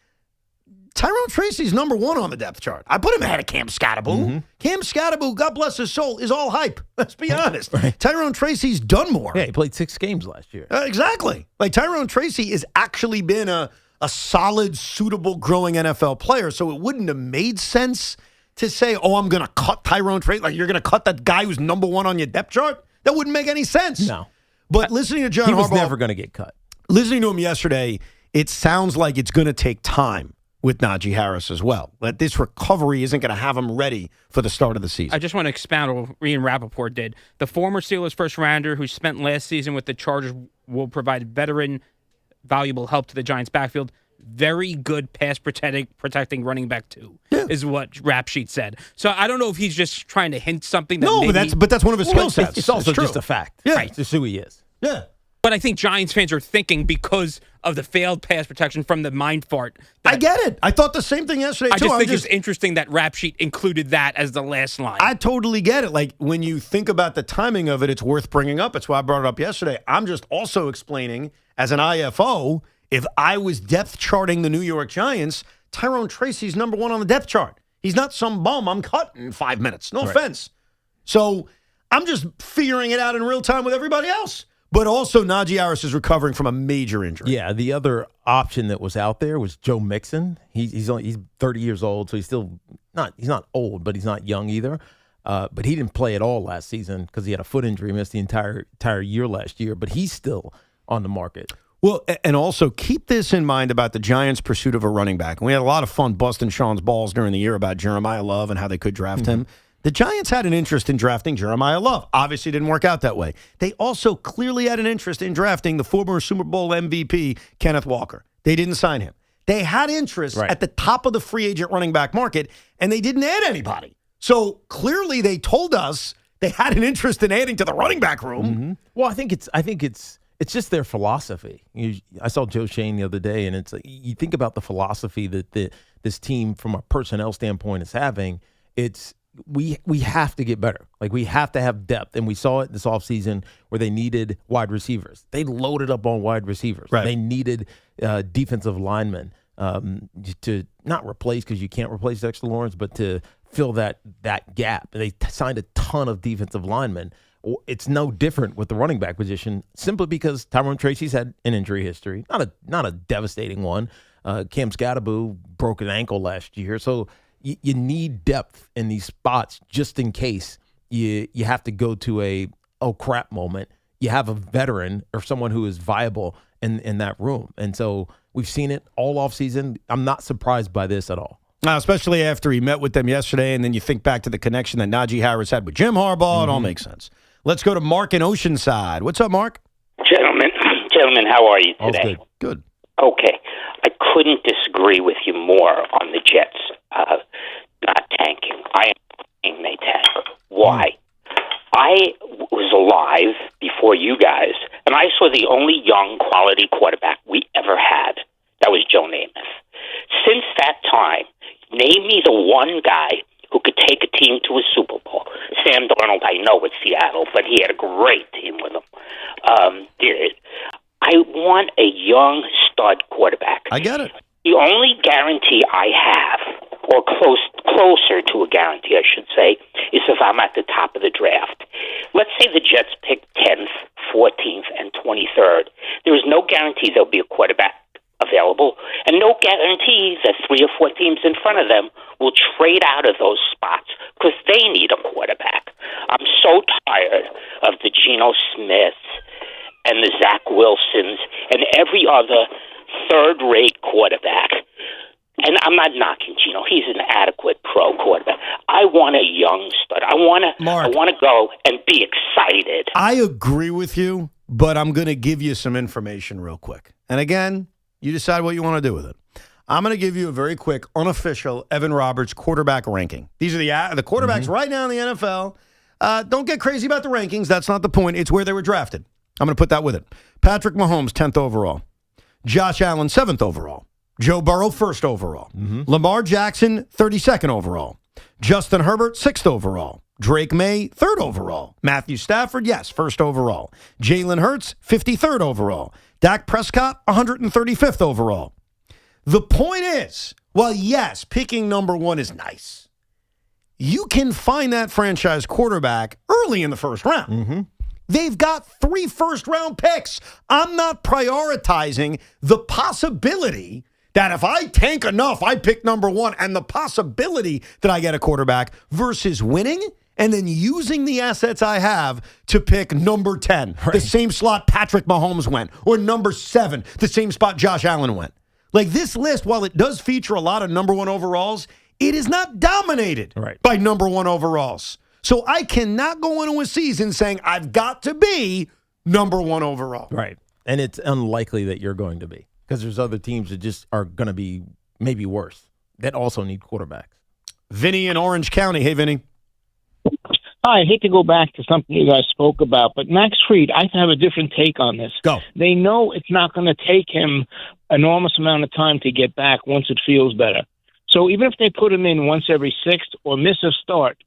S7: Tyrone Tracy's number one on the depth chart. I put him ahead of Cam Scatterbo. Cam Scatterbo, God bless his soul, is all hype. Let's be honest. Tyrone Tracy's done more.
S22: Yeah, he played 6 games last year.
S7: Exactly. Like Tyrone Tracy has actually been a solid, suitable, growing NFL player, so it wouldn't have made sense to say, oh, I'm going to cut Tyrone Tracy. Like, you're going to cut that guy who's number one on your depth chart? That wouldn't make any sense.
S22: No.
S7: But listening to John Harbaugh.
S22: He was never going to get cut.
S7: Listening to him yesterday, it sounds like it's going to take time with Najee Harris as well. That this recovery isn't going to have him ready for the start of the season.
S5: I just want to expound on what Ian Rappaport did. The former Steelers first-rounder who spent last season with the Chargers will provide veteran, valuable help to the Giants' backfield. Very good pass protecting running back too, is what Rap Sheet said. So I don't know if he's just trying to hint something. That
S7: no,
S5: maybe,
S7: but that's one of his skill sets.
S22: It's also
S7: true.
S22: just a fact.
S7: Yeah.
S22: Right. Just who he is.
S7: Yeah.
S5: But I think Giants fans are thinking because of the failed pass protection from the mind fart.
S7: I get it. I thought the same thing yesterday, too.
S5: I just think it's interesting that Rap Sheet included that as the last line.
S7: I totally get it. Like, when you think about the timing of it, it's worth bringing up. It's why I brought it up yesterday. I'm just also explaining, as an IFO, if I was depth charting the New York Giants, Tyrone Tracy's number one on the depth chart. He's not some bum I'm cutting in 5 minutes. No offense. So I'm just figuring it out in real time with everybody else. But also, Najee Harris is recovering from a major injury.
S22: Yeah, the other option that was out there was Joe Mixon. He's 30 years old, so he's not old, but he's not young either. But he didn't play at all last season because he had a foot injury, missed the entire year last year. But he's still on the market.
S7: Well, and also keep this in mind about the Giants' pursuit of a running back. And we had a lot of fun busting Sean's balls during the year about Jeremiah Love and how they could draft him. The Giants had an interest in drafting Jeremiah Love. Obviously, it didn't work out that way. They also clearly had an interest in drafting the former Super Bowl MVP, Kenneth Walker. They didn't sign him. They had interest at the top of the free agent running back market, and they didn't add anybody. So clearly, they told us they had an interest in adding to the running back room.
S22: Well, I think it's just their philosophy. I saw Joe Shane the other day, and it's like, you think about the philosophy that this team, from a personnel standpoint, is having. It's we have to get better. Like, we have to have depth, and we saw it this offseason where they needed wide receivers. They loaded up on wide receivers.
S7: Right.
S22: They needed defensive linemen to not replace, because you can't replace Dexter Lawrence, but to fill that gap. They signed a ton of defensive linemen. It's no different with the running back position, simply because Tyrone Tracy's had an injury history, not a devastating one. Cam Scatterbo broke an ankle last year, so you need depth in these spots just in case you have to go to a oh crap moment. You have a veteran or someone who is viable in that room, and so we've seen it all offseason. I'm not surprised by this at all.
S7: Especially after he met with them yesterday, and then you think back to the connection that Najee Harris had with Jim Harbaugh. It all makes sense. Let's go to Mark in Oceanside. What's up, Mark?
S6: Gentlemen, how are you
S7: All's
S6: today?
S7: Good.
S6: Okay. I couldn't disagree with you more on the Jets not tanking. I am saying they tank. Why? I was alive before you guys, and I saw the only young quality quarterback we ever had. That was Joe Namath. Since that time, name me the one guy who could take a team team to a Super Bowl. Sam Darnold, I know it's Seattle, but he had a great team with him. I want a young stud quarterback.
S7: I get it.
S6: The only guarantee I have, or closer to a guarantee, I should say, is if I'm at the top of the draft. Let's say the Jets pick 10th, 14th, and 23rd. There is no guarantee there'll be a quarterback available, and no guarantee that 3 or 4 teams in front of them will trade out of those spots because they need a quarterback. I'm so tired of the Geno Smiths and the Zach Wilsons and every other third-rate quarterback. And I'm not knocking Geno. He's an adequate pro quarterback. I want a young stud. I want to go and be excited.
S7: I agree with you, but I'm going to give you some information real quick. And again, you decide what you want to do with it. I'm going to give you a very quick, unofficial Evan Roberts quarterback ranking. These are the quarterbacks right now in the NFL. Don't get crazy about the rankings. That's not the point. It's where they were drafted. I'm going to put that with it. Patrick Mahomes, 10th overall. Josh Allen, 7th overall. Joe Burrow, 1st overall. Lamar Jackson, 32nd overall. Justin Herbert, 6th overall. Drake May, 3rd overall. Matthew Stafford, 1st overall. Jalen Hurts, 53rd overall. Dak Prescott, 135th overall. The point is, well, yes, picking number 1 is nice. You can find that franchise quarterback early in the first round. They've got 3 first-round picks. I'm not prioritizing the possibility that if I tank enough, I pick number 1, and the possibility that I get a quarterback versus winning and then using the assets I have to pick number 10, the same slot Patrick Mahomes went, or number 7, the same spot Josh Allen went. Like this list, while it does feature a lot of number 1 overalls, it is not dominated by number 1 overalls. So I cannot go into a season saying I've got to be number 1 overall.
S22: Right. And it's unlikely that you're going to be because there's other teams that just are going to be maybe worse that also need quarterbacks.
S7: Vinny in Orange County. Hey, Vinny.
S8: Hi, I hate to go back to something you guys spoke about, but Max Fried, I have a different take on this.
S7: Go.
S8: They know it's not going to take him an enormous amount of time to get back once it feels better. So even if they put him in once every 6th or miss a start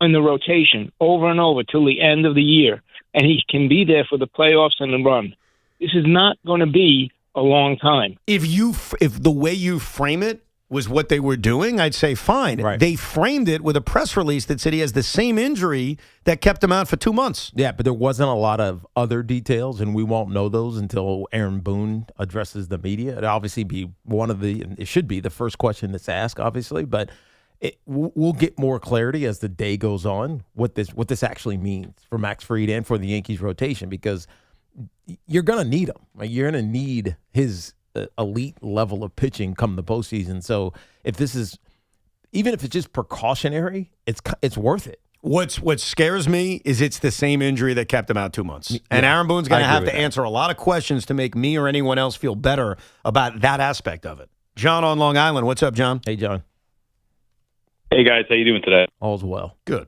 S8: in the rotation over and over till the end of the year, and he can be there for the playoffs and the run, this is not going to be a long time.
S7: If the way you frame it was what they were doing, I'd say fine. They framed it with a press release that said he has the same injury that kept him out for 2 months.
S22: Yeah, but there wasn't a lot of other details, and we won't know those until Aaron Boone addresses the media. It'll obviously be it should be the first question that's asked, obviously, but we'll get more clarity as the day goes on what this actually means for Max Fried and for the Yankees rotation, because you're going to need him. You're going to need his elite level of pitching come the postseason. So even if it's just precautionary, it's worth it.
S7: What scares me is it's the same injury that kept him out 2 months. And Aaron Boone's going to have to answer a lot of questions to make me or anyone else feel better about that aspect of it. John on Long Island. What's up, John?
S22: Hey, John.
S10: Hey, guys. How you doing today?
S22: All's well.
S7: Good.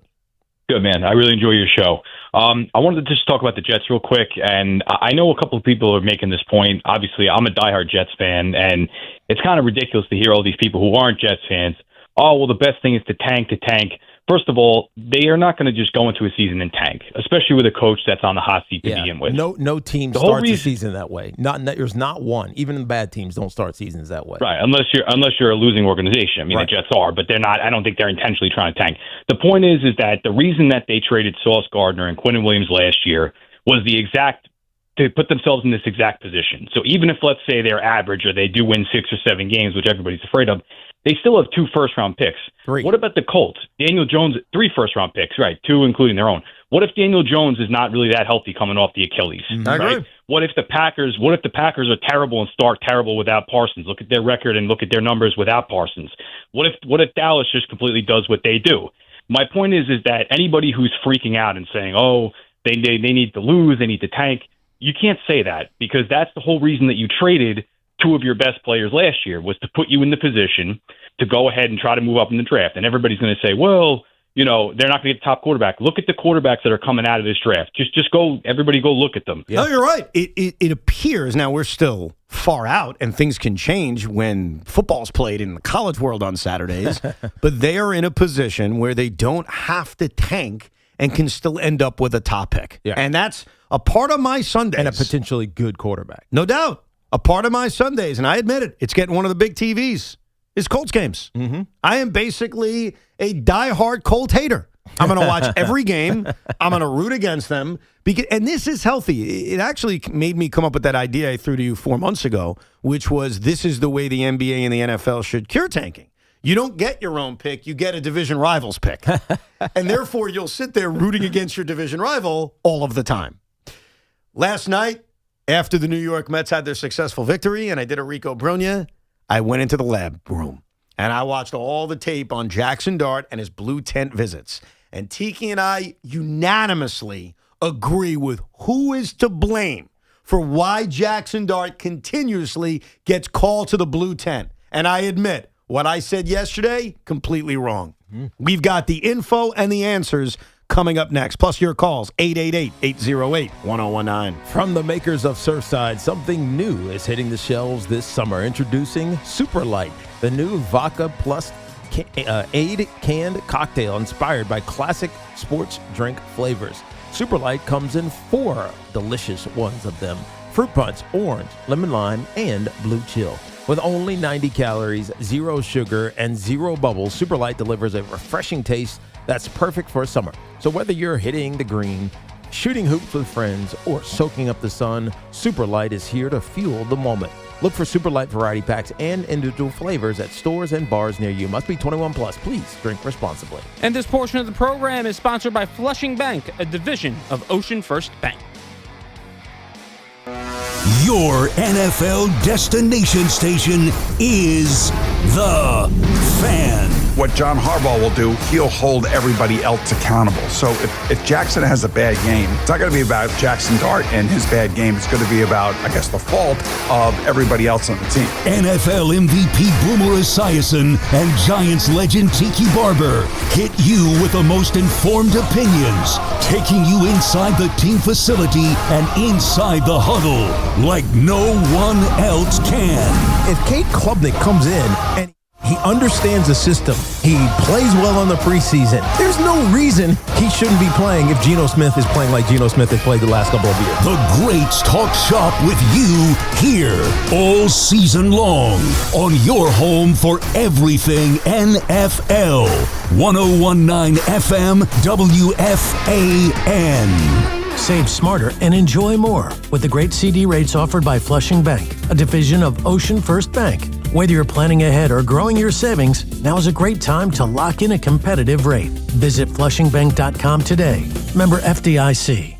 S10: Good, man. I really enjoy your show. I wanted to just talk about the Jets real quick, and I know a couple of people are making this point. Obviously, I'm a diehard Jets fan, and it's kind of ridiculous to hear all these people who aren't Jets fans, oh, well, the best thing is to tank. First of all, they are not going to just go into a season and tank, especially with a coach that's on the hot seat to begin with.
S22: No team starts a season that way. There's not one. Even the bad teams don't start seasons that way.
S10: Right, unless you're a losing organization. I mean, the Jets are, but they're not. I don't think they're intentionally trying to tank. The point is that the reason that they traded Sauce Gardner and Quinnen Williams last year was to put themselves in this exact position. So even if, let's say, they're average or they do win 6 or 7 games, which everybody's afraid of, they still have 2 first-round picks.
S22: 3.
S10: What about the Colts? Daniel Jones, 3 first-round picks, right? 2 including their own. What if Daniel Jones is not really that healthy coming off the Achilles?
S7: I agree.
S10: What if the Packers are terrible and start terrible without Parsons? Look at their record and look at their numbers without Parsons. What if Dallas just completely does what they do? My point is that anybody who's freaking out and saying, oh, they need to lose, they need to tank, you can't say that, because that's the whole reason that you traded 2 of your best players last year, was to put you in the position to go ahead and try to move up in the draft. And everybody's going to say, well, they're not going to get the top quarterback. Look at the quarterbacks that are coming out of this draft. Just go, everybody go look at them.
S7: No, you're right. It appears, now we're still far out and things can change when football's played in the college world on Saturdays, but they are in a position where they don't have to tank and can still end up with a top pick.
S22: Yeah.
S7: And that's a part of my Sundays.
S22: And a potentially good quarterback.
S7: No doubt. A part of my Sundays, and I admit it, it's getting one of the big TVs, is Colts games.
S22: Mm-hmm.
S7: I am basically a diehard Colt hater. I'm going to watch every game. I'm going to root against them. And this is healthy. It actually made me come up with that idea I threw to you 4 months ago, which was this is the way the NBA and the NFL should cure tanking. You don't get your own pick. You get a division rival's pick. And therefore, you'll sit there rooting against your division rival all of the time. Last night, after the New York Mets had their successful victory and I did a Rico Brogna, I went into the lab room and I watched all the tape on Jaxson Dart and his blue tent visits. And Tiki and I unanimously agree with who is to blame for why Jaxson Dart continuously gets called to the blue tent. And I admit, what I said yesterday, completely wrong. We've got the info and the answers coming up next, plus your calls, 888-808-1019.
S22: From the makers of Surfside, something new is hitting the shelves this summer. Introducing Super Light, the new vodka plus aid canned cocktail inspired by classic sports drink flavors. Super Light comes in 4 delicious ones of them: fruit punch, orange, lemon lime, and blue chill. With only 90 calories, 0 sugar, and 0 bubbles, Super Light delivers a refreshing taste that's perfect for summer. So whether you're hitting the green, shooting hoops with friends, or soaking up the sun, Super Light is here to fuel the moment. Look for Super Light variety packs and individual flavors at stores and bars near you. Must be 21 plus. Please drink responsibly.
S5: And this portion of the program is sponsored by Flushing Bank, a division of Ocean First Bank.
S1: Your NFL destination station is The Fan.
S11: What John Harbaugh will do, he'll hold everybody else accountable. So if Jaxson has a bad game, it's not going to be about Jaxson Dart and his bad game. It's going to be about, I guess, the fault of everybody else on the team.
S1: NFL MVP Boomer Esiason and Giants legend Tiki Barber hit you with the most informed opinions, taking you inside the team facility and inside the huddle like no one else can.
S22: If Cade Klubnik comes in and he understands the system, he plays well in the preseason, there's no reason he shouldn't be playing if Geno Smith is playing like Geno Smith has played the last couple of years.
S1: The Greats talk shop with you here all season long on your home for everything NFL. 1019 FM WFAN.
S12: Save smarter and enjoy more with the great CD rates offered by Flushing Bank, a division of Ocean First Bank. Whether you're planning ahead or growing your savings, now is a great time to lock in a competitive rate. Visit flushingbank.com today. Member FDIC.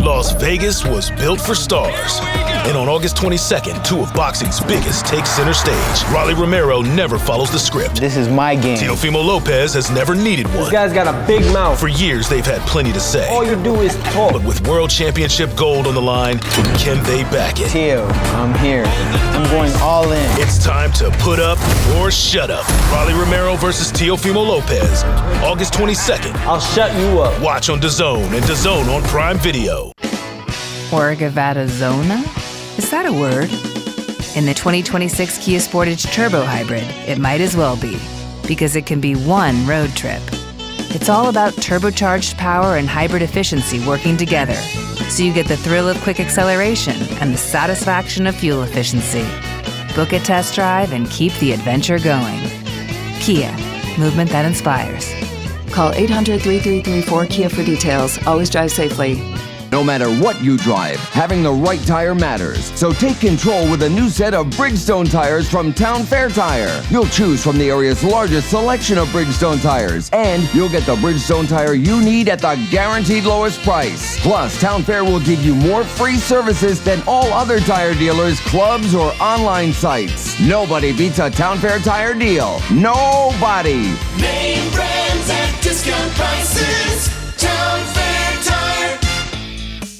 S13: Las Vegas was built for stars. And on August 22nd, 2 of boxing's biggest take center stage. Rolly Romero never follows the script.
S14: This is my game.
S13: Teofimo Lopez has never needed one.
S14: This guy's got a big mouth.
S13: For years, they've had plenty to say.
S14: All you do is talk.
S13: But with World Championship gold on the line, can they back it?
S14: Teo, I'm here. I'm going all in.
S13: It's time to put up or shut up. Rolly Romero versus Teofimo Lopez. August 22nd.
S14: I'll shut you up.
S13: Watch on DAZN and DAZN on Prime Video.
S15: Orgavatazona? Is that a word? In the 2026 Kia Sportage Turbo Hybrid, it might as well be, because it can be one road trip. It's all about turbocharged power and hybrid efficiency working together, so you get the thrill of quick acceleration and the satisfaction of fuel efficiency. Book a test drive and keep the adventure going. Kia, movement that inspires.
S16: Call 800-3334-KIA for details. Always drive safely.
S17: No matter what you drive, having the right tire matters. So take control with a new set of Bridgestone tires from Town Fair Tire. You'll choose from the area's largest selection of Bridgestone tires, and you'll get the Bridgestone tire you need at the guaranteed lowest price. Plus, Town Fair will give you more free services than all other tire dealers, clubs, or online sites. Nobody beats a Town Fair tire deal. Nobody.
S9: Name brands at discount prices. Town Fair Tire.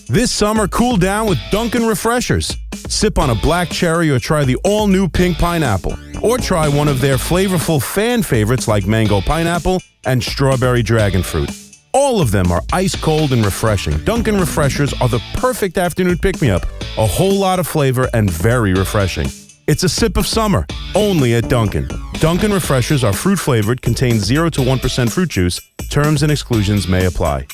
S18: This summer, cool down with Dunkin' Refreshers. Sip on a black cherry or try the all-new pink pineapple. Or try one of their flavorful fan favorites like mango pineapple and strawberry dragon fruit. All of them are ice cold and refreshing. Dunkin' Refreshers are the perfect afternoon pick-me-up. A whole lot of flavor and very refreshing. It's a sip of summer, only at Dunkin'. Dunkin' Refreshers are fruit-flavored, contain 0 to 1% fruit juice. Terms and exclusions may apply.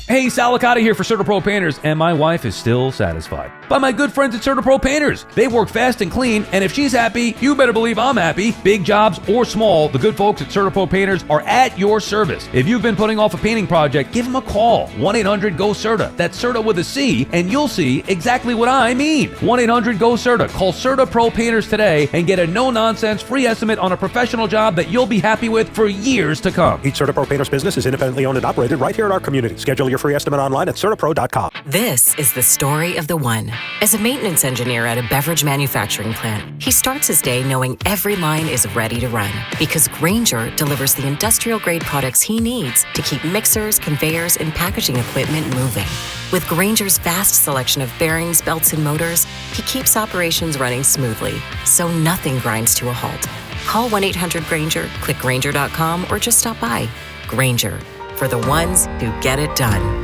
S19: Hey, Salicata here for CertaPro Painters, and my wife is still satisfied by my good friends at CertaPro Painters. They work fast and clean, and if she's happy, you better believe I'm happy. Big jobs or small, the good folks at CertaPro Painters are at your service. If you've been putting off a painting project, give them a call. 1-800-GO-CERTA. That's CERTA with a C, and you'll see exactly what I mean. 1-800-GO-CERTA. Call CertaPro Painters today and get a no-nonsense free estimate on a professional job that you'll be happy with for years to come.
S20: Each CertaPro Painters business is independently owned and operated right here in our community. Schedule your free estimate online at CertaPro.com.
S21: This is the story of the one. As a maintenance engineer at a beverage manufacturing plant, he starts his day knowing every line is ready to run because Grainger delivers the industrial-grade products he needs to keep mixers, conveyors, and packaging equipment moving. With Grainger's vast selection of bearings, belts, and motors, he keeps operations running smoothly, so nothing grinds to a halt. Call 1-800-GRAINGER, click Grainger.com, or just stop by. Grainger, for the ones who get it done.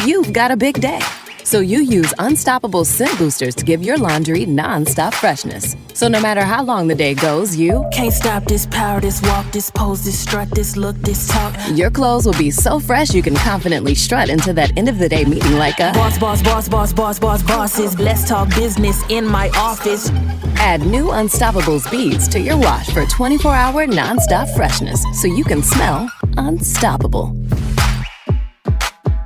S2: You've got a big day, so you use Unstoppable Scent Boosters to give your laundry non-stop freshness. So no matter how long the day goes, you
S23: can't stop this power, this walk, this pose, this strut, this look, this talk.
S2: Your clothes will be so fresh you can confidently strut into that end of the day meeting like a
S23: boss, boss, boss, boss, boss, boss, bosses. Let's talk business in my office.
S2: Add new Unstoppables beads to your wash for 24-hour non-stop freshness so you can smell unstoppable.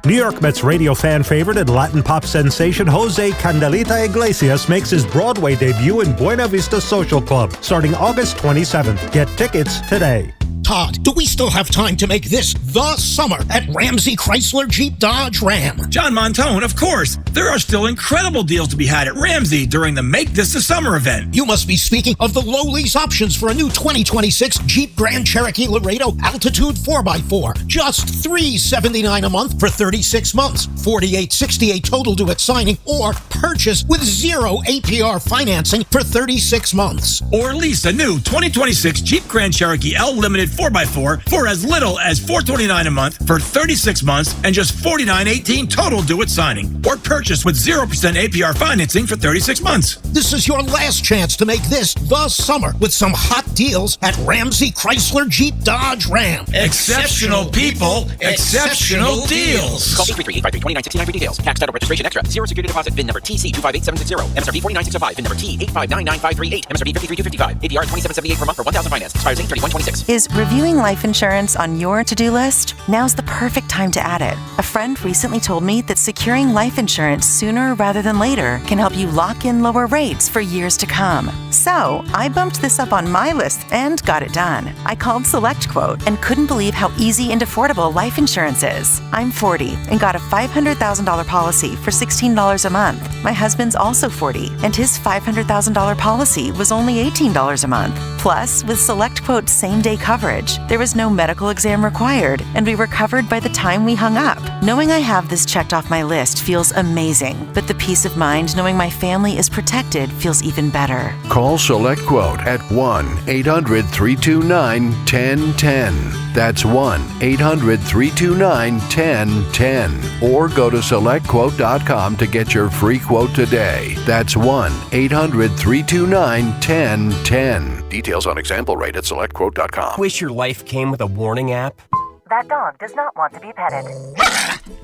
S20: New York Mets radio fan favorite and Latin pop sensation Jose Candelita Iglesias makes his Broadway debut in Buena Vista Social Club starting August 27th. Get tickets today.
S25: Todd, do we still have time to make this the summer at Ramsey Chrysler Jeep Dodge Ram?
S26: John Montone, of course. There are still incredible deals to be had at Ramsey during the Make This the Summer event.
S25: You must be speaking of the low lease options for a new 2026 Jeep Grand Cherokee Laredo Altitude 4x4. Just $379 a month for 36 months, $48.68 total due at signing, or purchase with 0 APR financing for 36 months.
S26: Or lease a new 2026 Jeep Grand Cherokee L Limited 4x4 for as little as $429 a month for 36 months and just $49.18 total due at signing. Or purchase with 0% APR financing for 36 months.
S25: This is your last chance to make this the summer with some hot deals at Ramsey Chrysler Jeep Dodge Ram.
S26: Exceptional people, exceptional deals.
S27: Call 833-853-2969 for details. Tax title registration extra. Zero security deposit. VIN number TC258760. MSRP 49605. VIN number T8599538. MSRP 53255. APR 2778 per month for 1,000 finance. Expires 8/31/26.
S28: Is reviewing life insurance on your to-do list? Now's the perfect time to add it. A friend recently told me that securing life insurance sooner rather than later can help you lock in lower rates for years to come. So I bumped this up on my list and got it done. I called SelectQuote and couldn't believe how easy and affordable life insurance is. I'm 40 and got a $500,000 policy for $16 a month. My husband's also 40 and his $500,000 policy was only $18 a month. Plus, with SelectQuote's same-day coverage, there was no medical exam required, and we were covered by the time we hung up. Knowing I have this checked off my list feels amazing, but the peace of mind knowing my family is protected feels even better.
S29: Call SelectQuote at 1-800-329-1010. That's 1-800-329-1010. Or go to SelectQuote.com to get your free quote today. That's 1-800-329-1010. Details on example rate at SelectQuote.com.
S30: Wish your life came with a warning app?
S28: That dog does not want to be petted.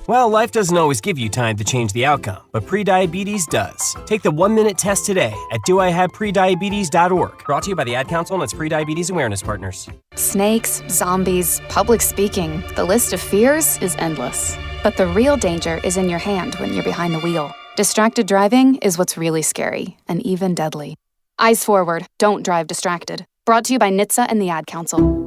S30: Well, life doesn't always give you time to change the outcome, but prediabetes does. Take the 1-minute test today at doihaveprediabetes.org. Brought to you by the Ad Council and its Prediabetes Awareness Partners.
S31: Snakes, zombies, public speaking. The list of fears is endless. But the real danger is in your hand when you're behind the wheel. Distracted driving is what's really scary and even deadly. Eyes forward, don't drive distracted. Brought to you by NHTSA and the Ad Council.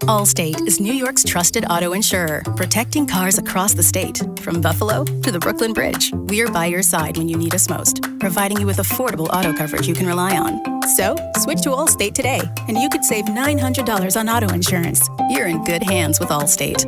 S32: Allstate is New York's trusted auto insurer, protecting cars across the state. From Buffalo to the Brooklyn Bridge, we're by your side when you need us most, providing you with affordable auto coverage you can rely on. So, switch to Allstate today, and you could save $900 on auto insurance. You're in good hands with Allstate.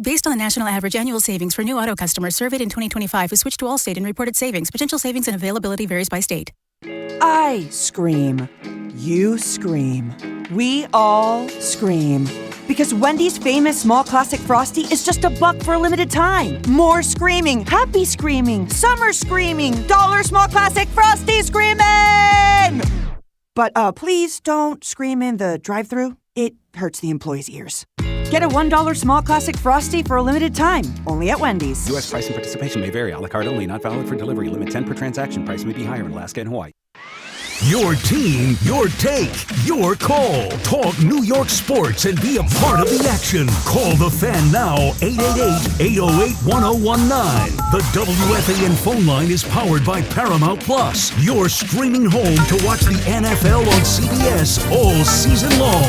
S32: Based on national average annual savings for new auto customers surveyed in 2025 who switched to Allstate and reported savings. Potential savings and availability varies by state.
S1: I scream. You scream. We all scream. Because Wendy's famous small classic Frosty is just $1 for a limited time. More screaming, happy screaming, summer screaming, dollar small classic Frosty screaming! But please don't scream in the drive-thru. It hurts the employees' ears. Get a $1 small classic Frosty for a limited time, only at Wendy's.
S3: U.S. price and participation may vary. A la carte only, not valid for delivery. Limit 10 per transaction. Price may be higher in Alaska and Hawaii.
S4: Your team, your take, your call. Talk New York sports and be a part of the action. Call the Fan now, 888-808-1019. The WFAN phone line is powered by Paramount Plus, your streaming home to watch the NFL on CBS all season long.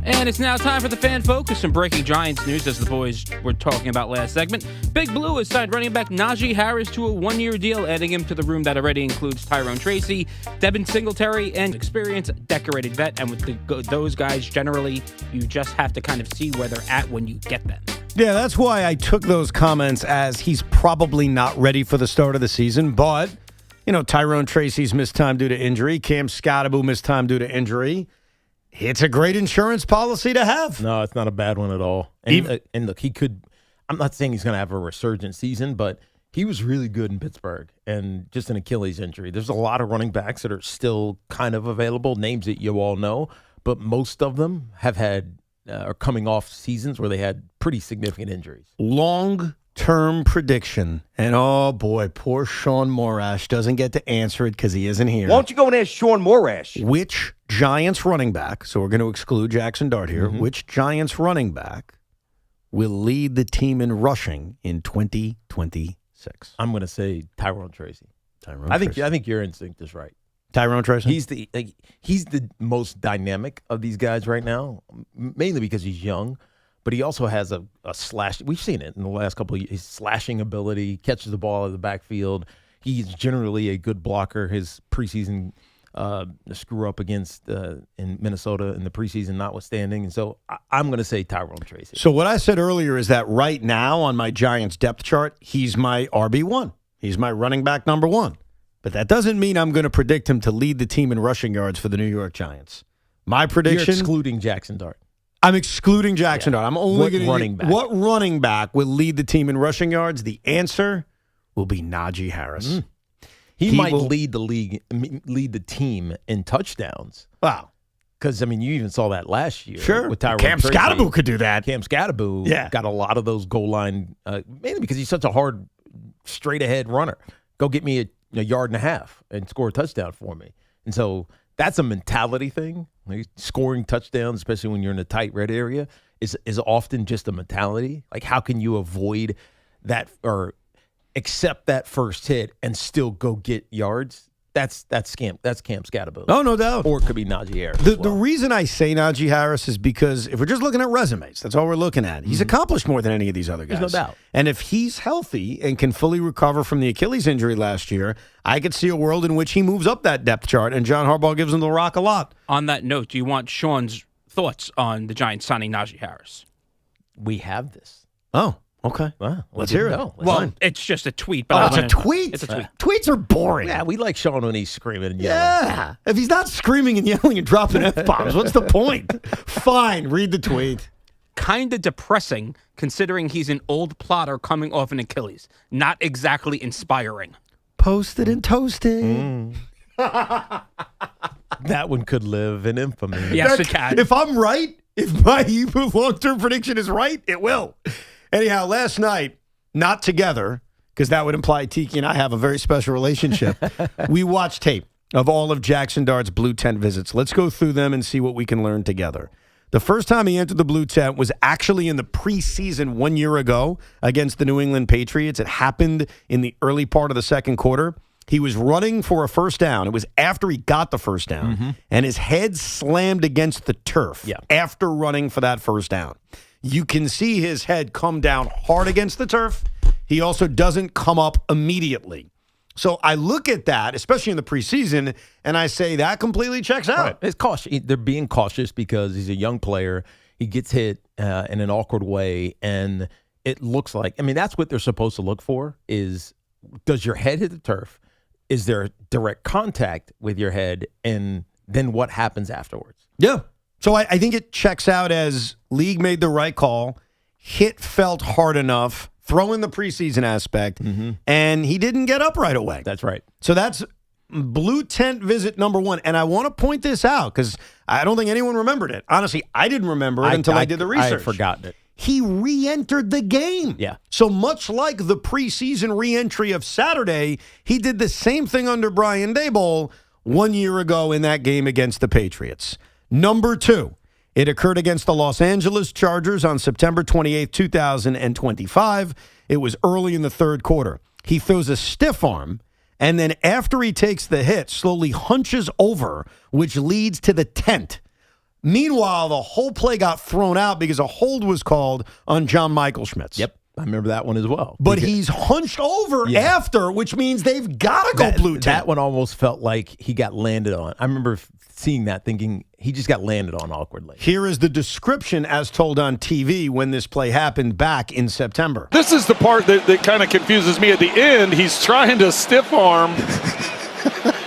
S5: And it's now time for the Fan Focus, some breaking Giants news, as the boys were talking about last segment. Big Blue has signed running back Najee Harris to a one-year deal, adding him to the room that already includes Tyrone Tracy, Devin Singletary, and experienced decorated vet. And with those guys, generally, you just have to kind of see where they're at when you get them.
S6: Yeah, that's why I took those comments as he's probably not ready for the start of the season. But, Tyrone Tracy's missed time due to injury. Cam Scottaboo missed time due to injury. It's a great insurance policy to have.
S7: No, it's not a bad one at all. And look, he could – I'm not saying he's going to have a resurgent season, but he was really good in Pittsburgh and just an Achilles injury. There's a lot of running backs that are still kind of available, names that you all know, but most of them have had are coming off seasons where they had pretty significant injuries.
S6: Long-term prediction. And, oh, boy, poor Sean Morash doesn't get to answer it because he isn't here.
S8: Why don't you go and ask Sean Morash?
S6: Which Giants running back, so we're going to exclude Jaxson Dart here, which Giants running back will lead the team in rushing in 2026?
S7: I'm going to say Tyrone Tracy.
S6: I
S7: think your instinct is right.
S6: Tyrone Tracy?
S7: He's the most dynamic of these guys right now, mainly because he's young, but he also has a slash. We've seen it in the last couple of years. His slashing ability, catches the ball out of the backfield. He's generally a good blocker. His preseason screw up against in Minnesota in the preseason notwithstanding. And so I'm going to say Tyrone Tracy.
S6: So what I said earlier is that right now on my Giants depth chart, he's my RB1. He's my running back number 1. But that doesn't mean I'm going to predict him to lead the team in rushing yards for the New York Giants. My prediction...
S7: You're excluding Jaxson Dart.
S6: I'm excluding Jaxson Dart. I'm only going to...
S7: running back?
S6: What running back will lead the team in rushing yards? The answer will be Najee Harris.
S7: He might lead the team in touchdowns.
S6: Wow.
S7: Because, you even saw that last year.
S6: Sure.
S7: With Tyrone
S6: Cam
S7: Tracy.
S6: Scottaboo could do that.
S7: Cam Scottaboo got a lot of those goal line, mainly because he's such a hard, straight-ahead runner. Go get me a yard and a half and score a touchdown for me. And so that's a mentality thing. Scoring touchdowns, especially when you're in a tight red area, is often just a mentality. Like, how can you avoid that or accept that first hit and still go get yards? That's Cam Scottaboo.
S6: Oh, no doubt.
S7: Or it could be Najee Harris.
S6: The reason I say Najee Harris is because if we're just looking at resumes, that's all we're looking at. He's accomplished more than any of these other guys.
S7: There's no doubt.
S6: And if he's healthy and can fully recover from the Achilles injury last year, I could see a world in which he moves up that depth chart, and John Harbaugh gives him the rock a lot.
S5: On that note, do you want Sean's thoughts on the Giants signing Najee Harris?
S7: We have this.
S6: Oh. Okay.
S7: Well,
S6: let's hear it.
S5: Well, it's just a tweet. But
S6: it's a tweet?
S5: It's a tweet.
S6: Tweets are boring.
S7: Yeah, we like Sean when he's screaming and yelling.
S6: Yeah. If he's not screaming and yelling and dropping F-bombs, what's the point? Fine. Read the tweet.
S5: Kind of depressing considering he's an old plotter coming off an Achilles. Not exactly inspiring.
S6: Posted and toasted.
S7: That one could live in infamy.
S5: Yes, it can.
S6: If I'm right, if my long-term prediction is right, it will. Anyhow, last night, not together, because that would imply Tiki and I have a very special relationship, we watched tape of all of Jaxson Dart's Blue Tent visits. Let's go through them and see what we can learn together. The first time he entered the Blue Tent was actually in the preseason 1 year ago against the New England Patriots. It happened in the early part of the second quarter. He was running for a first down. It was after he got the first down, and his head slammed against the turf after running for that first down. You can see his head come down hard against the turf. He also doesn't come up immediately. So I look at that, especially in the preseason, and I say that completely checks out.
S7: Right. It's cautious. They're being cautious because he's a young player. He gets hit in an awkward way, and it looks like, I mean, that's what they're supposed to look for is, does your head hit the turf? Is there direct contact with your head? And then what happens afterwards?
S6: Yeah. So I think it checks out as league made the right call, hit felt hard enough, throw in the preseason aspect, and he didn't get up right away.
S7: That's right.
S6: So that's blue tent visit number one. And I want to point this out because I don't think anyone remembered it. Honestly, I didn't remember it until I did the research.
S7: I had forgotten it.
S6: He re-entered the game.
S7: Yeah.
S6: So much like the preseason re-entry of Saturday, he did the same thing under Brian Daboll 1 year ago in that game against the Patriots. Number two, it occurred against the Los Angeles Chargers on September 28, 2025. It was early in the third quarter. He throws a stiff arm, and then after he takes the hit, slowly hunches over, which leads to the tent. Meanwhile, the whole play got thrown out because a hold was called on John Michael Schmitz.
S7: Yep, I remember that one as well.
S6: But he's hunched over after, which means they've got to go blue tent.
S7: That one almost felt like he got landed on. I remember seeing that thinking he just got landed on awkwardly.
S6: Here is the description as told on TV when this play happened back in September.
S9: This is the part that kind of confuses me. At the end, he's trying to stiff arm,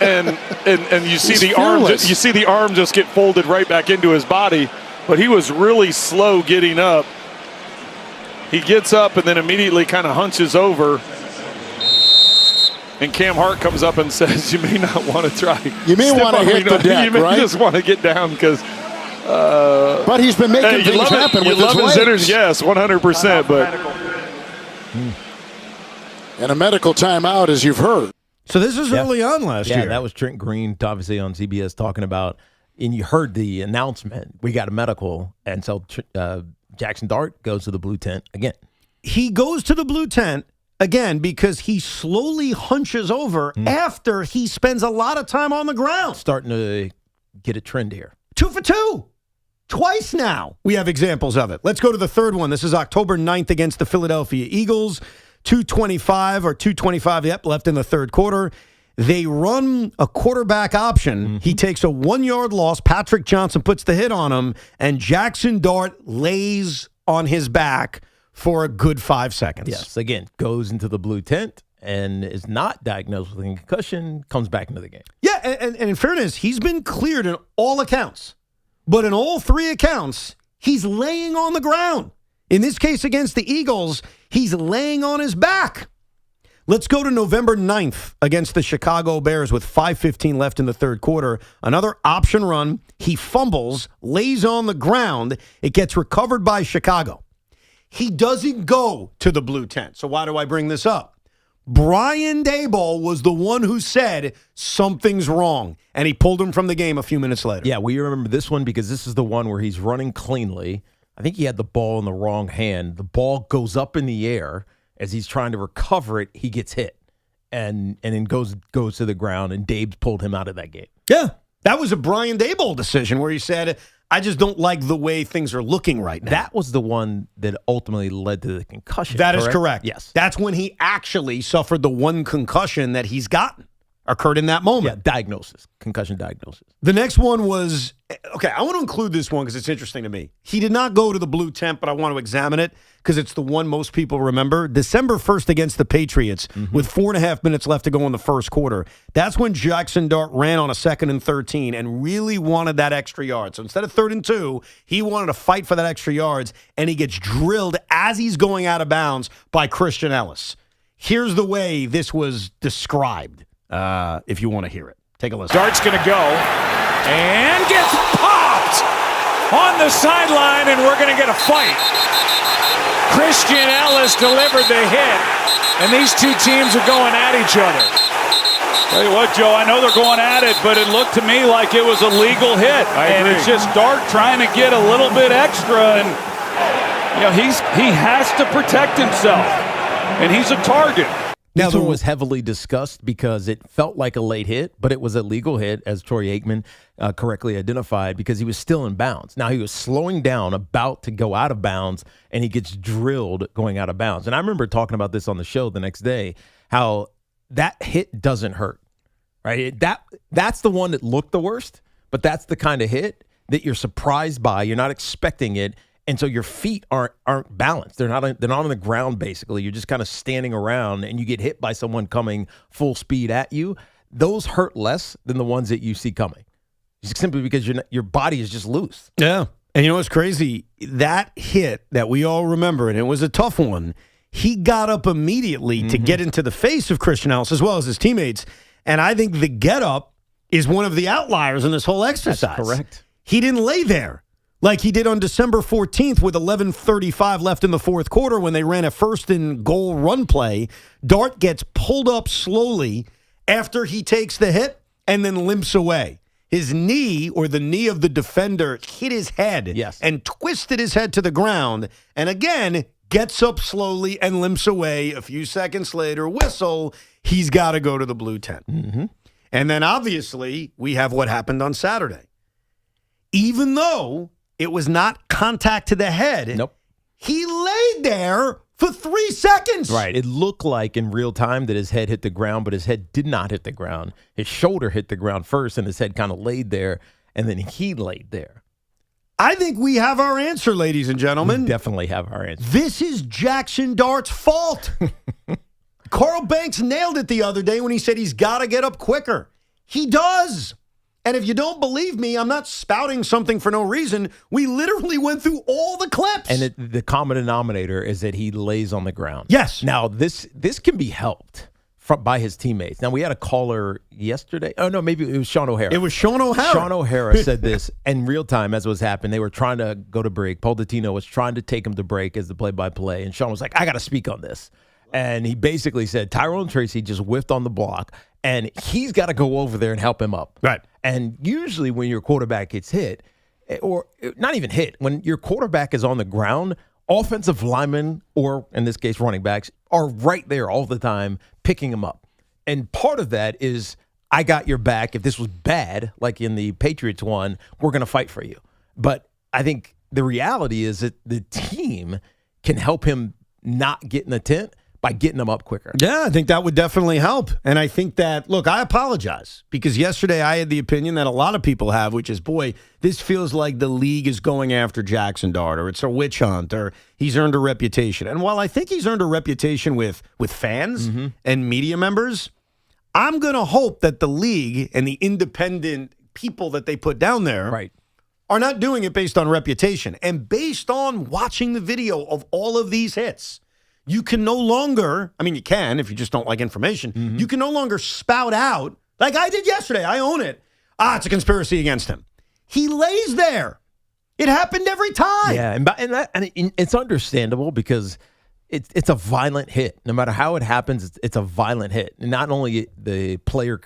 S9: and you see the arm just get folded right back into his body. But he was really slow getting up. He gets up and then immediately kind of hunches over. And Cam Hart comes up and says, you may not want to try.
S10: You may want to hit the deck,
S9: you may
S10: right?
S9: just want to get down because.
S10: But he's been making things happen with his legs.
S9: Hitters, yes, 100%. But
S10: and a medical timeout, as you've heard.
S6: So this is early on last year.
S7: Yeah, that was Trent Green, obviously on CBS, talking about, and you heard the announcement, we got a medical, and so Jaxson Dart goes to the blue tent again.
S6: He goes to the blue tent again because he slowly hunches over after he spends a lot of time on the ground.
S7: Starting to get a trend here.
S6: 2 for 2. Twice now we have examples of it. Let's go to the third one. This is October 9th against the Philadelphia Eagles. 2:25 left in the third quarter. They run a quarterback option. He takes a 1 yard loss. Patrick Johnson puts the hit on him, and Jaxson Dart lays on his back for a good 5 seconds.
S7: Yes, again, goes into the blue tent and is not diagnosed with a concussion, comes back into the game.
S6: Yeah, and in fairness, he's been cleared in all accounts. But in all three accounts, he's laying on the ground. In this case against the Eagles, he's laying on his back. Let's go to November 9th against the Chicago Bears with 5:15 left in the third quarter. Another option run. He fumbles, lays on the ground. It gets recovered by Chicago. He doesn't go to the blue tent. So why do I bring this up? Brian Daboll was the one who said something's wrong, and he pulled him from the game a few minutes later.
S7: Yeah, we remember this one because this is the one where he's running cleanly. I think he had the ball in the wrong hand. The ball goes up in the air. As he's trying to recover it, he gets hit and then goes to the ground, and Dabe's pulled him out of that game.
S6: Yeah, that was a Brian Daboll decision where he said, I just don't like the way things are looking right now.
S7: That was the one that ultimately led to the concussion.
S6: That is correct.
S7: Yes.
S6: That's when he actually suffered the one concussion that he's gotten. Occurred in that moment.
S7: Yeah, concussion diagnosis.
S6: The next one was, okay, I want to include this one because it's interesting to me. He did not go to the blue tent, but I want to examine it because it's the one most people remember. December 1st against the Patriots with 4.5 minutes left to go in the first quarter. That's when Jaxson Dart ran on a 2nd and 13 and really wanted that extra yard. So instead of 3rd and 2, he wanted to fight for that extra yards, and he gets drilled as he's going out of bounds by Christian Ellis. Here's the way this was described. If you want to hear it. Take a listen.
S11: Dart's going to go and gets popped on the sideline, and we're going to get a fight. Christian Ellis delivered the hit, and these two teams are going at each other.
S9: Tell you what, Joe, I know they're going at it, but it looked to me like it was a legal hit.
S11: And
S9: it's just Dart trying to get a little bit extra, and he has to protect himself, and he's a target.
S7: This one was heavily discussed because it felt like a late hit, but it was a legal hit, as Troy Aikman correctly identified, because he was still in bounds. Now, he was slowing down, about to go out of bounds, and he gets drilled going out of bounds. And I remember talking about this on the show the next day, how that hit doesn't hurt, right? That's the one that looked the worst, but that's the kind of hit that you're surprised by. You're not expecting it. And so your feet aren't balanced. They're not on the ground, basically. You're just kind of standing around, and you get hit by someone coming full speed at you. Those hurt less than the ones that you see coming. Just simply because your body is just loose.
S6: Yeah. And you know what's crazy? That hit that we all remember, and it was a tough one, he got up immediately to get into the face of Christian Ellis as well as his teammates. And I think the get-up is one of the outliers in this whole exercise.
S7: That's correct.
S6: He didn't lay there like he did on December 14th with 11:35 left in the fourth quarter when they ran a first-and-goal run play. Dart gets pulled up slowly after he takes the hit and then limps away. His knee, or the knee of the defender, hit his head and twisted his head to the ground. And again, gets up slowly and limps away. A few seconds later, whistle, he's got to go to the blue tent. And then obviously, we have what happened on Saturday. Even though it was not contact to the head, he laid there for 3 seconds.
S7: Right. It looked like in real time that his head hit the ground, but his head did not hit the ground. His shoulder hit the ground first, and his head kind of laid there, and then he laid there.
S6: I think we have our answer, ladies and gentlemen.
S7: We definitely have our answer.
S6: This is Jaxson Dart's fault. Carl Banks nailed it the other day when he said he's got to get up quicker. He does. And if you don't believe me, I'm not spouting something for no reason. We literally went through all the clips.
S7: And the common denominator is that he lays on the ground.
S6: Yes.
S7: Now, this can be helped by his teammates. Now, we had a caller yesterday. Oh, no, maybe it was Sean O'Hara.
S6: It was Sean O'Hara.
S7: Sean O'Hara said this in real time as it was happening. They were trying to go to break. Paul Dottino was trying to take him to break as the play-by-play. And Sean was like, I got to speak on this. And he basically said Tyrone Tracy just whiffed on the block, and he's got to go over there and help him up.
S6: Right.
S7: And usually when your quarterback gets hit, or not even hit, when your quarterback is on the ground, offensive linemen, or in this case running backs, are right there all the time picking him up. And part of that is, I got your back. If this was bad, like in the Patriots one, we're going to fight for you. But I think the reality is that the team can help him not get in the tent by getting them up quicker.
S6: Yeah, I think that would definitely help. And I think that, look, I apologize because yesterday I had the opinion that a lot of people have, which is, boy, this feels like the league is going after Jaxson Dart, or it's a witch hunt, or he's earned a reputation. And while I think he's earned a reputation with fans and media members, I'm going to hope that the league and the independent people that they put down there are not doing it based on reputation and based on watching the video of all of these hits. You can no longer, I mean, you can if you just don't like information, you can no longer spout out, like I did yesterday, I own it, it's a conspiracy against him. He lays there. It happened every time.
S7: Yeah, and it's understandable because it's a violent hit. No matter how it happens, it's a violent hit. And not only the player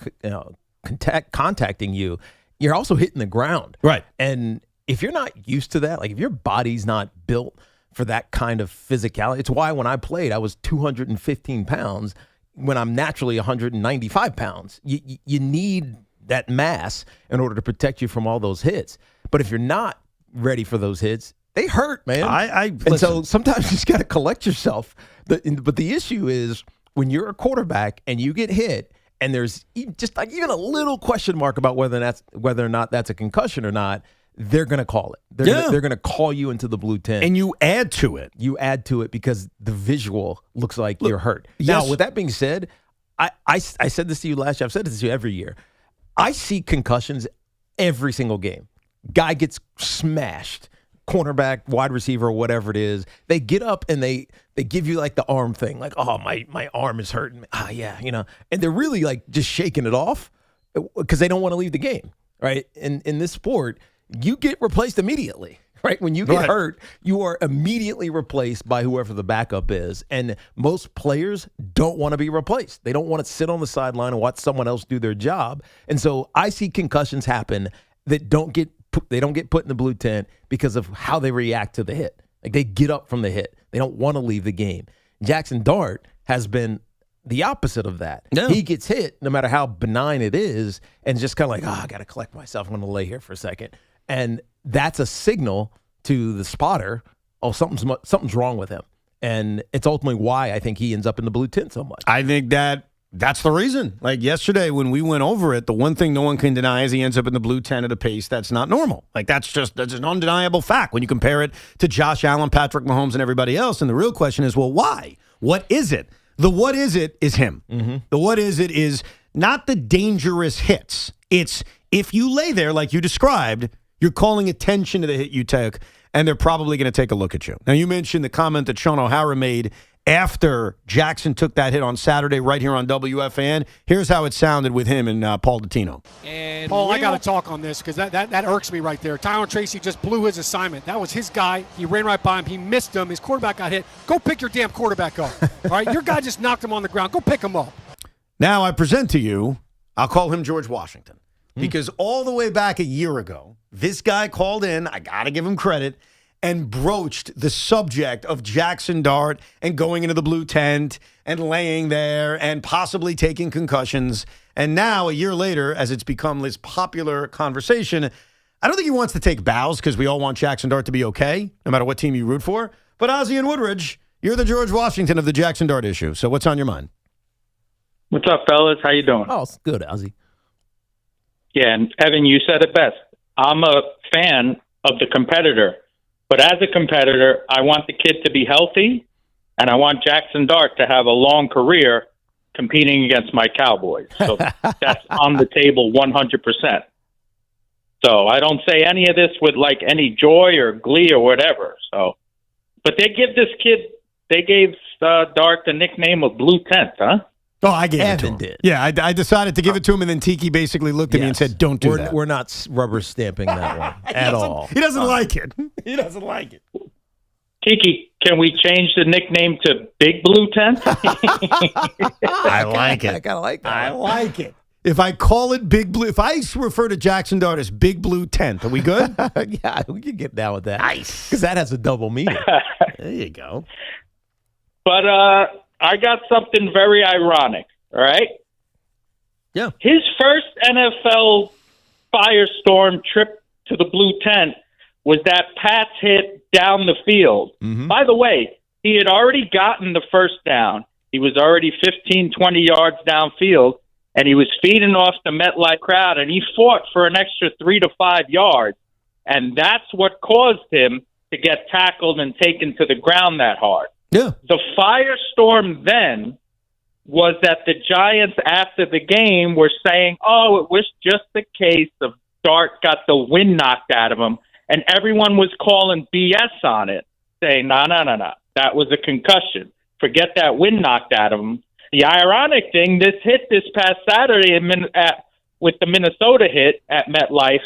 S7: contacting you, you're also hitting the ground.
S6: Right.
S7: And if you're not used to that, like if your body's not built for that kind of physicality. It's why when I played, I was 215 pounds when I'm naturally 195 pounds. You need that mass in order to protect you from all those hits. But if you're not ready for those hits, they hurt, man. And so sometimes you just got to collect yourself. But the issue is when you're a quarterback and you get hit and there's just like even a little question mark about whether or not that's a concussion or not, they're going to call it. They're going to call you into the blue tent.
S6: And you add to it.
S7: You add to it because the visual looks like you're hurt. Now, with that being said, I said this to you last year. I've said this to you every year. I see concussions every single game. Guy gets smashed, cornerback, wide receiver, or whatever it is. They get up and they give you like the arm thing. Like, oh, my arm is hurting. Yeah, And they're really like just shaking it off because they don't want to leave the game, right? In this sport, you get replaced immediately, right? When you get hurt, you are immediately replaced by whoever the backup is. And most players don't want to be replaced. They don't want to sit on the sideline and watch someone else do their job. And so I see concussions happen that don't get put in the blue tent because of how they react to the hit. Like they get up from the hit. They don't want to leave the game. Jaxson Dart has been the opposite of that. Yeah. He gets hit no matter how benign it is and just kind of like, I got to collect myself. I'm going to lay here for a second. And that's a signal to the spotter, something's wrong with him. And it's ultimately why I think he ends up in the blue tent so much.
S6: I think that That's the reason. Like yesterday when we went over it, the one thing no one can deny is he ends up in the blue 10 at a pace that's not normal. Like that's an undeniable fact when you compare it to Josh Allen, Patrick Mahomes, and everybody else. And the real question is, well, why? What is it? The what is it is him. Mm-hmm. The what is it is not the dangerous hits. It's if you lay there like you described, you're calling attention to the hit you took, and they're probably going to take a look at you. Now, you mentioned the comment that Sean O'Hara made after Jaxson took that hit on Saturday right here on WFAN. Here's how it sounded with him and Paul Dottino.
S12: And Paul, I got to talk on this because that irks me right there. Tyrone Tracy just blew his assignment. That was his guy. He ran right by him. He missed him. His quarterback got hit. Go pick your damn quarterback up. All right? Your guy just knocked him on the ground. Go pick him up.
S6: Now I present to you, I'll call him George Washington. Because all the way back a year ago, this guy called in, I got to give him credit, and broached the subject of Jaxson Dart and going into the blue tent and laying there and possibly taking concussions. And now, a year later, as it's become this popular conversation, I don't think he wants to take bows because we all want Jaxson Dart to be okay, no matter what team you root for. But Ozzie and Woodridge, you're the George Washington of the Jaxson Dart issue. So what's on your mind?
S13: What's up, fellas? How you doing?
S7: Oh, it's good, Ozzie.
S13: Yeah, and Evan, you said it best. I'm a fan of the competitor. But as a competitor, I want the kid to be healthy, and I want Jaxson Dart to have a long career competing against my Cowboys. So that's on the table 100%. So I don't say any of this with like any joy or glee or whatever. So, but they gave Dart the nickname of Blue Tent, huh?
S6: Oh, I gave it to him. Did. Yeah, I decided to give it to him, and then Tiki basically looked at me and said, don't do that.
S7: We're not rubber stamping that one at all.
S6: He doesn't like it. He doesn't like it.
S13: Tiki, can we change the nickname to Big Blue Tent?
S6: I like it.
S7: I kind of like that.
S6: I like it. If I call it Big Blue, if I refer to Jaxson Dart as Big Blue Tent, are we good?
S7: Yeah, we can get down with that.
S6: Nice.
S7: Because that has a double meaning.
S6: There you go.
S13: But I got something very ironic, all right?
S6: Yeah.
S13: His first NFL firestorm trip to the blue tent was that Pats hit down the field. Mm-hmm. By the way, he had already gotten the first down. He was already 15, 20 yards downfield, and he was feeding off the MetLife crowd, and he fought for an extra 3 to 5 yards, and that's what caused him to get tackled and taken to the ground that hard.
S6: Yeah.
S13: The firestorm then was that the Giants after the game were saying, oh, it was just a case of Dart got the wind knocked out of him, and everyone was calling BS on it, saying, no, that was a concussion. Forget that wind knocked out of him. The ironic thing, this hit this past Saturday with the Minnesota hit at MetLife,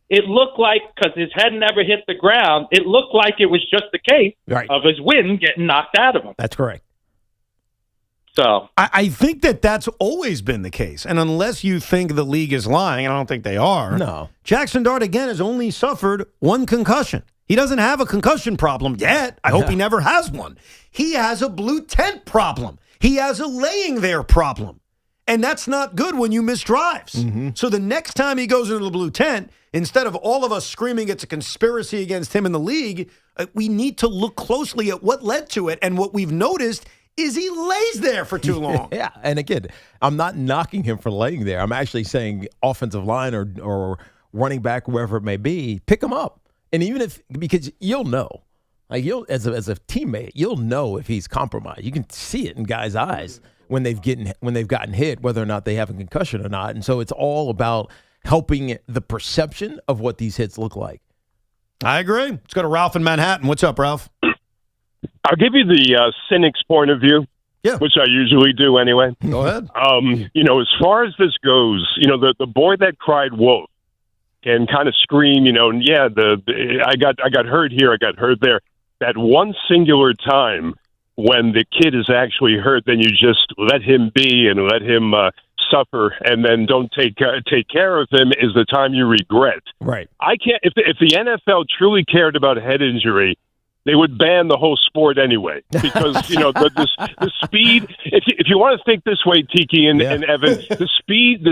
S13: it looked like, because his head never hit the ground, it looked like it was just a case of his wind getting knocked out of him.
S7: That's correct.
S13: So
S6: I think that's always been the case. And unless you think the league is lying, and I don't think they are,
S7: no.
S6: Jaxson Dart, again, has only suffered one concussion. He doesn't have a concussion problem yet. I hope he never has one. He has a blue tent problem. He has a laying there problem. And that's not good when you miss drives. Mm-hmm. So the next time he goes into the blue tent, instead of all of us screaming it's a conspiracy against him in the league, we need to look closely at what led to it. And what we've noticed is he lays there for too long.
S7: Yeah, and again, I'm not knocking him for laying there. I'm actually saying offensive line or running back, whoever it may be, pick him up. And even because you'll know, like as a teammate, you'll know if he's compromised. You can see it in guys' eyes when they've gotten hit, whether or not they have a concussion or not. And so it's all about helping the perception of what these hits look like.
S6: I agree. Let's go to Ralph in Manhattan. What's up, Ralph?
S14: I'll give you the cynic's point of view, which I usually do anyway.
S6: Go ahead.
S14: As far as this goes, the boy that cried wolf can kind of scream, I got hurt here, I got hurt there. That one singular time when the kid is actually hurt, then you just let him be and let him suffer, and then don't take care of him is the time you regret.
S7: Right.
S14: I can't. If the NFL truly cared about head injury, they would ban the whole sport anyway, because the speed. If you want to think this way, Tiki and Evan, the speed.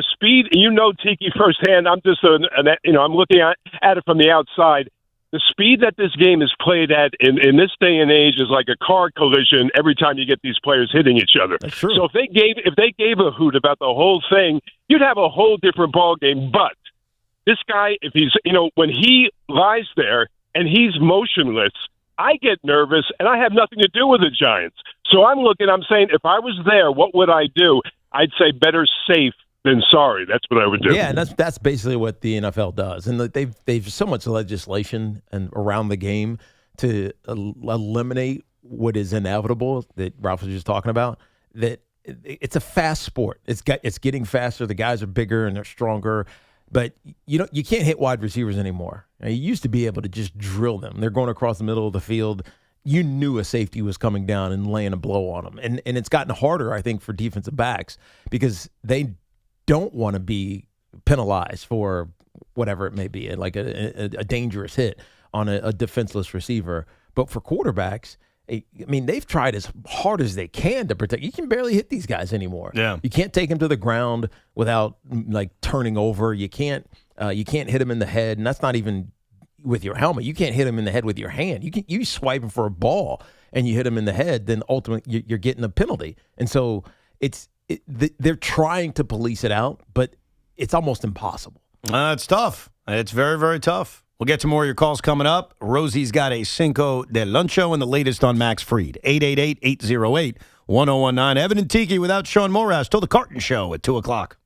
S14: Tiki firsthand. I'm just I'm looking at it from the outside. The speed that this game is played at in this day and age is like a car collision every time you get these players hitting each other.
S7: That's true.
S14: So if they gave a hoot about the whole thing, you'd have a whole different ball game. But this guy, if he's, when he lies there and he's motionless, I get nervous, and I have nothing to do with the Giants. So I'm saying, if I was there, what would I do? I'd say better safe than sorry. That's what I would do.
S7: Yeah, and that's basically what the NFL does. And they've so much legislation and around the game to eliminate what is inevitable that Ralph was just talking about, that it's a fast sport. It's getting faster. The guys are bigger and they're stronger. But you can't hit wide receivers anymore. You used to be able to just drill them. They're going across the middle of the field. You knew a safety was coming down and laying a blow on them. And it's gotten harder, I think, for defensive backs because they don't want to be penalized for whatever it may be, like a dangerous hit on a defenseless receiver. But for quarterbacks, they've tried as hard as they can to protect. You can barely hit these guys anymore.
S6: Yeah.
S7: You can't take them to the ground without turning over. You can't hit them in the head, and that's not even with your helmet. You can't hit them in the head with your hand. You swipe them for a ball and you hit them in the head, then ultimately you're getting a penalty. And so they're trying to police it out, but it's almost impossible.
S6: It's tough. It's very, very tough. We'll get to more of your calls coming up. Rosie's got a Cinco de Luncho and the latest on Max Fried. 888-808-1019. Evan and Tiki without Sean Morash till the Carton Show at 2 o'clock.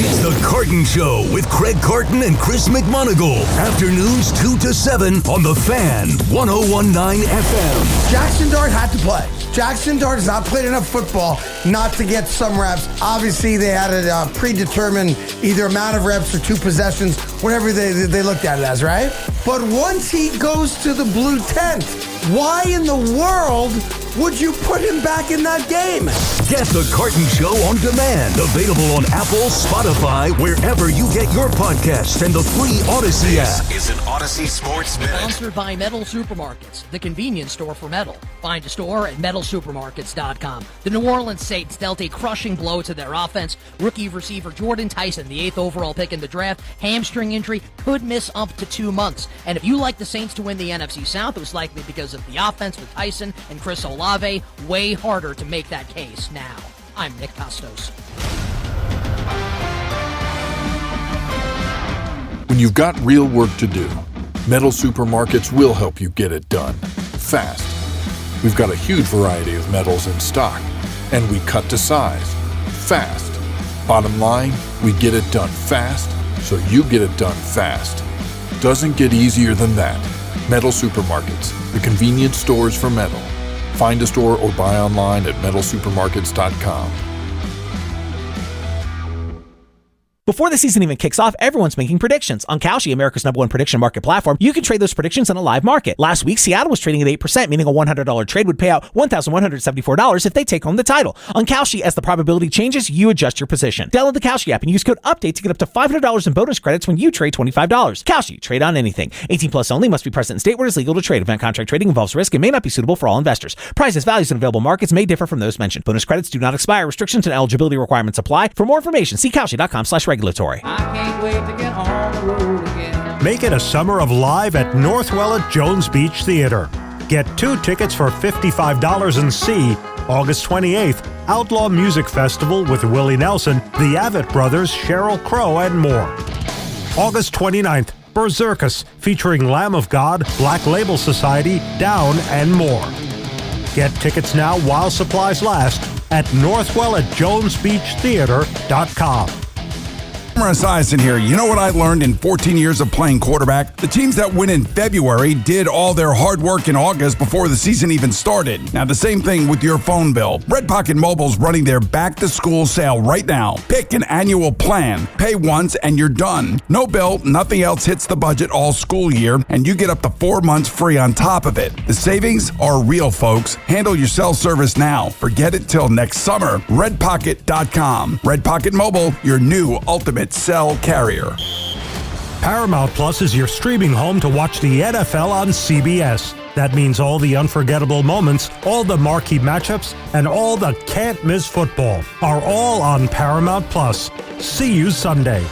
S4: It's the Carton Show with Craig Carton and Chris McMonagle. Afternoons 2 to 7 on the Fan, 101.9 FM.
S2: Jaxson Dart had to play. Jaxson Dart has not played enough football not to get some reps. Obviously, they had a predetermined either amount of reps or 2 possessions, whatever they looked at it as, right? But once he goes to the blue tent, why in the world would you put him back in that game?
S4: Get the Carton Show on demand. Available on Apple, Spotify, wherever you get your podcasts, and the free Odyssey app.
S15: This is an Odyssey Sports Minute.
S16: Sponsored by Metal Supermarkets, the convenience store for metal. Find a store at metalsupermarkets.com. The New Orleans Saints dealt a crushing blow to their offense. Rookie receiver Jordan Tyson, the 8th overall pick in the draft, hamstring injury, could miss up to 2 months. And if you like the Saints to win the NFC South, it was likely because of the offense with Tyson and Chris Olave. Way harder to make that case now. I'm Nick Costos.
S17: When you've got real work to do, Metal Supermarkets will help you get it done fast. We've got a huge variety of metals in stock, and we cut to size fast. Bottom line, we get it done fast, so you get it done fast. Doesn't get easier than that. Metal Supermarkets, the convenience stores for metal. Find a store or buy online at metalsupermarkets.com.
S18: Before the season even kicks off, everyone's making predictions. On Kalshi, America's #1 prediction market platform, you can trade those predictions in a live market. Last week, Seattle was trading at 8%, meaning a $100 trade would pay out $1,174 if they take home the title. On Kalshi, as the probability changes, you adjust your position. Download the Kalshi app and use code UPDATE to get up to $500 in bonus credits when you trade $25. Kalshi, trade on anything. 18 plus only, must be present in state where it is legal to trade. Event contract trading involves risk and may not be suitable for all investors. Prices, values, and available markets may differ from those mentioned. Bonus credits do not expire. Restrictions and eligibility requirements apply. For more information, see Kalshi.com/regulatory.
S19: Can't wait to get on the road again.
S20: Make it a summer of live at Northwell at Jones Beach Theater. Get 2 tickets for $55 and see August 28th, Outlaw Music Festival with Willie Nelson, the Avett Brothers, Sheryl Crow, and more. August 29th, Berserkus, featuring Lamb of God, Black Label Society, Down, and more. Get tickets now while supplies last at Northwell at JonesBeachTheater.com.
S21: Eisen here. You know what I learned in 14 years of playing quarterback? The teams that win in February did all their hard work in August before the season even started. Now, the same thing with your phone bill. Red Pocket Mobile's running their back-to-school sale right now. Pick an annual plan. Pay once and you're done. No bill, nothing else hits the budget all school year, and you get up to 4 months free on top of it. The savings are real, folks. Handle your cell service now. Forget it till next summer. RedPocket.com. Red Pocket Mobile, your new ultimate cell carrier.
S20: Paramount Plus is your streaming home to watch the NFL on CBS. That means all the unforgettable moments, all the marquee matchups, and all the can't-miss football are all on Paramount Plus. See you Sunday.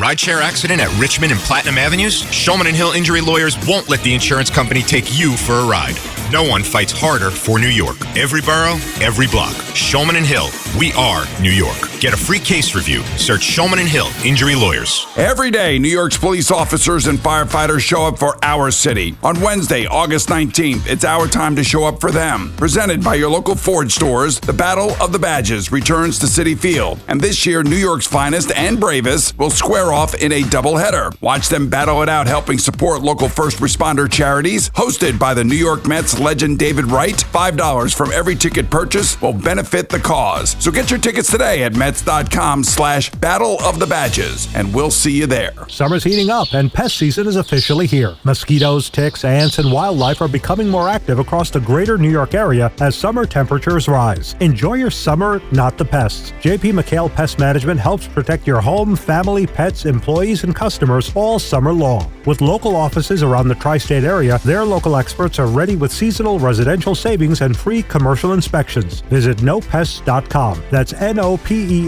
S15: Rideshare accident at Richmond and Platinum Avenues? Shulman & Hill Injury Lawyers won't let the insurance company take you for a ride. No one fights harder for New York. Every borough, every block. Shulman & Hill. We are New York. Get a free case review. Search Shulman & Hill Injury Lawyers.
S21: Every day, New York's police officers and firefighters show up for our city. On Wednesday, August 19th, it's our time to show up for them. Presented by your local Ford stores, the Battle of the Badges returns to Citi Field. And this year, New York's finest and bravest will square off in a doubleheader. Watch them battle it out, helping support local first responder charities. Hosted by the New York Mets legend David Wright, $5 from every ticket purchase will benefit the cause. So get your tickets today at Mets.com/Battle of the Badges, and we'll see you there.
S20: Summer's heating up and pest season is officially here. Mosquitoes, ticks, ants, and wildlife are becoming more active across the greater New York area as summer temperatures rise. Enjoy your summer, not the pests. JP McHale Pest Management helps protect your home, family, pets, employees, and customers all summer long. With local offices around the tri-state area, their local experts are ready with seasonal residential savings and free commercial inspections. Visit nopests.com. That's NOPESTS.com.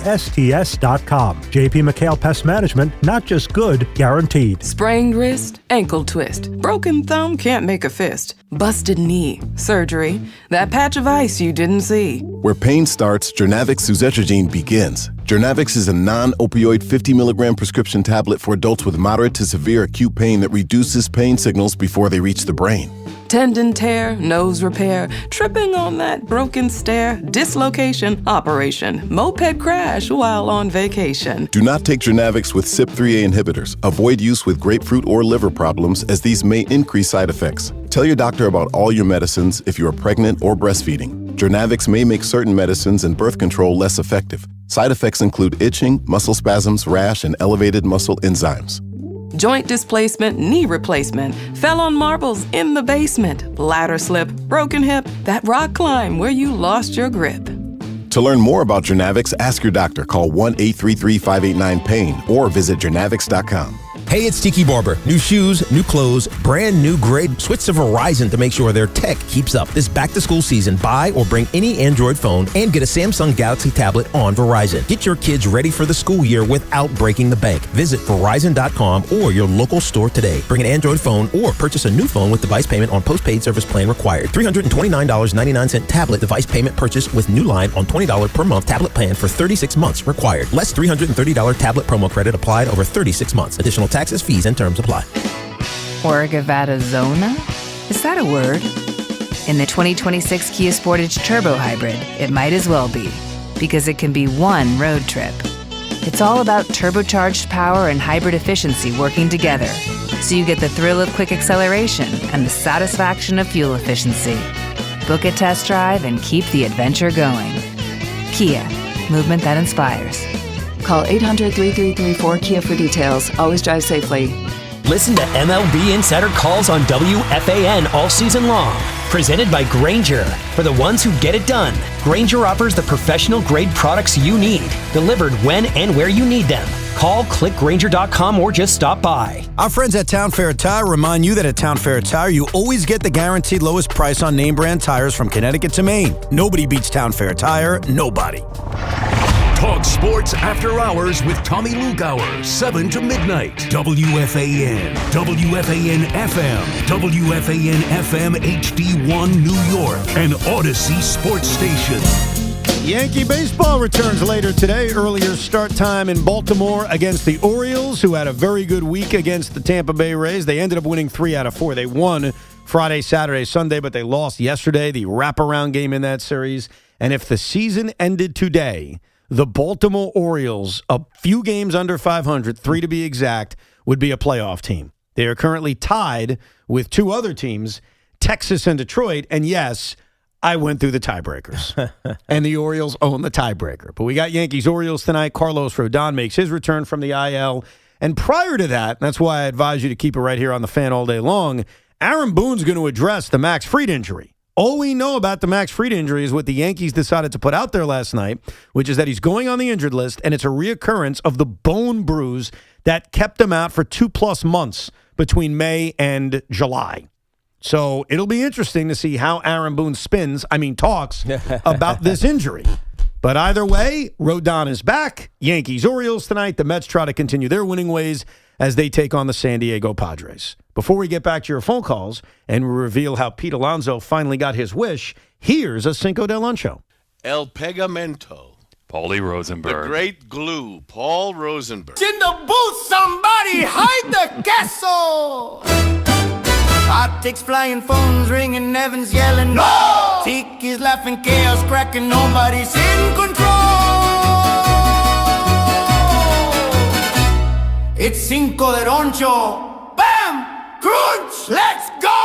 S20: JP McHale Pest Management, not just good, guaranteed.
S1: Sprained wrist, ankle twist, broken thumb can't make a fist, busted knee, surgery, that patch of ice you didn't see.
S22: Where pain starts, Jernavix suzetrigine begins. Jernavix is a non-opioid 50 milligram prescription tablet for adults with moderate to severe acute pain that reduces pain signals before they reach the brain.
S1: Tendon tear, nose repair, tripping on that broken stair, dislocation, operation, moped crash while on vacation.
S22: Do not take Jernavix with CYP3A inhibitors. Avoid use with grapefruit or liver problems, as these may increase side effects. Tell your doctor about all your medicines if you are pregnant or breastfeeding. Jernavix may make certain medicines and birth control less effective. Side effects include itching, muscle spasms, rash, and elevated muscle enzymes.
S1: Joint displacement, knee replacement, fell on marbles in the basement, ladder slip, broken hip, that rock climb where you lost your grip.
S22: To learn more about Jernavix, ask your doctor. Call 1-833-589-PAIN or visit Jernavix.com.
S7: Hey, it's Tiki Barber. New shoes, new clothes, brand new grade. Switch to Verizon to make sure their tech keeps up. This back-to-school season, buy or bring any Android phone and get a Samsung Galaxy tablet on Verizon. Get your kids ready for the school year without breaking the bank. Visit Verizon.com or your local store today. Bring an Android phone or purchase a new phone with device payment on postpaid service plan required. $329.99 tablet device payment purchase with new line on $20 per month tablet plan for 36 months required. Less $330 tablet promo credit applied over 36 months. Additional taxes, fees, and terms apply.
S23: Orgavatazona? Is that a word? In the 2026 Kia Sportage Turbo Hybrid, it might as well be, because it can be one road trip. It's all about turbocharged power and hybrid efficiency working together, so you get the thrill of quick acceleration and the satisfaction of fuel efficiency. Book a test drive and keep the adventure going. Kia, movement that inspires.
S24: Call 800-3334-KIA for details. Always drive safely.
S25: Listen to MLB Insider Calls on WFAN all season long. Presented by Grainger. For the ones who get it done, Grainger offers the professional-grade products you need, delivered when and where you need them. Call, click Grainger.com, or just stop by.
S26: Our friends at Town Fair Tire remind you that at Town Fair Tire, you always get the guaranteed lowest price on name brand tires from Connecticut to Maine. Nobody beats Town Fair Tire. Nobody.
S4: Talk sports after hours with Tommy Lugauer, 7 to midnight. WFAN, WFAN FM, WFAN FM HD1 New York, and Odyssey Sports Station.
S6: Yankee baseball returns later today. Earlier start time in Baltimore against the Orioles, who had a very good week against the Tampa Bay Rays. They ended up winning 3 out of 4. They won Friday, Saturday, Sunday, but they lost yesterday, the wraparound game in that series. And if the season ended today, the Baltimore Orioles, a few games under 500, 3 to be exact, would be a playoff team. They are currently tied with 2 other teams, Texas and Detroit. And yes, I went through the tiebreakers. And the Orioles own the tiebreaker. But we got Yankees-Orioles tonight. Carlos Rodon makes his return from the IL. And prior to that, that's why I advise you to keep it right here on the Fan all day long, Aaron Boone's going to address the Max Fried injury. All we know about the Max Fried injury is what the Yankees decided to put out there last night, which is that he's going on the injured list, and it's a reoccurrence of the bone bruise that kept him out for 2+ months between May and July. So it'll be interesting to see how Aaron Boone talks about this injury. But either way, Rodon is back. Yankees, Orioles tonight. The Mets try to continue their winning ways as they take on the San Diego Padres. Before we get back to your phone calls and we reveal how Pete Alonso finally got his wish, here's a Cinco de Luncho.
S3: El Pegamento.
S5: Paulie Rosenberg.
S3: The great glue, Paul Rosenberg.
S8: In the booth, somebody hide the castle. Optics flying, phones ringing, Evans yelling. No! Tiki's laughing, chaos cracking, nobody's in control. It's Cinco de Roncho. Bam! Crunch! Let's go!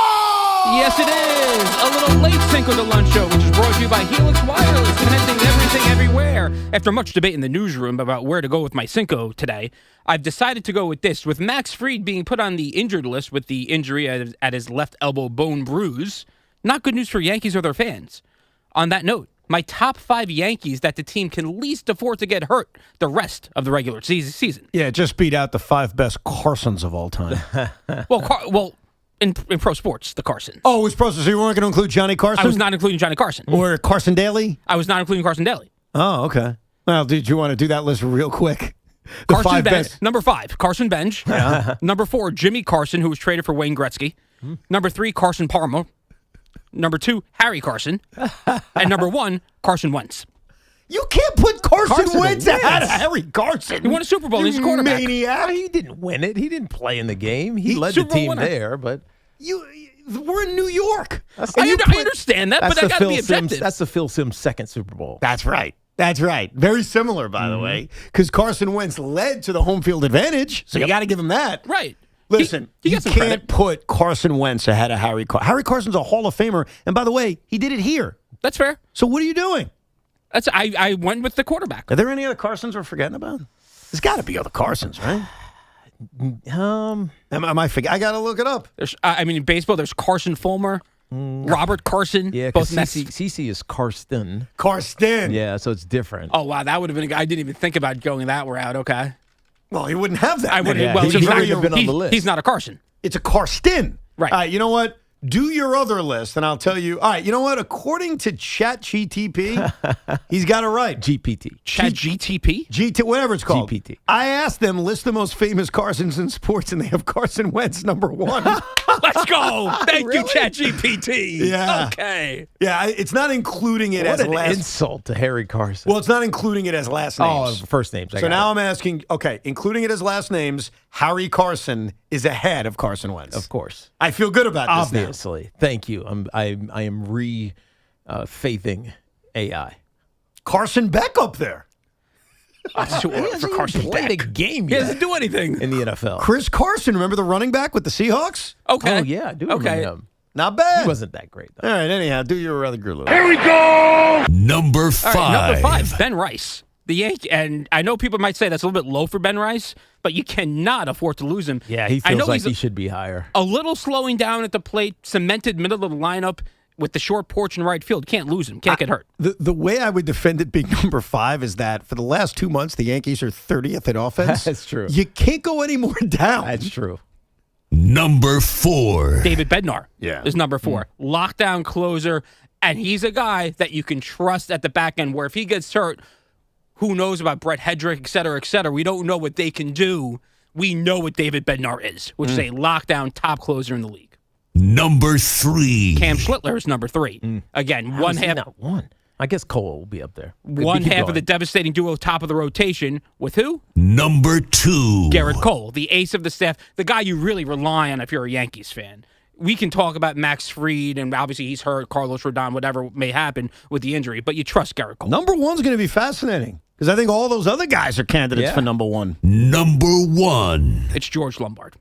S9: Yes, it is. A little late Cinco de Luncho, which is brought to you by Helix Wireless, connecting everything everywhere. After much debate in the newsroom about where to go with my Cinco today, I've decided to go with this. With Max Fried being put on the injured list with the injury at his left elbow bone bruise, not good news for Yankees or their fans. On that note, my top 5 Yankees that the team can least afford to get hurt the rest of the regular season.
S6: Yeah, just beat out the 5 best Carsons of all time.
S9: In pro sports, the Carson.
S6: Oh, it was pro. So you weren't going to include Johnny Carson?
S9: I was not including Johnny Carson.
S6: Or Carson Daly?
S9: I was not including Carson Daly.
S6: Oh, okay. Well, did you want to do that list real quick? The
S9: Carson
S6: 5
S9: Bench,
S6: best.
S9: number 5, Carson Bench.
S6: Yeah.
S9: Number 4, Jimmy Carson, who was traded for Wayne Gretzky. Number 3, Carson Palmer. Number 2, Harry Carson. And number 1, Carson Wentz.
S6: You can't put Carson Wentz ahead of Harry Carson.
S9: He won a Super Bowl. He's a quarterback.
S6: Maniac.
S7: He didn't win it. He didn't play in the game. He led
S9: Super
S7: the
S9: Bowl
S7: team
S9: winner.
S7: there, but
S6: We're in New York.
S9: I understand that, but I got to be objective.
S7: That's the Phil Simms second Super Bowl.
S6: That's right. That's right. Very similar, by the way, because Carson Wentz led to the home field advantage, so you got to give him that.
S9: Right.
S6: Listen,
S9: He
S6: you
S9: got some
S6: can't
S9: credit.
S6: put Carson Wentz ahead of Harry Carson. Harry Carson's a Hall of Famer, and by the way, he did it here.
S9: That's fair.
S6: So what are you doing?
S9: I went with the quarterback.
S6: Are there any other Carsons we're forgetting about? There's got to be other Carsons, right? Am I forget? I got to look it up.
S9: There's, in baseball, there's Carson Fulmer, Robert Carson.
S7: Yeah,
S9: both
S7: because
S9: Mets.
S7: CC is Karsten.
S6: Karsten.
S7: Yeah, so it's different.
S9: Oh, wow. That would have been I didn't even think about going that route. Okay.
S6: Well, he wouldn't have that.
S9: I wouldn't.
S7: Yeah,
S9: Well,
S7: he
S9: he's
S7: wouldn't
S9: not,
S7: have been on the list.
S9: He's not a Carson.
S6: It's a Karsten.
S9: Right.
S6: All right, you know what? Do your other list, and I'll tell you. All right, you know what? According to ChatGTP, he's got it right.
S7: GPT.
S9: ChatGTP?
S6: GT, whatever it's called.
S7: GPT.
S6: I asked them, list the most famous Carsons in sports, and they have Carson Wentz number 1.
S9: Let's go. Thank you, ChatGPT.
S6: Yeah.
S9: Okay.
S6: Yeah, it's not including it
S7: What
S6: as
S7: an
S6: last.
S7: insult to Harry Carson.
S6: Well, it's not including it as last names.
S7: Oh, first names.
S6: So now I'm asking, okay, including it as last names, Harry Carson is ahead of Carson Wentz.
S7: Of course.
S6: I feel good about this now.
S7: Obviously. Thank you. I am faithing AI.
S6: Carson Beck up there.
S9: For Carson
S7: Played a
S9: Beck.
S7: game
S9: He
S7: yet
S9: doesn't do anything.
S7: in the NFL.
S6: Chris Carson, remember the running back with the Seahawks?
S9: Okay.
S7: Oh, yeah, I do remember him.
S6: Not bad.
S7: He wasn't that great, though.
S6: All right, anyhow, do your other guru.
S5: Here we go. Number 5.
S9: All right, number 5, Ben Rice. The Yankee, and I know people might say that's a little bit low for Ben Rice, but you cannot afford to lose him.
S7: Yeah, he feels like he should be higher.
S9: A little slowing down at the plate, cemented middle of the lineup with the short porch in right field. Can't lose him. Can't get hurt.
S6: The way I would defend it being number 5 is that for the last 2 months, the Yankees are 30th in offense.
S7: That's true.
S6: You can't go any more down.
S7: That's true.
S5: Number 4.
S9: David Bednar
S6: Yeah.
S9: is number 4. Lockdown closer, and he's a guy that you can trust at the back end where if he gets hurt, who knows about Brett Hedrick, et cetera, et cetera. We don't know what they can do. We know what David Bednar is, which is a lockdown top closer in the league.
S5: Number 3.
S9: Cam Schlittler is number 3. Again,
S7: How
S9: one
S7: is he
S9: half.
S7: not one? I guess Cole will be up there.
S9: One
S7: Keep
S9: half
S7: going.
S9: of the devastating duo, top of the rotation, with who?
S5: Number 2.
S9: Garrett Cole, the ace of the staff, the guy you really rely on if you're a Yankees fan. We can talk about Max Fried, and obviously he's hurt, Carlos Rodon, whatever may happen with the injury, but you trust Garrett Cole.
S6: Number 1's going to be fascinating because I think all those other guys are candidates for number 1.
S5: Number 1.
S9: It's George Lombard.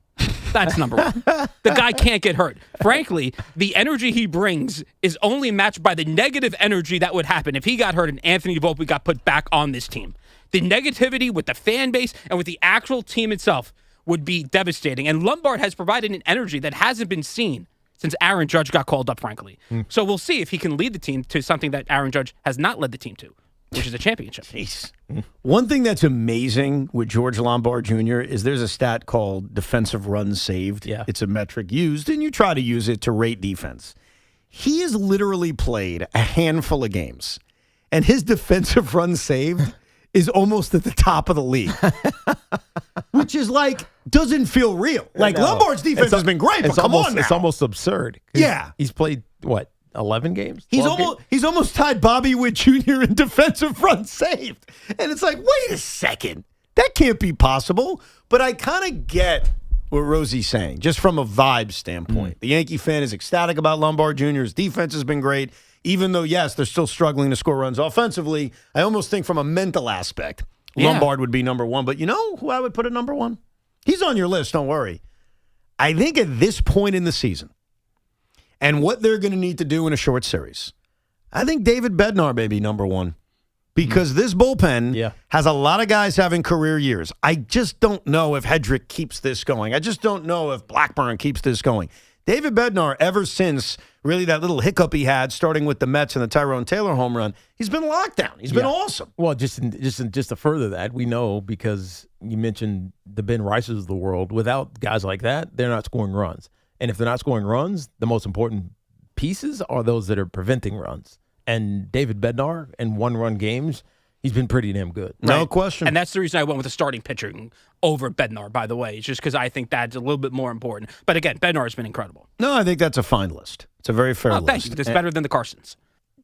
S9: That's number 1. The guy can't get hurt. Frankly, the energy he brings is only matched by the negative energy that would happen if he got hurt and Anthony Volpe got put back on this team. The negativity with the fan base and with the actual team itself would be devastating. And Lombard has provided an energy that hasn't been seen since Aaron Judge got called up, frankly. So we'll see if he can lead the team to something that Aaron Judge has not led the team to, which is a championship.
S6: Jeez. One thing that's amazing with George Lombard Jr. is there's a stat called defensive runs saved.
S7: Yeah.
S6: It's a metric used, and you try to use it to rate defense. He has literally played a handful of games, and his defensive run saved is almost at the top of the league, which is like doesn't feel real. Like Lombard's defense has been great, but come on now.
S7: It's almost absurd.
S6: Yeah.
S7: He's played, what, 11 games?
S6: He's almost tied Bobby Witt Jr. in defensive run saved. And it's like, wait a second. That can't be possible. But I kind of get what Rosie's saying, just from a vibe standpoint. The Yankee fan is ecstatic about Lombard Jr. His defense has been great. Even though, yes, they're still struggling to score runs offensively, I almost think from a mental aspect, Lombard would be number one. But you know who I would put at number one? He's on your list, don't worry. I think at this point in the season, and what they're going to need to do in a short series, I think David Bednar may be number one. Because this bullpen has a lot of guys having career years. I just don't know if Hedrick keeps this going. I just don't know if Blackburn keeps this going. David Bednar, ever since really that little hiccup he had, starting with the Mets and the Tyrone Taylor home run, he's been locked down. He's been awesome.
S7: Well, just to further that, we know because you mentioned the Ben Rices of the world. Without guys like that, they're not scoring runs. And if they're not scoring runs, the most important pieces are those that are preventing runs. And David Bednar in one-run games, he's been pretty damn good.
S6: No question.
S9: And that's the reason I went with the starting pitching over Bednar, by the way. It's just because I think that's a little bit more important. But again, Bednar has been incredible.
S6: No, I think that's a fine list. It's a very fair list.
S9: Thank you. It's better than the Carsons.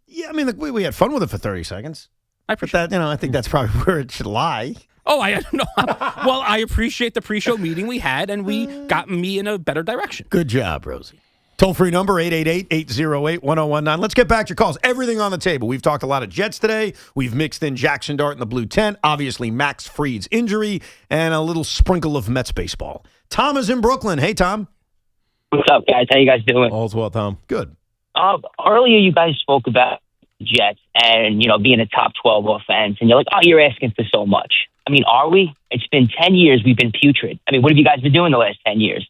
S6: Yeah, I mean, we had fun with it for 30 seconds. I appreciate that. I think that's probably where it should lie.
S9: Oh, I don't know. Well, I appreciate the pre-show meeting we had, and we got me in a better direction.
S6: Good job, Rosie. Toll-free number, 888-808-1019. Let's get back to your calls. Everything on the table. We've talked a lot of Jets today. We've mixed in Jaxson Dart in the blue tent. Obviously, Max Fried's injury, and a little sprinkle of Mets baseball. Tom is in Brooklyn. Hey, Tom.
S2: What's up, guys? How you guys doing?
S7: All's well, Tom.
S6: Good.
S2: Earlier, you guys spoke about Jets and, being a top 12 offense, and you're like, you're asking for so much. I mean, are we? It's been 10 years we've been putrid. I mean, what have you guys been doing the last 10 years?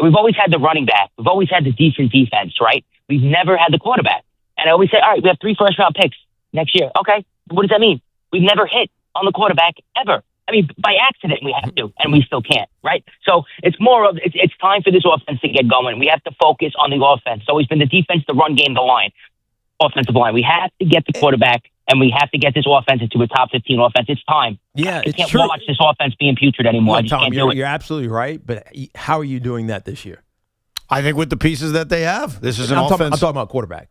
S2: We've always had the running back. We've always had the decent defense, right? We've never had the quarterback. And I always say, all right, we have 3 first-round picks next year. Okay, what does that mean? We've never hit on the quarterback ever. I mean, by accident we have to, and we still can't, right? So it's more of, it's time for this offense to get going. We have to focus on the offense. It's always been the defense, the run game, the line, offensive line. We have to get the quarterback, and we have to get this offense into a top 15 offense. It's time.
S7: Yeah,
S2: I can't watch this offense being putrid anymore.
S7: Look,
S2: I just
S7: Tom,
S2: can't do it.
S7: You're absolutely right, but how are you doing that this year?
S6: I think with the pieces that they have, this is an
S7: I'm
S6: offense.
S7: I'm talking about quarterback.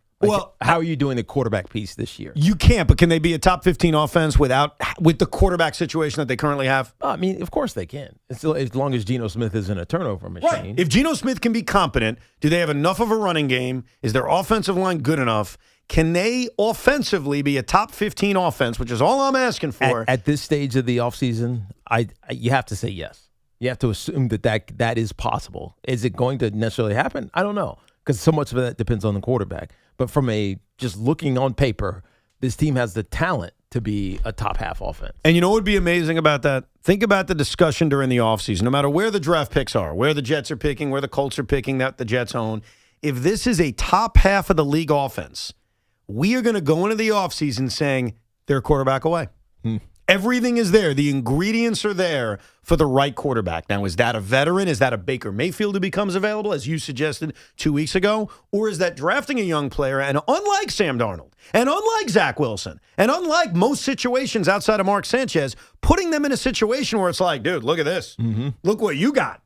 S7: How are you doing the quarterback piece this year?
S6: You can't, but can they be a top 15 offense with the quarterback situation that they currently have?
S7: I mean, of course they can. As long as Geno Smith isn't a turnover machine.
S6: Right. If Geno Smith can be competent, do they have enough of a running game? Is their offensive line good enough? Can they offensively be a top 15 offense, which is all I'm asking for?
S7: At this stage of the offseason, you have to say yes. You have to assume that is possible. Is it going to necessarily happen? I don't know, because so much of that depends on the quarterback. But from just looking on paper, this team has the talent to be a top half offense.
S6: And you know what would be amazing about that? Think about the discussion during the offseason, no matter where the draft picks are, where the Jets are picking, where the Colts are picking that the Jets own. If this is a top half of the league offense, we are going to go into the offseason saying they're a quarterback away. Everything is there. The ingredients are there for the right quarterback. Now, is that a veteran? Is that a Baker Mayfield who becomes available, as you suggested 2 weeks ago? Or is that drafting a young player, and unlike Sam Darnold, and unlike Zach Wilson, and unlike most situations outside of Mark Sanchez, putting them in a situation where it's like, dude, look at this. Look what you got.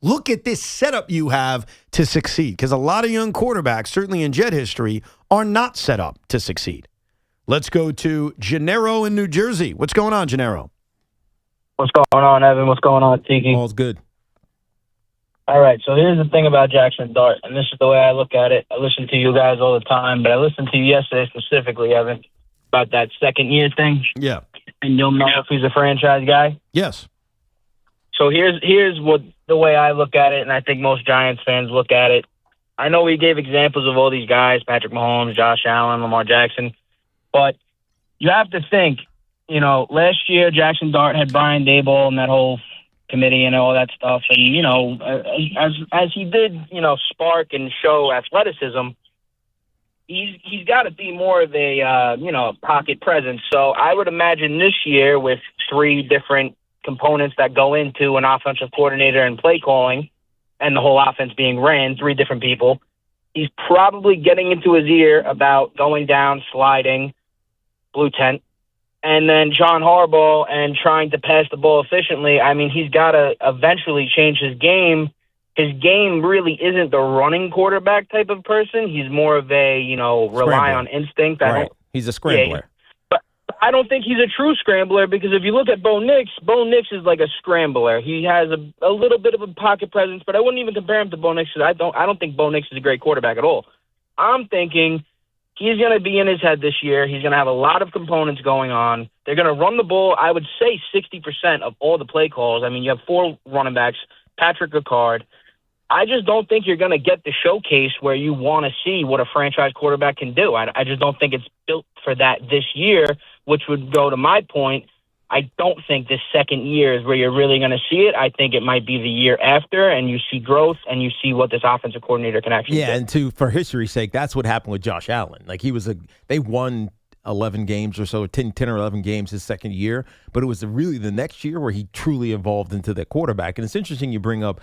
S6: Look at this setup you have to succeed. Because a lot of young quarterbacks, certainly in Jet history, are not set up to succeed. Let's go to Gennaro in New Jersey. What's going on, Gennaro?
S10: What's going on, Evan? What's going on, Tiki?
S7: All's good.
S10: All right, so here's the thing about Jaxson Dart, and this is the way I look at it. I listen to you guys all the time, but I listened to you yesterday specifically, Evan, about that second-year thing.
S6: Yeah.
S10: And you'll know if he's a franchise guy.
S6: Yes.
S10: So here's what the way I look at it, and I think most Giants fans look at it. I know we gave examples of all these guys, Patrick Mahomes, Josh Allen, Lamar Jackson, but you have to think, last year Jaxson Dart had Brian Daboll and that whole committee and all that stuff, and, as he did, spark and show athleticism, he's got to be more of a, pocket presence. So I would imagine this year with 3 different components that go into an offensive coordinator and play calling and the whole offense being ran, 3 different people, he's probably getting into his ear about going down, sliding, blue tent. And then John Harbaugh and trying to pass the ball efficiently. I mean, he's got to eventually change his game. His game really isn't the running quarterback type of person. He's more of a, rely on instinct.
S7: Right. He's a scrambler.
S10: But I don't think he's a true scrambler because if you look at Bo Nix is like a scrambler. He has a little bit of a pocket presence, but I wouldn't even compare him to Bo Nix. I don't think Bo Nix is a great quarterback at all. I'm thinking he's going to be in his head this year. He's going to have a lot of components going on. They're going to run the ball, I would say 60% of all the play calls. I mean, you have 4 running backs, Patrick Ricard. I just don't think you're going to get the showcase where you want to see what a franchise quarterback can do. I just don't think it's built for that this year, which would go to my point. I don't think this second year is where you're really going to see it. I think it might be the year after, and you see growth, and you see what this offensive coordinator can actually do.
S7: And for history's sake, that's what happened with Josh Allen. Like they won 11 games or so, 10 or 11 games his second year, but it was really the next year where he truly evolved into the quarterback. And it's interesting you bring up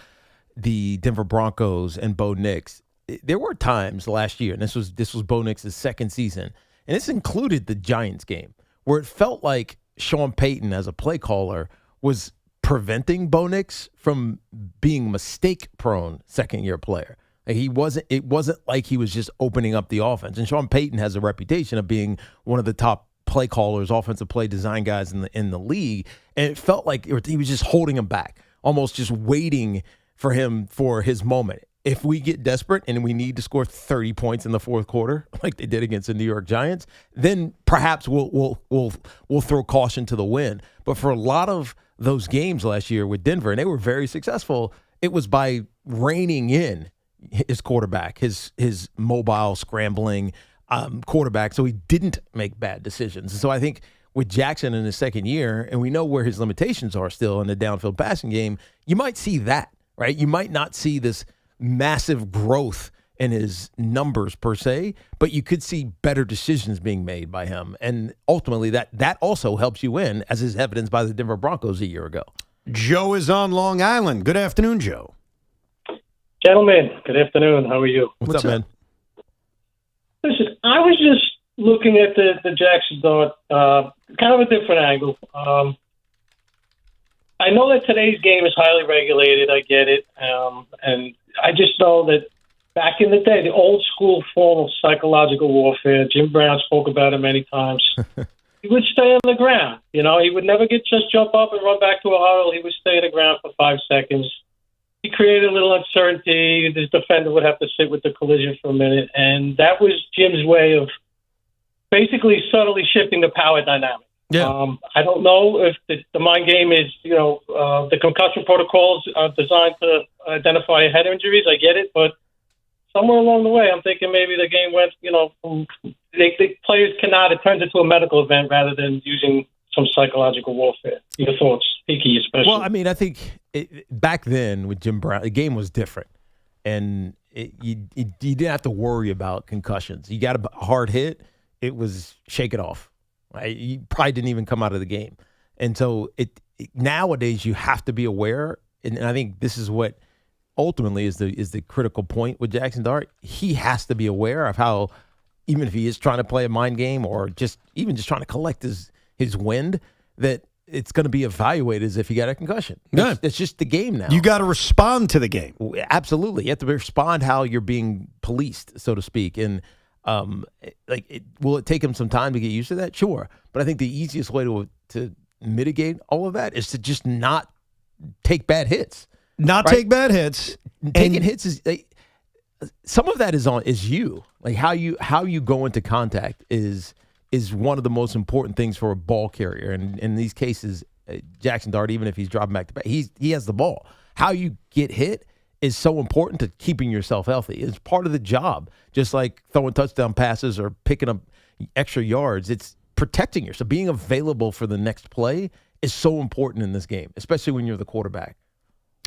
S7: the Denver Broncos and Bo Nix. There were times last year, and this was Bo Nix's second season, and this included the Giants game, where it felt like Sean Payton as a play caller was preventing Bo Nix from being mistake-prone second-year player. Like it wasn't like he was just opening up the offense. And Sean Payton has a reputation of being one of the top play callers, offensive play design guys in the league, and it felt like he was just holding him back, almost just waiting for his moment. If we get desperate and we need to score 30 points in the fourth quarter, like they did against the New York Giants, then perhaps we'll throw caution to the wind. But for a lot of those games last year with Denver, and they were very successful, it was by reining in his quarterback, his mobile, scrambling quarterback, so he didn't make bad decisions. And so I think with Jaxson in his second year, and we know where his limitations are still in the downfield passing game, you might see that. Right? You might not see this massive growth in his numbers per se, but you could see better decisions being made by him. And ultimately that also helps you win, as is evidenced by the Denver Broncos a year ago.
S6: Joe is on Long Island. Good afternoon, Joe.
S11: Gentlemen, good afternoon. How are you?
S7: What's up, man?
S11: Listen, I was just looking at the Jaxson Dart, kind of a different angle. I know that today's game is highly regulated. I get it. And I just know that back in the day, the old school form of psychological warfare, Jim Brown spoke about it many times. He would stay on the ground. He would never just jump up and run back to a huddle. He would stay on the ground for 5 seconds. He created a little uncertainty. The defender would have to sit with the collision for a minute. And that was Jim's way of basically subtly shifting the power dynamic.
S6: Yeah.
S11: I don't know if the mind game is, the concussion protocols are designed to identify head injuries. I get it, but somewhere along the way, I'm thinking maybe the game went, the players cannot. It turns into a medical event rather than using some psychological warfare. Your thoughts, Tiki, especially.
S7: Well, I mean, I think back then with Jim Brown, the game was different, and you didn't have to worry about concussions. You got a hard hit, it was shake it off. You probably didn't even come out of the game. And so nowadays you have to be aware, and I think this is what ultimately is the critical point with Jaxson Dart. He has to be aware of how, even if he is trying to play a mind game or just trying to collect his wind, that it's going to be evaluated as if he got a concussion.
S6: Good.
S7: It's just the game now.
S6: You got to respond to the game.
S7: Absolutely. You have to respond how you're being policed, so to speak. And will it take him some time to get used to that? Sure. But I think the easiest way to mitigate all of that is to just not take bad hits.
S6: Take bad hits.
S7: Taking hits is some of that is you. Like how you go into contact is one of the most important things for a ball carrier. And in these cases, Jaxson Dart, even if he's dropping back to back, he has the ball. How you get hit is so important to keeping yourself healthy. It's part of the job. Just like throwing touchdown passes or picking up extra yards, it's protecting yourself. Being available for the next play is so important in this game, especially when you're the quarterback.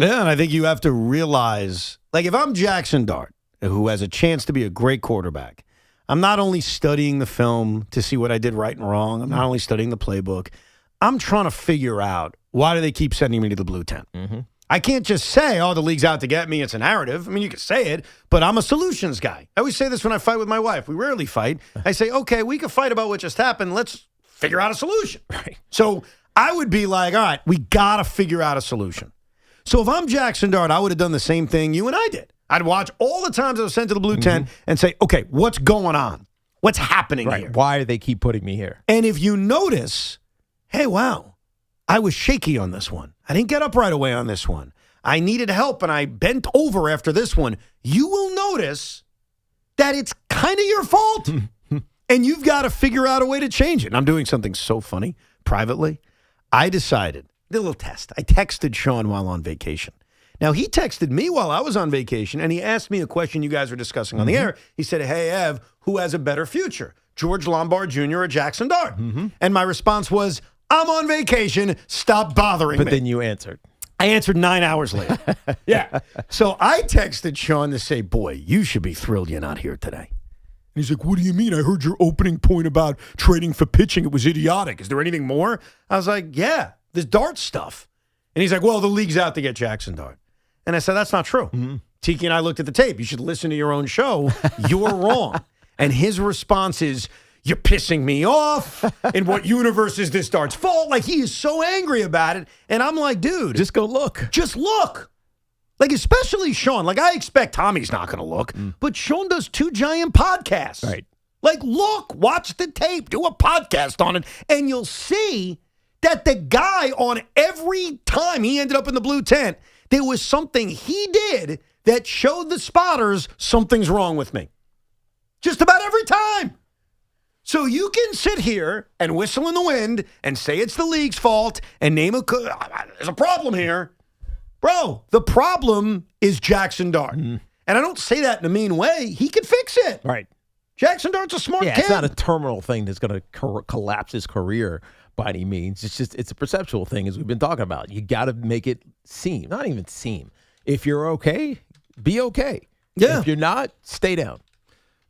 S6: Yeah, and I think you have to realize, like if I'm Jaxson Dart, who has a chance to be a great quarterback, I'm not only studying the film to see what I did right and wrong. I'm not only studying the playbook. I'm trying to figure out, why do they keep sending me to the blue tent?
S7: Mm-hmm.
S6: I can't just say, the league's out to get me. It's a narrative. I mean, you can say it, but I'm a solutions guy. I always say this when I fight with my wife. We rarely fight. I say, okay, we can fight about what just happened. Let's figure out a solution. Right. So I would be like, all right, we got to figure out a solution. So if I'm Jaxson Dart, I would have done the same thing you and I did. I'd watch all the times I was sent to the blue tent and say, okay, what's going on? What's happening here?
S7: Why do they keep putting me here?
S6: And if you notice, hey, wow, I was shaky on this one. I didn't get up right away on this one. I needed help, and I bent over after this one. You will notice that it's kind of your fault, and you've got to figure out a way to change it. And I'm doing something so funny privately. I decided, did a little test. I texted Sean while on vacation. Now, he texted me while I was on vacation, and he asked me a question you guys were discussing on the air. He said, hey, Ev, who has a better future, George Lombard Jr. or Jaxson Dart? And my response was, I'm on vacation. Stop bothering me.
S7: But then you answered.
S6: I answered 9 hours later. Yeah. So I texted Sean to say, boy, you should be thrilled you're not here today. And he's like, what do you mean? I heard your opening point about trading for pitching. It was idiotic. Is there anything more? I was like, yeah, this Dart stuff. And he's like, well, the league's out to get Jaxson Dart. And I said, that's not true. Tiki and I looked at the tape. You should listen to your own show. You're wrong. And his response is, you're pissing me off. In what universe is this Dart's fault? Like, he is so angry about it. And I'm like, dude.
S7: Just go look.
S6: Just look. Like, especially Sean. Like, I expect Tommy's not going to look. But Sean does 2 giant podcasts.
S7: Right.
S6: Like, look, watch the tape. Do a podcast on it. And you'll see that the guy on every time he ended up in the blue tent, there was something he did that showed the spotters something's wrong with me. Just about every time. So you can sit here and whistle in the wind and say it's the league's fault and name there's a problem here. Bro, the problem is Jaxson Dart. And I don't say that in a mean way. He can fix it.
S7: Right.
S6: Jaxson Dart's a smart kid.
S7: It's not a terminal thing that's going to collapse his career by any means. It's a perceptual thing, as we've been talking about. You got to make it seem, not even seem. If you're okay, be okay.
S6: Yeah.
S7: If you're not, stay down.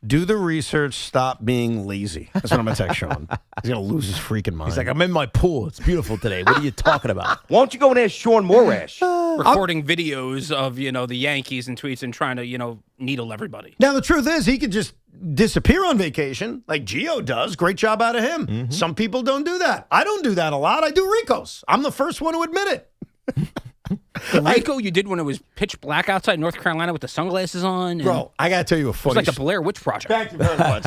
S6: Do the research. Stop being lazy. That's what I'm going to text Sean. He's going to lose his freaking mind.
S7: He's like, I'm in my pool. It's beautiful today. What are you talking about?
S12: Why don't you go and ask Sean Morash?
S9: Recording videos of, the Yankees and tweets and trying to, needle everybody.
S6: Now, the truth is, he could just disappear on vacation like Gio does. Great job out of him. Some people don't do that. I don't do that a lot. I do Ricos. I'm the first one to admit it.
S9: The Rico you did when it was pitch black outside North Carolina with the sunglasses on.
S6: Bro, I got to tell you a funny
S9: It was like the Blair Witch Project.
S6: Thank you very much.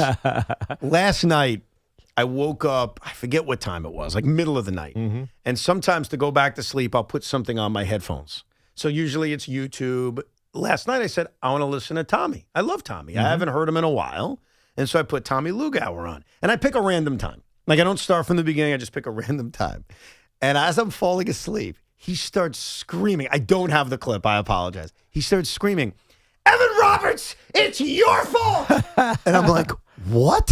S6: Last night, I woke up, I forget what time it was, like middle of the night. And sometimes to go back to sleep, I'll put something on my headphones. So usually it's YouTube. Last night I said, I want to listen to Tommy. I love Tommy. I haven't heard him in a while. And so I put Tommy Lugauer on. And I pick a random time. Like, I don't start from the beginning. I just pick a random time. And as I'm falling asleep, he starts screaming. I don't have the clip. I apologize. He starts screaming, Evan Roberts, it's your fault. And I'm like, what?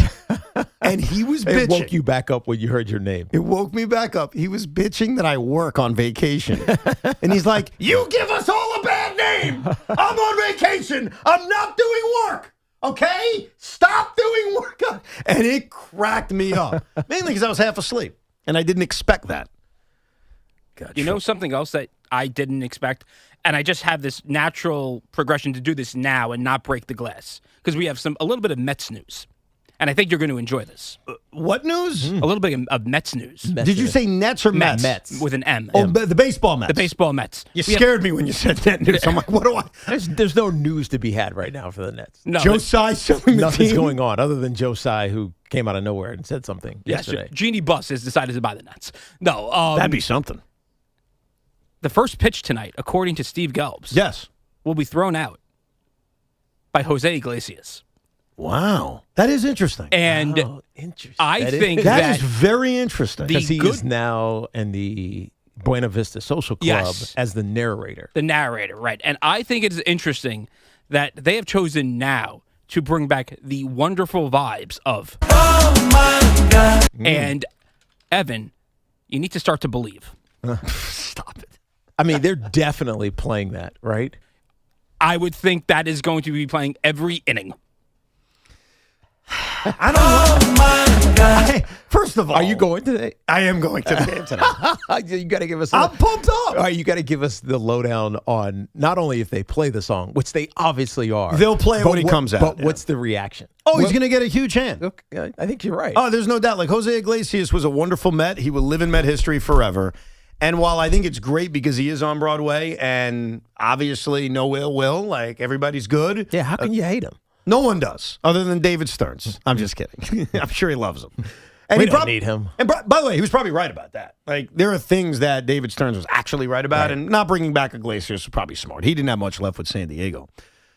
S6: And he was bitching.
S7: It woke you back up when you heard your name.
S6: It woke me back up. He was bitching that I work on vacation. And he's like, you give us all a bad name. I'm on vacation. I'm not doing work. Okay? Stop doing work. And it cracked me up. Mainly because I was half asleep. And I didn't expect that.
S9: You know something else that I didn't expect? And I just have this natural progression to do this now and not break the glass. Because we have a little bit of Mets news. And I think you're going to enjoy this.
S6: What news?
S9: A little bit of Mets news.
S6: Did you say Nets or Mets?
S9: Mets. With an M.
S6: Oh, the baseball Mets.
S9: The baseball Mets.
S6: You scared me when you said that news. I'm like, what do I?
S7: There's no news to be had right now for the Nets.
S9: No,
S6: Joe Tsai selling the
S7: Nothing's
S6: team?
S7: going on other than Joe Tsai, who came out of nowhere and said something yesterday.
S9: Jeannie Buss has decided to buy the Nets. No.
S6: That'd be something.
S9: The first pitch tonight, according to Steve Gelbs, will be thrown out by Jose Iglesias.
S6: Wow. That is interesting.
S9: And
S7: interesting.
S9: I think
S6: that is very interesting.
S7: Because he is now in the Buena Vista Social Club as the narrator.
S9: The narrator, right. And I think it is interesting that they have chosen now to bring back the wonderful vibes of Oh my God. And Evan, you need to start to believe.
S6: Stop it.
S7: I mean, they're definitely playing that, right?
S9: I would think that is going to be playing every inning.
S6: I don't know. First of all,
S7: are you going today?
S6: I am going to the game tonight.
S7: You got to give us.
S6: I'm pumped up.
S7: All right, you got to give us the lowdown on not only if they play the song, which they obviously are.
S6: They'll play it when he comes out.
S7: But what's the reaction?
S6: Oh, he's going to get a huge hand.
S7: Okay, I think you're right.
S6: Oh, there's no doubt. Like Jose Iglesias was a wonderful Met. He will live in Met history forever. And while I think it's great because he is on Broadway and obviously no ill will, like everybody's good.
S7: Yeah, how can you hate him?
S6: No one does, other than David Stearns. I'm just kidding. I'm sure he loves him. And
S7: we
S6: he
S7: don't need him.
S6: And by the way, he was probably right about that. Like, there are things that David Stearns was actually right about, and not bringing back Iglesias was probably smart. He didn't have much left with San Diego.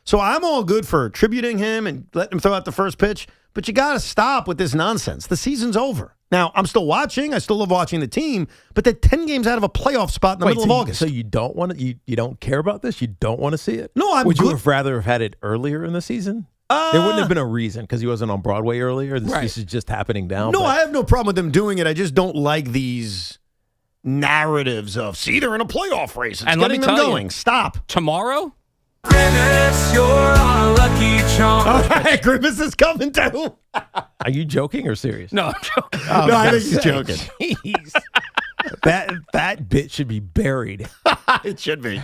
S6: So I'm all good for tributing him and letting him throw out the first pitch, but you got to stop with this nonsense. The season's over. Now, I'm still watching. I still love watching the team, but they're 10 games out of a playoff spot in the middle of August.
S7: So you don't want to? You don't care about this? You don't want to see it?
S6: No, I'm
S7: Would
S6: good.
S7: you have rather have had it earlier in the season? There wouldn't have been a reason because he wasn't on Broadway earlier. This is just happening now.
S6: No, I have no problem with them doing it. I just don't like these narratives of, see, they're in a playoff race. It's
S9: and let me
S6: getting them
S9: tell
S6: going.
S9: You,
S6: Stop.
S9: Tomorrow?
S8: Grimace, you're our lucky charm.
S6: All right, Grimace is coming too.
S7: Are you joking or serious?
S9: No, I'm joking.
S6: No, I think he's joking.
S7: Jeez. That bit should be buried.
S6: It should be.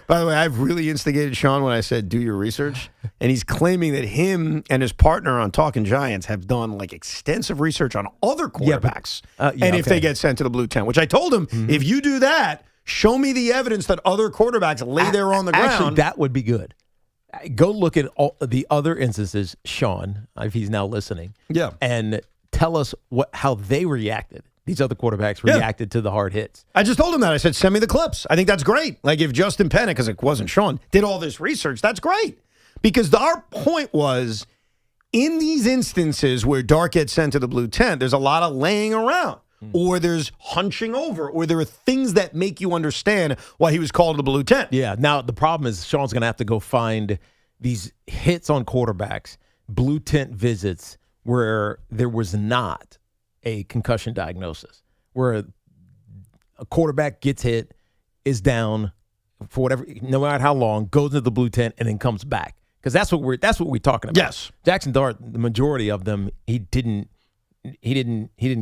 S6: By the way, I've really instigated Sean when I said do your research, and he's claiming that him and his partner on Talking Giants have done like extensive research on other quarterbacks, and if they get sent to the blue tent. Which I told him, if you do that, show me the evidence that other quarterbacks lay there on the ground.
S7: Actually, that would be good. Go look at all the other instances, Sean, if he's now listening.
S6: Yeah,
S7: and tell us how they reacted. These other quarterbacks reacted to the hard hits.
S6: I just told him that. I said, send me the clips. I think that's great. Like if Justin Pennick, because it wasn't Sean, did all this research, that's great. Because our point was, in these instances where Dart gets sent to the blue tent, there's a lot of laying around. Or there's hunching over, or there are things that make you understand why he was called to the blue tent.
S7: Yeah. Now, the problem is Sean's going to have to go find these hits on quarterbacks, blue tent visits, where there was not a concussion diagnosis, where a quarterback gets hit, is down for whatever, no matter how long, goes into the blue tent and then comes back. Because that's what we're talking about.
S6: Yes.
S7: Jaxson Dart, the majority of them, he didn't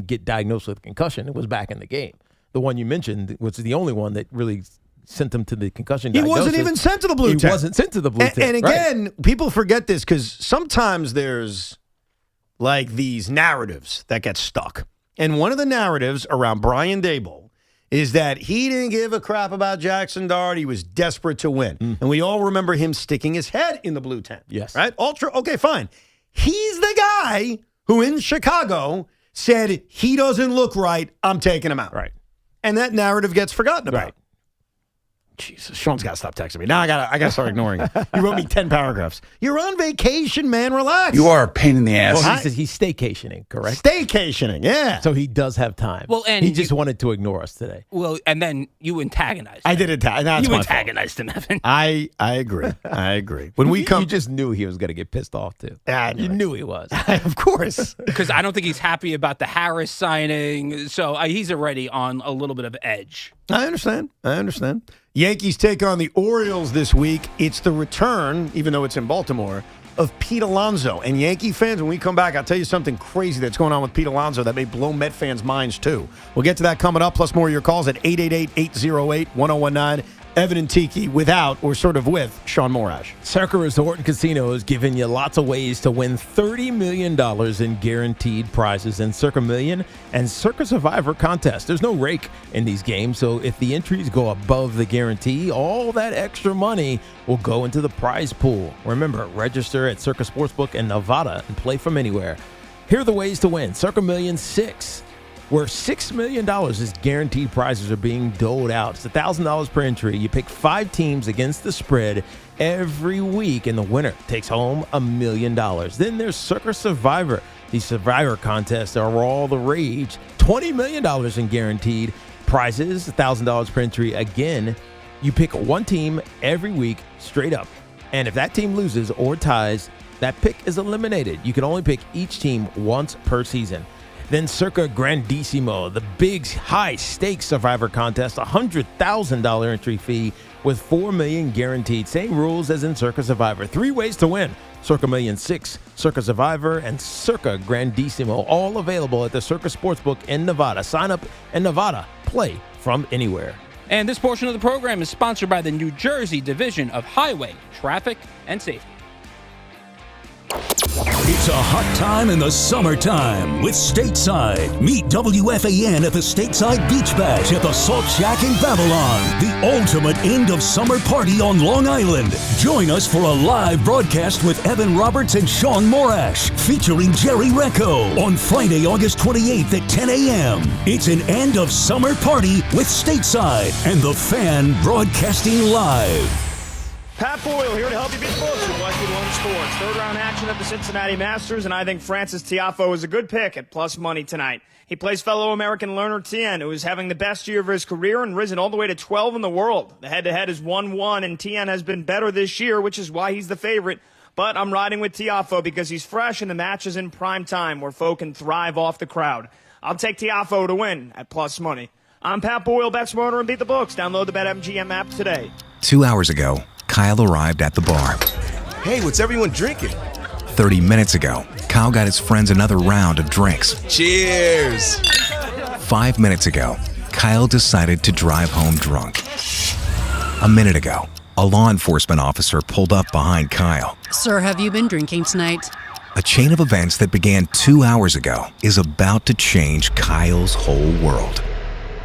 S7: get diagnosed with concussion. It was back in the game. The one you mentioned was the only one that really sent him to the concussion diagnosis.
S6: He wasn't even sent to the blue tent.
S7: He wasn't sent to the blue tent.
S6: And again, people forget this because sometimes there's like these narratives that get stuck. And one of the narratives around Brian Daboll is that he didn't give a crap about Jaxson Dart. He was desperate to win. And we all remember him sticking his head in the blue tent.
S7: Yes.
S6: Right? All true. Okay, fine. He's the guy who in Chicago said, he doesn't look right, I'm taking him out.
S7: Right.
S6: And that narrative gets forgotten about.
S7: Right.
S6: Jesus, Sean's got to stop texting me. Now I got to start ignoring him. You wrote me 10 paragraphs. You're on vacation, man. Relax.
S21: You are a pain in the ass.
S7: Well, he's staycationing, correct?
S6: Staycationing, yeah.
S7: So he does have time.
S9: Well, and
S7: he just wanted to ignore us today.
S9: Well, and then you antagonized him.
S6: I did antagonize.
S9: You antagonized him, Evan.
S6: I agree. I agree. When we come,
S7: you just knew he was going to get pissed off too. You knew he was.
S6: Of course.
S9: Because I don't think he's happy about the Harris signing. So he's already on a little bit of edge.
S6: I understand. Yankees take on the Orioles this week. It's the return, even though it's in Baltimore, of Pete Alonso. And Yankee fans, when we come back, I'll tell you something crazy that's going on with Pete Alonso that may blow Met fans' minds, too. We'll get to that coming up, plus more of your calls at 888-808-1019. Evan and Tiki without, or sort of with, Sean Morash.
S7: Circa Resort and Casino is giving you lots of ways to win $30 million in guaranteed prizes in Circa Million and Circa Survivor contests. There's no rake in these games, so if the entries go above the guarantee, all that extra money will go into the prize pool. Remember, register at Circa Sportsbook in Nevada and play from anywhere. Here are the ways to win. Circa Million 6. Where $6 million is guaranteed prizes are being doled out. It's $1,000 per entry. You pick 5 teams against the spread every week, and the winner takes home $1 million. Then there's Circa Survivor. These Survivor contests are all the rage. $20 million in guaranteed prizes, $1,000 per entry. Again, you pick one team every week straight up. And if that team loses or ties, that pick is eliminated. You can only pick each team once per season. Then Circa Grandissimo, the big high-stakes Survivor contest, $100,000 entry fee, with $4 million guaranteed. Same rules as in Circa Survivor. 3 ways to win. Circa Million 6, Circa Survivor, and Circa Grandissimo. All available at the Circa Sportsbook in Nevada. Sign up in Nevada. Play from anywhere.
S9: And this portion of the program is sponsored by the New Jersey Division of Highway, Traffic, and Safety.
S4: It's a hot time in the summertime with Stateside. Meet WFAN at the Stateside Beach Bash at the Salt Shack in Babylon. The ultimate end of summer party on Long Island. Join us for a live broadcast with Evan Roberts and Sean Morash, featuring Jerry Recco on Friday, August 28th at 10 a.m. It's an end of summer party with Stateside and the Fan broadcasting live.
S13: Pat Boyle here to help you beat the books with Like We Love Sports. Third round action at the Cincinnati Masters, and I think Francis Tiafoe is a good pick at plus money tonight. He plays fellow American Lerner Tien, who is having the best year of his career and risen all the way to 12 in the world. The head-to-head is 1-1, and Tien has been better this year, which is why he's the favorite. But I'm riding with Tiafoe because he's fresh and the match is in prime time where Foe can thrive off the crowd. I'll take Tiafoe to win at plus money. I'm Pat Boyle, bet smarter and beat the books. Download the BetMGM app today.
S14: 2 hours ago, Kyle arrived at the bar.
S16: Hey, what's everyone drinking?
S14: 30 minutes ago, Kyle got his friends another round of drinks.
S16: Cheers!
S14: 5 minutes ago, Kyle decided to drive home drunk. A minute ago, a law enforcement officer pulled up behind Kyle.
S17: Sir, have you been drinking tonight?
S14: A chain of events that began 2 hours ago is about to change Kyle's whole world.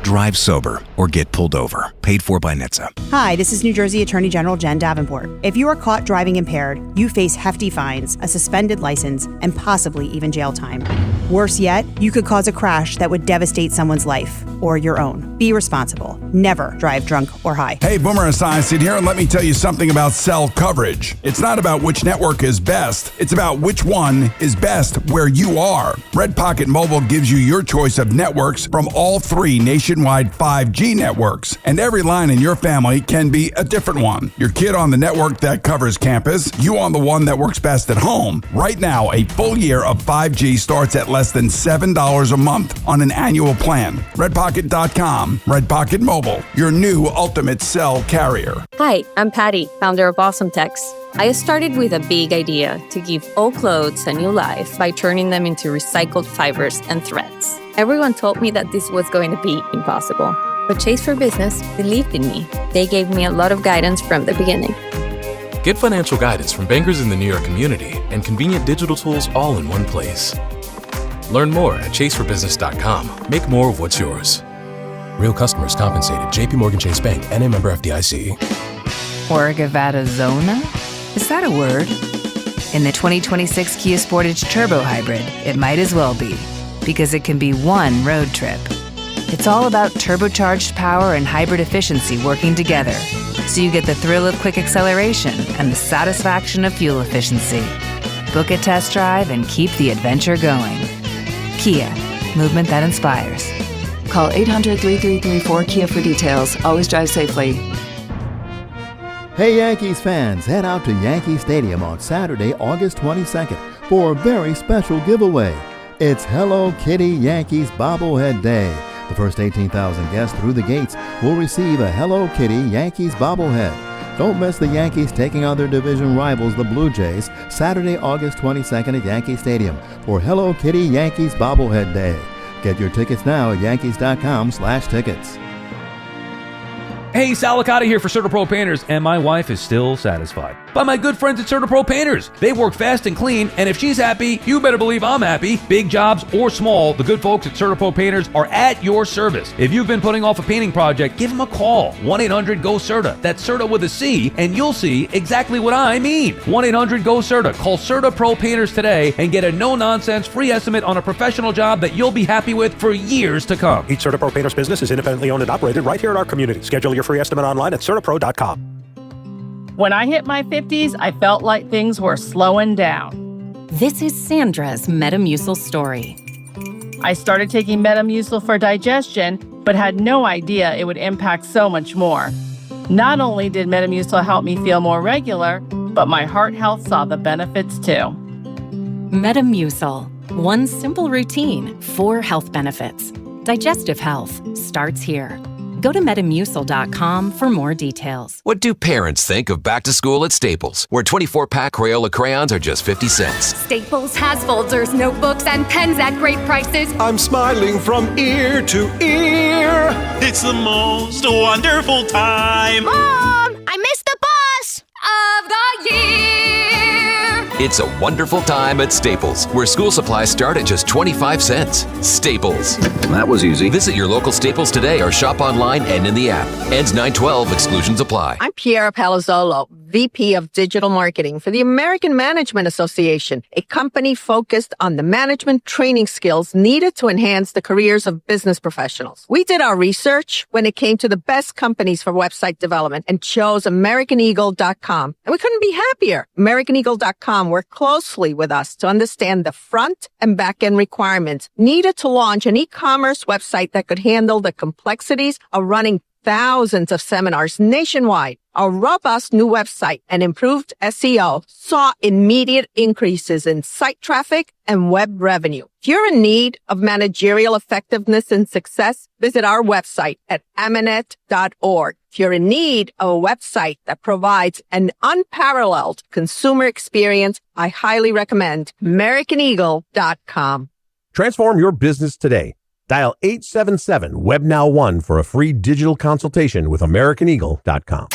S14: Drive sober or get pulled over. Paid for by NHTSA.
S18: Hi, this is New Jersey Attorney General Jen Davenport. If you are caught driving impaired, you face hefty fines, a suspended license, and possibly even jail time. Worse yet, you could cause a crash that would devastate someone's life or your own. Be responsible. Never drive drunk or high.
S21: Hey, Boomer Esiason here, and let me tell you something about cell coverage. It's not about which network is best. It's about which one is best where you are. Red Pocket Mobile gives you your choice of networks from all 3 nationwide 5G networks, and every line in your family can be a different one. Your kid on the network that covers campus, you on the one that works best at home. Right now, a full year of 5G starts at less than $7 a month on an annual plan. RedPocket.com. Red Pocket Mobile, your new ultimate cell carrier.
S19: Hi, I'm Patty, founder of Awesome Tex. I started with a big idea to give old clothes a new life by turning them into recycled fibers and threads. Everyone told me that this was going to be impossible, but Chase for Business believed in me. They gave me a lot of guidance from the beginning.
S27: Get financial guidance from bankers in the New York community and convenient digital tools all in one place. Learn more at chaseforbusiness.com. Make more of what's yours. Real customers compensated. JPMorgan Chase Bank, NA member FDIC.
S23: Orgavadazona? Is that a word? In the 2026 Kia Sportage Turbo Hybrid, it might as well be, because it can be one road trip. It's all about turbocharged power and hybrid efficiency working together, so you get the thrill of quick acceleration and the satisfaction of fuel efficiency. Book a test drive and keep the adventure going. Kia, movement that inspires.
S24: Call 800-3334-KIA for details. Always drive safely.
S28: Hey Yankees fans, head out to Yankee Stadium on Saturday, August 22nd for a very special giveaway. It's Hello Kitty Yankees Bobblehead Day. The first 18,000 guests through the gates will receive a Hello Kitty Yankees bobblehead. Don't miss the Yankees taking on their division rivals, the Blue Jays, Saturday, August 22nd at Yankee Stadium for Hello Kitty Yankees Bobblehead Day. Get your tickets now at yankees.com/tickets.
S29: Hey, Salicata here for CertaPro Painters, and my wife is still satisfied by my good friends at CertaPro Painters. They work fast and clean, and if she's happy, you better believe I'm happy. Big jobs or small, the good folks at CertaPro Painters are at your service. If you've been putting off a painting project, give them a call. 1-800-GO-CERTA. That's CERTA with a C, and you'll see exactly what I mean. 1-800-GO-CERTA. Call CertaPro Painters today and get a no-nonsense free estimate on a professional job that you'll be happy with for years to come.
S20: Each CertaPro Painters business is independently owned and operated right here in our community. Schedule your free estimate online at CertaPro.com.
S30: When I hit my 50s, I felt like things were slowing down.
S31: This is Sandra's Metamucil story.
S30: I started taking Metamucil for digestion, but had no idea it would impact so much more. Not only did Metamucil help me feel more regular, but my heart health saw the benefits too.
S31: Metamucil. One simple routine, 4 health benefits. Digestive health starts here. Go to Metamucil.com for more details.
S1: What do parents think of back to school at Staples, where 24-pack Crayola crayons are just 50 cents?
S2: Staples has folders, notebooks, and pens at great prices.
S3: I'm smiling from ear to ear. It's the most wonderful time.
S2: Mom, I missed the bus of the year.
S1: It's a wonderful time at Staples, where school supplies start at just 25 cents. Staples.
S5: That was easy.
S1: Visit your local Staples today or shop online and in the app. Ends 9/12. Exclusions apply.
S10: I'm Piera Palazzolo, VP of Digital Marketing for the American Management Association, a company focused on the management training skills needed to enhance the careers of business professionals. We did our research when it came to the best companies for website development and chose AmericanEagle.com. And we couldn't be happier. AmericanEagle.com worked closely with us to understand the front and back end requirements needed to launch an e-commerce website that could handle the complexities of running thousands of seminars nationwide. Our robust new website and improved SEO saw immediate increases in site traffic and web revenue. If you're in need of managerial effectiveness and success, visit our website at Amanet.org. If you're in need of a website that provides an unparalleled consumer experience, I highly recommend AmericanEagle.com.
S11: Transform your business today. Dial 877-WebNow1 for a free digital consultation with AmericanEagle.com.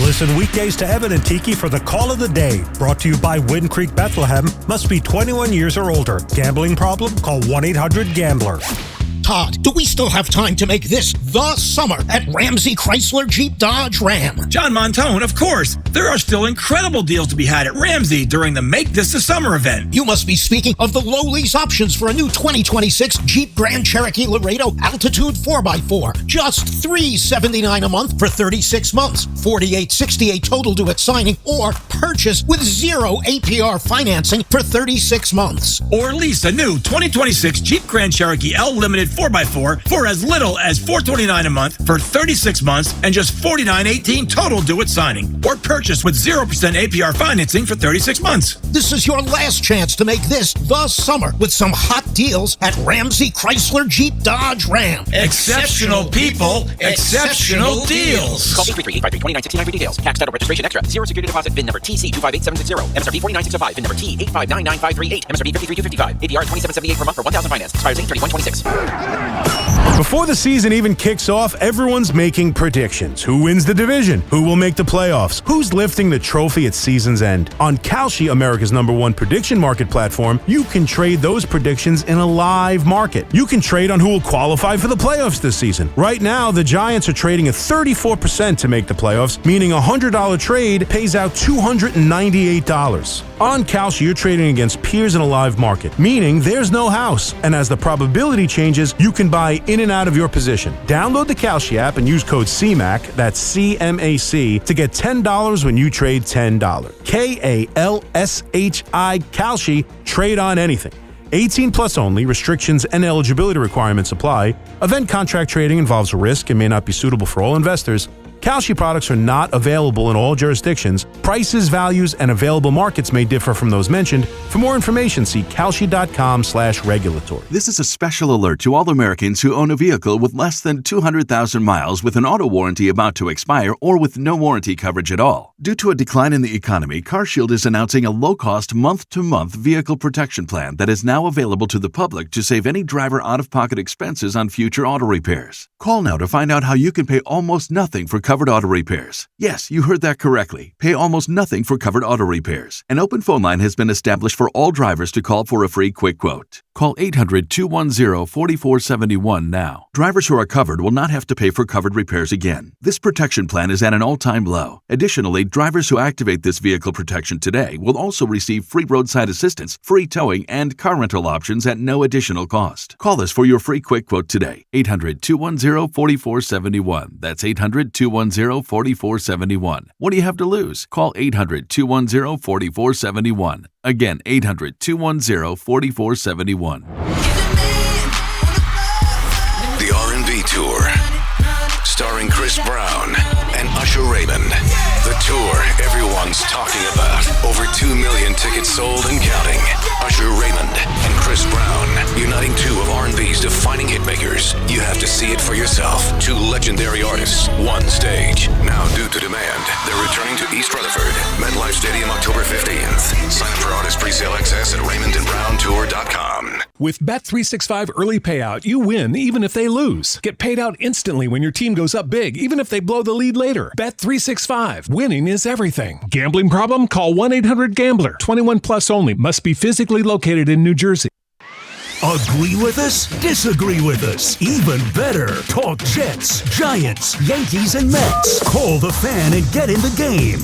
S20: Listen weekdays to Evan and Tiki for the call of the day. Brought to you by Wind Creek Bethlehem. Must be 21 years or older. Gambling problem? Call 1-800-GAMBLER.
S12: Todd, do we still have time to make this the summer at Ramsey Chrysler Jeep Dodge Ram?
S15: John Montone, of course. There are still incredible deals to be had at Ramsey during the Make This the Summer event.
S12: You must be speaking of the low lease options for a new 2026 Jeep Grand Cherokee Laredo Altitude 4x4. Just $379 a month for 36 months. $48.68 total due at signing, or purchase with 0 APR financing for 36 months.
S15: Or lease a new 2026 Jeep Grand Cherokee L Limited 4x4 for as little as $429 a month for 36 months and just $49.18 total due at signing. Or purchase with 0% APR financing for 36 months.
S12: This is your last chance to make this the summer with some hot deals at Ramsey Chrysler Jeep Dodge Ram.
S15: Exceptional people, exceptional deals.
S22: Call 833-853-2969 for details. Tax title registration extra. Zero security deposit. VIN number TC258760. MSRP 49605. VIN number T8599538. MSRP 53255. APR 2778 per month for 1000 finance. Expires 8/31/26.
S6: Before the season even kicks off, everyone's making predictions. Who wins the division? Who will make the playoffs? Who's lifting the trophy at season's end? On Kalshi, America's #1 prediction market platform, you can trade those predictions in a live market. You can trade on who will qualify for the playoffs this season. Right now, the Giants are trading at 34% to make the playoffs, meaning a $100 trade pays out $298. On Kalshi, you're trading against peers in a live market, meaning there's no house. And as the probability changes, you can buy in and out of your position. Download the Kalshi app and use code CMAC, that's CMAC, to get $10 when you trade $10. KALSHI, Kalshi, trade on anything. 18 plus only. Restrictions and eligibility requirements apply. Event contract trading involves risk and may not be suitable for all investors. Kalshi products are not available in all jurisdictions. Prices, values, and available markets may differ from those mentioned. For more information, see kalshi.com/regulatory.
S25: This is a special alert to all Americans who own a vehicle with less than 200,000 miles with an auto warranty about to expire or with no warranty coverage at all. Due to a decline in the economy, CarShield is announcing a low-cost month-to-month vehicle protection plan that is now available to the public to save any driver out-of-pocket expenses on future auto repairs. Call now to find out how you can pay almost nothing for covered auto repairs. Yes, you heard that correctly. Pay almost nothing for covered auto repairs. An open phone line has been established for all drivers to call for a free quick quote. Call 800-210-4471 now. Drivers who are covered will not have to pay for covered repairs again. This protection plan is at an all-time low. Additionally, drivers who activate this vehicle protection today will also receive free roadside assistance, free towing, and car rental options at no additional cost. Call us for your free quick quote today. 800-210-4471. That's 800-210-4471. What do you have to lose? Call 800-210-4471. Again, 800-210-4471.
S4: The R&B Tour, starring Chris Brown and Usher Raymond.
S5: The tour everyone's talking about. Over 2 million tickets sold and counting. Usher Raymond and Chris Brown, uniting two of R&B's defining hitmakers. You have to see it for yourself. Two legendary artists, one stage. Now, due to demand, they're returning to East Rutherford, MetLife Stadium, October 15th. Sign up for artist presale access at RaymondandBrownTour.com.
S7: With Bet365 early payout, you win even if they lose. Get paid out instantly when your team goes up big, even if they blow the lead later. Bet365. Winning is everything. Gambling problem? Call 1-800-GAMBLER. 21 plus only. Must be physically located in New Jersey.
S4: Agree with us? Disagree with us? Even better. Talk Jets, Giants, Yankees, and Mets. Call the Fan and get in the game.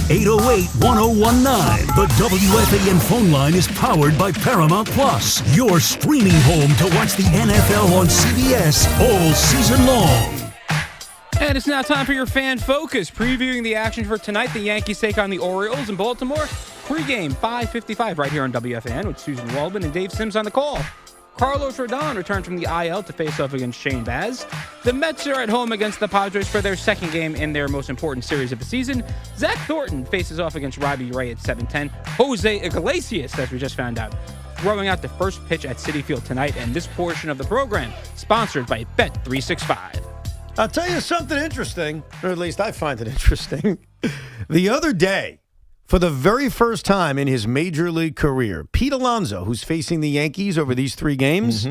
S4: 888-808-1019. The WFAN phone line is powered by Paramount Plus. Your streaming home to watch the NFL on CBS all season long.
S8: And it's now time for your Fan Focus, previewing the action for tonight. The Yankees take on the Orioles in Baltimore. Pre-game, 5:55 right here on WFAN with Susan Waldman and Dave Sims on the call. Carlos Rodon returned from the IL to face off against Shane Baz. The Mets are at home against the Padres for their second game in their most important series of the season. Zach Thornton faces off against Robbie Ray at 7:10. Jose Iglesias, as we just found out, throwing out the first pitch at Citi Field tonight. And this portion of the program, sponsored by Bet365.
S6: I'll tell you something interesting, or at least I find it interesting. The other day, for the very first time in his major league career, Pete Alonso, who's facing the Yankees over these 3 games,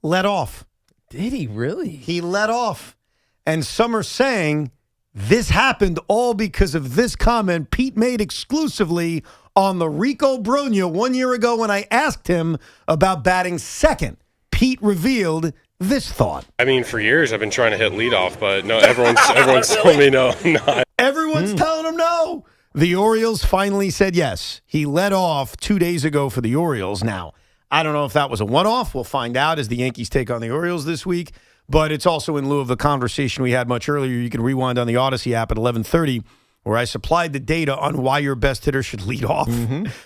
S6: let off.
S9: Did he really?
S6: He let off. And some are saying this happened all because of this comment Pete made exclusively on the Rico Brogna 1 year ago when I asked him about batting second. Pete revealed this thought.
S13: I mean, for years I've been trying to hit leadoff, but no, everyone's telling me no, I'm not.
S6: Everyone's telling him no. The Orioles finally said yes. He led off 2 days ago for the Orioles. Now, I don't know if that was a one-off. We'll find out as the Yankees take on the Orioles this week. But it's also in lieu of the conversation we had much earlier. You can rewind on the Odyssey app at 11:30, where I supplied the data on why your best hitter should lead off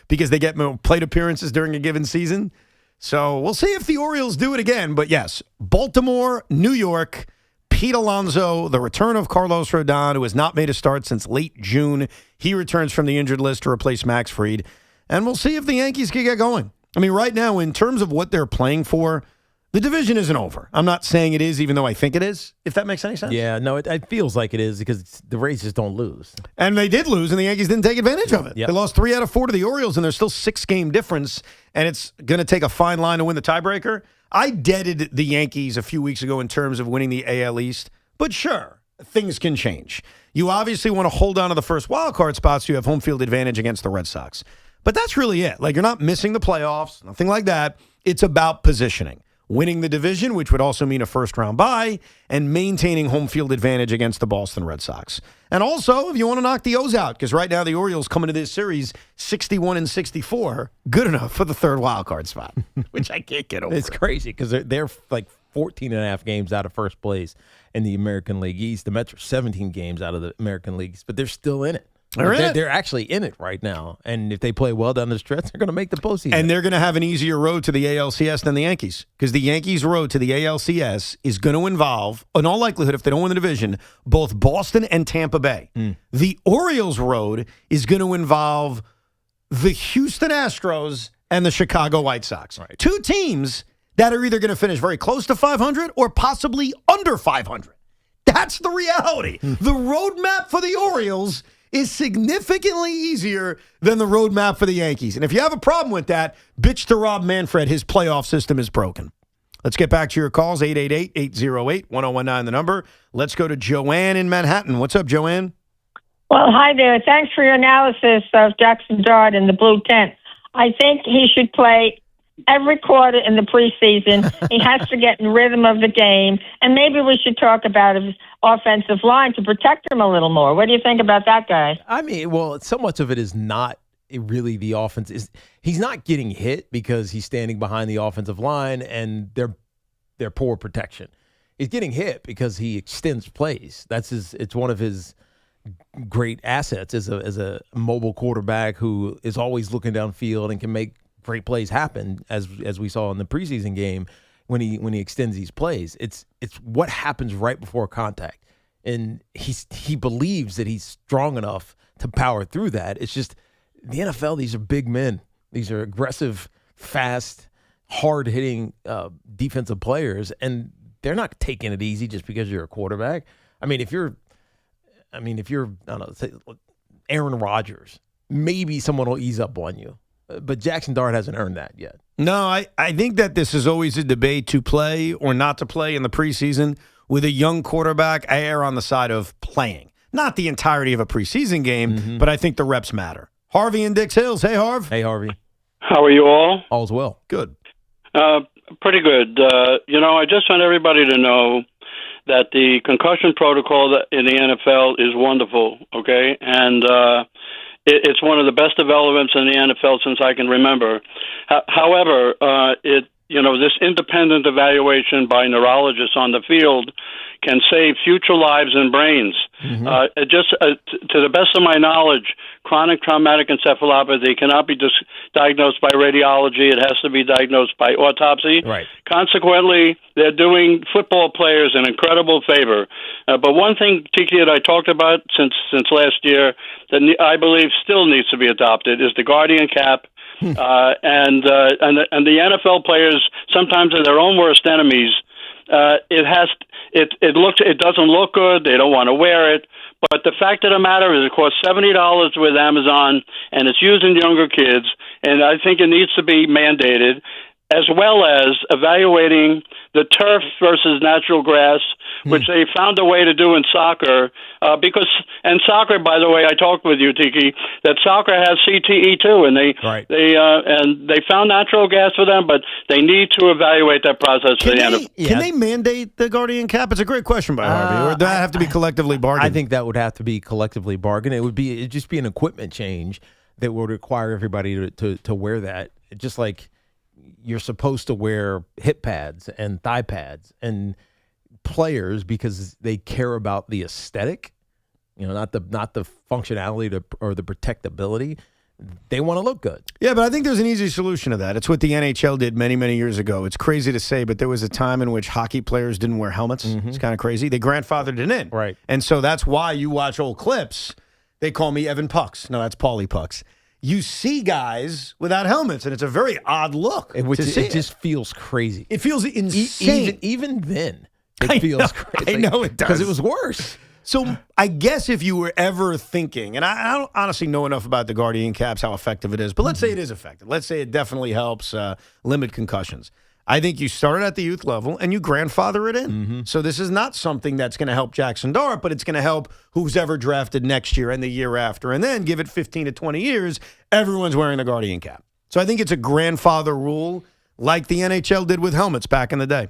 S6: because they get more plate appearances during a given season. So we'll see if the Orioles do it again. But yes, Baltimore, New York, Pete Alonso, the return of Carlos Rodon, who has not made a start since late June. He returns from the injured list to replace Max Fried. And we'll see if the Yankees can get going. I mean, right now, in terms of what they're playing for, the division isn't over. I'm not saying it is, even though I think it is, if that makes any sense.
S9: Yeah, no, it feels like it is because the Rays just don't lose.
S6: And they did lose, and the Yankees didn't take advantage of it. They lost 3 out of 4 to the Orioles, and there's still 6-game difference, and it's going to take a fine line to win the tiebreaker. I deaded the Yankees a few weeks ago in terms of winning the AL East, but sure, things can change. You obviously want to hold on to the first wild card spots so you have home field advantage against the Red Sox. But that's really it. Like, you're not missing the playoffs, nothing like that. It's about positioning. Winning the division, which would also mean a first-round bye, and maintaining home field advantage against the Boston Red Sox. And also, if you want to knock the O's out, because right now the Orioles come into this series 61-64, good enough for the third wild card spot, which I can't get over.
S9: It's crazy because they're like 14 and a half games out of first place in the American League East. The Mets are 17 games out of the American League East, but they're still in it. They're actually in it right now. And if they play well down the stretch, they're going to make the postseason.
S6: And they're going to have an easier road to the ALCS than the Yankees. Because the Yankees' road to the ALCS is going to involve, in all likelihood, if they don't win the division, both Boston and Tampa Bay. The Orioles' road is going to involve the Houston Astros and the Chicago White Sox. Right. 2 teams that are either going to finish very close to 500 or possibly under 500. That's the reality. The roadmap for the Orioles is significantly easier than the roadmap for the Yankees. And if you have a problem with that, bitch to Rob Manfred. His playoff system is broken. Let's get back to your calls. 888-808-1019, the number. Let's go to Joanne in Manhattan. What's up, Joanne?
S14: Well, hi there. Thanks for your analysis of Jaxson Dart and the blue tent. I think he should play every quarter in the preseason. He has to get in rhythm of the game. And maybe we should talk about his offensive line to protect him a little more. What do you think about that, guy?
S9: I mean, well, so much of it is not really the offense. He's not getting hit because he's standing behind the offensive line and they're poor protection. He's getting hit because he extends plays. It's one of his great assets as a mobile quarterback who is always looking downfield and can make great plays happen, as we saw in the preseason game when he extends these plays. It's what happens right before contact. And he believes that he's strong enough to power through that. It's just the NFL, these are big men. These are aggressive, fast, hard-hitting defensive players, and they're not taking it easy just because you're a quarterback. I mean, if you're I don't know, say Aaron Rodgers, maybe someone will ease up on you. But Jaxson Dart hasn't earned that yet.
S6: No, I think that this is always a debate to play or not to play in the preseason. With a young quarterback, I err on the side of playing. Not the entirety of a preseason game, but I think the reps matter. Harvey in Dix Hills. Hey, Harv.
S9: Hey, Harvey.
S16: How are you all?
S9: All's well.
S6: Good.
S16: Pretty good. I just want everybody to know that the concussion protocol in the NFL is wonderful, okay? And it's one of the best developments in the NFL since I can remember. However, this independent evaluation by neurologists on the field can save future lives and brains. To the best of my knowledge, chronic traumatic encephalopathy cannot be diagnosed by radiology. It has to be diagnosed by autopsy.
S9: Right.
S16: Consequently, they're doing football players an incredible favor. But one thing, Tiki, that I talked about since last year that I believe still needs to be adopted is the Guardian cap. And the NFL players, sometimes are their own worst enemies. It doesn't look good. They don't want to wear it. But the fact of the matter is, it costs $70 with Amazon, and it's used in younger kids. And I think it needs to be mandated, as well as evaluating the turf versus natural grass, which they found a way to do in soccer. And soccer, by the way, I talked with you, Tiki, that soccer has CTE too, and they found natural gas for them, but they need to evaluate that process for the NFL.
S6: Can they mandate the Guardian cap? It's a great question by Harvey. Or does that have to be collectively bargained?
S9: I think that would have to be collectively bargained. It'd just be an equipment change that would require everybody to wear that. Just like you're supposed to wear hip pads and thigh pads, and players, because they care about the aesthetic, not the functionality or the protectability. They want to look good.
S6: Yeah, but I think there's an easy solution to that. It's what the NHL did many, many years ago. It's crazy to say, but there was a time in which hockey players didn't wear helmets. It's kind of crazy. They grandfathered it in.
S9: Right.
S6: And so that's why you watch old clips. They call me Evan Pucks. No, that's Paulie Pucks. You see guys without helmets, and it's a very odd look.
S9: It just feels crazy.
S6: It feels insane.
S9: Even then, it feels crazy.
S6: I know it does.
S9: Because it was worse.
S6: So I guess if you were ever thinking, and I don't honestly know enough about the Guardian caps, how effective it is, but let's say it is effective. Let's say it definitely helps limit concussions. I think you start at the youth level and you grandfather it in. So this is not something that's going to help Jaxson Dart, but it's going to help who's ever drafted next year and the year after. And then give it 15 to 20 years, everyone's wearing the Guardian cap. So I think it's a grandfather rule like the NHL did with helmets back in the day.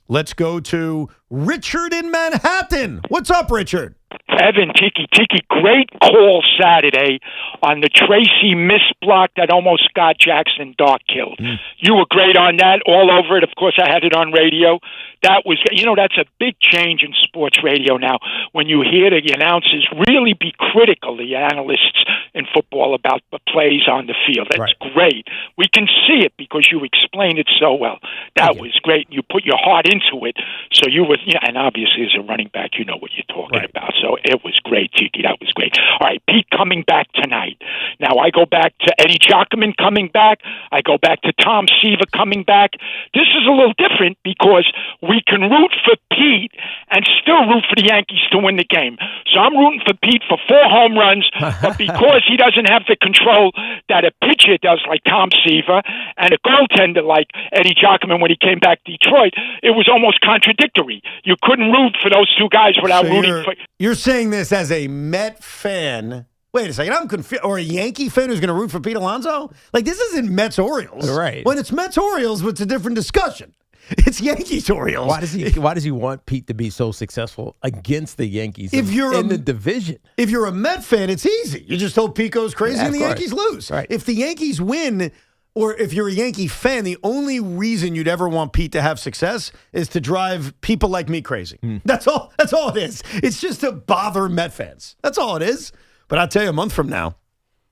S6: Let's go to Richard in Manhattan. What's up, Richard?
S17: Evan, Tiki, great call Saturday on the Tracy missed block that almost got Jaxson Dart killed. You were great on that, all over it. Of course, I had it on radio. That was, that's a big change in sports radio now, when you hear the announcers really be critical, the analysts in football, about the plays on the field. That's great. We can see it because you explained it so well. That was great. You put your heart into it. So you were, and obviously as a running back, you know what you're talking about. So it was great, Tiki. That was great. All right, Pete coming back tonight. Now I go back to Eddie Jackman coming back. I go back to Tom Seaver coming back. This is a little different because we can root for Pete and still root for the Yankees to win the game. So I'm rooting for Pete for 4 home runs, but because he doesn't have the control that a pitcher does like Tom Seaver and a goaltender like Eddie Jackman when he came back to Detroit, it was almost contradictory. You couldn't root for those two guys without rooting for...
S6: You're saying this as a Met fan. Wait a second, I'm confused. Or a Yankee fan who's going to root for Pete Alonso? Like, this isn't Mets-Orioles.
S9: Right.
S6: When it's Mets-Orioles, it's a different discussion. It's Yankees-Orioles.
S9: Why does he want Pete to be so successful against the Yankees in the division?
S6: If you're a Met fan, it's easy. You just hope Pete goes crazy and the Yankees lose.
S9: Right.
S6: If the Yankees win, or if you're a Yankee fan, the only reason you'd ever want Pete to have success is to drive people like me crazy. That's all it is. It's just to bother Met fans. That's all it is. But I'll tell you, a month from now,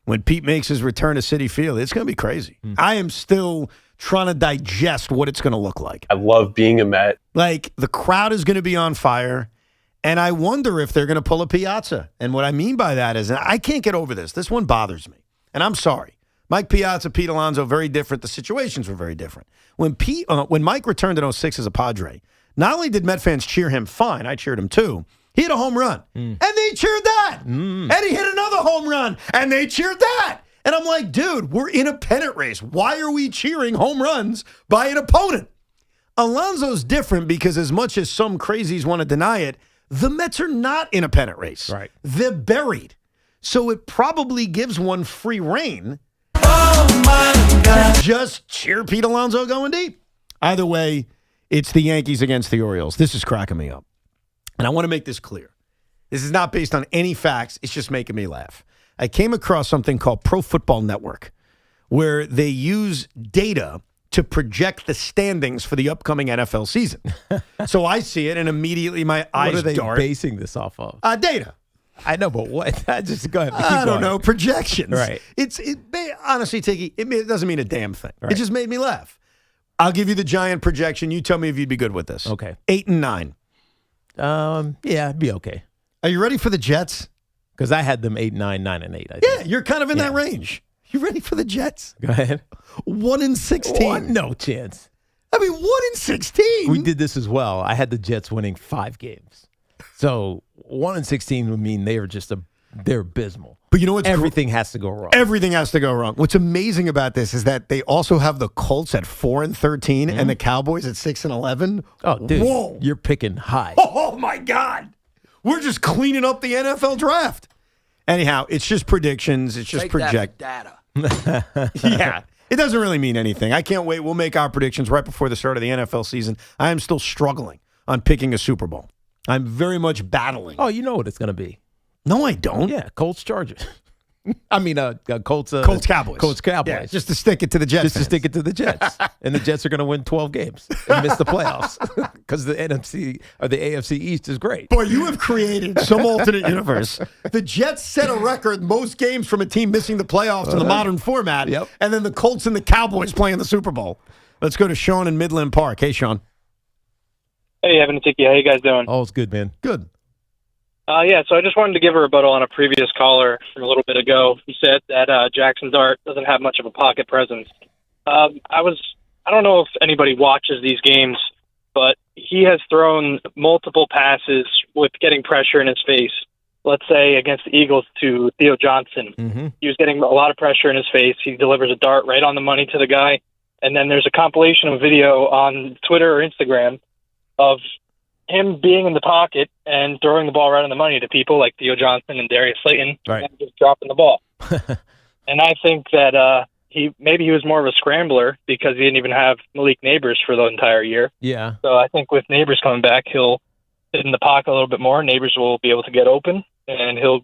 S6: when Pete makes his return to Citi Field, it's going to be crazy. I am still trying to digest what it's going to look like.
S13: I love being a Met.
S6: Like, the crowd is going to be on fire, And I wonder if they're going to pull a Piazza. And what I mean by that is, and I can't get over this. This one bothers me. And I'm sorry. Mike Piazza, Pete Alonso, very different. The situations were very different. When Mike returned in 06 as a Padre, not only did Met fans cheer him fine, I cheered him too, he hit a home run. And they cheered that. And he hit another home run. And they cheered that. And I'm like, dude, we're in a pennant race. Why are we cheering home runs by an opponent? Alonso's different because as much as some crazies want to deny it, the Mets are not in a pennant race.
S9: Right.
S6: They're buried. So it probably gives one free rein. Just cheer Pete Alonso going deep. Either way, it's the Yankees against the Orioles. This is cracking me up. And I want to make this clear. This is not based on any facts. It's just making me laugh. I came across something called Pro Football Network, where they use data to project the standings for the upcoming NFL season. So I see it, and immediately my eyes
S9: What are they
S6: dart.
S9: basing this off of?
S6: Data.
S9: I know, but what? Just go ahead.
S6: I don't know. Projections.
S9: Right.
S6: Honestly, Tiki, it doesn't mean a damn thing.
S9: Right.
S6: It just made me laugh. I'll give you the giant projection. You tell me if you'd be good with this.
S9: Okay.
S6: 8 and 9.
S9: Yeah, it'd be okay.
S6: Are you ready for the Jets?
S9: Because I had them 8, 9, 9, and 8. I think.
S6: Yeah, you're kind of in that range. You ready for the Jets?
S9: Go ahead.
S6: 1 and 16.
S9: No chance.
S6: I mean, 1 and 16.
S9: We did this as well. I had the Jets winning 5 games. So 1 and 16 would mean they're abysmal.
S6: But you know what?
S9: Everything has to go wrong.
S6: Everything has to go wrong. What's amazing about this is that they also have the Colts at 4 and 13 and the Cowboys at 6 and 11.
S9: Oh, dude,
S6: whoa!
S9: You're picking high.
S6: Oh my God, we're just cleaning up the NFL draft. Anyhow, it's just predictions. It's just
S18: data.
S6: Yeah. It doesn't really mean anything. I can't wait. We'll make our predictions right before the start of the NFL season. I am still struggling on picking a Super Bowl. I'm very much battling.
S9: Oh, you know what it's going to be.
S6: No, I don't.
S9: Yeah, Colts Chargers. I mean, Colts
S6: Cowboys.
S9: Colts Cowboys.
S6: Yeah, just to stick it to the Jets.
S9: Just to stick it to the Jets. And the Jets are going to win 12 games and miss the playoffs because the NFC or the AFC East is great.
S6: Boy, you have created some alternate universe. The Jets set a record most games from a team missing the playoffs in the modern format.
S9: Yep.
S6: And then the Colts and the Cowboys playing the Super Bowl. Let's go to Sean in Midland Park. Hey, Sean.
S19: Hey, Evan and Tiki. How you guys doing?
S9: Oh, it's good, man.
S6: Good.
S19: Yeah, so I just wanted to give a rebuttal on a previous caller from a little bit ago. He said that Jaxson Dart doesn't have much of a pocket presence. I don't know if anybody watches these games, but he has thrown multiple passes with getting pressure in his face. Let's say against the Eagles to Theo Johnson.
S9: Mm-hmm.
S19: He was getting a lot of pressure in his face. He delivers a dart right on the money to the guy. And then there's a compilation of video on Twitter or Instagram of him being in the pocket and throwing the ball right on the money to people like Theo Johnson and Darius Slayton,
S9: right,
S19: and just dropping the ball. And I think that he was more of a scrambler because he didn't even have Malik Neighbors for the entire year.
S9: Yeah.
S19: So I think with Neighbors coming back, he'll sit in the pocket a little bit more. Neighbors will be able to get open, and he'll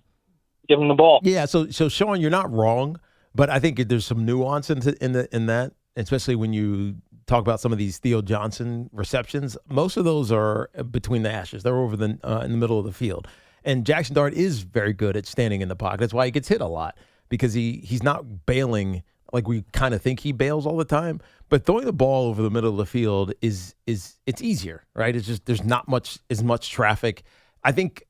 S19: give him the ball.
S9: Yeah. So Sean, you're not wrong, but I think there's some nuance in that, especially when you talk about some of these Theo Johnson receptions. Most of those are between the hashes. They're over in the middle of the field. And Jaxson Dart is very good at standing in the pocket. That's why he gets hit a lot, because he's not bailing like we kind of think he bails all the time. But throwing the ball over the middle of the field is it's easier, right? It's just there's not as much traffic. I think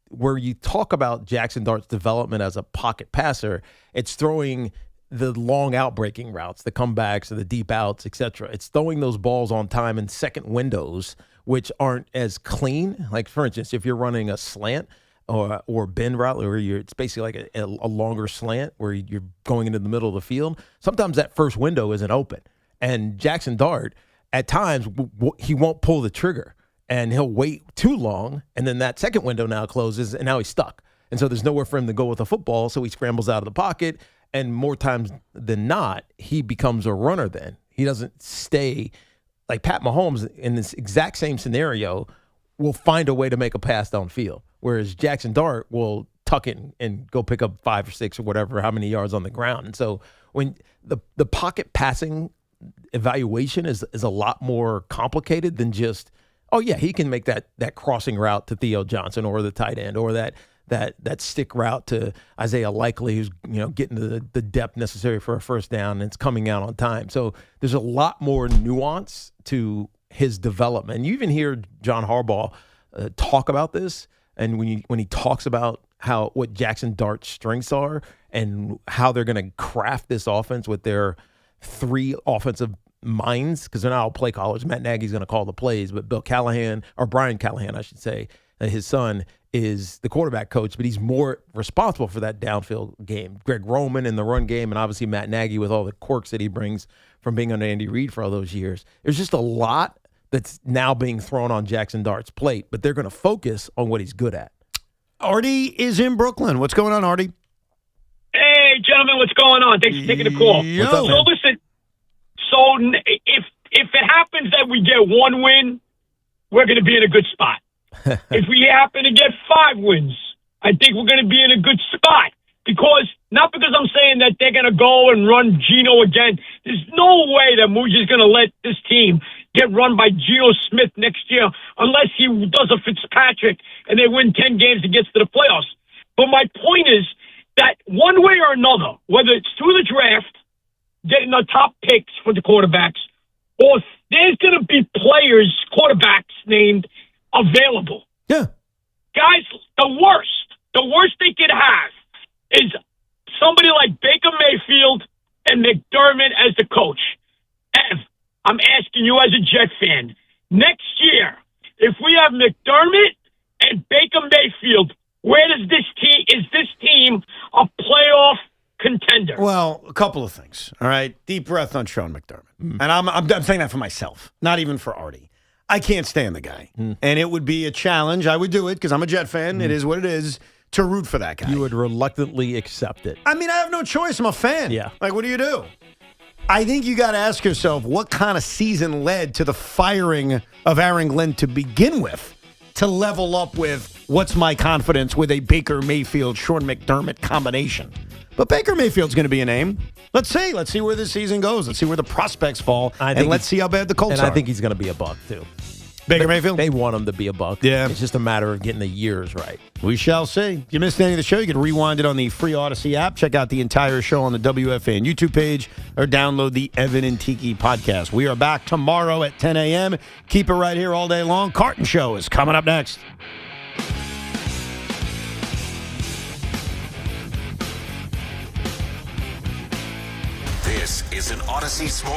S9: where you talk about Jaxson Dart's development as a pocket passer, it's throwing the long out-breaking routes, the comebacks, or the deep outs, etc. It's throwing those balls on time in second windows, which aren't as clean. Like, for instance, if you're running a slant or bend route, where it's basically like a longer slant where you're going into the middle of the field, sometimes that first window isn't open. And Jaxson Dart, at times, he won't pull the trigger, and he'll wait too long, and then that second window now closes, and now he's stuck. And so there's nowhere for him to go with the football, so he scrambles out of the pocket. And more times than not, he becomes a runner then. He doesn't stay like Pat Mahomes in this exact same scenario will find a way to make a pass downfield, whereas Jaxson Dart will tuck it and go pick up 5 or 6 or whatever, how many yards on the ground. And so when the pocket passing evaluation is a lot more complicated than just, oh, yeah, he can make that crossing route to Theo Johnson or the tight end, or that stick route to Isaiah Likely, who's getting to the depth necessary for a first down, and it's coming out on time. So there's a lot more nuance to his development. You even hear John Harbaugh talk about this, and when he talks about what Jaxson Dart's strengths are and how they're going to craft this offense with their 3 offensive minds, because they're not all play callers. Matt Nagy's going to call the plays, but Brian Callahan, I should say, his son, is the quarterback coach, but he's more responsible for that downfield game. Greg Roman in the run game, and obviously Matt Nagy with all the quirks that he brings from being under Andy Reid for all those years. There's just a lot that's now being thrown on Jaxson Dart's plate, but they're going to focus on what he's good at.
S6: Artie is in Brooklyn. What's going on, Artie?
S3: Hey, gentlemen, what's going on? Thanks for taking the call.
S6: What's up,
S3: so
S6: man?
S3: listen, if it happens that we get 1 win, we're going to be in a good spot. If we happen to get 5 wins, I think we're going to be in a good spot. Not because I'm saying that they're going to go and run Geno again. There's no way that Moogie's going to let this team get run by Geno Smith next year unless he does a Fitzpatrick and they win 10 games and gets to the playoffs. But my point is that one way or another, whether it's through the draft, getting the top picks for the quarterbacks, or there's going to be quarterbacks named available.
S6: Yeah.
S3: Guys, the worst they could have is somebody like Baker Mayfield and McDermott as the coach. Ev, I'm asking you as a Jet fan, next year, if we have McDermott and Baker Mayfield, is this team a playoff contender?
S6: Well, a couple of things. All right. Deep breath on Sean McDermott. And I'm saying that for myself, not even for Artie. I can't stand the guy. And it would be a challenge. I would do it because I'm a Jet fan. It is what it is to root for that guy.
S9: You would reluctantly accept it.
S6: I mean, I have no choice. I'm a fan.
S9: Yeah.
S6: Like, what do you do? I think you got to ask yourself what kind of season led to the firing of Aaron Glenn to begin with to level up with what's my confidence with a Baker Mayfield, Sean McDermott combination. But Baker Mayfield's going to be a name. Let's see. Let's see where this season goes. Let's see where the prospects fall. And let's see how bad the Colts are.
S9: And I think he's going to be a buck, too.
S6: Baker Mayfield?
S9: They want him to be a buck.
S6: Yeah.
S9: It's just a matter of getting the years right.
S6: We shall see. If you missed any of the show, you can rewind it on the free Odyssey app. Check out the entire show on the WFAN YouTube page or download the Evan and Tiki podcast. We are back tomorrow at 10 a.m. Keep it right here all day long. Carton Show is coming up next.
S5: This is an Odyssey Sports